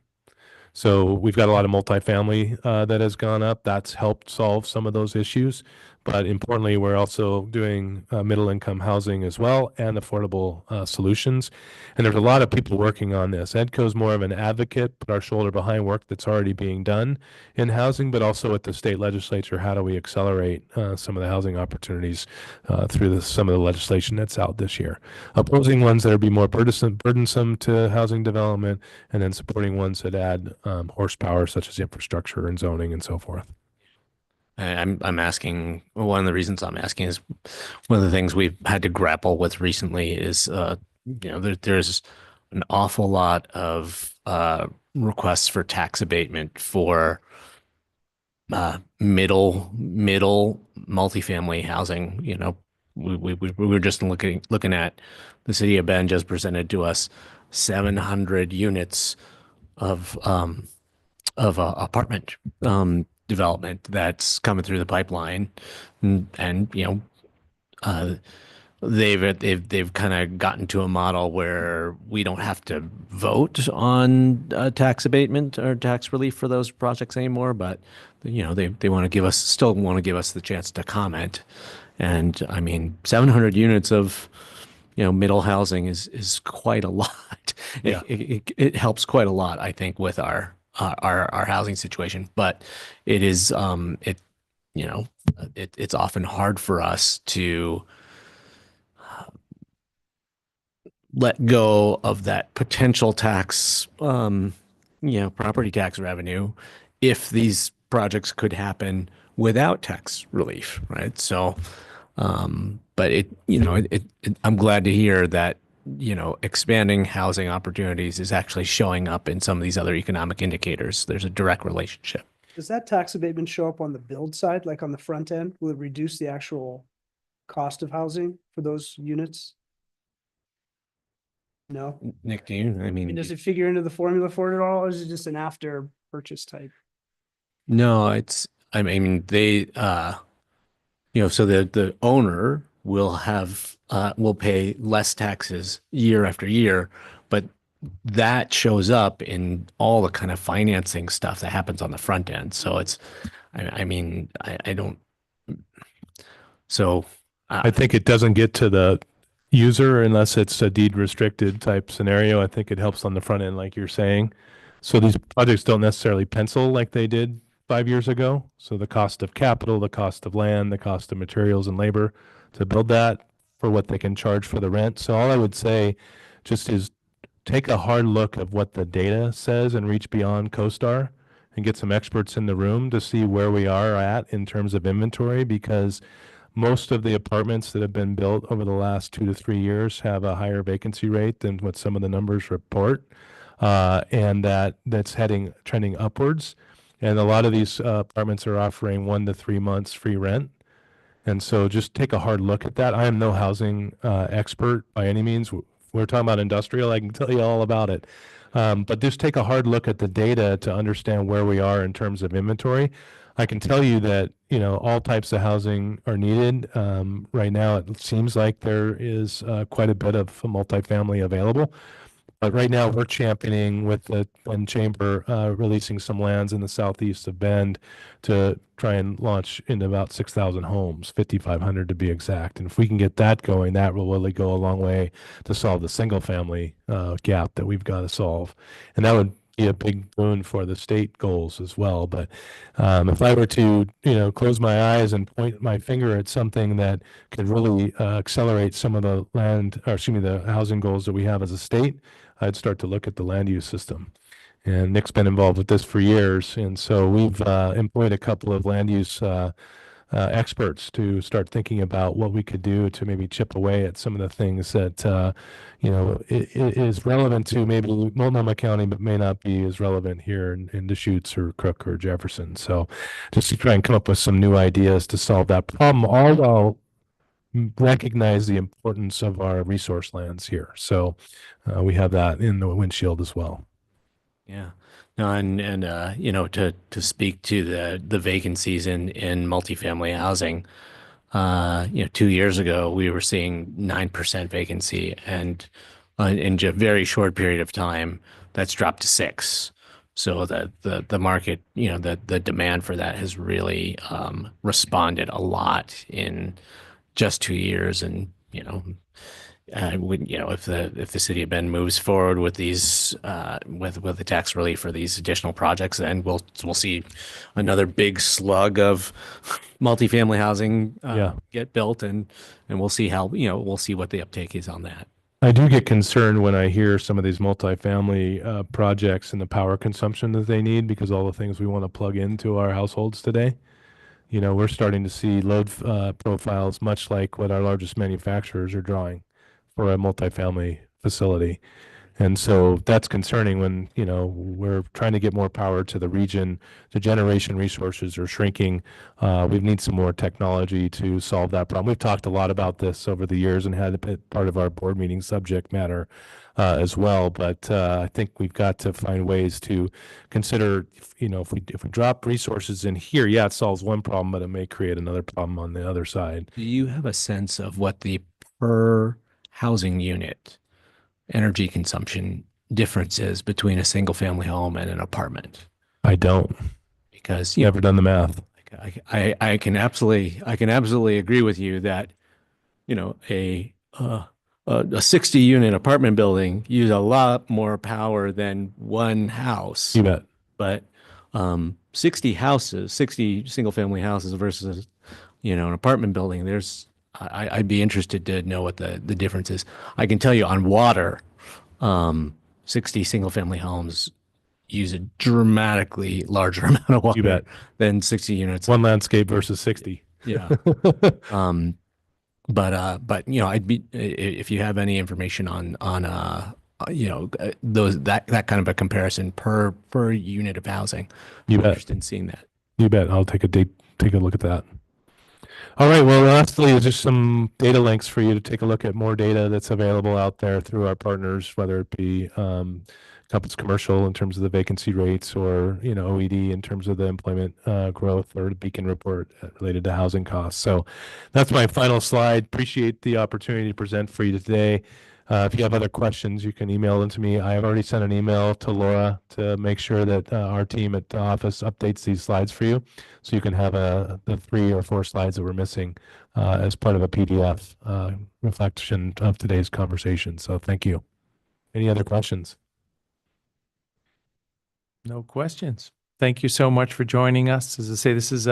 Speaker 17: So we've got a lot of multifamily that has gone up. That's helped solve some of those issues. But importantly, we're also doing middle income housing as well and affordable solutions. And there's a lot of people working on this. EDCO is more of an advocate, put our shoulder behind work that's already being done in housing, but also at the state legislature, how do we accelerate some of the housing opportunities through some of the legislation that's out this year. Opposing ones that would be more burdensome to housing development, and then supporting ones that add horsepower, such as infrastructure and zoning and so forth.
Speaker 3: I'm asking, one of the reasons I'm asking is one of the things we've had to grapple with recently is, there's an awful lot of requests for tax abatement for middle multifamily housing. We were just looking at the city of Bend just presented to us 700 units of apartment development that's coming through the pipeline, and they've kind of gotten to a model where we don't have to vote on tax abatement or tax relief for those projects anymore, but they want to still want to give us the chance to comment. And I mean, 700 units of middle housing is quite a lot.
Speaker 17: Yeah.
Speaker 3: It helps quite a lot, I think, with our housing situation, but it is it's often hard for us to let go of that potential tax, property tax revenue, if these projects could happen without tax relief, right? So, but I'm glad to hear that expanding housing opportunities is actually showing up in some of these other economic indicators. There's a direct relationship.
Speaker 19: Does that tax abatement show up on the build side, like on the front end? Will it reduce the actual cost of housing for those units? No?
Speaker 3: Nick, do you? I mean,
Speaker 19: does it figure into the formula for it at all, or is it just an after purchase type?
Speaker 3: No, they, so the owner will pay less taxes year after year, but that shows up in all the kind of financing stuff that happens on the front end. So I
Speaker 17: think it doesn't get to the user unless it's a deed restricted type scenario. I think it helps on the front end, like you're saying. So these projects don't necessarily pencil like they did 5 years ago. So the cost of capital, the cost of land, the cost of materials and labor to build that for what they can charge for the rent. So all I would say just is take a hard look at what the data says and reach beyond CoStar and get some experts in the room to see where we are at in terms of inventory, because most of the apartments that have been built over the last 2 to 3 years have a higher vacancy rate than what some of the numbers report, and that's trending upwards. And a lot of these apartments are offering 1 to 3 months free rent. And so just take a hard look at that. I am no housing expert by any means. We're talking about industrial. I can tell you all about it. But just take a hard look at the data to understand where we are in terms of inventory. I can tell you that, all types of housing are needed. Right now, it seems like there is quite a bit of multifamily available. But right now, we're championing with the Bend Chamber, releasing some lands in the southeast of Bend to try and launch into about 6,000 homes, 5,500 to be exact. And if we can get that going, that will really go a long way to solve the single family gap that we've got to solve. And that would be a big boon for the state goals as well. But if I were to, close my eyes and point my finger at something that could really accelerate some of the the housing goals that we have as a state, I'd start to look at the land use system. And Nick's been involved with this for years. And so we've employed a couple of land use experts to start thinking about what we could do to maybe chip away at some of the things that, is relevant to maybe Multnomah County, but may not be as relevant here in Deschutes or Crook or Jefferson. So just to try and come up with some new ideas to solve that problem, all while recognize the importance of our resource lands here. So we have that in the windshield as well.
Speaker 3: Yeah. No, and to speak to the vacancies in multifamily housing, 2 years ago we were seeing 9% vacancy, and in a very short period of time that's dropped to 6%. So the market, the demand for that has really responded a lot in just 2 years. And if the city of Bend moves forward with these with the tax relief for these additional projects, then we'll see another big slug of multifamily housing get built, and we'll see how we'll see what the uptake is on that.
Speaker 17: I do get concerned when I hear some of these multifamily projects and the power consumption that they need, because all the things we want to plug into our households today. We're starting to see load profiles much like what our largest manufacturers are drawing for a multifamily facility. And so that's concerning when, we're trying to get more power to the region. The generation resources are shrinking. We need some more technology to solve that problem. We've talked a lot about this over the years and had it part of our board meeting subject matter as well. But I think we've got to find ways to consider, if we drop resources in here, it solves one problem, but it may create another problem on the other side.
Speaker 3: Do you have a sense of what the per housing unit energy consumption difference is between a single family home and an apartment?
Speaker 17: I don't,
Speaker 3: because
Speaker 17: never done the math.
Speaker 3: I can absolutely agree with you that a 60 unit apartment building use a lot more power than one house.
Speaker 17: You bet.
Speaker 3: But 60 single family houses versus an apartment building, I'd be interested to know what the difference is. I can tell you on water, 60 single family homes use a dramatically larger amount of water
Speaker 17: You bet.
Speaker 3: than 60 units.
Speaker 17: One landscape versus 60.
Speaker 3: Yeah. But I'd be, if you have any information on those that kind of a comparison per unit of housing,
Speaker 17: You
Speaker 3: I'm
Speaker 17: bet.
Speaker 3: interested in seeing that.
Speaker 17: You bet. I'll take a look at that. All right. Well, lastly, is just some data links for you to take a look at more data that's available out there through our partners, whether it be Compass Commercial in terms of the vacancy rates, or OED in terms of the employment growth, or the Beacon report related to housing costs. So that's my final slide. Appreciate the opportunity to present for you today. If you have other questions, you can email them to me. I have already sent an email to Laura to make sure that our team at the office updates these slides for you, so you can have the 3 or 4 slides that we're missing as part of a PDF reflection of today's conversation. So thank you. Any other questions? No questions. Thank you so much for joining us. As I say, this is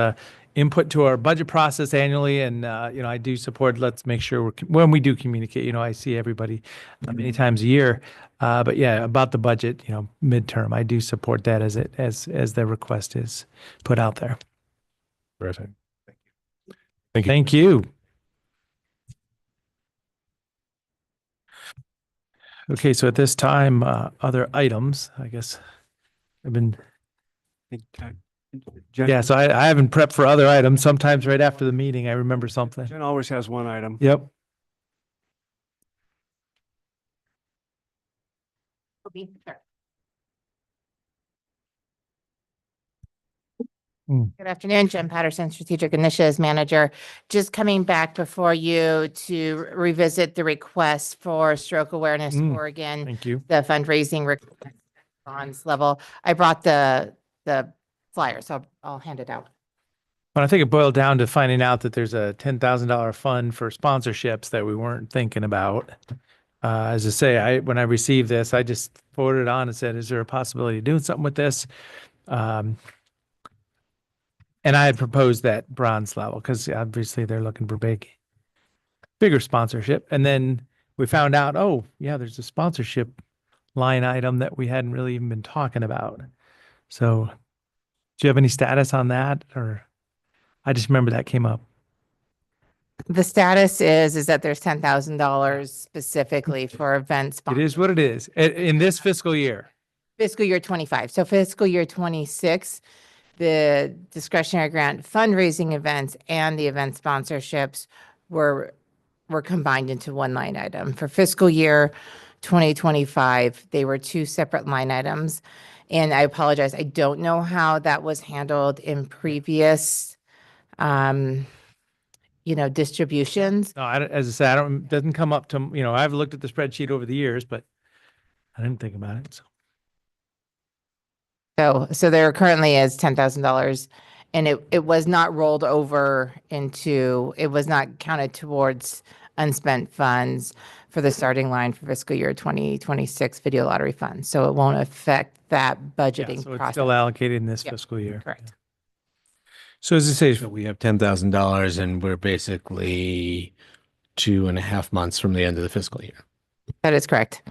Speaker 17: input to our budget process annually, and I do support. Let's make sure when we do communicate. I see everybody many times a year, but yeah, about the budget. Midterm, I do support that as the request is put out there. Terrific. Thank you. Thank you. Okay, so at this time, other items. I guess I've been. Yeah, so I haven't prepped for other items. Sometimes right after the meeting, I remember something.
Speaker 7: Jen always has one item.
Speaker 17: Yep.
Speaker 5: Good afternoon, Jen Patterson, Strategic Initiatives Manager. Just coming back before you to revisit the request for Stroke Awareness Oregon.
Speaker 1: Thank you.
Speaker 5: The fundraising request bronze level. I brought the flyer, so I'll hand it out.
Speaker 1: But I think it boiled down to finding out that there's a $10,000 fund for sponsorships that we weren't thinking about. As I say, when I received this, I just forwarded it on and said, is there a possibility of doing something with this? And I had proposed that bronze level because obviously they're looking for bigger sponsorship. And then we found out, oh, yeah, there's a sponsorship line item that we hadn't really even been talking about. So do you have any status on that? Or I just remember that came up.
Speaker 5: The status is that there's $10,000 specifically for events.
Speaker 1: It is what it is in this fiscal year.
Speaker 5: Fiscal year 25. So fiscal year 26, the discretionary grant fundraising events and the event sponsorships were combined into one line item. For fiscal year 2025, they were two separate line items. And I apologize, I don't know how that was handled in previous distributions.
Speaker 1: No, as I said, it doesn't come up to, I've looked at the spreadsheet over the years, but I didn't think about it.
Speaker 5: So there currently is $10,000 and it was not rolled over it was not counted towards unspent funds for the starting line for fiscal year 2026 video lottery funds. So it won't affect that budgeting
Speaker 1: So it's
Speaker 5: process.
Speaker 1: still allocated in this
Speaker 5: Yep,
Speaker 1: fiscal year.
Speaker 5: correct.
Speaker 1: So as I say,
Speaker 3: So we have $10,000 and we're basically 2.5 months from the end of the fiscal year.
Speaker 5: That is correct.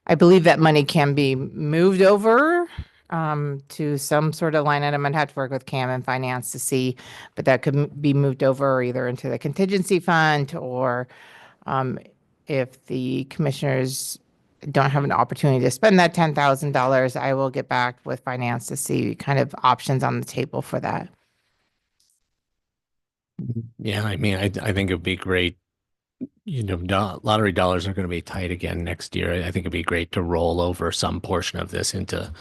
Speaker 5: I believe that money can be moved over to some sort of line item. I'd have to work with Cam and finance to see, but that could be moved over either into the contingency fund or if the commissioners don't have an opportunity to spend that $10,000, I will get back with finance to see kind of options on the table for that.
Speaker 3: Yeah, I mean, I think it would be great. Lottery dollars are going to be tight again next year. I think it'd be great to roll over some portion of this into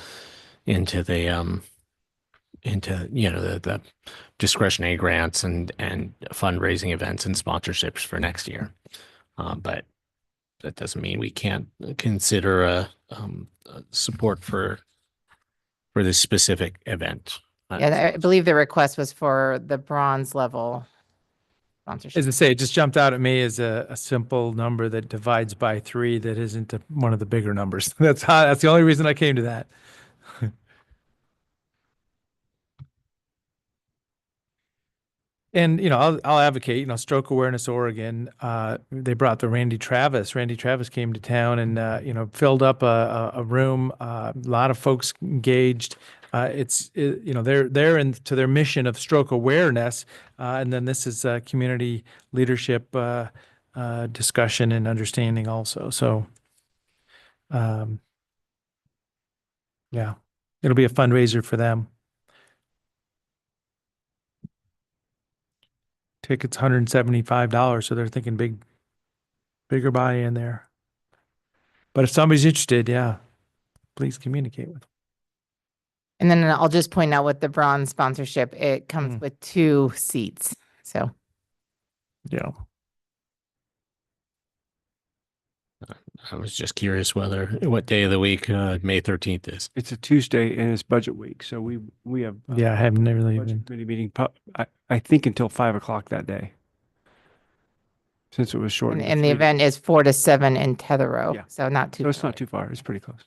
Speaker 3: the discretionary grants and fundraising events and sponsorships for next year. But that doesn't mean we can't consider a support for this specific event.
Speaker 5: Yeah, I believe the request was for the bronze level sponsorship.
Speaker 1: as I say, it just jumped out at me as a simple number that divides by 3 that isn't one of the bigger numbers. That's the only reason I came to that. And, I'll advocate, Stroke Awareness Oregon, they brought the Randy Travis. Randy Travis came to town and, filled up a room, a lot of folks engaged. They're into their mission of stroke awareness. And then this is a community leadership discussion and understanding also. So, yeah, it'll be a fundraiser for them. Tickets $175, so they're thinking bigger buy-in there. But if somebody's interested, yeah, please communicate with them.
Speaker 5: And then I'll just point out with the bronze sponsorship, it comes with 2 seats. So
Speaker 1: yeah.
Speaker 3: I was just curious what day of the week May 13th is.
Speaker 7: It's a Tuesday and it's budget week. So we have
Speaker 1: Yeah, I haven't really
Speaker 7: budget committee meeting, I think until 5 o'clock that day. Since it was short.
Speaker 5: and the event is 4 to 7 in Tetherow.
Speaker 7: Yeah.
Speaker 5: So not too
Speaker 7: So it's
Speaker 5: far.
Speaker 7: not too far. It's pretty close.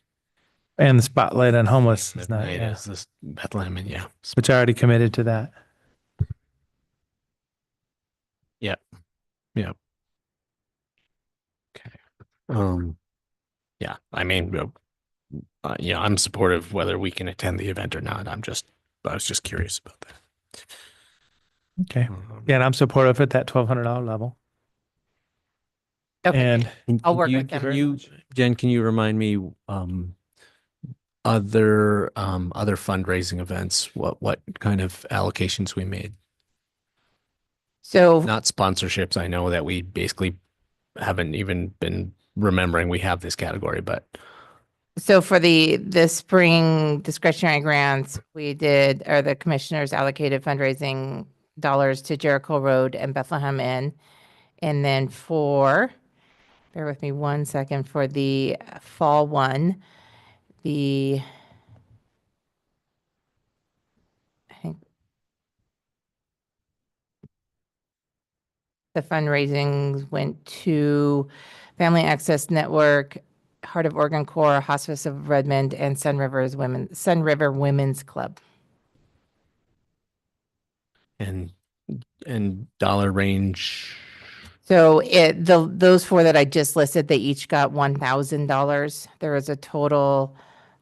Speaker 1: And the spotlight on homeless is not,
Speaker 3: Midnight
Speaker 1: yeah.
Speaker 3: is this Bethlehem, and yeah.
Speaker 1: Which I already committed to that.
Speaker 3: Yep. Okay. Yeah, I mean, I'm supportive whether we can attend the event or not. I was just curious about that.
Speaker 1: Okay. Yeah, and I'm supportive at that $1,200 level.
Speaker 5: Okay.
Speaker 1: And
Speaker 5: I'll work with them.
Speaker 3: Jen, can you remind me other fundraising events, what kind of allocations we made?
Speaker 5: So
Speaker 3: Not sponsorships. I know that we basically haven't even been remembering we have this category, but
Speaker 5: So for the spring discretionary grants, we did, or the commissioners allocated fundraising dollars to Jericho Road and Bethlehem Inn. And then bear with me 1 second, for the fall one, I think the fundraising went to Family Access Network, Heart of Oregon Corps, Hospice of Redmond, and Sun River Women's Club.
Speaker 3: And dollar range.
Speaker 5: So those four that I just listed, they each got $1,000. There was a total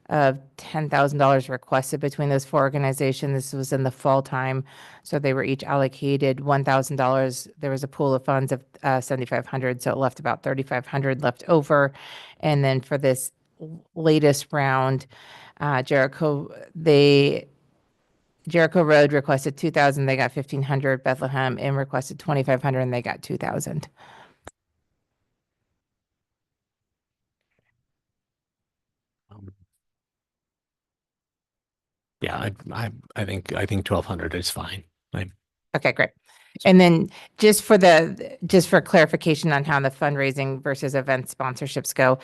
Speaker 5: of $10,000 requested between those four organizations. This was in the fall time. So they were each allocated $1,000. There was a pool of funds of $7,500. So it left about $3,500 left over. And then for this latest round, Jericho Road requested $2,000. They got $1,500. Bethlehem Inn requested $2,500 and they got $2,000.
Speaker 3: Yeah, I think 1,200 is fine.
Speaker 5: Okay, great. And then just for clarification on how the fundraising versus event sponsorships go,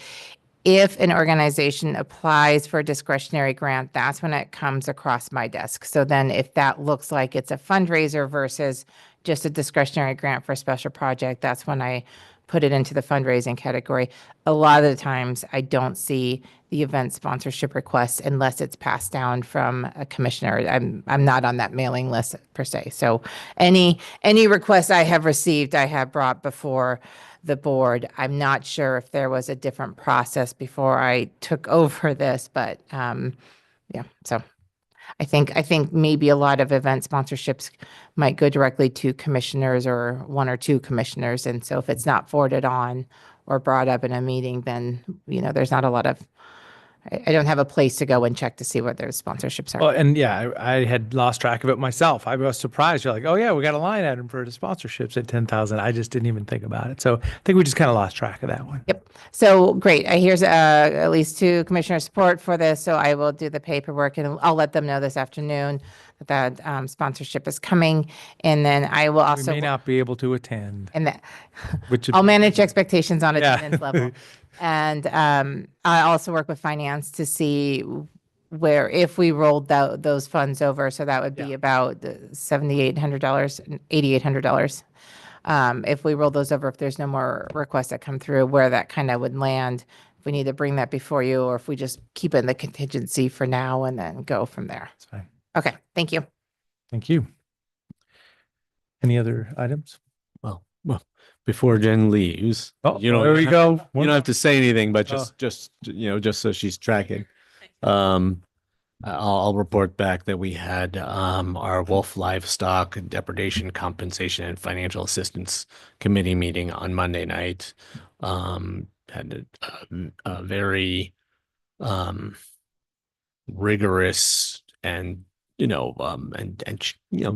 Speaker 5: if an organization applies for a discretionary grant, that's when it comes across my desk. So then if that looks like it's a fundraiser versus just a discretionary grant for a special project, that's when I put it into the fundraising category. A lot of the times I don't see the event sponsorship request unless it's passed down from a commissioner. I'm not on that mailing list per se. So any request I have received, I have brought before the board. I'm not sure if there was a different process before I took over this, but yeah, so I think maybe a lot of event sponsorships might go directly to commissioners or one or two commissioners. And so if it's not forwarded on or brought up in a meeting, then, there's not a lot of, I don't have a place to go and check to see what those sponsorships are.
Speaker 1: Well, and yeah, I had lost track of it myself. I was surprised. You're like, oh yeah, we got a line item for the sponsorships at 10,000. I just didn't even think about it. So I think we just kind of lost track of that one.
Speaker 5: Yep. So great. Here's at least two commissioner support for this. So I will do the paperwork and I'll let them know this afternoon that sponsorship is coming. And then I will also.
Speaker 1: We may not be able to attend.
Speaker 5: And that
Speaker 1: which
Speaker 5: I'll manage expectations on
Speaker 1: Yeah.
Speaker 5: attendance level. And I also work with finance to see where if we rolled those funds over, so that would be about $7,800, $8,800. If we roll those over, if there's no more requests that come through, where that kind of would land, if we need to bring that before you, or if we just keep it in the contingency for now and then go from there.
Speaker 1: That's fine.
Speaker 5: Okay, thank you.
Speaker 1: Thank you. Any other items?
Speaker 3: Well, before Jen leaves,
Speaker 1: Oh, there we go.
Speaker 3: You don't have to say anything, but just so she's tracking. I'll report back that we had our wolf livestock depredation compensation and financial assistance committee meeting on Monday night. Had a very rigorous and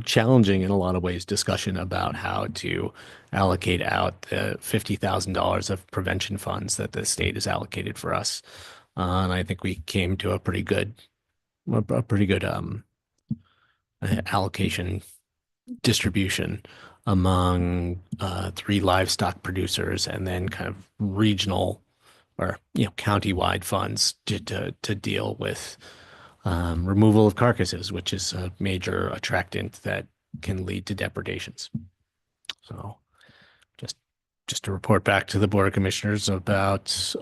Speaker 3: challenging in a lot of ways discussion about how to allocate out the $50,000 of prevention funds that the state has allocated for us. And I think we came to a pretty good allocation distribution among 3 livestock producers and then kind of regional or county-wide funds to deal with removal of carcasses, which is a major attractant that can lead to depredations. So just to report back to the Board of Commissioners about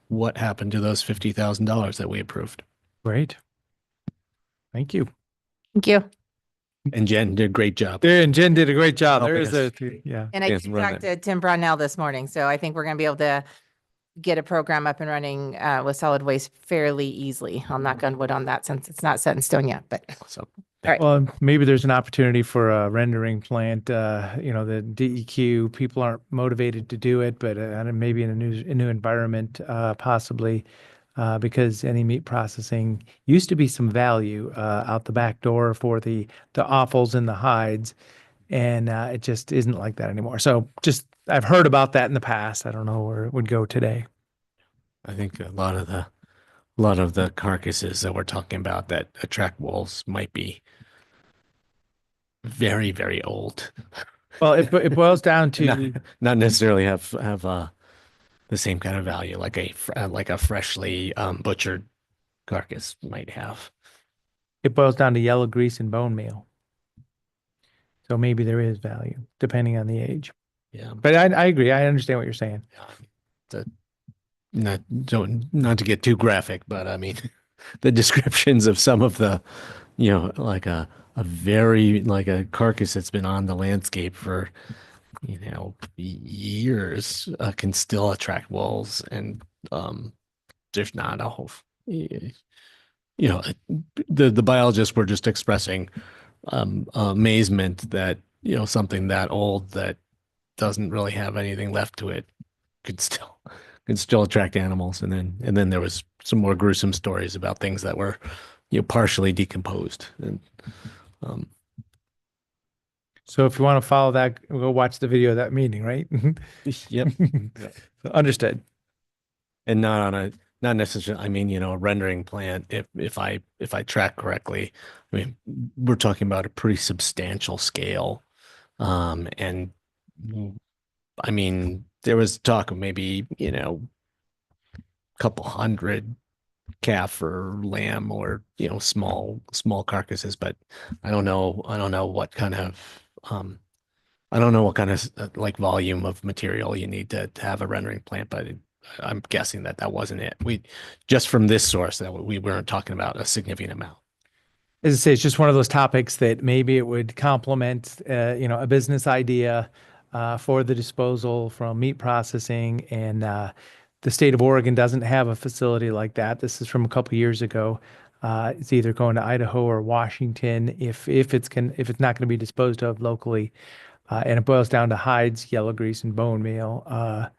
Speaker 3: what happened to those $50,000 that we approved.
Speaker 1: Great. Thank you.
Speaker 5: Thank you.
Speaker 3: And Jen did a great job.
Speaker 1: And Jen did a great job.
Speaker 3: Oh,
Speaker 1: There is
Speaker 3: yes.
Speaker 1: yeah.
Speaker 5: And I did talk to Tim Brownell this morning, so I think we're going to be able to get a program up and running with solid waste fairly easily. I'll knock on wood on that since it's not set in stone yet, but.
Speaker 3: So,
Speaker 5: all right.
Speaker 1: Well, maybe there's an opportunity for a rendering plant. The DEQ people aren't motivated to do it, but maybe in a new environment, possibly, because any meat processing used to be some value out the back door for the offals and the hides, and it just isn't like that anymore. So I've heard about that in the past. I don't know where it would go today.
Speaker 3: I think a lot of a lot of the carcasses that we're talking about that attract wolves might be very, very old.
Speaker 1: Well, it boils down to
Speaker 3: Not necessarily have the same kind of value like a freshly butchered carcass might have.
Speaker 1: it boils down to yellow grease and bone meal. So maybe there is value depending on the age.
Speaker 3: Yeah.
Speaker 1: But I agree. I understand what you're saying.
Speaker 3: Not to get too graphic, but I mean, the descriptions of some of the, like a very, like a carcass that's been on the landscape for, years can still attract wolves. And there's not a whole, the biologists were just expressing amazement that, something that old that doesn't really have anything left to it could still attract animals. And then there was some more gruesome stories about things that were, partially decomposed. And
Speaker 1: so if you want to follow that, go watch the video of that meeting, right?
Speaker 3: Yep.
Speaker 1: Understood.
Speaker 3: And not necessarily, I mean, a rendering plant, if I track correctly, I mean, we're talking about a pretty substantial scale. And I mean, there was talk of maybe, a couple hundred calf or lamb or, small carcasses, but I don't know what kind of, like volume of material you need to have a rendering plant, but I'm guessing that wasn't it. Just from this source that we weren't talking about a significant amount.
Speaker 1: As I say, it's just one of those topics that maybe it would complement, a business idea for the disposal from meat processing. And the state of Oregon doesn't have a facility like that. This is from a couple years ago. It's either going to Idaho or Washington if it's not going to be disposed of locally. And it boils down to hides, yellow grease, and bone meal.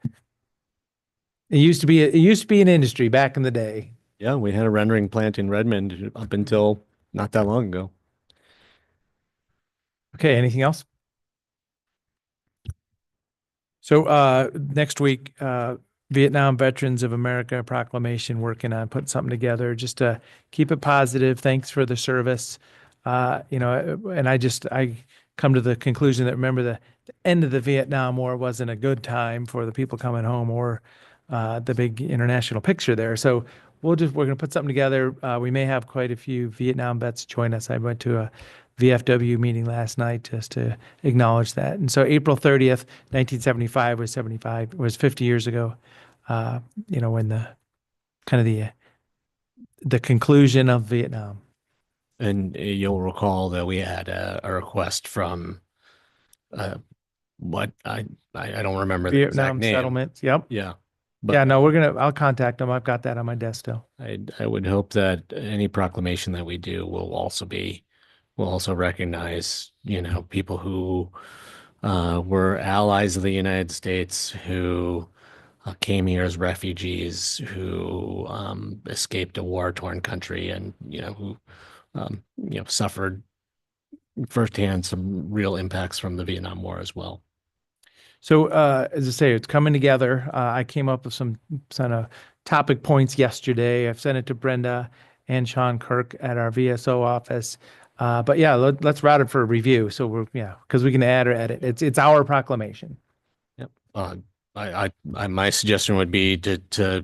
Speaker 1: It used to be an industry back in the day.
Speaker 3: Yeah, we had a rendering plant in Redmond up until not that long ago.
Speaker 1: Okay, anything else? So next week, Vietnam Veterans of America Proclamation, working on putting something together just to keep it positive. Thanks for the service. And I come to the conclusion that, remember, the end of the Vietnam War wasn't a good time for the people coming home or the big international picture there. So we're going to put something together. We may have quite a few Vietnam vets join us. I went to a VFW meeting last night just to acknowledge that. And so April 30th, 1975 was 50 years ago, when the conclusion of Vietnam.
Speaker 3: And you'll recall that we had a request from what I don't remember the exact
Speaker 1: Vietnam
Speaker 3: name.
Speaker 1: settlements. Yep.
Speaker 3: Yeah.
Speaker 1: Yeah, no, I'll contact them. I've got that on my desk still.
Speaker 3: I would hope that any proclamation that we do will also recognize, people who were allies of the United States, who came here as refugees, who escaped a war-torn country, and who suffered firsthand some real impacts from the Vietnam War as well.
Speaker 1: So as I say, it's coming together. I came up with some kind of topic points yesterday. I've sent it to Brenda and Sean Kirk at our VSO office. But yeah, let's route it for a review. So because we can add or edit. It's our proclamation.
Speaker 3: Yep. My suggestion would be to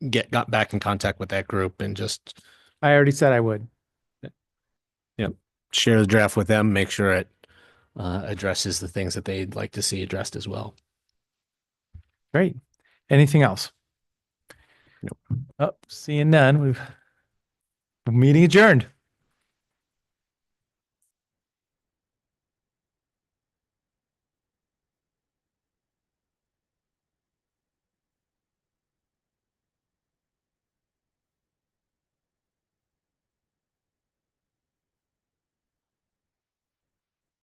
Speaker 3: got back in contact with that group and just.
Speaker 1: I already said I would.
Speaker 3: Yep. Share the draft with them. Make sure it addresses the things that they'd like to see addressed as well.
Speaker 1: Great. Anything else?
Speaker 3: Nope.
Speaker 1: Oh, seeing none. Meeting adjourned.